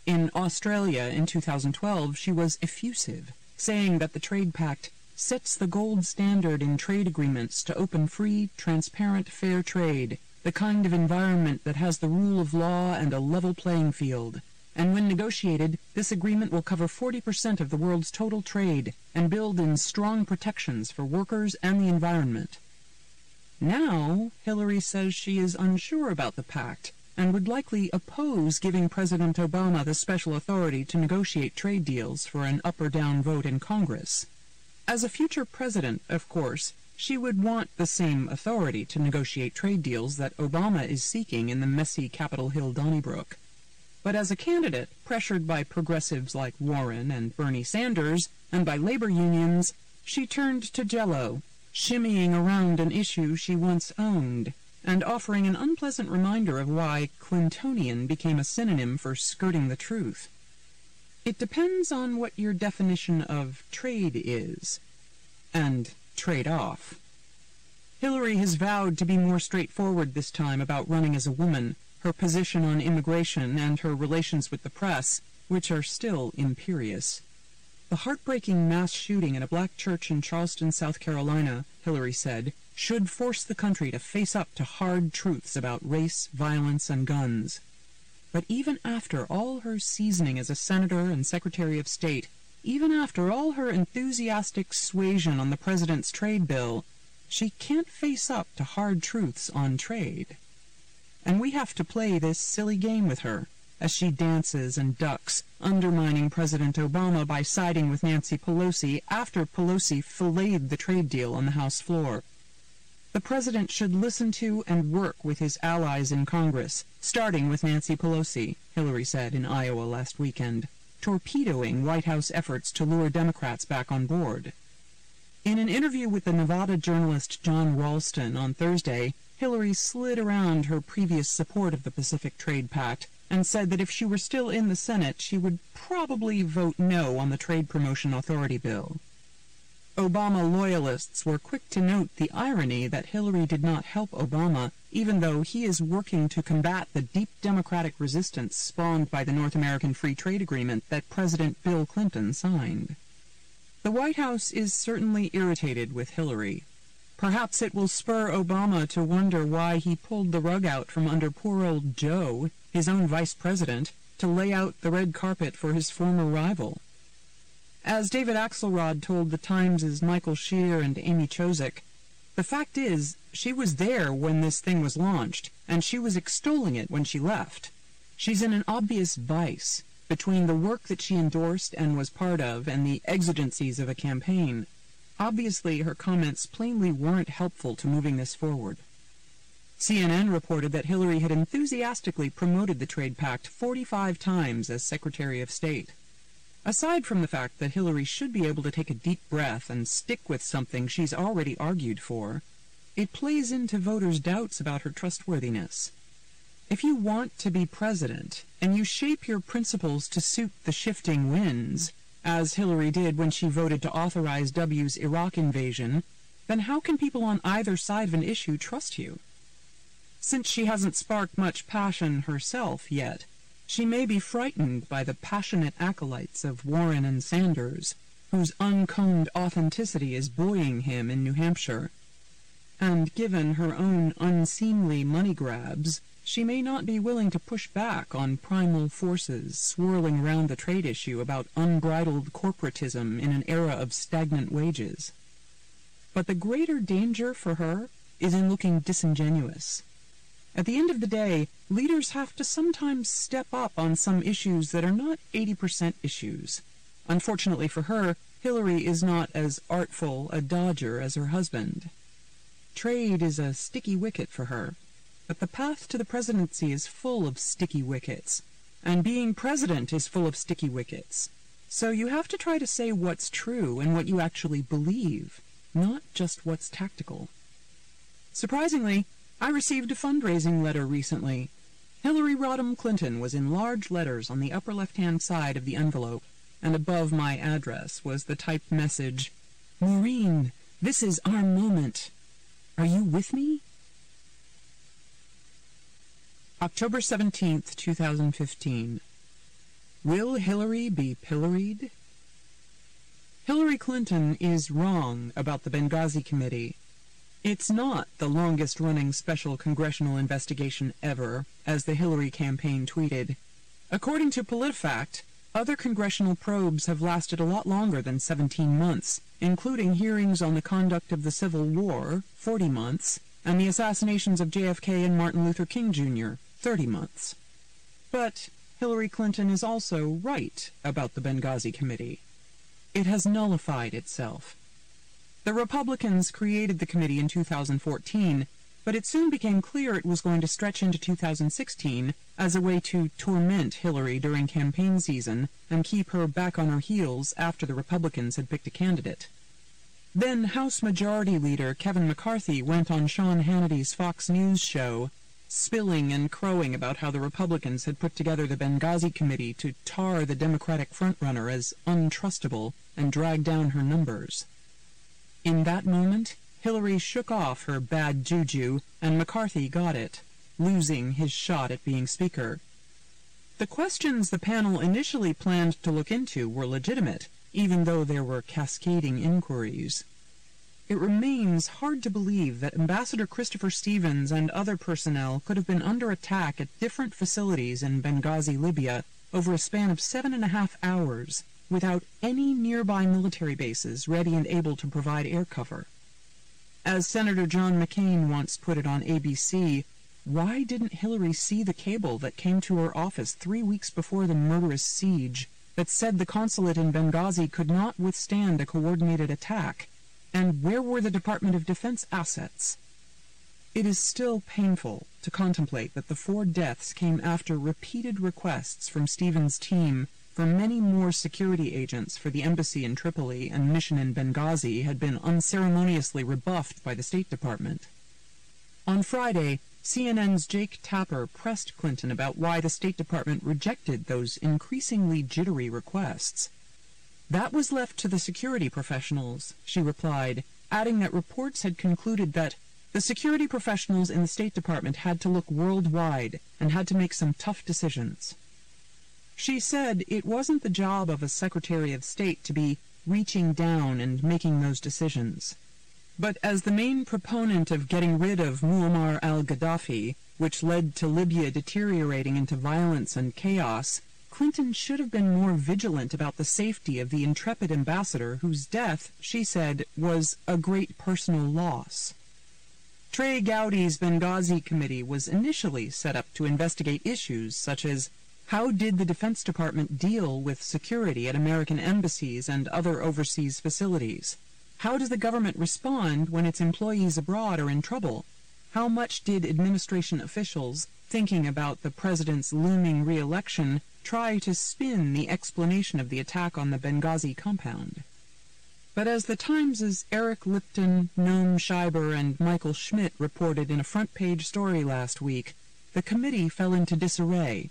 In Australia in 2012, she was effusive, saying that the trade pact sets the gold standard in trade agreements to open free, transparent, fair trade, the kind of environment that has the rule of law and a level playing field. And when negotiated, this agreement will cover 40% of the world's total trade and build in strong protections for workers and the environment. Now, Hillary says she is unsure about the pact and would likely oppose giving President Obama the special authority to negotiate trade deals for an up or down vote in Congress. As a future president, of course, she would want the same authority to negotiate trade deals that Obama is seeking in the messy Capitol Hill Donnybrook. But as a candidate, pressured by progressives like Warren and Bernie Sanders, and by labor unions, she turned to Jell-O, shimmying around an issue she once owned, and offering an unpleasant reminder of why Clintonian became a synonym for skirting the truth. It depends on what your definition of trade is, and trade-off. Hillary has vowed to be more straightforward this time about running as a woman, her position on immigration, and her relations with the press, which are still imperious. The heartbreaking mass shooting in a black church in Charleston, South Carolina, Hillary said, should force the country to face up to hard truths about race, violence, and guns. But even after all her seasoning as a senator and Secretary of State, even after all her enthusiastic suasion on the president's trade bill, she can't face up to hard truths on trade. And we have to play this silly game with her, as she dances and ducks, undermining President Obama by siding with Nancy Pelosi after Pelosi filleted the trade deal on the House floor. The president should listen to and work with his allies in Congress, starting with Nancy Pelosi, Hillary said in Iowa last weekend, torpedoing White House efforts to lure Democrats back on board. In an interview with the Nevada journalist John Ralston on Thursday, Hillary slid around her previous support of the Pacific Trade Pact and said that if she were still in the Senate, she would probably vote no on the Trade Promotion Authority bill. Obama loyalists were quick to note the irony that Hillary did not help Obama, even though he is working to combat the deep Democratic resistance spawned by the North American Free Trade Agreement that President Bill Clinton signed. The White House is certainly irritated with Hillary. Perhaps it will spur Obama to wonder why he pulled the rug out from under poor old Joe, his own vice president, to lay out the red carpet for his former rival. As David Axelrod told the Times' Michael Shear and Amy Chozick, the fact is, she was there when this thing was launched, and she was extolling it when she left. She's in an obvious vice between the work that she endorsed and was part of and the exigencies of a campaign. Obviously, her comments plainly weren't helpful to moving this forward. CNN reported that Hillary had enthusiastically promoted the trade pact 45 times as Secretary of State. Aside from the fact that Hillary should be able to take a deep breath and stick with something she's already argued for, it plays into voters' doubts about her trustworthiness. If you want to be president, and you shape your principles to suit the shifting winds, as Hillary did when she voted to authorize W's Iraq invasion, then how can people on either side of an issue trust you? Since she hasn't sparked much passion herself yet, she may be frightened by the passionate acolytes of Warren and Sanders, whose uncombed authenticity is buoying him in New Hampshire. And given her own unseemly money grabs, she may not be willing to push back on primal forces swirling around the trade issue about unbridled corporatism in an era of stagnant wages. But the greater danger for her is in looking disingenuous. At the end of the day, leaders have to sometimes step up on some issues that are not 80% issues. Unfortunately for her, Hillary is not as artful a dodger as her husband. Trade is a sticky wicket for her, but the path to the presidency is full of sticky wickets, and being president is full of sticky wickets. So you have to try to say what's true and what you actually believe, not just what's tactical. Surprisingly, I received a fundraising letter recently. Hillary Rodham Clinton was in large letters on the upper left-hand side of the envelope, and above my address was the typed message, "Maureen, this is our moment. Are you with me?" October 17th, 2015. Will Hillary be pilloried? Hillary Clinton is wrong about the Benghazi Committee. It's not the longest-running special congressional investigation ever, as the Hillary campaign tweeted. According to PolitiFact, other congressional probes have lasted a lot longer than 17 months, including hearings on the conduct of the Civil War, 40 months, and the assassinations of JFK and Martin Luther King Jr., 30 months. But Hillary Clinton is also right about the Benghazi Committee. It has nullified itself. The Republicans created the committee in 2014, but it soon became clear it was going to stretch into 2016 as a way to torment Hillary during campaign season and keep her back on her heels after the Republicans had picked a candidate. Then House Majority Leader Kevin McCarthy went on Sean Hannity's Fox News show, spilling and crowing about how the Republicans had put together the Benghazi Committee to tar the Democratic frontrunner as untrustable and drag down her numbers. In that moment, Hillary shook off her bad juju, and McCarthy got it, losing his shot at being Speaker. The questions the panel initially planned to look into were legitimate, even though there were cascading inquiries. It remains hard to believe that Ambassador Christopher Stevens and other personnel could have been under attack at different facilities in Benghazi, Libya, over a span of 7.5 hours, without any nearby military bases ready and able to provide air cover. As Senator John McCain once put it on ABC, why didn't Hillary see the cable that came to her office 3 weeks before the murderous siege that said the consulate in Benghazi could not withstand a coordinated attack? And where were the Department of Defense assets? It is still painful to contemplate that the 4 deaths came after repeated requests from Stevens' team for many more security agents for the embassy in Tripoli and mission in Benghazi had been unceremoniously rebuffed by the State Department. On Friday, CNN's Jake Tapper pressed Clinton about why the State Department rejected those increasingly jittery requests. "That was left to the security professionals," she replied, adding that reports had concluded that the security professionals in the State Department had to look worldwide and had to make some tough decisions. She said it wasn't the job of a Secretary of State to be reaching down and making those decisions. But as the main proponent of getting rid of Muammar al-Gaddafi, which led to Libya deteriorating into violence and chaos, Clinton should have been more vigilant about the safety of the intrepid ambassador whose death, she said, was a great personal loss. Trey Gowdy's Benghazi Committee was initially set up to investigate issues such as how did the Defense Department deal with security at American embassies and other overseas facilities? How does the government respond when its employees abroad are in trouble? How much did administration officials, thinking about the president's looming re-election, try to spin the explanation of the attack on the Benghazi compound? But as the Times' Eric Lipton, Noam Scheiber, and Michael Schmidt reported in a front-page story last week, the committee fell into disarray.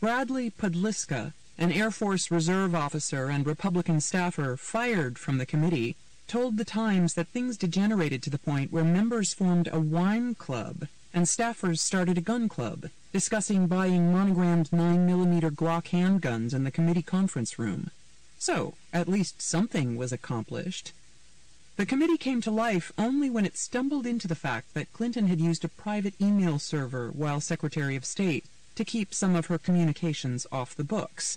Bradley Podliska, an Air Force Reserve officer and Republican staffer fired from the committee, told the Times that things degenerated to the point where members formed a wine club and staffers started a gun club, discussing buying monogrammed 9mm Glock handguns in the committee conference room. So, at least something was accomplished. The committee came to life only when it stumbled into the fact that Clinton had used a private email server while Secretary of State to keep some of her communications off the books.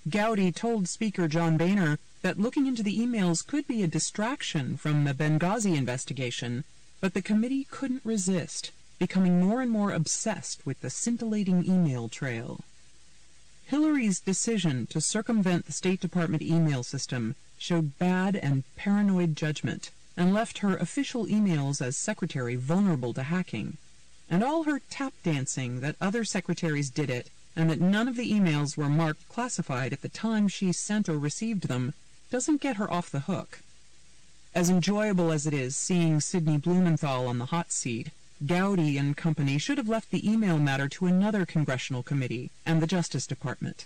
Gowdy told Speaker John Boehner that looking into the emails could be a distraction from the Benghazi investigation, but the committee couldn't resist, becoming more and more obsessed with the scintillating email trail. Hillary's decision to circumvent the State Department email system showed bad and paranoid judgment and left her official emails as secretary vulnerable to hacking. And all her tap dancing that other secretaries did it and that none of the emails were marked classified at the time she sent or received them doesn't get her off the hook. As enjoyable as it is seeing Sidney Blumenthal on the hot seat, Gowdy and company should have left the email matter to another congressional committee and the Justice Department.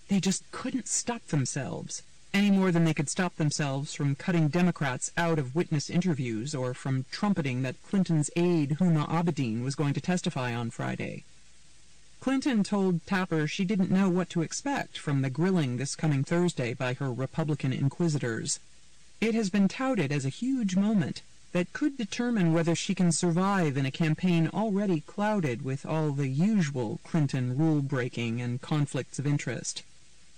They just couldn't stop themselves, any more than they could stop themselves from cutting Democrats out of witness interviews or from trumpeting that Clinton's aide Huma Abedin was going to testify on Friday. Clinton told Tapper she didn't know what to expect from the grilling this coming Thursday by her Republican inquisitors. It has been touted as a huge moment that could determine whether she can survive in a campaign already clouded with all the usual Clinton rule-breaking and conflicts of interest.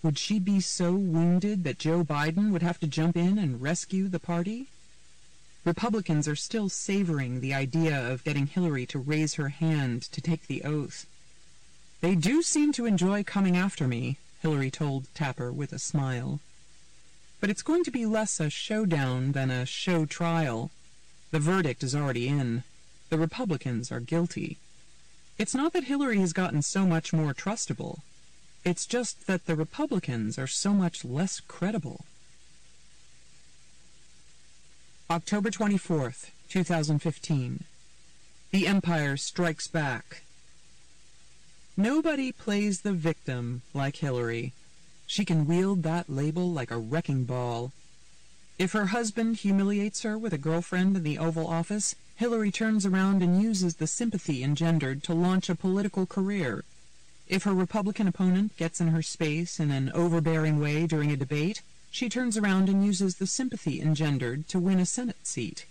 Would she be so wounded that Joe Biden would have to jump in and rescue the party? Republicans are still savoring the idea of getting Hillary to raise her hand to take the oath. "They do seem to enjoy coming after me," Hillary told Tapper with a smile. "But it's going to be less a showdown than a show trial. The verdict is already in. The Republicans are guilty. It's not that Hillary has gotten so much more trustable. It's just that the Republicans are so much less credible." October 24th, 2015. The Empire Strikes Back. Nobody plays the victim like Hillary. She can wield that label like a wrecking ball. If her husband humiliates her with a girlfriend in the Oval Office, Hillary turns around and uses the sympathy engendered to launch a political career. If her Republican opponent gets in her space in an overbearing way during a debate, she turns around and uses the sympathy engendered to win a Senate seat.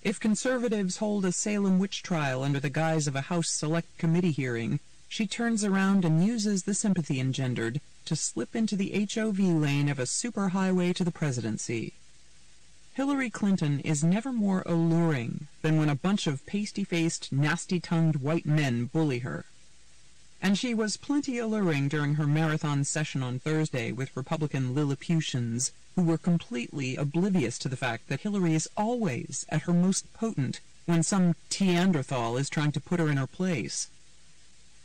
If conservatives hold a Salem witch trial under the guise of a House Select Committee hearing, she turns around and uses the sympathy engendered to slip into the HOV lane of a superhighway to the presidency. Hillary Clinton is never more alluring than when a bunch of pasty-faced, nasty-tongued white men bully her. And she was plenty alluring during her marathon session on Thursday with Republican Lilliputians who were completely oblivious to the fact that Hillary is always at her most potent when some Neanderthal is trying to put her in her place.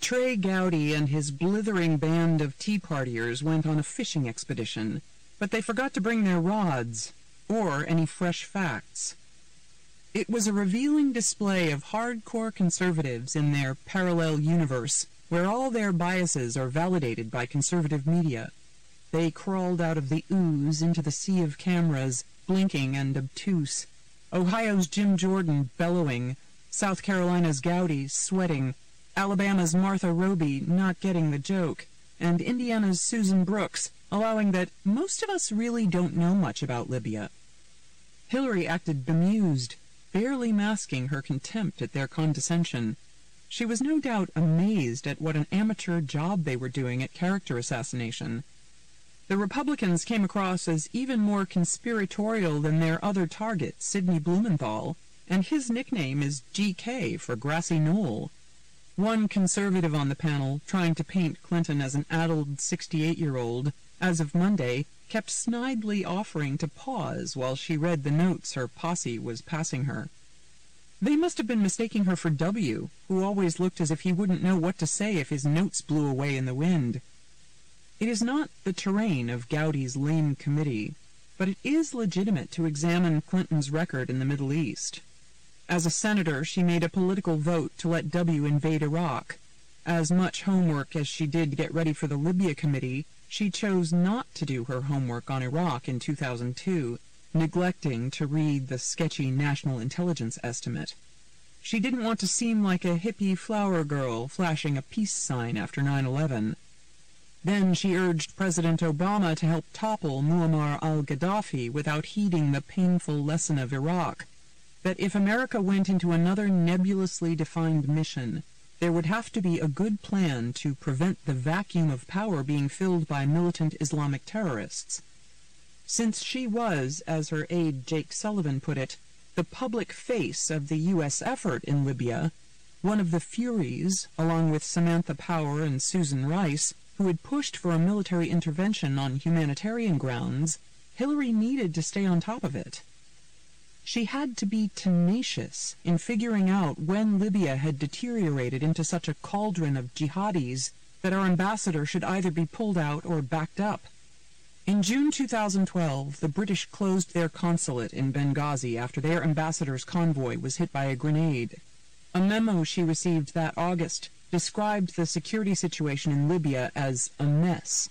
Trey Gowdy and his blithering band of Tea Partiers went on a fishing expedition, but they forgot to bring their rods or any fresh facts. It was a revealing display of hardcore conservatives in their parallel universe, where all their biases are validated by conservative media. They crawled out of the ooze into the sea of cameras, blinking and obtuse. Ohio's Jim Jordan bellowing, South Carolina's Gowdy sweating, Alabama's Martha Roby not getting the joke, and Indiana's Susan Brooks allowing that most of us really don't know much about Libya. Hillary acted bemused, barely masking her contempt at their condescension. She was no doubt amazed at what an amateur job they were doing at character assassination. The Republicans came across as even more conspiratorial than their other target, Sidney Blumenthal, and his nickname is GK for Grassy Knoll. One conservative on the panel, trying to paint Clinton as an addled 68-year-old, as of Monday, kept snidely offering to pause while she read the notes her posse was passing her. They must have been mistaking her for W, who always looked as if he wouldn't know what to say if his notes blew away in the wind. It is not the terrain of Gowdy's lame committee, but it is legitimate to examine Clinton's record in the Middle East. As a senator, she made a political vote to let W invade Iraq. As much homework as she did to get ready for the Libya committee, she chose not to do her homework on Iraq in 2002, neglecting to read the sketchy national intelligence estimate. She didn't want to seem like a hippie flower girl flashing a peace sign after 9/11. Then she urged President Obama to help topple Muammar al-Gaddafi without heeding the painful lesson of Iraq, that if America went into another nebulously defined mission, there would have to be a good plan to prevent the vacuum of power being filled by militant Islamic terrorists. Since she was, as her aide Jake Sullivan put it, the public face of the U.S. effort in Libya, one of the Furies, along with Samantha Power and Susan Rice, who had pushed for a military intervention on humanitarian grounds, Hillary needed to stay on top of it. She had to be tenacious in figuring out when Libya had deteriorated into such a cauldron of jihadis that our ambassador should either be pulled out or backed up. In June 2012, the British closed their consulate in Benghazi after their ambassador's convoy was hit by a grenade. A memo she received that August described the security situation in Libya as a mess.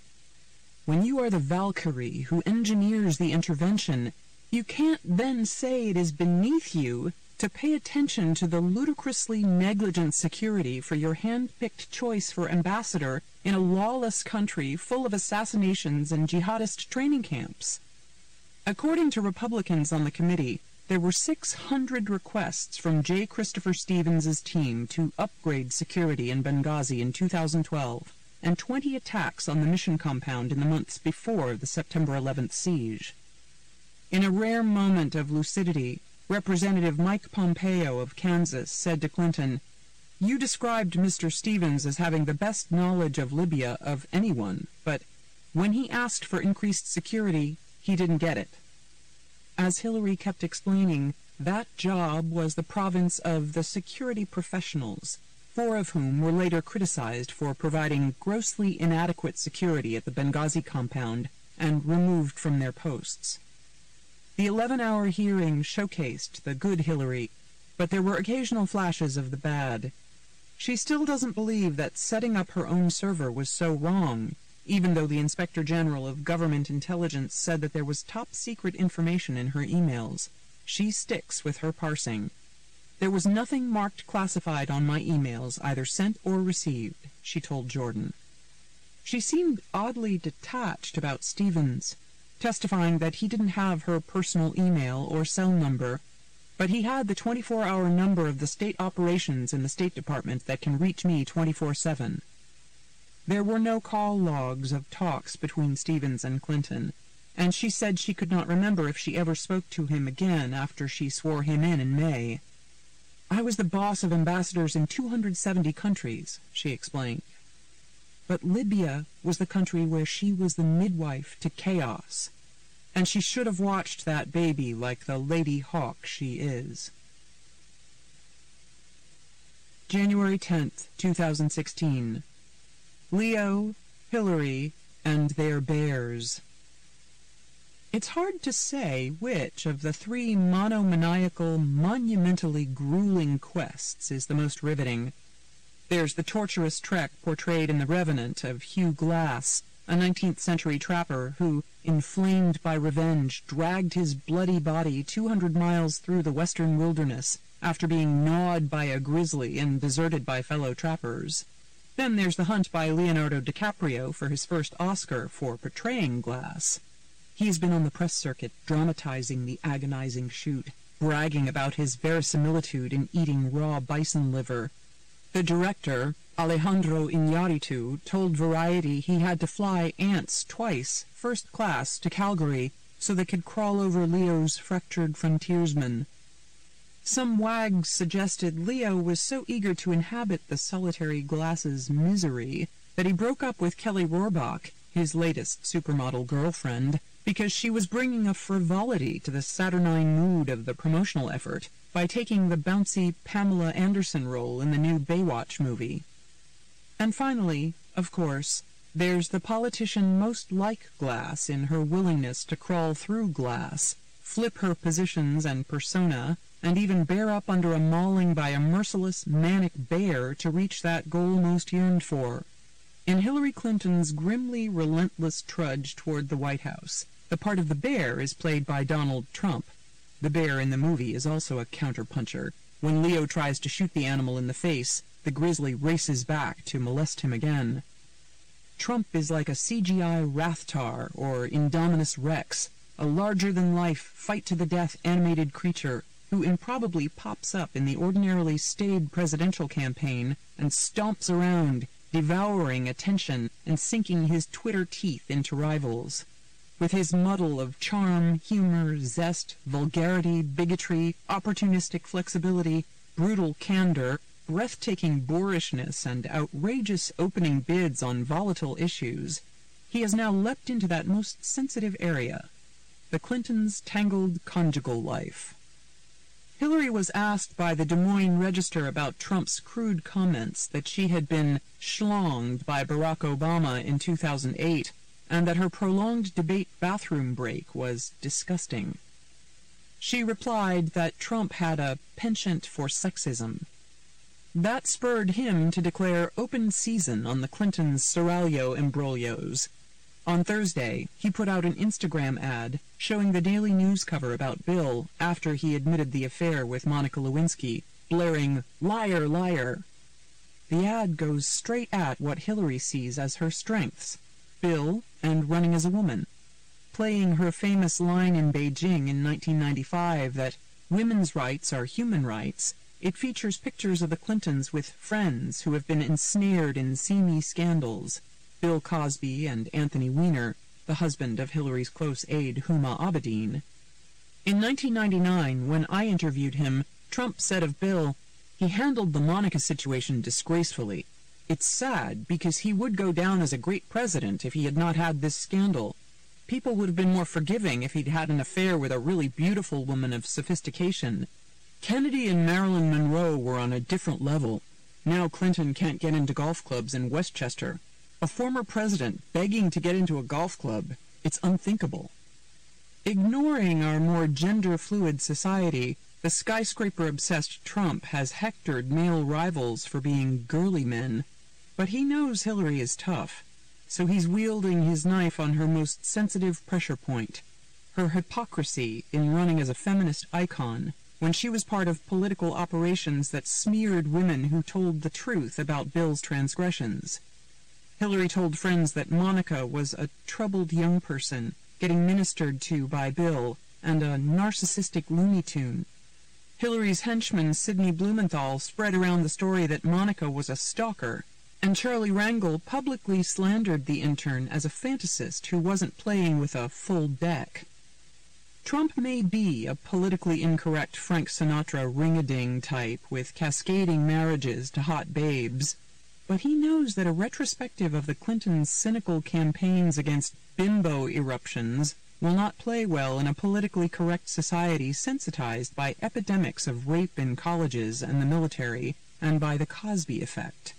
When you are the Valkyrie who engineers the intervention, you can't then say it is beneath you to pay attention to the ludicrously negligent security for your hand-picked choice for ambassador in a lawless country full of assassinations and jihadist training camps. According to Republicans on the committee, there were 600 requests from J. Christopher Stevens' team to upgrade security in Benghazi in 2012, and 20 attacks on the mission compound in the months before the September 11th siege. In a rare moment of lucidity, Representative Mike Pompeo of Kansas said to Clinton, "You described Mr. Stevens as having the best knowledge of Libya of anyone, but when he asked for increased security, he didn't get it." As Hillary kept explaining, that job was the province of the security professionals, 4 of whom were later criticized for providing grossly inadequate security at the Benghazi compound and removed from their posts. The 11-hour hearing showcased the good Hillary, but there were occasional flashes of the bad. She still doesn't believe that setting up her own server was so wrong, even though the Inspector General of Government Intelligence said that there was top-secret information in her emails. She sticks with her parsing. "There was nothing marked classified on my emails, either sent or received," she told Jordan. She seemed oddly detached about Stevens, testifying that he didn't have her personal email or cell number, but he had the 24-hour number of the state operations in the State Department that can reach me 24/7. There were no call logs of talks between Stevens and Clinton, and she said she could not remember if she ever spoke to him again after she swore him in May. "I was the boss of ambassadors in 270 countries," she explained. But Libya was the country where she was the midwife to chaos, and she should have watched that baby like the Lady Hawk she is. January 10th, 2016. Leo, Hillary, and their bears. It's hard to say which of the 3 monomaniacal, monumentally grueling quests is the most riveting. There's the torturous trek portrayed in The Revenant of Hugh Glass, a 19th-century trapper who, inflamed by revenge, dragged his bloody body 200 miles through the western wilderness after being gnawed by a grizzly and deserted by fellow trappers. Then there's the hunt by Leonardo DiCaprio for his first Oscar for portraying Glass. He's been on the press circuit dramatizing the agonizing shoot, bragging about his verisimilitude in eating raw bison liver. The director, Alejandro Iñárritu, told Variety he had to fly ants twice, first class, to Calgary so they could crawl over Leo's fractured frontiersman. Some wags suggested Leo was so eager to inhabit the solitary Glass's misery that he broke up with Kelly Rohrbach, his latest supermodel girlfriend, because she was bringing a frivolity to the saturnine mood of the promotional effort by taking the bouncy Pamela Anderson role in the new Baywatch movie. And finally, of course, there's the politician most like glass in her willingness to crawl through glass, flip her positions and persona, and even bear up under a mauling by a merciless, manic bear to reach that goal most yearned for. In Hillary Clinton's grimly relentless trudge toward the White House, the part of the bear is played by Donald Trump. The bear in the movie is also a counterpuncher. When Leo tries to shoot the animal in the face, the grizzly races back to molest him again. Trump is like a CGI Rathtar or Indominus Rex, a larger-than-life, fight-to-the-death animated creature who improbably pops up in the ordinarily staid presidential campaign and stomps around, devouring attention and sinking his Twitter teeth into rivals. With his muddle of charm, humor, zest, vulgarity, bigotry, opportunistic flexibility, brutal candor, breathtaking boorishness, and outrageous opening bids on volatile issues, he has now leapt into that most sensitive area, the Clintons' tangled conjugal life. Hillary was asked by the Des Moines Register about Trump's crude comments that she had been schlonged by Barack Obama in 2008, and that her prolonged debate bathroom break was disgusting. She replied that Trump had a penchant for sexism. That spurred him to declare open season on the Clintons' Seraglio imbroglios. On Thursday, he put out an Instagram ad showing the Daily News cover about Bill after he admitted the affair with Monica Lewinsky, blaring, "Liar, liar." The ad goes straight at what Hillary sees as her strengths, Bill and running as a woman, playing her famous line in Beijing in 1995 that women's rights are human rights. It features pictures of the Clintons with friends who have been ensnared in seamy scandals, Bill Cosby and Anthony Weiner, the husband of Hillary's close aide Huma Abedin. In 1999, when I interviewed him, Trump said of Bill, "He handled the Monica situation disgracefully. It's sad because he would go down as a great president if he had not had this scandal. People would have been more forgiving if he'd had an affair with a really beautiful woman of sophistication. Kennedy and Marilyn Monroe were on a different level. Now Clinton can't get into golf clubs in Westchester. A former president begging to get into a golf club. It's unthinkable." Ignoring our more gender-fluid society, the skyscraper-obsessed Trump has hectored male rivals for being girly men. But he knows Hillary is tough, so he's wielding his knife on her most sensitive pressure point, her hypocrisy in running as a feminist icon, when she was part of political operations that smeared women who told the truth about Bill's transgressions. Hillary told friends that Monica was a troubled young person getting ministered to by Bill and a narcissistic Looney Tune. Hillary's henchman Sidney Blumenthal spread around the story that Monica was a stalker, and Charlie Rangel publicly slandered the intern as a fantasist who wasn't playing with a full deck. Trump may be a politically incorrect Frank Sinatra ring-a-ding type with cascading marriages to hot babes, but he knows that a retrospective of the Clintons' cynical campaigns against bimbo eruptions will not play well in a politically correct society sensitized by epidemics of rape in colleges and the military, and by the Cosby effect.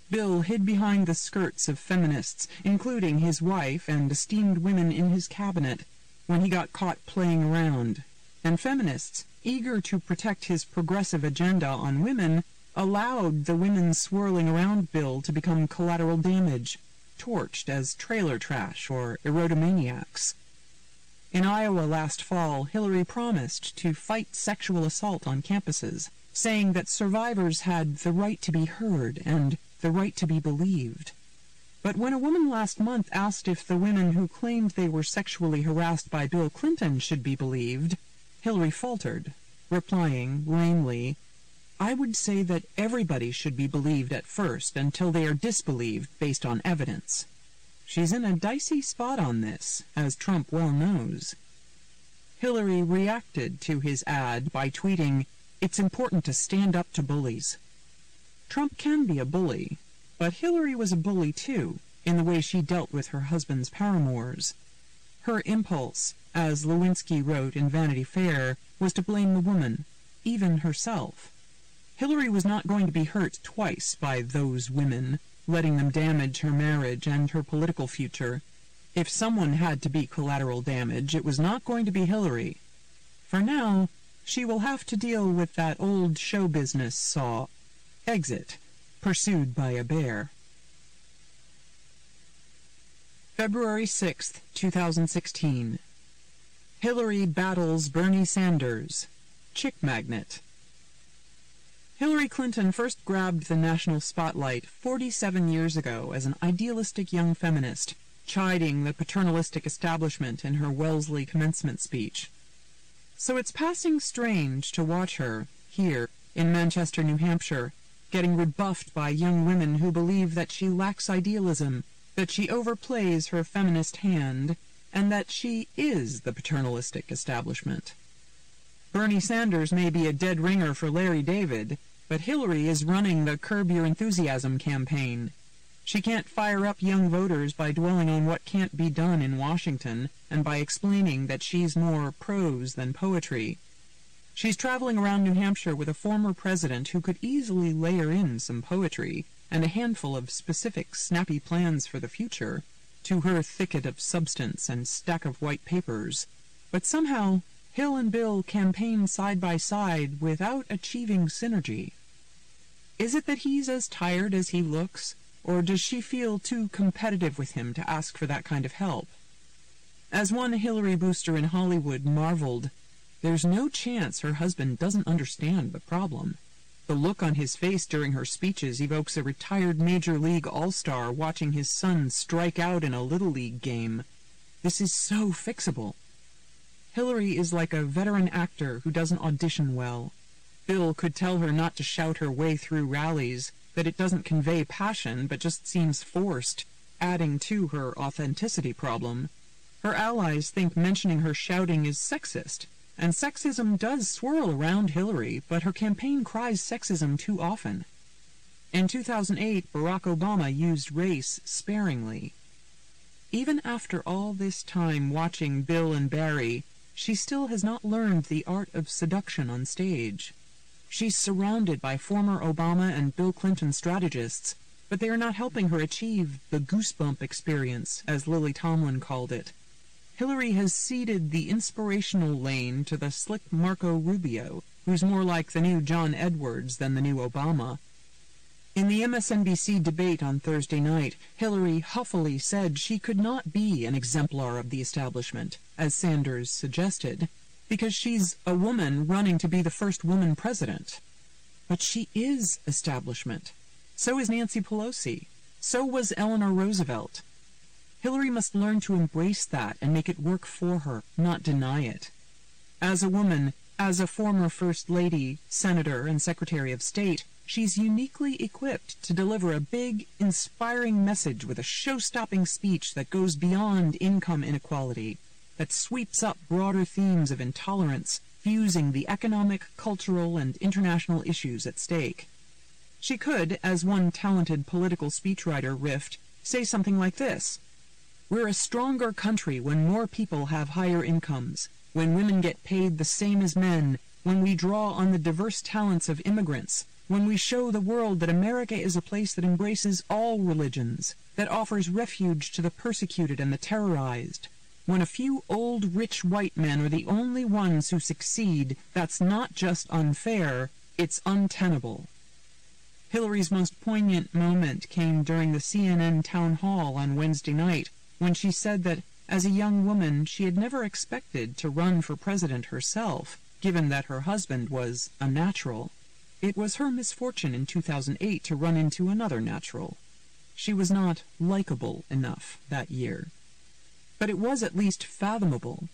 Bill hid behind the skirts of feminists, including his wife and esteemed women in his cabinet, when he got caught playing around, and feminists, eager to protect his progressive agenda on women, allowed the women swirling around Bill to become collateral damage, torched as trailer trash or erotomaniacs. In Iowa last fall, Hillary promised to fight sexual assault on campuses, saying that survivors had the right to be heard and the right to be believed. But when a woman last month asked if the women who claimed they were sexually harassed by Bill Clinton should be believed, Hillary faltered, replying lamely, "I would say that everybody should be believed at first until they are disbelieved based on evidence." She's in a dicey spot on this, as Trump well knows. Hillary reacted to his ad by tweeting, "It's important to stand up to bullies." Trump can be a bully, but Hillary was a bully too, in the way she dealt with her husband's paramours. Her impulse, as Lewinsky wrote in Vanity Fair, was to blame the woman, even herself. Hillary was not going to be hurt twice by those women, letting them damage her marriage and her political future. If someone had to be collateral damage, it was not going to be Hillary. For now, she will have to deal with that old show business saw, exit, pursued by a bear. February 6th, 2016. Hillary battles Bernie Sanders. Chick magnet. Hillary Clinton first grabbed the national spotlight 47 years ago as an idealistic young feminist, chiding the paternalistic establishment in her Wellesley commencement speech. So it's passing strange to watch her, here, in Manchester, New Hampshire, getting rebuffed by young women who believe that she lacks idealism, that she overplays her feminist hand, and that she is the paternalistic establishment. Bernie Sanders may be a dead ringer for Larry David, but Hillary is running the Curb Your Enthusiasm campaign. She can't fire up young voters by dwelling on what can't be done in Washington and by explaining that she's more prose than poetry. She's traveling around New Hampshire with a former president who could easily layer in some poetry and a handful of specific, snappy plans for the future to her thicket of substance and stack of white papers. But somehow, Hill and Bill campaign side by side without achieving synergy. Is it that he's as tired as he looks, or does she feel too competitive with him to ask for that kind of help? As one Hillary booster in Hollywood marveled, there's no chance her husband doesn't understand the problem. The look on his face during her speeches evokes a retired Major League All-Star watching his son strike out in a Little League game. This is so fixable. Hillary is like a veteran actor who doesn't audition well. Bill could tell her not to shout her way through rallies, that it doesn't convey passion but just seems forced, adding to her authenticity problem. Her allies think mentioning her shouting is sexist, and sexism does swirl around Hillary, but her campaign cries sexism too often. In 2008, Barack Obama used race sparingly. Even after all this time watching Bill and Barry, she still has not learned the art of seduction on stage. She's surrounded by former Obama and Bill Clinton strategists, but they are not helping her achieve the goosebump experience, as Lily Tomlin called it. Hillary has ceded the inspirational lane to the slick Marco Rubio, who's more like the new John Edwards than the new Obama. In the MSNBC debate on Thursday night, Hillary huffily said she could not be an exemplar of the establishment, as Sanders suggested, because she's a woman running to be the first woman president. But she is establishment. So is Nancy Pelosi. So was Eleanor Roosevelt. Hillary must learn to embrace that and make it work for her, not deny it. As a woman, as a former First Lady, Senator, and Secretary of State, she's uniquely equipped to deliver a big, inspiring message with a show-stopping speech that goes beyond income inequality, that sweeps up broader themes of intolerance, fusing the economic, cultural, and international issues at stake. She could, as one talented political speechwriter riffed, say something like this: "We're a stronger country when more people have higher incomes, when women get paid the same as men, when we draw on the diverse talents of immigrants, when we show the world that America is a place that embraces all religions, that offers refuge to the persecuted and the terrorized. When a few old, rich white men are the only ones who succeed, that's not just unfair, it's untenable." Hillary's most poignant moment came during the CNN town hall on Wednesday night, when she said that, as a young woman, she had never expected to run for president herself, given that her husband was a natural. It was her misfortune in 2008 to run into another natural. She was not likable enough that year. But it was at least fathomable.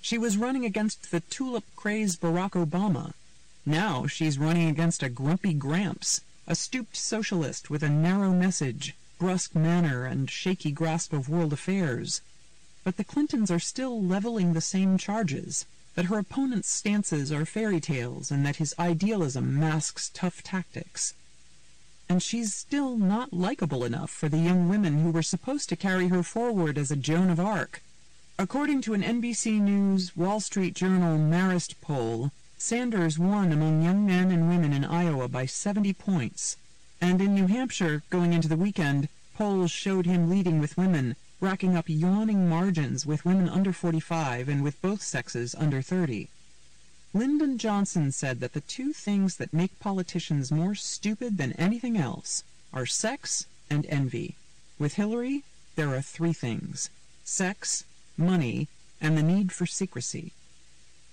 She was running against the tulip-crazed Barack Obama. Now she's running against a grumpy Gramps, a stooped socialist with a narrow message, brusque manner, and shaky grasp of world affairs. But the Clintons are still leveling the same charges, that her opponent's stances are fairy tales and that his idealism masks tough tactics. And she's still not likable enough for the young women who were supposed to carry her forward as a Joan of Arc. According to an NBC News Wall Street Journal Marist poll, Sanders won among young men and women in Iowa by 70 points. And in New Hampshire, going into the weekend, polls showed him leading with women, racking up yawning margins with women under 45 and with both sexes under 30. Lyndon Johnson said that the two things that make politicians more stupid than anything else are sex and envy. With Hillary, there are three things: sex, money, and the need for secrecy.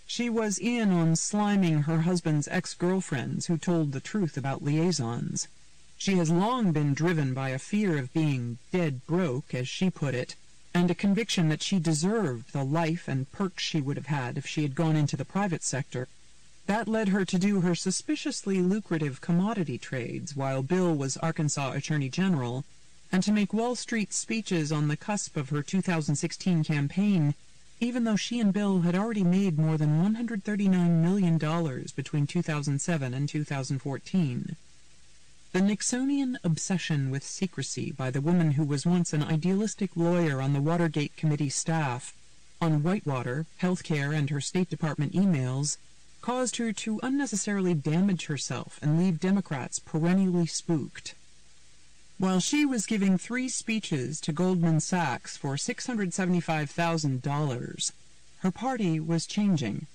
She was in on sliming her husband's ex-girlfriends who told the truth about liaisons. She has long been driven by a fear of being dead broke, as she put it, and a conviction that she deserved the life and perks she would have had if she had gone into the private sector. That led her to do her suspiciously lucrative commodity trades while Bill was Arkansas Attorney General, and to make Wall Street speeches on the cusp of her 2016 campaign, even though she and Bill had already made more than $139 million between 2007 and 2014. The Nixonian obsession with secrecy by the woman who was once an idealistic lawyer on the Watergate Committee staff, on Whitewater, healthcare, and her State Department emails, caused her to unnecessarily damage herself and leave Democrats perennially spooked. While she was giving 3 speeches to Goldman Sachs for $675,000, her party was changing.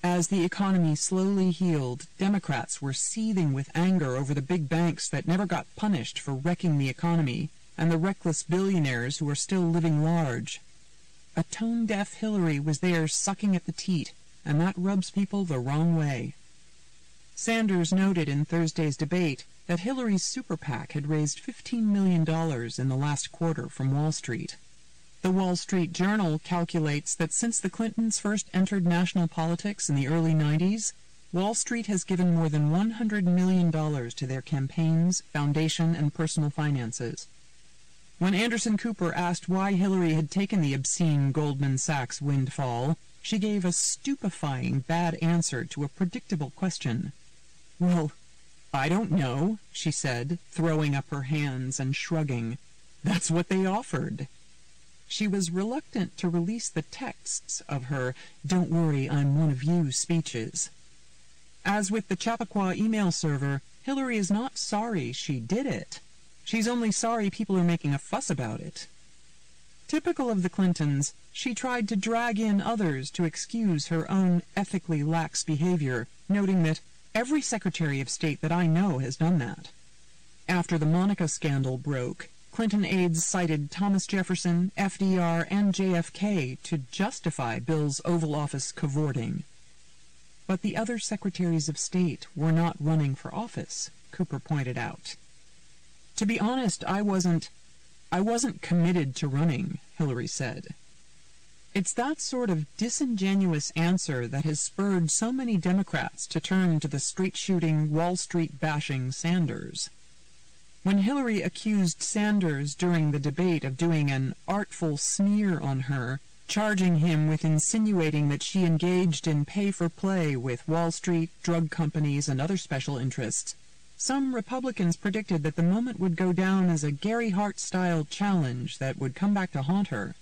As the economy slowly healed, Democrats were seething with anger over the big banks that never got punished for wrecking the economy, and the reckless billionaires who are still living large. A tone-deaf Hillary was there sucking at the teat, and that rubs people the wrong way. Sanders noted in Thursday's debate that Hillary's super PAC had raised $15 million in the last quarter from Wall Street. The Wall Street Journal calculates that since the Clintons first entered national politics in the early 90s, Wall Street has given more than $100 million to their campaigns, foundation, and personal finances. When Anderson Cooper asked why Hillary had taken the obscene Goldman Sachs windfall, she gave a stupefying bad answer to a predictable question. "Well, I don't know," she said, throwing up her hands and shrugging. "That's what they offered." She was reluctant to release the texts of her "Don't worry, I'm one of you" speeches. As with the Chappaqua email server, Hillary is not sorry she did it. She's only sorry people are making a fuss about it. Typical of the Clintons, she tried to drag in others to excuse her own ethically lax behavior, noting that every Secretary of State that I know has done that. After the Monica scandal broke, Clinton aides cited Thomas Jefferson, FDR, and JFK to justify Bill's Oval Office cavorting. But the other Secretaries of State were not running for office, Cooper pointed out. "To be honest, I wasn't committed to running," Hillary said. It's that sort of disingenuous answer that has spurred so many Democrats to turn to the straight-shooting, Wall Street-bashing Sanders. When Hillary accused Sanders during the debate of doing an artful smear on her, charging him with insinuating that she engaged in pay-for-play with Wall Street, drug companies, and other special interests, some Republicans predicted that the moment would go down as a Gary Hart-style challenge that would come back to haunt her.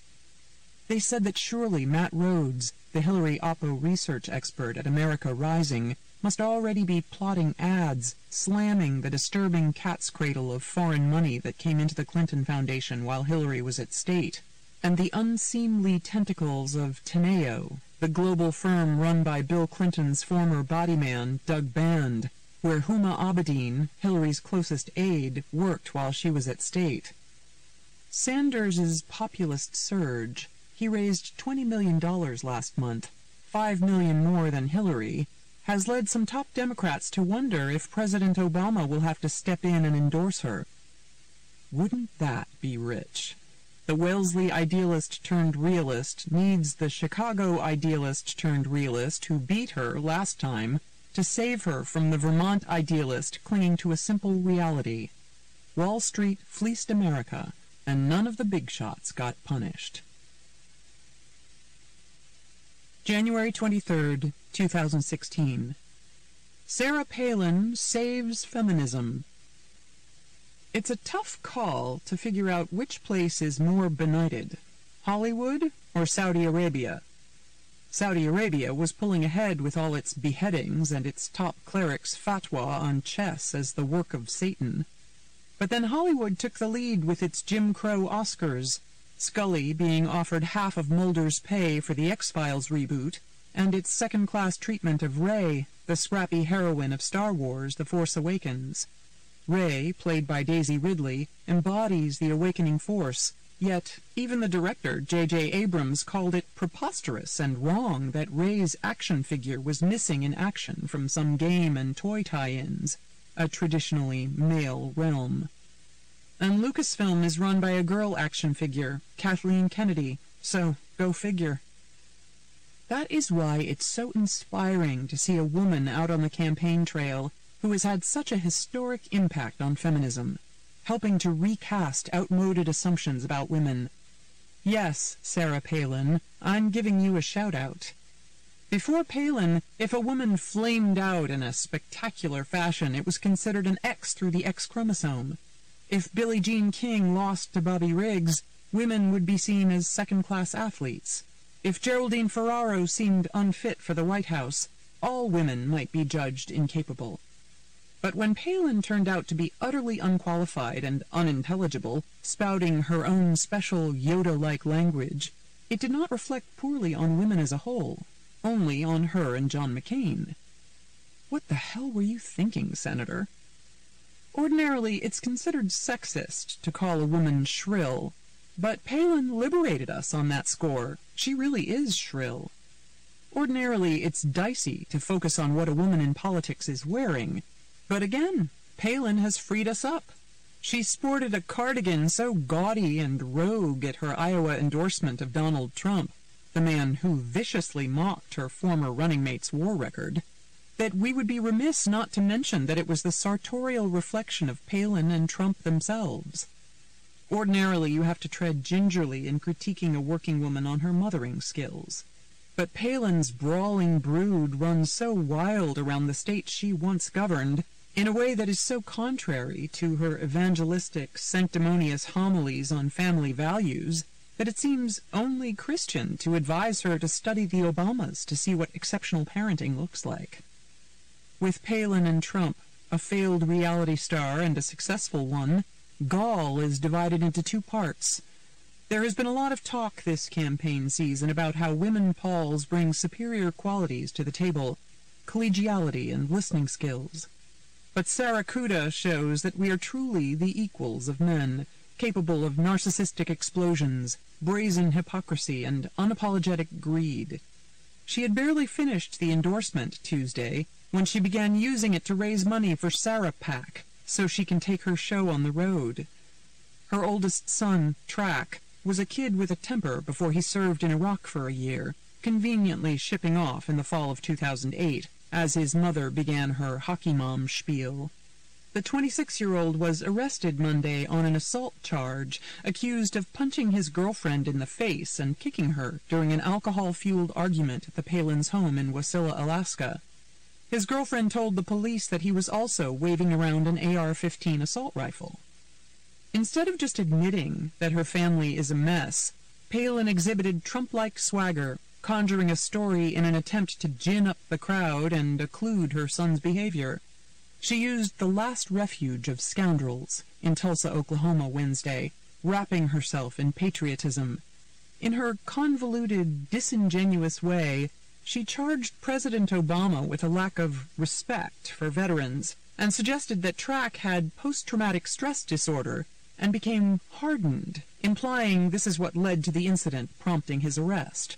They said that surely Matt Rhodes, the Hillary Oppo research expert at America Rising, must already be plotting ads slamming the disturbing cat's cradle of foreign money that came into the Clinton Foundation while Hillary was at state, and the unseemly tentacles of Teneo, the global firm run by Bill Clinton's former bodyman, Doug Band, where Huma Abedin, Hillary's closest aide, worked while she was at state. Sanders' populist surge, he raised $20 million last month, $5 million more than Hillary, has led some top Democrats to wonder if President Obama will have to step in and endorse her. Wouldn't that be rich? The Wellesley idealist turned realist needs the Chicago idealist turned realist who beat her last time to save her from the Vermont idealist clinging to a simple reality. Wall Street fleeced America, and none of the big shots got punished. January 23, 2016. Sarah Palin saves feminism. It's a tough call to figure out which place is more benighted, Hollywood or Saudi Arabia. Saudi Arabia was pulling ahead with all its beheadings and its top cleric's fatwa on chess as the work of Satan. But then Hollywood took the lead with its Jim Crow Oscars, Scully being offered half of Mulder's pay for the X-Files reboot, and its second-class treatment of Rey, the scrappy heroine of Star Wars: The Force Awakens. Rey, played by Daisy Ridley, embodies the awakening force, yet even the director, J.J. Abrams, called it preposterous and wrong that Rey's action figure was missing in action from some game and toy tie-ins, a traditionally male realm. And Lucasfilm is run by a girl action figure, Kathleen Kennedy, so go figure. That is why it's so inspiring to see a woman out on the campaign trail who has had such a historic impact on feminism, helping to recast outmoded assumptions about women. Yes, Sarah Palin, I'm giving you a shout-out. Before Palin, if a woman flamed out in a spectacular fashion, it was considered an X through the X chromosome. If Billie Jean King lost to Bobby Riggs, women would be seen as second-class athletes. If Geraldine Ferraro seemed unfit for the White House, all women might be judged incapable. But when Palin turned out to be utterly unqualified and unintelligible, spouting her own special Yoda-like language, it did not reflect poorly on women as a whole, only on her and John McCain. What the hell were you thinking, Senator? Ordinarily, it's considered sexist to call a woman shrill, but Palin liberated us on that score. She really is shrill. Ordinarily, it's dicey to focus on what a woman in politics is wearing, but again, Palin has freed us up. She sported a cardigan so gaudy and rogue at her Iowa endorsement of Donald Trump, the man who viciously mocked her former running mate's war record, that we would be remiss not to mention that it was the sartorial reflection of Palin and Trump themselves. Ordinarily, you have to tread gingerly in critiquing a working woman on her mothering skills. But Palin's brawling brood runs so wild around the state she once governed, in a way that is so contrary to her evangelistic, sanctimonious homilies on family values, that it seems only Christian to advise her to study the Obamas to see what exceptional parenting looks like. With Palin and Trump, a failed reality star and a successful one, Gaul is divided into two parts. There has been a lot of talk this campaign season about how women Pauls bring superior qualities to the table, collegiality and listening skills. But Sarah shows that we are truly the equals of men, capable of narcissistic explosions, brazen hypocrisy, and unapologetic greed. She had barely finished the endorsement Tuesday when she began using it to raise money for Sarah PAC, so she can take her show on the road. Her oldest son, Track, was a kid with a temper before he served in Iraq for a year, conveniently shipping off in the fall of 2008, as his mother began her hockey mom spiel. The 26-year-old was arrested Monday on an assault charge, accused of punching his girlfriend in the face and kicking her during an alcohol-fueled argument at the Palin's home in Wasilla, Alaska. His girlfriend told the police that he was also waving around an AR-15 assault rifle. Instead of just admitting that her family is a mess, Palin exhibited Trump-like swagger, conjuring a story in an attempt to gin up the crowd and occlude her son's behavior. She used the last refuge of scoundrels in Tulsa, Oklahoma Wednesday, wrapping herself in patriotism. In her convoluted, disingenuous way, she charged President Obama with a lack of respect for veterans and suggested that Track had post-traumatic stress disorder and became hardened, implying this is what led to the incident prompting his arrest.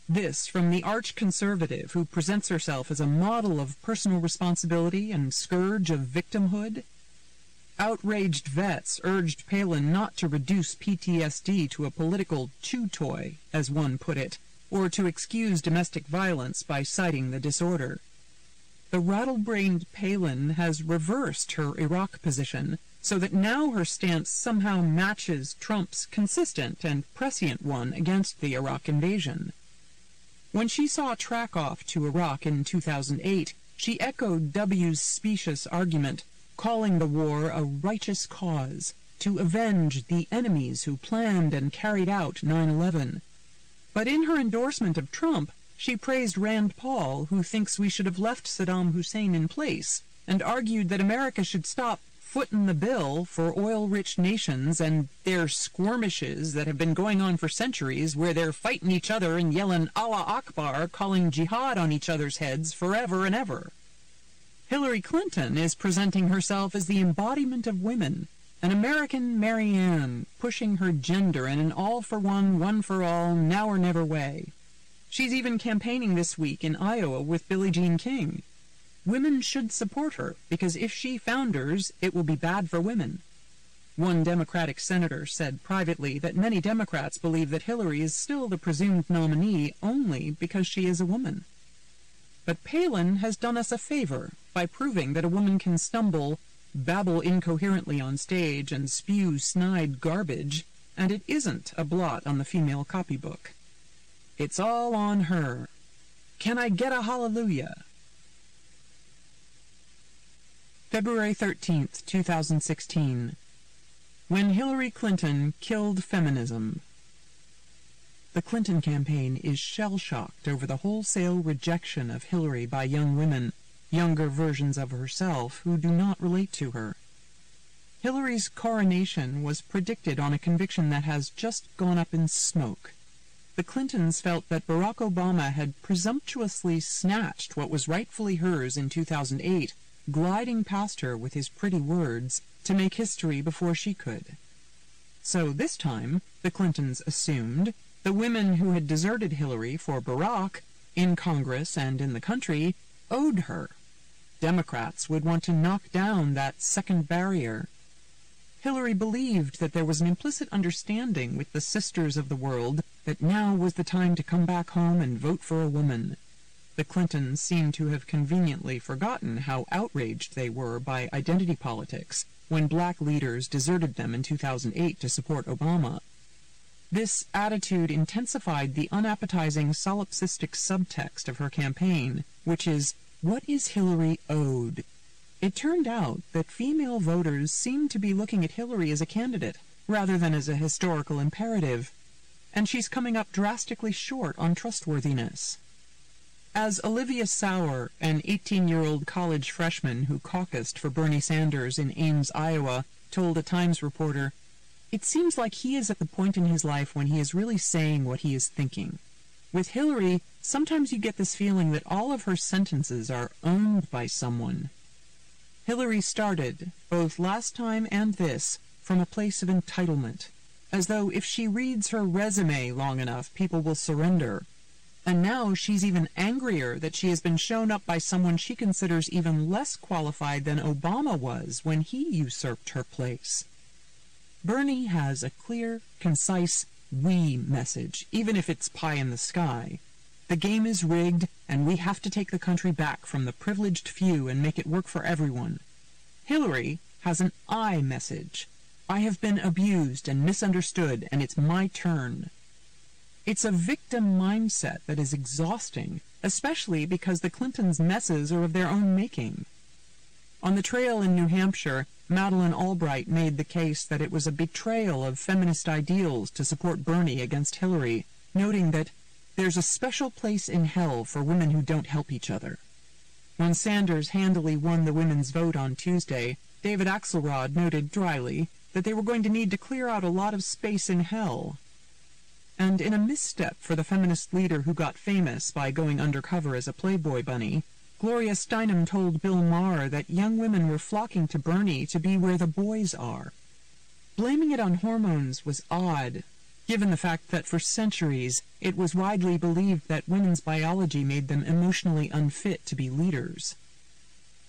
This from the arch-conservative who presents herself as a model of personal responsibility and scourge of victimhood. Outraged vets urged Palin not to reduce PTSD to a political chew toy, as one put it, or to excuse domestic violence by citing the disorder. The rattle-brained Palin has reversed her Iraq position, so that now her stance somehow matches Trump's consistent and prescient one against the Iraq invasion. When she saw Track off to Iraq in 2008, she echoed W's specious argument, calling the war a righteous cause, to avenge the enemies who planned and carried out 9/11. But in her endorsement of Trump, she praised Rand Paul, who thinks we should have left Saddam Hussein in place, and argued that America should stop footin' the bill for oil-rich nations and their skirmishes that have been going on for centuries, where they're fighting each other and yelling Allah Akbar, calling jihad on each other's heads forever and ever. Hillary Clinton is presenting herself as the embodiment of women, an American Marianne, pushing her gender in an all-for-one, one-for-all, now-or-never way. She's even campaigning this week in Iowa with Billie Jean King. Women should support her, because if she founders, it will be bad for women. One Democratic senator said privately that many Democrats believe that Hillary is still the presumed nominee only because she is a woman. But Palin has done us a favor by proving that a woman can stumble, babble incoherently on stage, and spew snide garbage, and it isn't a blot on the female copybook. It's all on her. Can I get a hallelujah? February 13th, 2016. When Hillary Clinton killed feminism. The Clinton campaign is shell-shocked over the wholesale rejection of Hillary by young women, younger versions of herself who do not relate to her. Hillary's coronation was predicted on a conviction that has just gone up in smoke. The Clintons felt that Barack Obama had presumptuously snatched what was rightfully hers in 2008, gliding past her with his pretty words to make history before she could. So this time, the Clintons assumed, the women who had deserted Hillary for Barack, in Congress and in the country, owed her. Democrats would want to knock down that second barrier. Hillary believed that there was an implicit understanding with the sisters of the world that now was the time to come back home and vote for a woman. The Clintons seem to have conveniently forgotten how outraged they were by identity politics when black leaders deserted them in 2008 to support Obama. This attitude intensified the unappetizing solipsistic subtext of her campaign, which is, what is Hillary owed? It turned out that female voters seemed to be looking at Hillary as a candidate, rather than as a historical imperative, and she's coming up drastically short on trustworthiness. As Olivia Sauer, an 18-year-old college freshman who caucused for Bernie Sanders in Ames, Iowa, told a Times reporter, "It seems like he is at the point in his life when he is really saying what he is thinking. With Hillary, sometimes you get this feeling that all of her sentences are owned by someone." Hillary started, both last time and this, from a place of entitlement, as though if she reads her resume long enough, people will surrender. And now she's even angrier that she has been shown up by someone she considers even less qualified than Obama was when he usurped her place. Bernie has a clear, concise we message, even if it's pie in the sky. The game is rigged, and we have to take the country back from the privileged few and make it work for everyone. Hillary has an I message. I have been abused and misunderstood, and it's my turn. It's a victim mindset that is exhausting, especially because the Clintons' messes are of their own making. On the trail in New Hampshire, Madeleine Albright made the case that it was a betrayal of feminist ideals to support Bernie against Hillary, noting that there's a special place in hell for women who don't help each other. When Sanders handily won the women's vote on Tuesday, David Axelrod noted dryly that they were going to need to clear out a lot of space in hell. And in a misstep for the feminist leader who got famous by going undercover as a Playboy bunny, Gloria Steinem told Bill Maher that young women were flocking to Bernie to be where the boys are. Blaming it on hormones was odd, given the fact that for centuries it was widely believed that women's biology made them emotionally unfit to be leaders.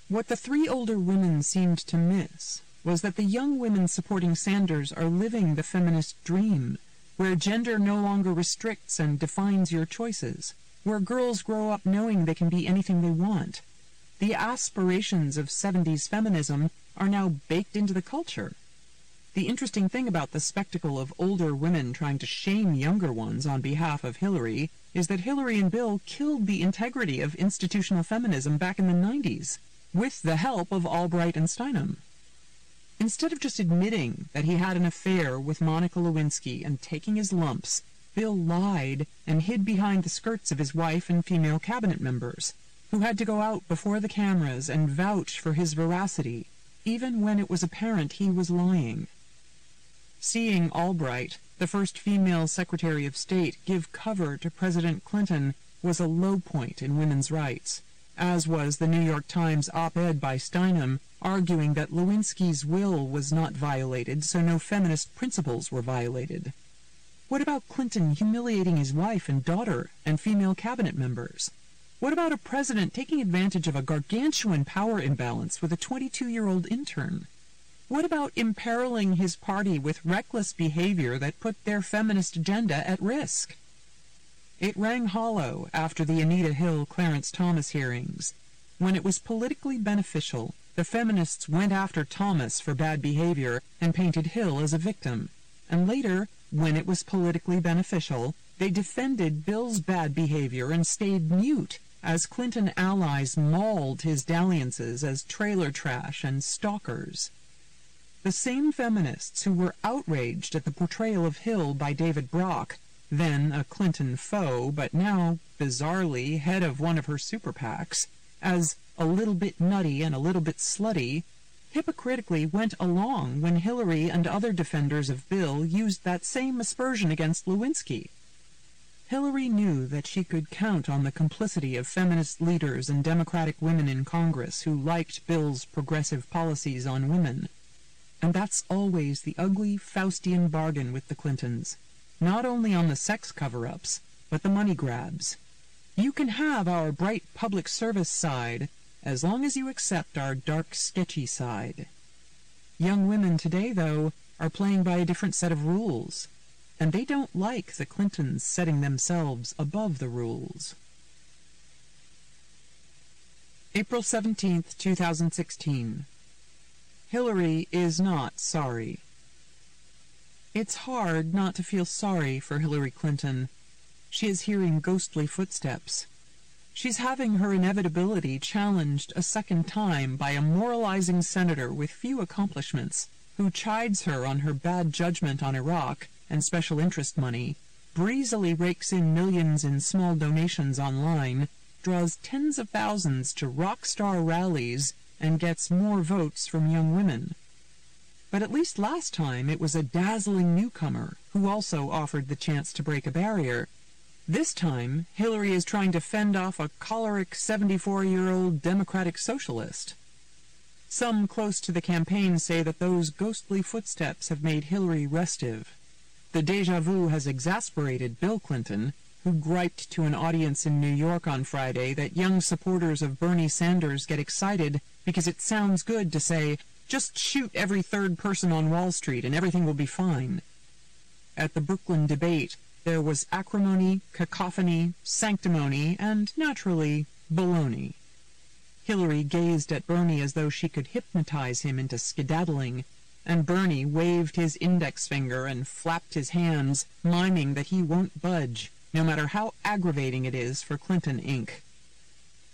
What the three older women seemed to miss was that the young women supporting Sanders are living the feminist dream, where gender no longer restricts and defines your choices, where girls grow up knowing they can be anything they want. The aspirations of 70s feminism are now baked into the culture. The interesting thing about the spectacle of older women trying to shame younger ones on behalf of Hillary is that Hillary and Bill killed the integrity of institutional feminism back in the 90s, with the help of Albright and Steinem. Instead of just admitting that he had an affair with Monica Lewinsky and taking his lumps, Bill lied and hid behind the skirts of his wife and female cabinet members, who had to go out before the cameras and vouch for his veracity, even when it was apparent he was lying. Seeing Albright, the first female Secretary of State, give cover to President Clinton was a low point in women's rights, as was the New York Times op-ed by Steinem arguing that Lewinsky's will was not violated, so no feminist principles were violated. What about Clinton humiliating his wife and daughter and female cabinet members? What about a president taking advantage of a gargantuan power imbalance with a 22-year-old intern? What about imperiling his party with reckless behavior that put their feminist agenda at risk? It rang hollow after the Anita Hill-Clarence Thomas hearings. When it was politically beneficial, the feminists went after Thomas for bad behavior and painted Hill as a victim. And later, when it was politically beneficial, they defended Bill's bad behavior and stayed mute as Clinton allies mauled his dalliances as trailer trash and stalkers. The same feminists who were outraged at the portrayal of Hill by David Brock, then a Clinton foe, but now, bizarrely, head of one of her super PACs, as a little bit nutty and a little bit slutty, hypocritically went along when Hillary and other defenders of Bill used that same aspersion against Lewinsky. Hillary knew that she could count on the complicity of feminist leaders and Democratic women in Congress who liked Bill's progressive policies on women. And that's always the ugly Faustian bargain with the Clintons, not only on the sex cover-ups, but the money grabs. You can have our bright public service side as long as you accept our dark, sketchy side. Young women today, though, are playing by a different set of rules, and they don't like the Clintons setting themselves above the rules. April 17th, 2016. Hillary is not sorry. It's hard not to feel sorry for Hillary Clinton. She is hearing ghostly footsteps. She's having her inevitability challenged a second time by a moralizing senator with few accomplishments who chides her on her bad judgment on Iraq and special interest money, breezily rakes in millions in small donations online, draws tens of thousands to rock star rallies, and gets more votes from young women. But at least last time it was a dazzling newcomer who also offered the chance to break a barrier. This time, Hillary is trying to fend off a choleric 74-year-old Democratic socialist. Some close to the campaign say that those ghostly footsteps have made Hillary restive. The déjà vu has exasperated Bill Clinton, who griped to an audience in New York on Friday that young supporters of Bernie Sanders get excited because it sounds good to say, "Just shoot every third person on Wall Street and everything will be fine." At the Brooklyn debate, there was acrimony, cacophony, sanctimony, and, naturally, baloney. Hillary gazed at Bernie as though she could hypnotize him into skedaddling, and Bernie waved his index finger and flapped his hands, miming that he won't budge, no matter how aggravating it is for Clinton, Inc.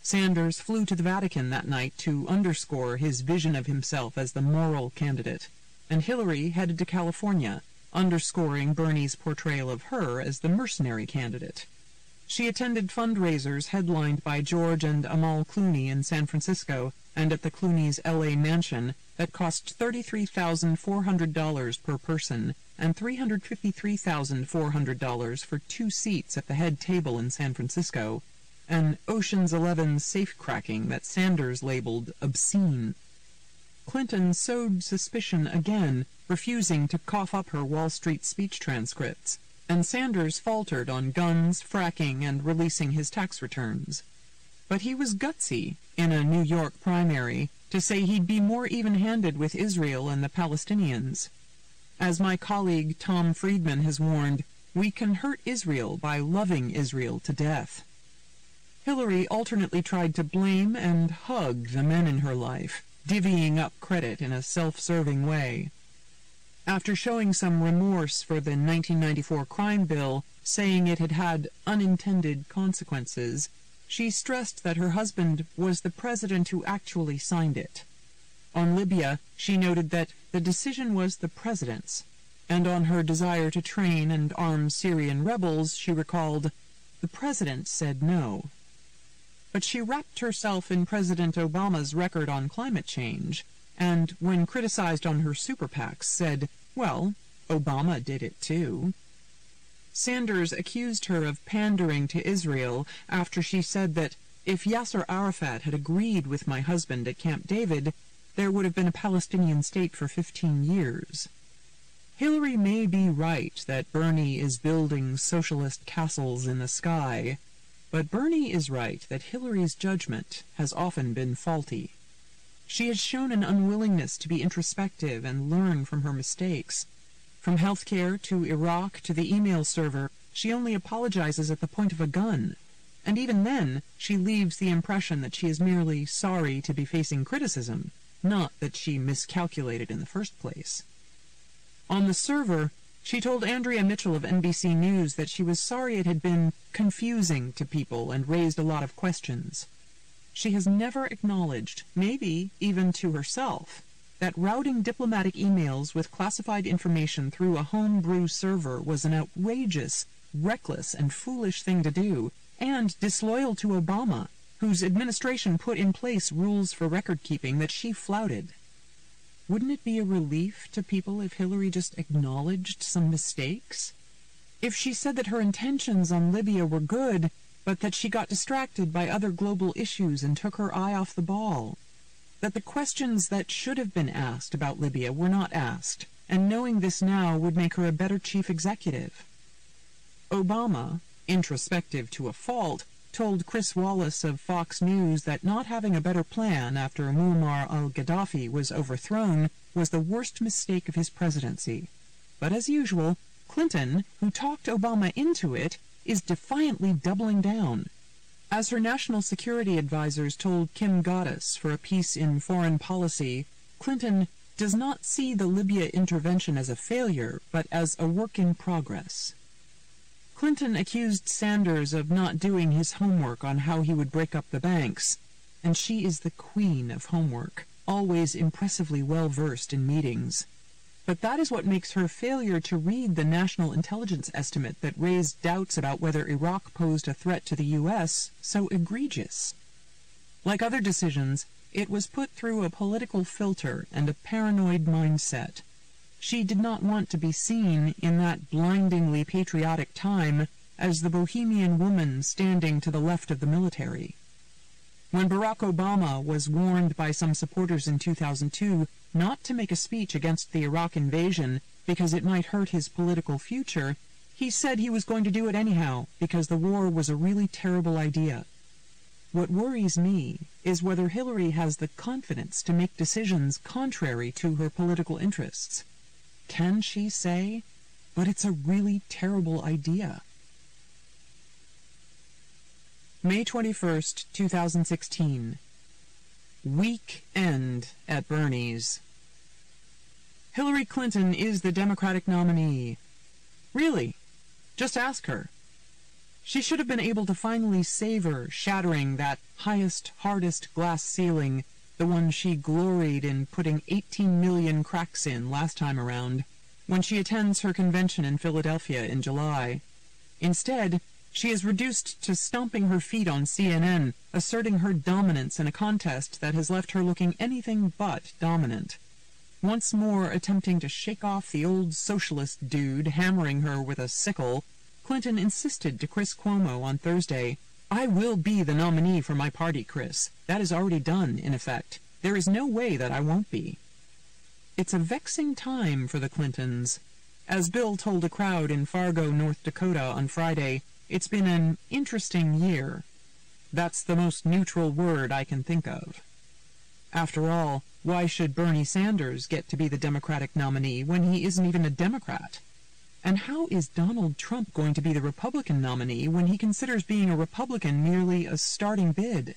Sanders flew to the Vatican that night to underscore his vision of himself as the moral candidate, and Hillary headed to California, underscoring Bernie's portrayal of her as the mercenary candidate. She attended fundraisers headlined by George and Amal Clooney in San Francisco and at the Clooney's L.A. mansion that cost $33,400 per person and $353,400 for 2 seats at the head table in San Francisco, an Ocean's 11 safe-cracking that Sanders labeled obscene. Clinton sowed suspicion again, refusing to cough up her Wall Street speech transcripts, and Sanders faltered on guns, fracking, and releasing his tax returns. But he was gutsy, in a New York primary, to say he'd be more even-handed with Israel and the Palestinians. As my colleague Tom Friedman has warned, we can hurt Israel by loving Israel to death. Hillary alternately tried to blame and hug the men in her life, divvying up credit in a self-serving way. After showing some remorse for the 1994 crime bill, saying it had had unintended consequences, she stressed that her husband was the president who actually signed it. On Libya, she noted that the decision was the president's. And on her desire to train and arm Syrian rebels, she recalled, "The president said no." But she wrapped herself in President Obama's record on climate change, and when criticized on her super PACs, said, "Well, Obama did it too." Sanders accused her of pandering to Israel after she said that if Yasser Arafat had agreed with my husband at Camp David, there would have been a Palestinian state for 15 years. Hillary may be right that Bernie is building socialist castles in the sky, but Bernie is right that Hillary's judgment has often been faulty. She has shown an unwillingness to be introspective and learn from her mistakes. From healthcare to Iraq to the email server, she only apologizes at the point of a gun. And even then, she leaves the impression that she is merely sorry to be facing criticism, not that she miscalculated in the first place. On the server, she told Andrea Mitchell of NBC News that she was sorry it had been confusing to people and raised a lot of questions. She has never acknowledged, maybe even to herself, that routing diplomatic emails with classified information through a homebrew server was an outrageous, reckless, and foolish thing to do, and disloyal to Obama, whose administration put in place rules for record-keeping that she flouted. Wouldn't it be a relief to people if Hillary just acknowledged some mistakes? If she said that her intentions on Libya were good, but that she got distracted by other global issues and took her eye off the ball? That the questions that should have been asked about Libya were not asked, and knowing this now would make her a better chief executive? Obama, introspective to a fault, told Chris Wallace of Fox News that not having a better plan after Muammar al-Gaddafi was overthrown was the worst mistake of his presidency. But as usual, Clinton, who talked Obama into it, is defiantly doubling down. As her national security advisors told Kim Gaddis for a piece in Foreign Policy, Clinton does not see the Libya intervention as a failure, but as a work in progress. Clinton accused Sanders of not doing his homework on how he would break up the banks, and she is the queen of homework, always impressively well-versed in meetings. But that is what makes her failure to read the national intelligence estimate that raised doubts about whether Iraq posed a threat to the U.S. so egregious. Like other decisions, it was put through a political filter and a paranoid mindset. She did not want to be seen in that blindingly patriotic time as the bohemian woman standing to the left of the military. When Barack Obama was warned by some supporters in 2002 not to make a speech against the Iraq invasion because it might hurt his political future, he said he was going to do it anyhow because the war was a really terrible idea. What worries me is whether Hillary has the confidence to make decisions contrary to her political interests. Can she say, "But it's a really terrible idea"? May 21st, 2016. Week end at Bernie's. Hillary Clinton is the Democratic nominee. Really? Just ask her. She should have been able to finally savor shattering that highest, hardest glass ceiling, the one she gloried in putting 18 million cracks in last time around, when she attends her convention in Philadelphia in July. Instead, she is reduced to stomping her feet on CNN, asserting her dominance in a contest that has left her looking anything but dominant. Once more attempting to shake off the old socialist dude hammering her with a sickle, Clinton insisted to Chris Cuomo on Thursday, "I will be the nominee for my party, Chris. That is already done, in effect. There is no way that I won't be." It's a vexing time for the Clintons. As Bill told a crowd in Fargo, North Dakota on Friday, it's been an interesting year. That's the most neutral word I can think of. After all, why should Bernie Sanders get to be the Democratic nominee when he isn't even a Democrat? And how is Donald Trump going to be the Republican nominee when he considers being a Republican merely a starting bid?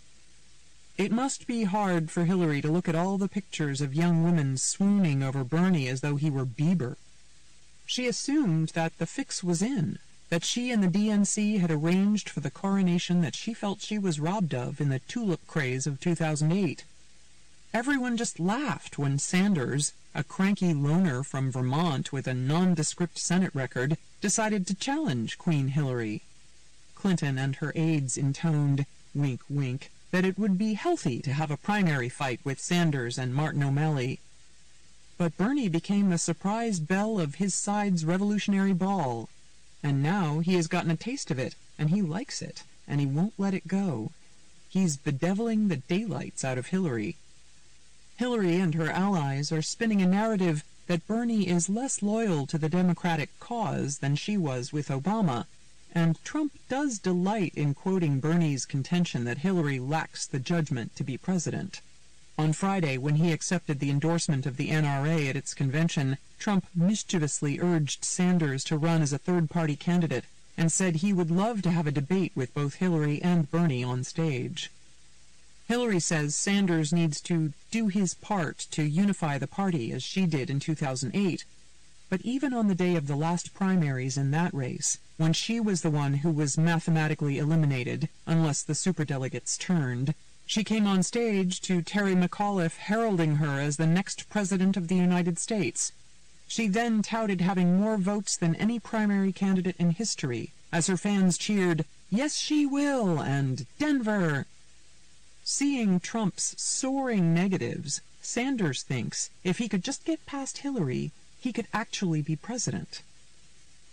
It must be hard for Hillary to look at all the pictures of young women swooning over Bernie as though he were Bieber. She assumed that the fix was in, that she and the DNC had arranged for the coronation that she felt she was robbed of in the tulip craze of 2008. Everyone just laughed when Sanders, a cranky loner from Vermont with a nondescript Senate record, decided to challenge Queen Hillary. Clinton and her aides intoned, wink wink, that it would be healthy to have a primary fight with Sanders and Martin O'Malley. But Bernie became the surprise belle of his side's Revolutionary Ball. And now he has gotten a taste of it, and he likes it, and he won't let it go. He's bedeviling the daylights out of Hillary. Hillary and her allies are spinning a narrative that Bernie is less loyal to the Democratic cause than she was with Obama, and Trump does delight in quoting Bernie's contention that Hillary lacks the judgment to be president. On Friday, when he accepted the endorsement of the NRA at its convention, Trump mischievously urged Sanders to run as a third-party candidate and said he would love to have a debate with both Hillary and Bernie on stage. Hillary says Sanders needs to do his part to unify the party as she did in 2008. But even on the day of the last primaries in that race, when she was the one who was mathematically eliminated, unless the superdelegates turned, she came on stage to Terry McAuliffe heralding her as the next president of the United States. She then touted having more votes than any primary candidate in history, as her fans cheered, "Yes, she will," and "Denver." Seeing Trump's soaring negatives, Sanders thinks if he could just get past Hillary, he could actually be president.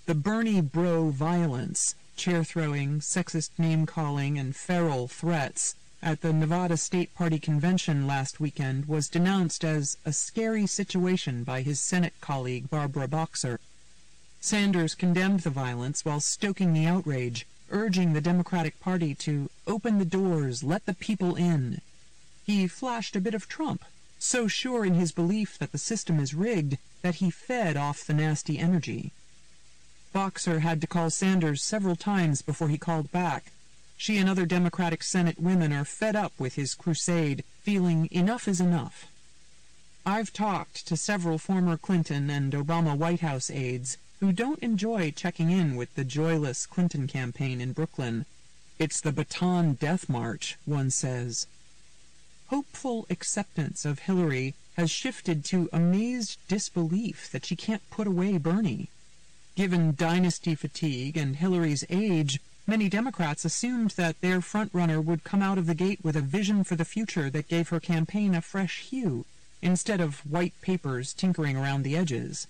The Bernie bro violence, chair-throwing, sexist name-calling, and feral threats at the Nevada State Party convention last weekend was denounced as a scary situation by his Senate colleague Barbara Boxer. Sanders condemned the violence while stoking the outrage, urging the Democratic Party to open the doors, let the people in. He flashed a bit of Trump, so sure in his belief that the system is rigged that he fed off the nasty energy. Boxer had to call Sanders several times before he called back. She and other Democratic Senate women are fed up with his crusade, feeling enough is enough. I've talked to several former Clinton and Obama White House aides who don't enjoy checking in with the joyless Clinton campaign in Brooklyn. It's the Baton Death March, one says. Hopeful acceptance of Hillary has shifted to amazed disbelief that she can't put away Bernie. Given dynasty fatigue and Hillary's age, many Democrats assumed that their frontrunner would come out of the gate with a vision for the future that gave her campaign a fresh hue, instead of white papers tinkering around the edges.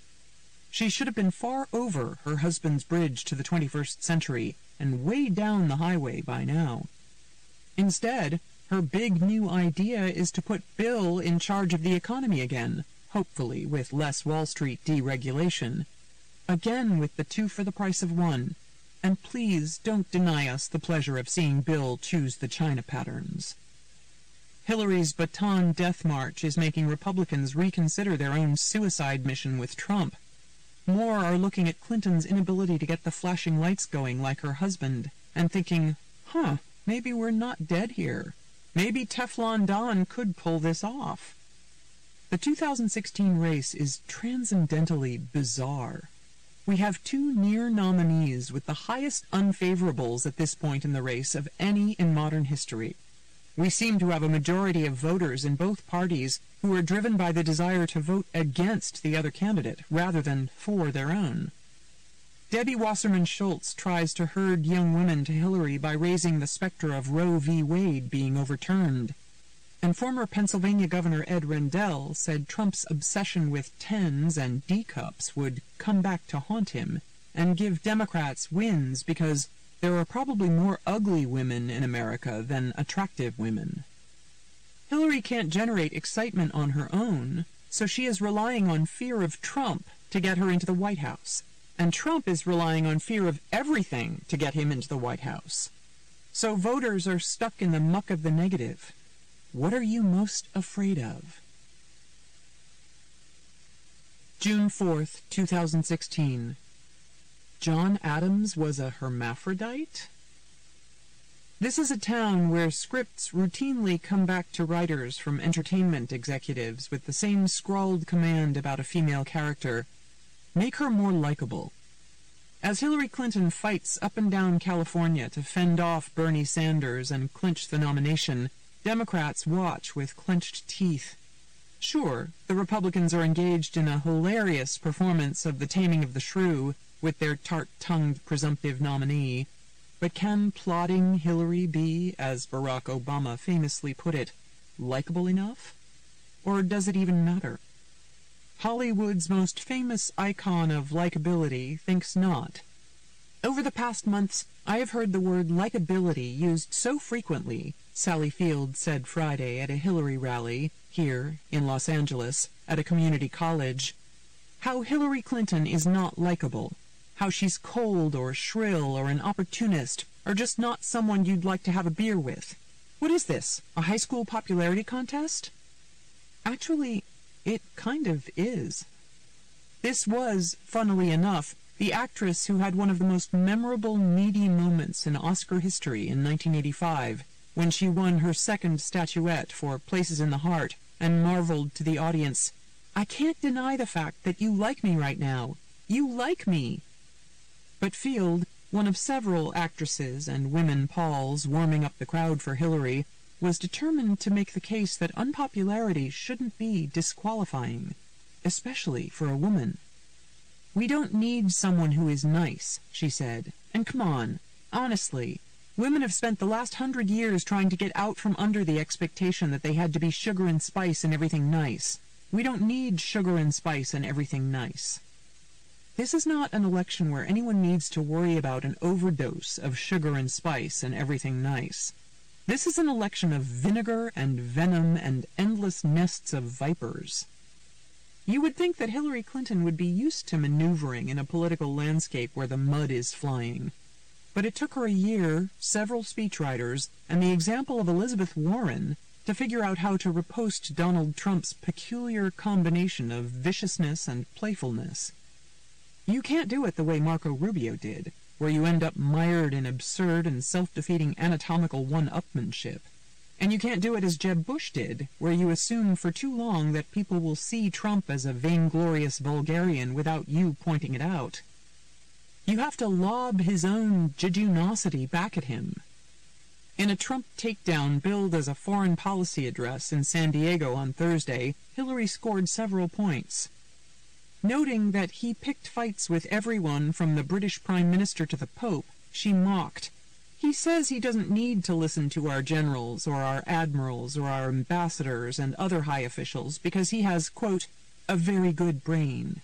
She should have been far over her husband's bridge to the 21st century and way down the highway by now. Instead, her big new idea is to put Bill in charge of the economy again, hopefully with less Wall Street deregulation. Again with the 2 for the price of 1. And please don't deny us the pleasure of seeing Bill choose the China patterns. Hillary's Baton Death March is making Republicans reconsider their own suicide mission with Trump. More are looking at Clinton's inability to get the flashing lights going like her husband and thinking, maybe we're not dead here. Maybe Teflon Don could pull this off. The 2016 race is transcendentally bizarre. We have 2 near nominees with the highest unfavorables at this point in the race of any in modern history. We seem to have a majority of voters in both parties who are driven by the desire to vote against the other candidate rather than for their own. Debbie Wasserman Schultz tries to herd young women to Hillary by raising the specter of Roe v. Wade being overturned. And former Pennsylvania Governor Ed Rendell said Trump's obsession with tens and D-cups would come back to haunt him and give Democrats wins because there are probably more ugly women in America than attractive women. Hillary can't generate excitement on her own, so she is relying on fear of Trump to get her into the White House. And Trump is relying on fear of everything to get him into the White House. So voters are stuck in the muck of the negative. What are you most afraid of? June 4th, 2016. John Adams was a hermaphrodite? This is a town where scripts routinely come back to writers from entertainment executives with the same scrawled command about a female character. Make her more likable. As Hillary Clinton fights up and down California to fend off Bernie Sanders and clinch the nomination, Democrats watch with clenched teeth. Sure, the Republicans are engaged in a hilarious performance of The Taming of the Shrew with their tart-tongued presumptive nominee, but can plotting Hillary be, as Barack Obama famously put it, likable enough? Or does it even matter? Hollywood's most famous icon of likability thinks not. Over the past months, I have heard the word likability used so frequently, Sally Field said Friday at a Hillary rally here in Los Angeles at a community college, how Hillary Clinton is not likable, how she's cold or shrill or an opportunist or just not someone you'd like to have a beer with. What is this, a high school popularity contest? Actually, it kind of is. This was, funnily enough, the actress who had one of the most memorable meaty moments in Oscar history in 1985, when she won her second statuette for Places in the Heart and marveled to the audience, "I can't deny the fact that you like me right now. You like me." But Field, one of several actresses and women Pauls warming up the crowd for Hillary, was determined to make the case that unpopularity shouldn't be disqualifying, especially for a woman. "We don't need someone who is nice," she said. "And come on, honestly, women have spent the last 100 years trying to get out from under the expectation that they had to be sugar and spice and everything nice. We don't need sugar and spice and everything nice." This is not an election where anyone needs to worry about an overdose of sugar and spice and everything nice. This is an election of vinegar and venom and endless nests of vipers. You would think that Hillary Clinton would be used to maneuvering in a political landscape where the mud is flying. But it took her a year, several speechwriters, and the example of Elizabeth Warren to figure out how to riposte Donald Trump's peculiar combination of viciousness and playfulness. You can't do it the way Marco Rubio did, where you end up mired in absurd and self-defeating anatomical one-upmanship. And you can't do it as Jeb Bush did, where you assume for too long that people will see Trump as a vainglorious vulgarian without you pointing it out. You have to lob his own jejunosity back at him. In a Trump takedown billed as a foreign policy address in San Diego on Thursday, Hillary scored several points. Noting that he picked fights with everyone from the British Prime Minister to the Pope, she mocked, "He says he doesn't need to listen to our generals or our admirals or our ambassadors and other high officials because he has, quote, a very good brain."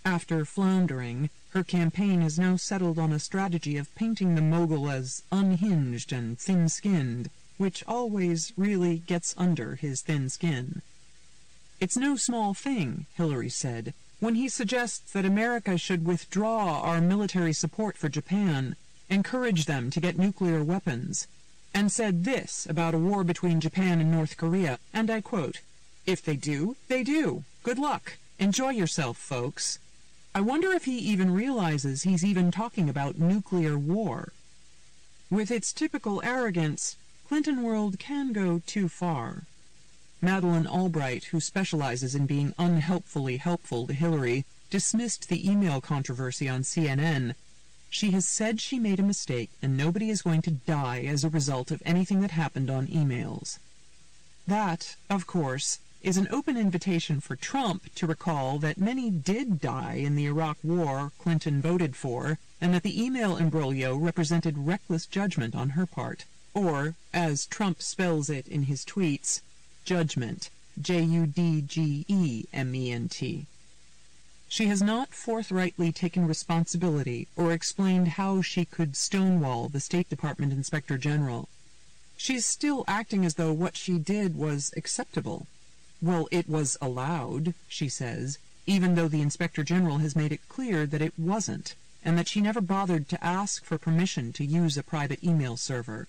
After floundering, her campaign has now settled on a strategy of painting the mogul as unhinged and thin-skinned, which always really gets under his thin skin. "It's no small thing," Hillary said, "when he suggests that America should withdraw our military support for Japan, encourage them to get nuclear weapons, and said this about a war between Japan and North Korea, and I quote, 'If they do, they do. Good luck. Enjoy yourself, folks.' I wonder if he even realizes he's even talking about nuclear war." With its typical arrogance, Clinton world can go too far. Madeleine Albright, who specializes in being unhelpfully helpful to Hillary, dismissed the email controversy on CNN. "She has said she made a mistake, and nobody is going to die as a result of anything that happened on emails." That, of course, is an open invitation for Trump to recall that many did die in the Iraq War Clinton voted for, and that the email imbroglio represented reckless judgment on her part, or, as Trump spells it in his tweets, judgment, Judgement. She has not forthrightly taken responsibility or explained how she could stonewall the State Department Inspector General. She's still acting as though what she did was acceptable. Well, it was allowed, she says, even though the Inspector General has made it clear that it wasn't, and that she never bothered to ask for permission to use a private email server.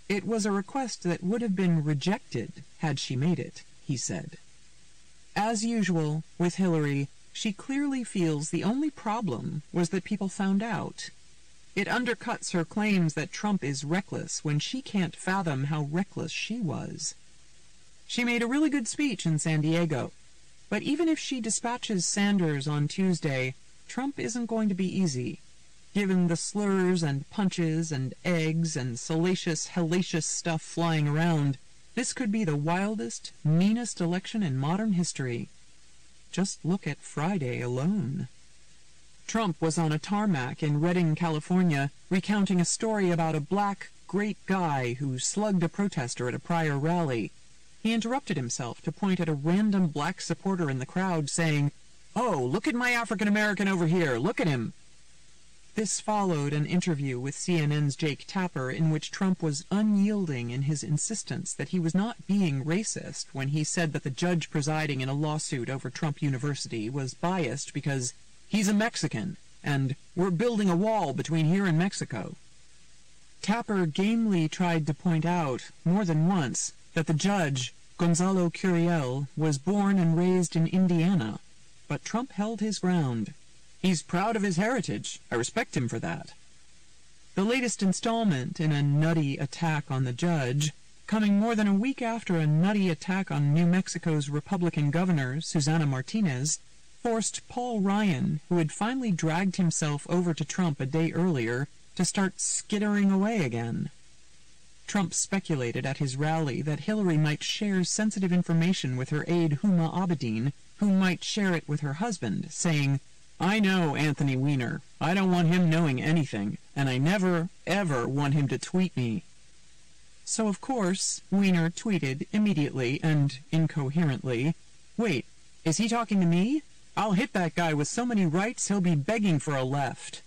It was a request that would have been rejected had she made it, he said. As usual, with Hillary, she clearly feels the only problem was that people found out. It undercuts her claims that Trump is reckless when she can't fathom how reckless she was. She made a really good speech in San Diego, but even if she dispatches Sanders on Tuesday, Trump isn't going to be easy. Given the slurs and punches and eggs and salacious, hellacious stuff flying around, This could be the wildest, meanest election in modern history. Just look at Friday alone. Trump was on a tarmac in Redding, California, recounting a story about a black, great guy who slugged a protester at a prior rally. He interrupted himself to point at a random black supporter in the crowd, saying, "Oh, look at my African-American over here, look at him." This followed an interview with CNN's Jake Tapper in which Trump was unyielding in his insistence that he was not being racist when he said that the judge presiding in a lawsuit over Trump University was biased because he's a Mexican and we're building a wall between here and Mexico. Tapper gamely tried to point out, more than once, that the judge, Gonzalo Curiel, was born and raised in Indiana, but Trump held his ground. He's proud of his heritage. I respect him for that. The latest installment in a nutty attack on the judge, coming more than a week after a nutty attack on New Mexico's Republican governor, Susana Martinez, forced Paul Ryan, who had finally dragged himself over to Trump a day earlier, to start skittering away again. Trump speculated at his rally that Hillary might share sensitive information with her aide Huma Abedin, who might share it with her husband, saying, "I know Anthony Weiner. I don't want him knowing anything, and I never, ever want him to tweet me." So, of course, Weiner tweeted immediately and incoherently, "Wait, is he talking to me? I'll hit that guy with so many rights he'll be begging for a left."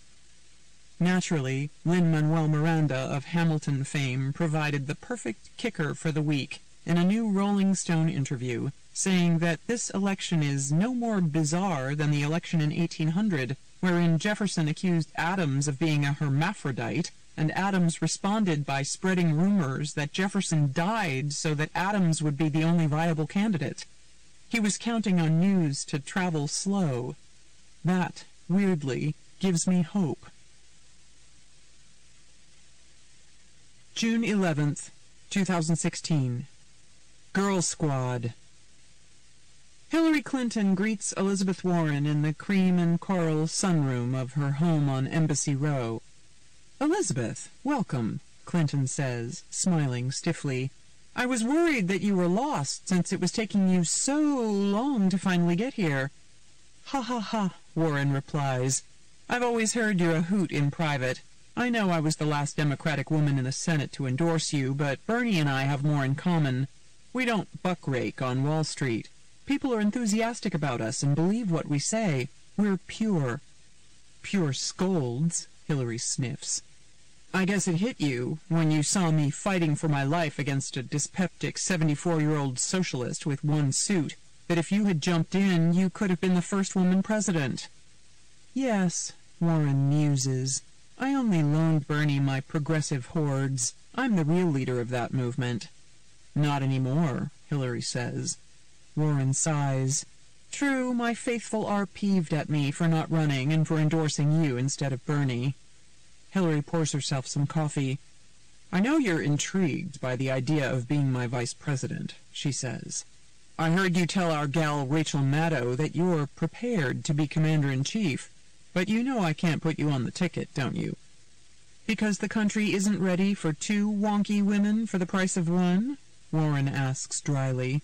Naturally, Lin-Manuel Miranda of Hamilton fame provided the perfect kicker for the week in a new Rolling Stone interview, saying that this election is no more bizarre than the election in 1800, wherein Jefferson accused Adams of being a hermaphrodite, and Adams responded by spreading rumors that Jefferson died so that Adams would be the only viable candidate. He was counting on news to travel slow. That, weirdly, gives me hope. June 11th, 2016. Girl Squad. Hillary Clinton greets Elizabeth Warren in the cream and coral sunroom of her home on Embassy Row. "Elizabeth, welcome," Clinton says, smiling stiffly. "I was worried that you were lost since it was taking you so long to finally get here." "Ha ha ha," Warren replies. "I've always heard you're a hoot in private. I know I was the last Democratic woman in the Senate to endorse you, but Bernie and I have more in common. We don't buck-rake on Wall Street. People are enthusiastic about us and believe what we say. We're pure." "Pure scolds," Hillary sniffs. "I guess it hit you when you saw me fighting for my life against a dyspeptic 74-year-old socialist with one suit, that if you had jumped in, you could have been the first woman president." "Yes," Warren muses. "I only loaned Bernie my progressive hordes. I'm the real leader of that movement." "Not anymore," Hillary says. Warren sighs. "True, my faithful are peeved at me for not running and for endorsing you instead of Bernie." Hillary pours herself some coffee. "I know you're intrigued by the idea of being my vice president," she says. "I heard you tell our gal Rachel Maddow that you're prepared to be commander-in-chief, but you know I can't put you on the ticket, don't you?" "Because the country isn't ready for two wonky women for the price of one?" Warren asks dryly.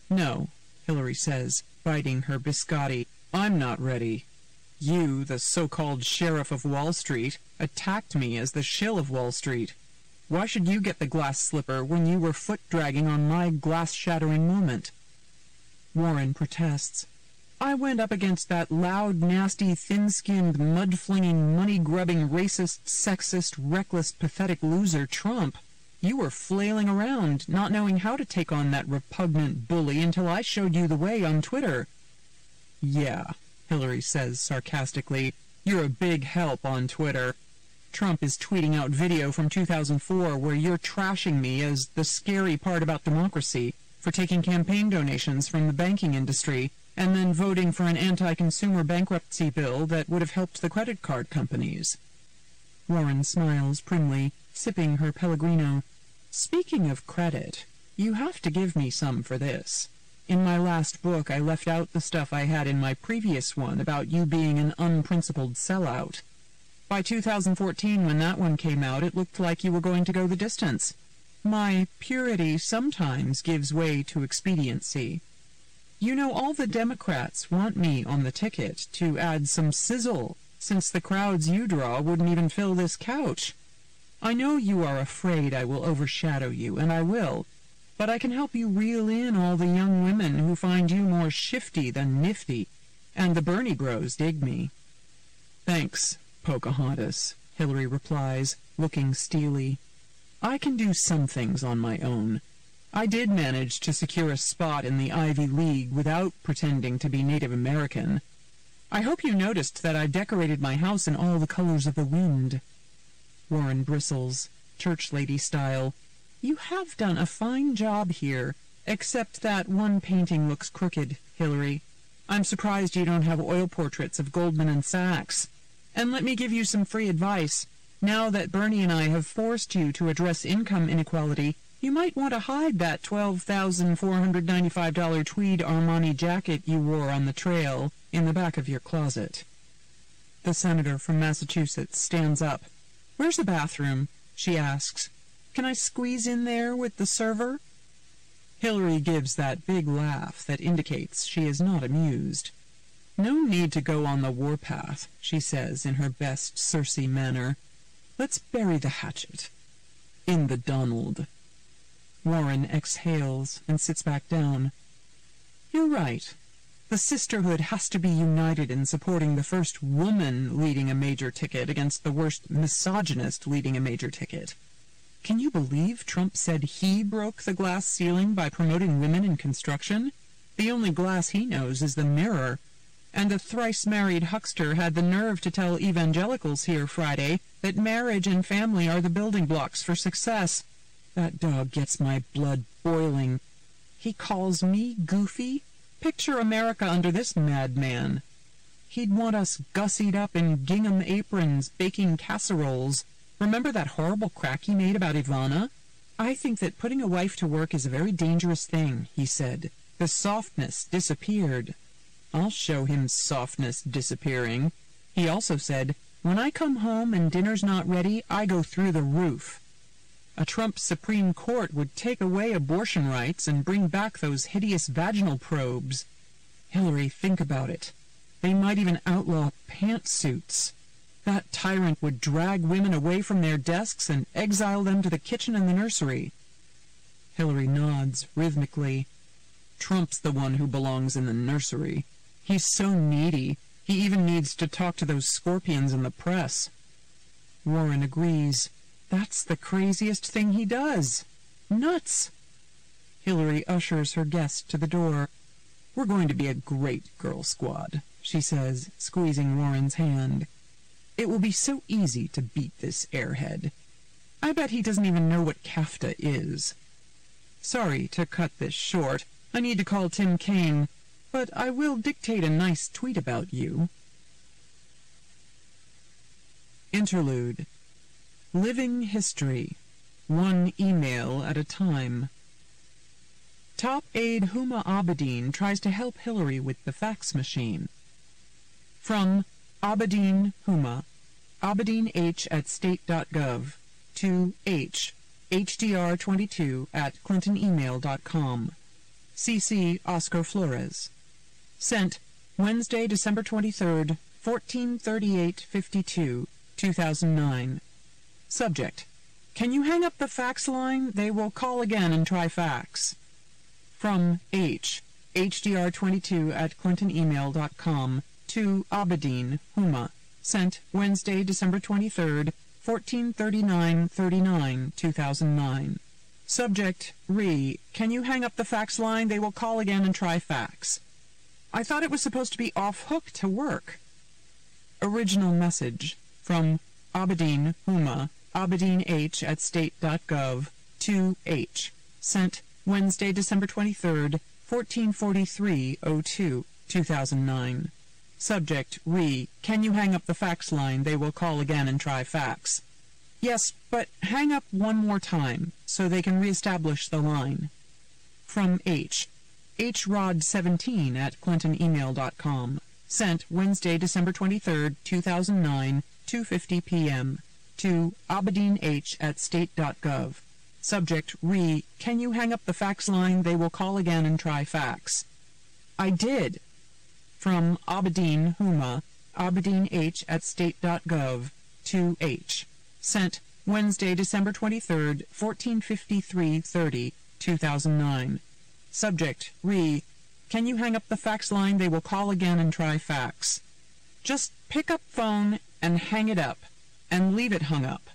"No," Hillary says, biting her biscotti. "I'm not ready. You, the so-called sheriff of Wall Street, attacked me as the shill of Wall Street. Why should you get the glass slipper when you were foot-dragging on my glass-shattering moment?" Warren protests. "I went up against that loud, nasty, thin-skinned, mud-flinging, money-grubbing, racist, sexist, reckless, pathetic loser Trump. You were flailing around, not knowing how to take on that repugnant bully until I showed you the way on Twitter." "Yeah," Hillary says sarcastically, "you're a big help on Twitter. Trump is tweeting out video from 2004 where you're trashing me as the scary part about democracy for taking campaign donations from the banking industry and then voting for an anti-consumer bankruptcy bill that would have helped the credit card companies." Warren smiles primly, sipping her Pellegrino. "Speaking of credit, you have to give me some for this. In my last book, I left out the stuff I had in my previous one about you being an unprincipled sellout. By 2014, when that one came out, it looked like you were going to go the distance. My purity sometimes gives way to expediency. You know, all the Democrats want me on the ticket to add some sizzle, since the crowds you draw wouldn't even fill this couch. I know you are afraid I will overshadow you, and I will, but I can help you reel in all the young women who find you more shifty than nifty, and the Bernie bros dig me. Thanks, Pocahontas, Hillary replies, looking steely. I can do some things on my own. I did manage to secure a spot in the Ivy League without pretending to be Native American. I hope you noticed that I decorated my house in all the colors of the wind. Warren bristles, church lady style. You have done a fine job here, except that one painting looks crooked, Hillary. I'm surprised you don't have oil portraits of Goldman and Sachs. And let me give you some free advice. Now that Bernie and I have forced you to address income inequality, you might want to hide that $12,495 tweed Armani jacket you wore on the trail in the back of your closet. The senator from Massachusetts stands up. Where's the bathroom? She asks. Can I squeeze in there with the server? Hillary gives that big laugh that indicates she is not amused. No need to go on the warpath, she says in her best Circe manner. Let's bury the hatchet. In the Donald. Warren exhales and sits back down. You're right. The sisterhood has to be united in supporting the first woman leading a major ticket against the worst misogynist leading a major ticket. Can you believe Trump said he broke the glass ceiling by promoting women in construction? The only glass he knows is the mirror. And the thrice-married huckster had the nerve to tell evangelicals here Friday that marriage and family are the building blocks for success. That dog gets my blood boiling. He calls me goofy? Picture America under this madman. He'd want us gussied up in gingham aprons, baking casseroles. Remember that horrible crack he made about Ivana? I think that putting a wife to work is a very dangerous thing, he said. The softness disappeared. I'll show him softness disappearing. He also said, when I come home and dinner's not ready, I go through the roof. A Trump Supreme Court would take away abortion rights and bring back those hideous vaginal probes. Hillary, think about it. They might even outlaw pantsuits. That tyrant would drag women away from their desks and exile them to the kitchen and the nursery. Hillary nods rhythmically. Trump's the one who belongs in the nursery. He's so needy, he even needs to talk to those scorpions in the press. Warren agrees. That's the craziest thing he does. Nuts! Hillary ushers her guest to the door. We're going to be a great girl squad, she says, squeezing Warren's hand. It will be so easy to beat this airhead. I bet he doesn't even know what CAFTA is. Sorry to cut this short. I need to call Tim Kaine, but I will dictate a nice tweet about you. Interlude. Living history. One email at a time. Top aide Huma Abedin tries to help Hillary with the fax machine. From Abedin Huma, abedinh@state.gov, to hdr22@clintonemail.com. CC Oscar Flores. Sent Wednesday, December 23rd, 1438:52, 2009. Subject: Can you hang up the fax line? They will call again and try fax. From hdr22@clintonemail.com to Abedin Huma. Sent Wednesday, December 23rd, 1439:39, 2009. Subject: Can you hang up the fax line? They will call again and try fax. I thought it was supposed to be off-hook to work. Original message from Abedin Huma, abedinh@state.gov, to Sent Wednesday, December 23rd, 1443:02, 2009. Subject: Can you hang up the fax line? They will call again and try fax. Yes, but hang up one more time so they can reestablish the line. From hrod17@clintonemail.com. Sent Wednesday, December 23rd, 2009, 2:50 p.m. to abedinh@state.gov. Subject, re, can you hang up the fax line? They will call again and try fax. I did. From Aberdeen Huma, aberdeenh@state.gov to H. Sent Wednesday, December 23rd, 1453:30, 2009. Subject, re, can you hang up the fax line? They will call again and try fax. Just pick up phone and hang it up, and leave it hung up.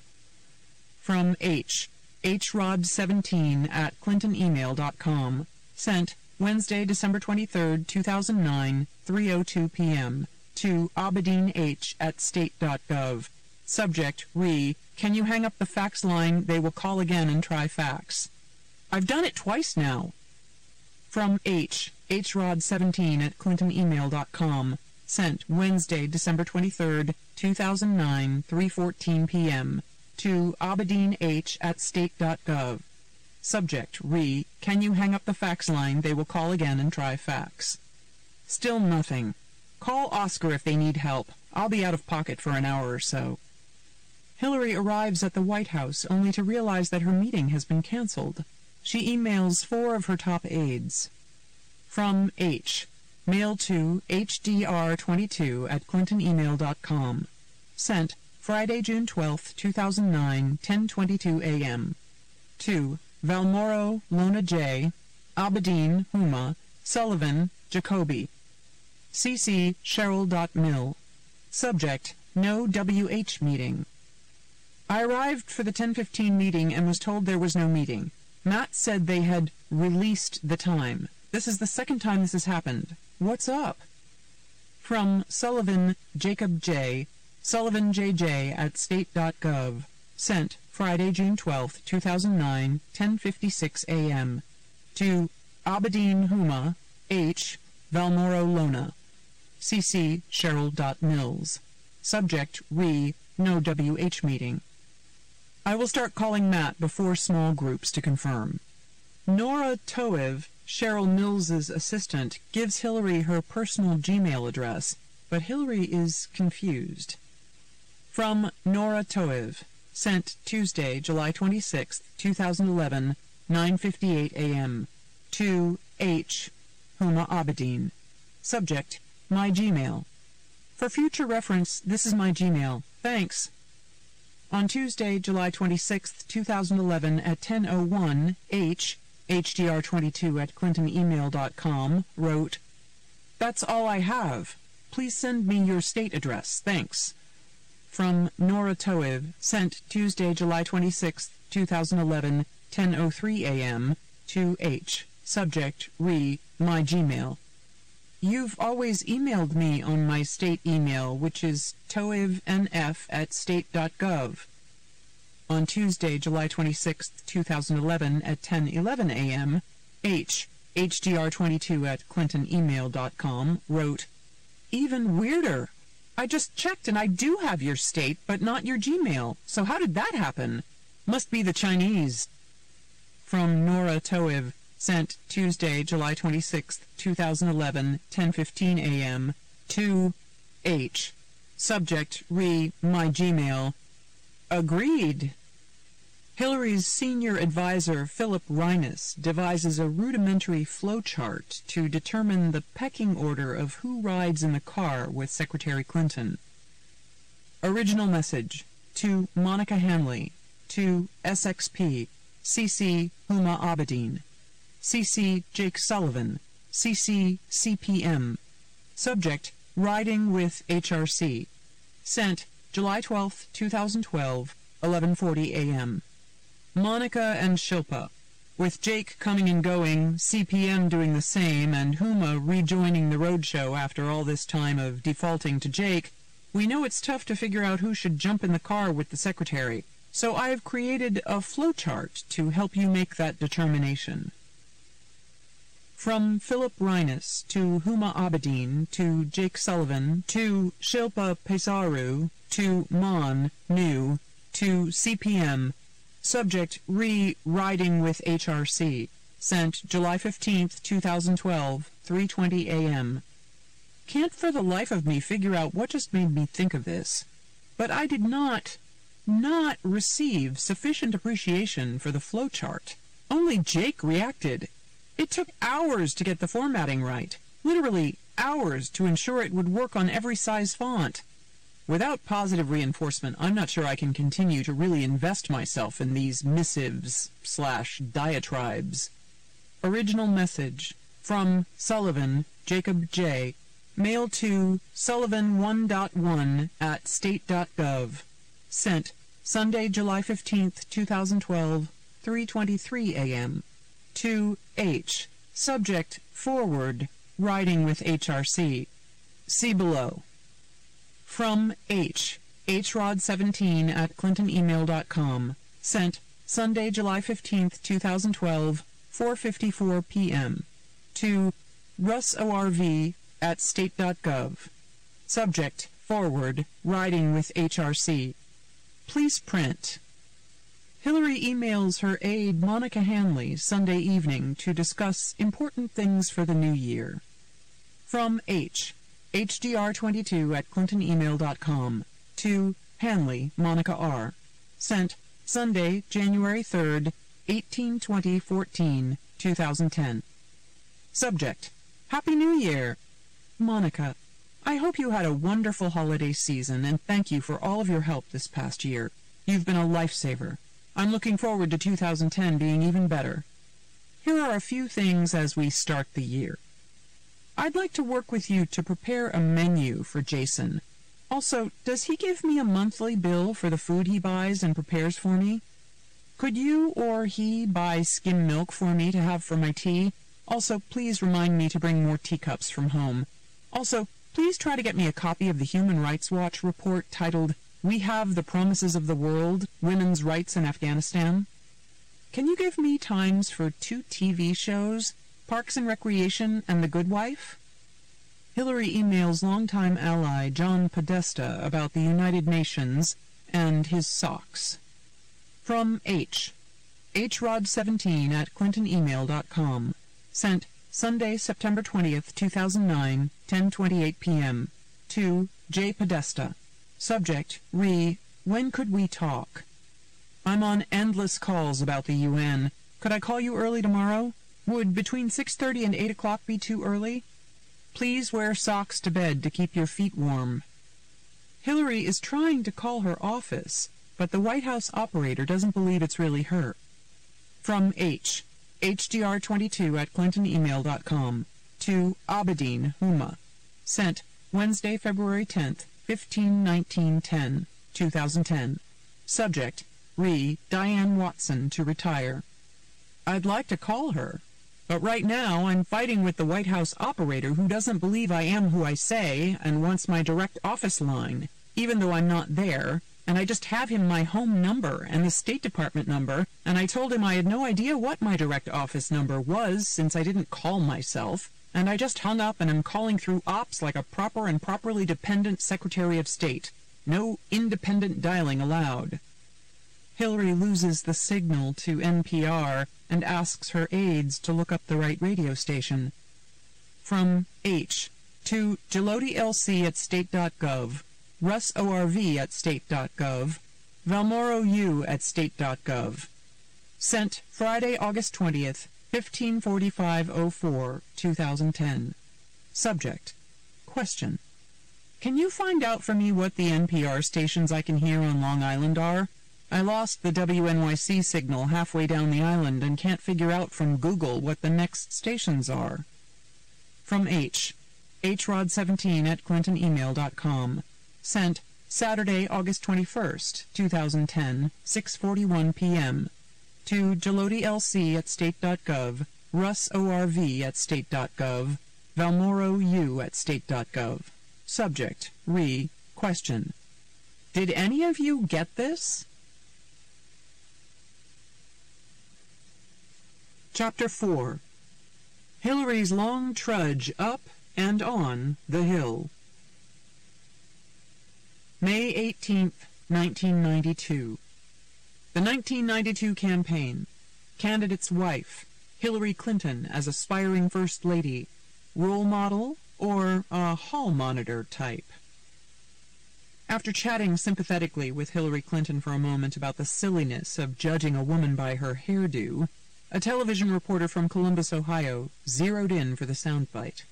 From H. hrod17@clintonemail.com. Sent Wednesday, December 23rd, 2009, 3:02 p.m. to aberdeenh@state.gov. Subject, re, can you hang up the fax line? They will call again and try fax. I've done it twice now. From H. hrod17@clintonemail.com. Sent Wednesday, December 23rd, 2009, 3:14 p.m. to aberdeenh@state.gov. Subject, re, can you hang up the fax line? They will call again and try fax. Still nothing. Call Oscar if they need help. I'll be out of pocket for an hour or so. Hillary arrives at the White House only to realize that her meeting has been canceled. She emails 4 of her top aides. From H. Mail to hdr22@clintonemail.com. Sent Friday, June 12, 2009, 10:22 a.m. To Valmoro, Lona J., Aberdeen, Huma, Sullivan, Jacoby. CC Cheryl.mil. Subject, no WH meeting. I arrived for the 10:15 meeting and was told there was no meeting. Matt said they had released the time. This is the second time this has happened. What's up? From Sullivan Jacob J., Sullivan JJ@state.gov. Sent Friday, June 12, 2009, 10:56 a.m. To Aberdeen Huma, H. Valmoro Lona. CC Cheryl.Mills. Subject, re, no WH meeting. I will start calling Matt before small groups to confirm. Nora Toev, Cheryl Mills's assistant, gives Hillary her personal Gmail address, but Hillary is confused. From Nora Toev. Sent Tuesday, July 26, 2011, 9:58 a.m. To H. Huma Aberdeen. Subject, my Gmail. For future reference, this is my Gmail. Thanks. On Tuesday, July 26, 2011, at 10:01, H. hdr22@clintonemail.com, wrote, That's all I have. Please send me your state address. Thanks. From Nora Toev, sent Tuesday, July 26, 2011, 10:03 a.m. to H. Subject, re, my Gmail. You've always emailed me on my state email, which is toevnf@state.gov. On Tuesday, July 26, 2011, at 10:11 a.m., H. hdr22@clintonemail.com, wrote, Even weirder. I just checked and I do have your state, but not your Gmail. So how did that happen? Must be the Chinese. From Nora Toev, sent Tuesday, July 26, 2011, 10:15 a.m. to H. Subject, re, my Gmail. Agreed. Hillary's senior advisor, Philip Reines, devises a rudimentary flowchart to determine the pecking order of who rides in the car with Secretary Clinton. Original message to Monica Hanley, to SXP, CC Huma Aberdeen, CC Jake Sullivan, CC CPM. Subject, riding with HRC. Sent July 12, 2012, 11:40 a.m. Monica and Shilpa. With Jake coming and going, CPM doing the same, and Huma rejoining the roadshow after all this time of defaulting to Jake, we know it's tough to figure out who should jump in the car with the secretary. So I have created a flowchart to help you make that determination. From Philip Reines to Huma Aberdeen to Jake Sullivan to Shilpa Pesaru to Mon New to CPM. Subject, riding with HRC. Sent July 15, 2012, 3:20 a.m. Can't for the life of me figure out what just made me think of this. But I did not. not receive sufficient appreciation for the flowchart. Only Jake reacted. It took hours to get the formatting right. Literally hours to ensure it would work on every size font. Without positive reinforcement, I'm not sure I can continue to really invest myself in these missives/diatribes. Original message from Sullivan, Jacob J. Mail to sullivan1.1@state.gov. Sent Sunday, July 15th, 2012, 3:23 a.m. To H. Subject, forward, riding with HRC. See below. From H. hrod17@clintonemail.com. Sent Sunday, July 15th, 2012, 4:54 p.m. To Russ ORV@state.gov. Subject, forward, riding with HRC. Please print. Hillary emails her aide Monica Hanley Sunday evening to discuss important things for the new year. From H. hdr22@clintonemail.com. To Hanley, Monica R. Sent Sunday, January 3rd, 18/20/14, 2010. Subject, Happy New Year! Monica, I hope you had a wonderful holiday season, and thank you for all of your help this past year. You've been a lifesaver. I'm looking forward to 2010 being even better. Here are a few things as we start the year. I'd like to work with you to prepare a menu for Jason. Also, does he give me a monthly bill for the food he buys and prepares for me? Could you or he buy skim milk for me to have for my tea? Also, please remind me to bring more teacups from home. Also, please try to get me a copy of the Human Rights Watch report titled, We Have the Promises of the World, Women's Rights in Afghanistan. Can you give me times for 2 TV shows, Parks and Recreation and The Good Wife? Hillary emails longtime ally John Podesta about the United Nations and his socks. From H. hrod17@clintonemail.com. Sent Sunday, September 20th, 2009, 10:28 p.m. To J. Podesta. Subject, when could we talk? I'm on endless calls about the UN. Could I call you early tomorrow? Would between 6:30 and 8 o'clock be too early? Please wear socks to bed to keep your feet warm. Hillary is trying to call her office, but the White House operator doesn't believe it's really her. From H. hdr22@clintonemail.com. To Abedin Huma. Sent Wednesday, February 10th, 15/19/10, 2010. Subject, Diane Watson to retire. I'd like to call her, but right now I'm fighting with the White House operator who doesn't believe I am who I say and wants my direct office line, even though I'm not there, and I just have him my home number and the State Department number, and I told him I had no idea what my direct office number was since I didn't call myself, and I just hung up and am calling through ops like a proper and properly dependent Secretary of State. No independent dialing allowed. Hillary loses the signal to NPR and asks her aides to look up the right radio station. From H. To Jaloti LC@state.gov. Russ ORV@state.gov, Valmoro U@state.gov. Sent Friday, August 20th, 15:45:04, 2010. Subject, question. Can you find out for me what the NPR stations I can hear on Long Island are? I lost the WNYC signal halfway down the island and can't figure out from Google what the next stations are. From H. hrod17@clintonemail.com. Sent Saturday, August 21st, 2010, 6:41 p.m. To Jaloti LC@state.gov, Russ ORV@state.gov, Valmoro U@state.gov. Subject, question. Did any of you get this? Chapter 4. Hillary's long trudge up and on the hill. May 18th, 1992. The 1992 campaign. Candidate's wife, Hillary Clinton as aspiring First Lady. Role model or a hall monitor type? After chatting sympathetically with Hillary Clinton for a moment about the silliness of judging a woman by her hairdo, a television reporter from Columbus, Ohio, zeroed in for the soundbite.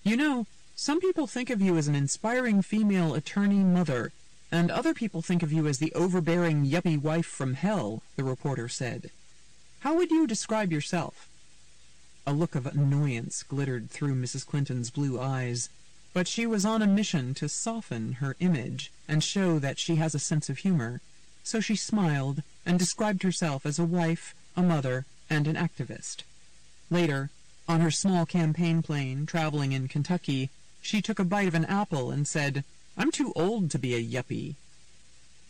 "You know, some people think of you as an inspiring female attorney mother, and other people think of you as the overbearing yuppie wife from hell," the reporter said. "How would you describe yourself?" A look of annoyance glittered through Mrs. Clinton's blue eyes, but she was on a mission to soften her image and show that she has a sense of humor, so she smiled and described herself as a wife, a mother, and an activist. Later, on her small campaign plane traveling in Kentucky, she took a bite of an apple and said, "I'm too old to be a yuppie."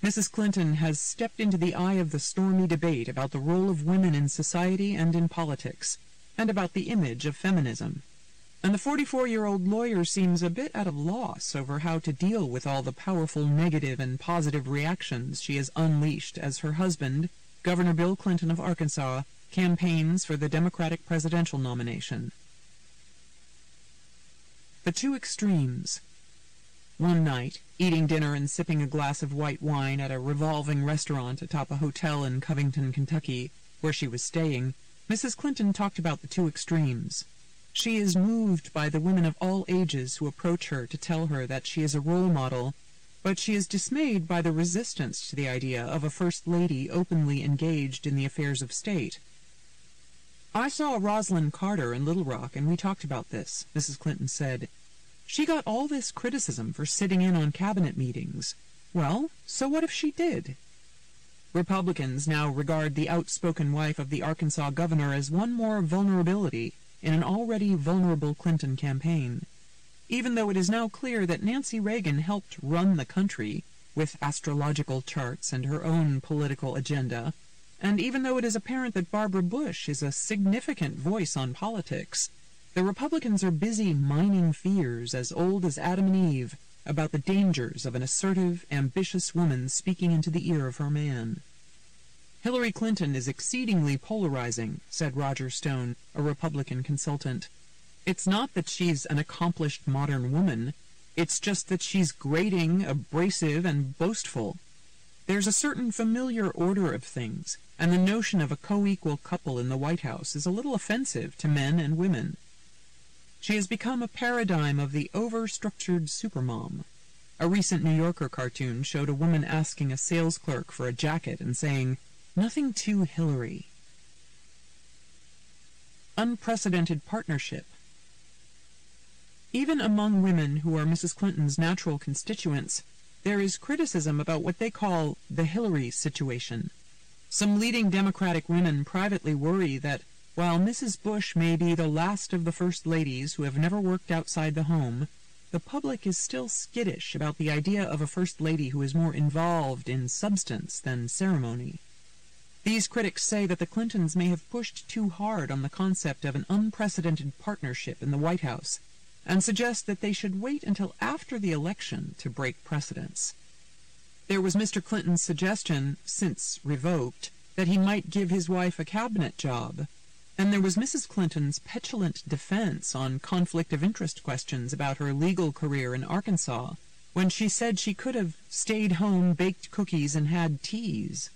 Mrs. Clinton has stepped into the eye of the stormy debate about the role of women in society and in politics, and about the image of feminism. And the 44-year-old lawyer seems a bit at a loss over how to deal with all the powerful negative and positive reactions she has unleashed as her husband, Governor Bill Clinton of Arkansas, campaigns for the Democratic presidential nomination. The two extremes. One night, eating dinner and sipping a glass of white wine at a revolving restaurant atop a hotel in Covington, Kentucky, where she was staying, Mrs. Clinton talked about the two extremes. She is moved by the women of all ages who approach her to tell her that she is a role model, but she is dismayed by the resistance to the idea of a First Lady openly engaged in the affairs of state. "I saw Rosalind Carter in Little Rock, and we talked about this," Mrs. Clinton said. "She got all this criticism for sitting in on cabinet meetings. Well, so what if she did?" Republicans now regard the outspoken wife of the Arkansas governor as one more vulnerability in an already vulnerable Clinton campaign. Even though it is now clear that Nancy Reagan helped run the country with astrological charts and her own political agenda, and even though it is apparent that Barbara Bush is a significant voice on politics, the Republicans are busy mining fears as old as Adam and Eve about the dangers of an assertive, ambitious woman speaking into the ear of her man. "Hillary Clinton is exceedingly polarizing," said Roger Stone, a Republican consultant. "It's not that she's an accomplished modern woman. It's just that she's grating, abrasive, and boastful. There's a certain familiar order of things, and the notion of a co-equal couple in the White House is a little offensive to men and women. She has become a paradigm of the over-structured supermom." A recent New Yorker cartoon showed a woman asking a sales clerk for a jacket and saying, "Nothing too Hillary." Unprecedented partnership. Even among women who are Mrs. Clinton's natural constituents, there is criticism about what they call the Hillary situation. Some leading Democratic women privately worry that while Mrs. Bush may be the last of the First Ladies who have never worked outside the home, the public is still skittish about the idea of a First Lady who is more involved in substance than ceremony. These critics say that the Clintons may have pushed too hard on the concept of an unprecedented partnership in the White House, and suggest that they should wait until after the election to break precedents. There was Mr. Clinton's suggestion, since revoked, that he might give his wife a cabinet job, and there was Mrs. Clinton's petulant defense on conflict of interest questions about her legal career in Arkansas, when she said she could have stayed home, baked cookies, and had teas.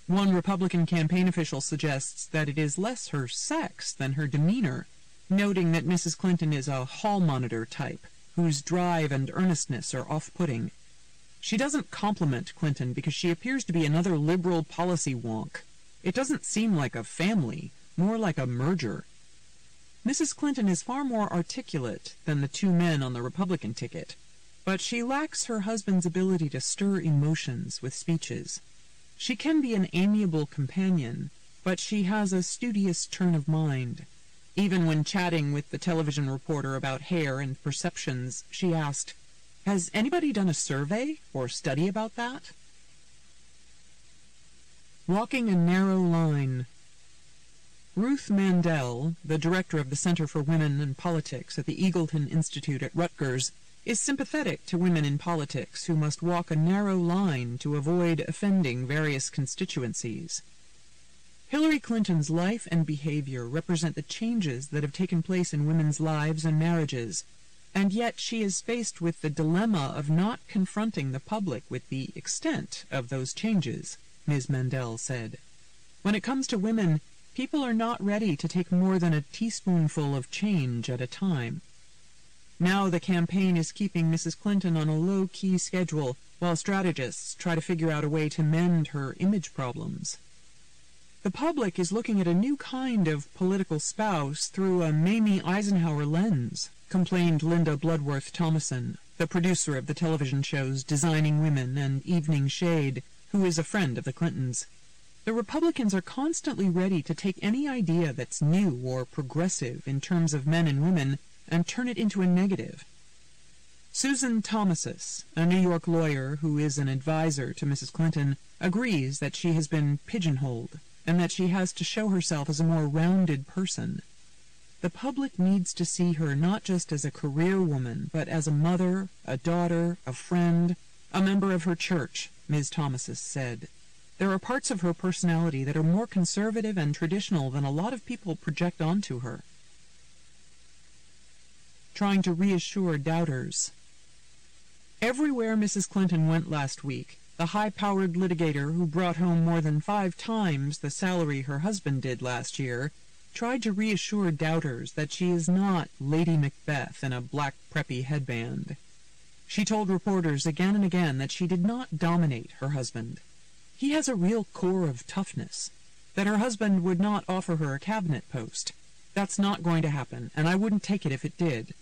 One Republican campaign official suggests that it is less her sex than her demeanor, noting that Mrs. Clinton is a hall monitor type, whose drive and earnestness are off-putting. She doesn't compliment Clinton because she appears to be another liberal policy wonk. It doesn't seem like a family, more like a merger. Mrs. Clinton is far more articulate than the two men on the Republican ticket, but she lacks her husband's ability to stir emotions with speeches. She can be an amiable companion, but she has a studious turn of mind. Even when chatting with the television reporter about hair and perceptions, she asked, "Has anybody done a survey or study about that?" Walking a narrow line. Ruth Mandel, the director of the Center for Women and Politics at the Eagleton Institute at Rutgers, is sympathetic to women in politics who must walk a narrow line to avoid offending various constituencies. Hillary Clinton's life and behavior represent the changes that have taken place in women's lives and marriages, And yet she is faced with the dilemma of not confronting the public with the extent of those changes, Ms. Mandel said. When it comes to women, people are not ready to take more than a teaspoonful of change at a time. Now the campaign is keeping Mrs. Clinton on a low-key schedule while strategists try to figure out a way to mend her image problems. The public is looking at a new kind of political spouse through a Mamie Eisenhower lens, complained Linda Bloodworth Thomason, the producer of the television shows Designing Women and Evening Shade, who is a friend of the Clintons. The Republicans are constantly ready to take any idea that's new or progressive in terms of men and women and turn it into a negative. Susan Thomasis, a New York lawyer who is an advisor to Mrs. Clinton, agrees that she has been pigeonholed and that she has to show herself as a more rounded person. The public needs to see her not just as a career woman, but as a mother, a daughter, a friend, a member of her church, Ms. Thomasis said. There are parts of her personality that are more conservative and traditional than a lot of people project onto her. Trying to reassure doubters. Everywhere Mrs. Clinton went last week, the high-powered litigator who brought home more than 5 times the salary her husband did last year tried to reassure doubters that she is not Lady Macbeth in a black preppy headband. She told reporters again and again that she did not dominate her husband. He has a real core of toughness, that her husband would not offer her a cabinet post. That's not going to happen, and I wouldn't take it if it did.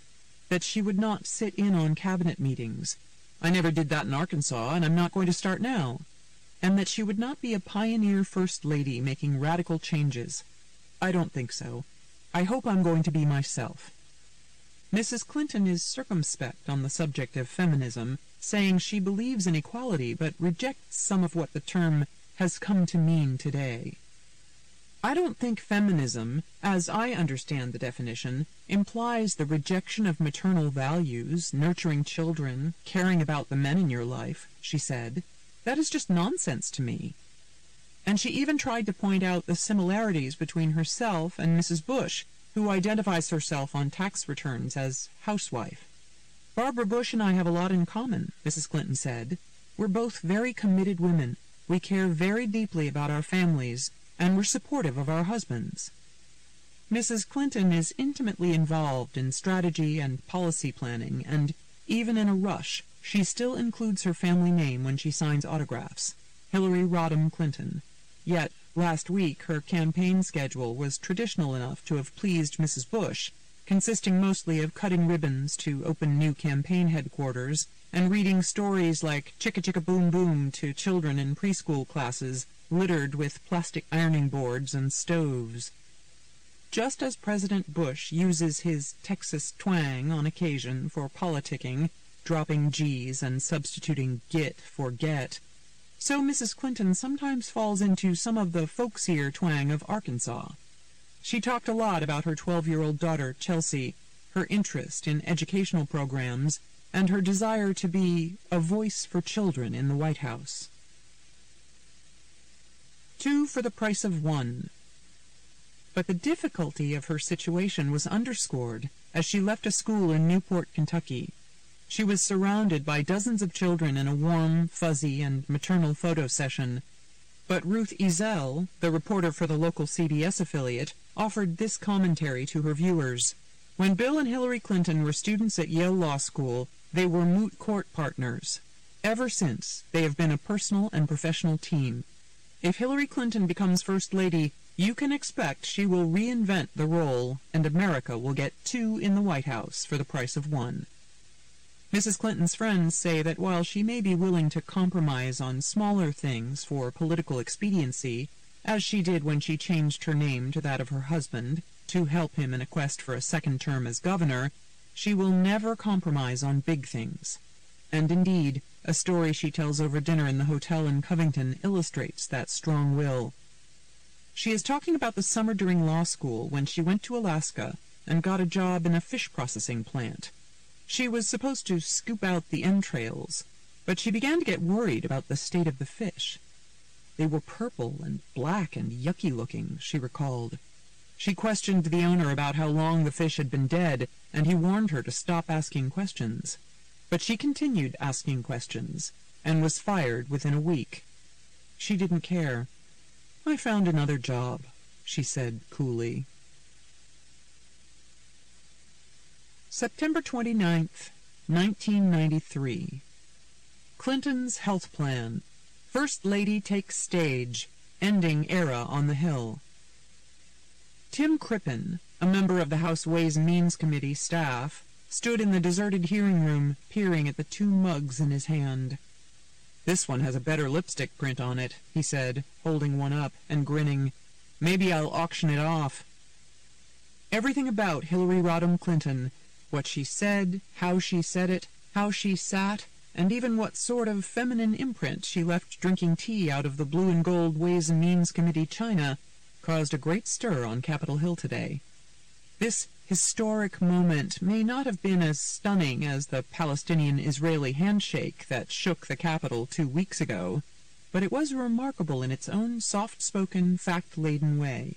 That she would not sit in on cabinet meetings. I never did that in Arkansas, and I'm not going to start now. And that she would not be a pioneer first lady making radical changes. I don't think so. I hope I'm going to be myself. Mrs. Clinton is circumspect on the subject of feminism, saying she believes in equality but rejects some of what the term has come to mean today. I don't think feminism, as I understand the definition, implies the rejection of maternal values, nurturing children, caring about the men in your life, she said. That is just nonsense to me. And she even tried to point out the similarities between herself and Mrs. Bush, who identifies herself on tax returns as housewife. Barbara Bush and I have a lot in common, Mrs. Clinton said. We're both very committed women. We care very deeply about our families, and we're supportive of our husbands. Mrs. Clinton is intimately involved in strategy and policy planning, and even in a rush, she still includes her family name when she signs autographs, Hillary Rodham Clinton. Yet, last week, her campaign schedule was traditional enough to have pleased Mrs. Bush, consisting mostly of cutting ribbons to open new campaign headquarters and reading stories like Chicka Chicka Boom Boom to children in preschool classes littered with plastic ironing boards and stoves. Just as President Bush uses his Texas twang on occasion for politicking, dropping G's and substituting git for get, so Mrs. Clinton sometimes falls into some of the folksier twang of Arkansas. She talked a lot about her 12-year-old daughter, Chelsea, her interest in educational programs, and her desire to be a voice for children in the White House. 2 for the price of 1. But the difficulty of her situation was underscored as she left a school in Newport, Kentucky. She was surrounded by dozens of children in a warm, fuzzy, and maternal photo session. But Ruth Ezel, the reporter for the local CBS affiliate, offered this commentary to her viewers. When Bill and Hillary Clinton were students at Yale Law School, they were moot court partners. Ever since, they have been a personal and professional team. If Hillary Clinton becomes First Lady, you can expect she will reinvent the role, and America will get 2 in the White House for the price of 1. Mrs. Clinton's friends say that while she may be willing to compromise on smaller things for political expediency, as she did when she changed her name to that of her husband to help him in a quest for a second term as governor, she will never compromise on big things. And indeed, a story she tells over dinner in the hotel in Covington illustrates that strong will. She is talking about the summer during law school when she went to Alaska and got a job in a fish processing plant. She was supposed to scoop out the entrails, but she began to get worried about the state of the fish. They were purple and black and yucky looking, she recalled. She questioned the owner about how long the fish had been dead, and he warned her to stop asking questions. But she continued asking questions, and was fired within a week. She didn't care. "I found another job," she said coolly. September 29th, 1993. Clinton's health plan. First Lady takes stage, ending era on the Hill. Tim Crippen, a member of the House Ways and Means Committee staff, stood in the deserted hearing room, peering at the two mugs in his hand. "This one has a better lipstick print on it," he said, holding one up and grinning. "Maybe I'll auction it off." Everything about Hillary Rodham Clinton, what she said, how she said it, how she sat, and even what sort of feminine imprint she left drinking tea out of the blue and gold Ways and Means Committee china, caused a great stir on Capitol Hill today. This historic moment may not have been as stunning as the Palestinian-Israeli handshake that shook the Capitol 2 weeks ago, but it was remarkable in its own soft-spoken, fact-laden way.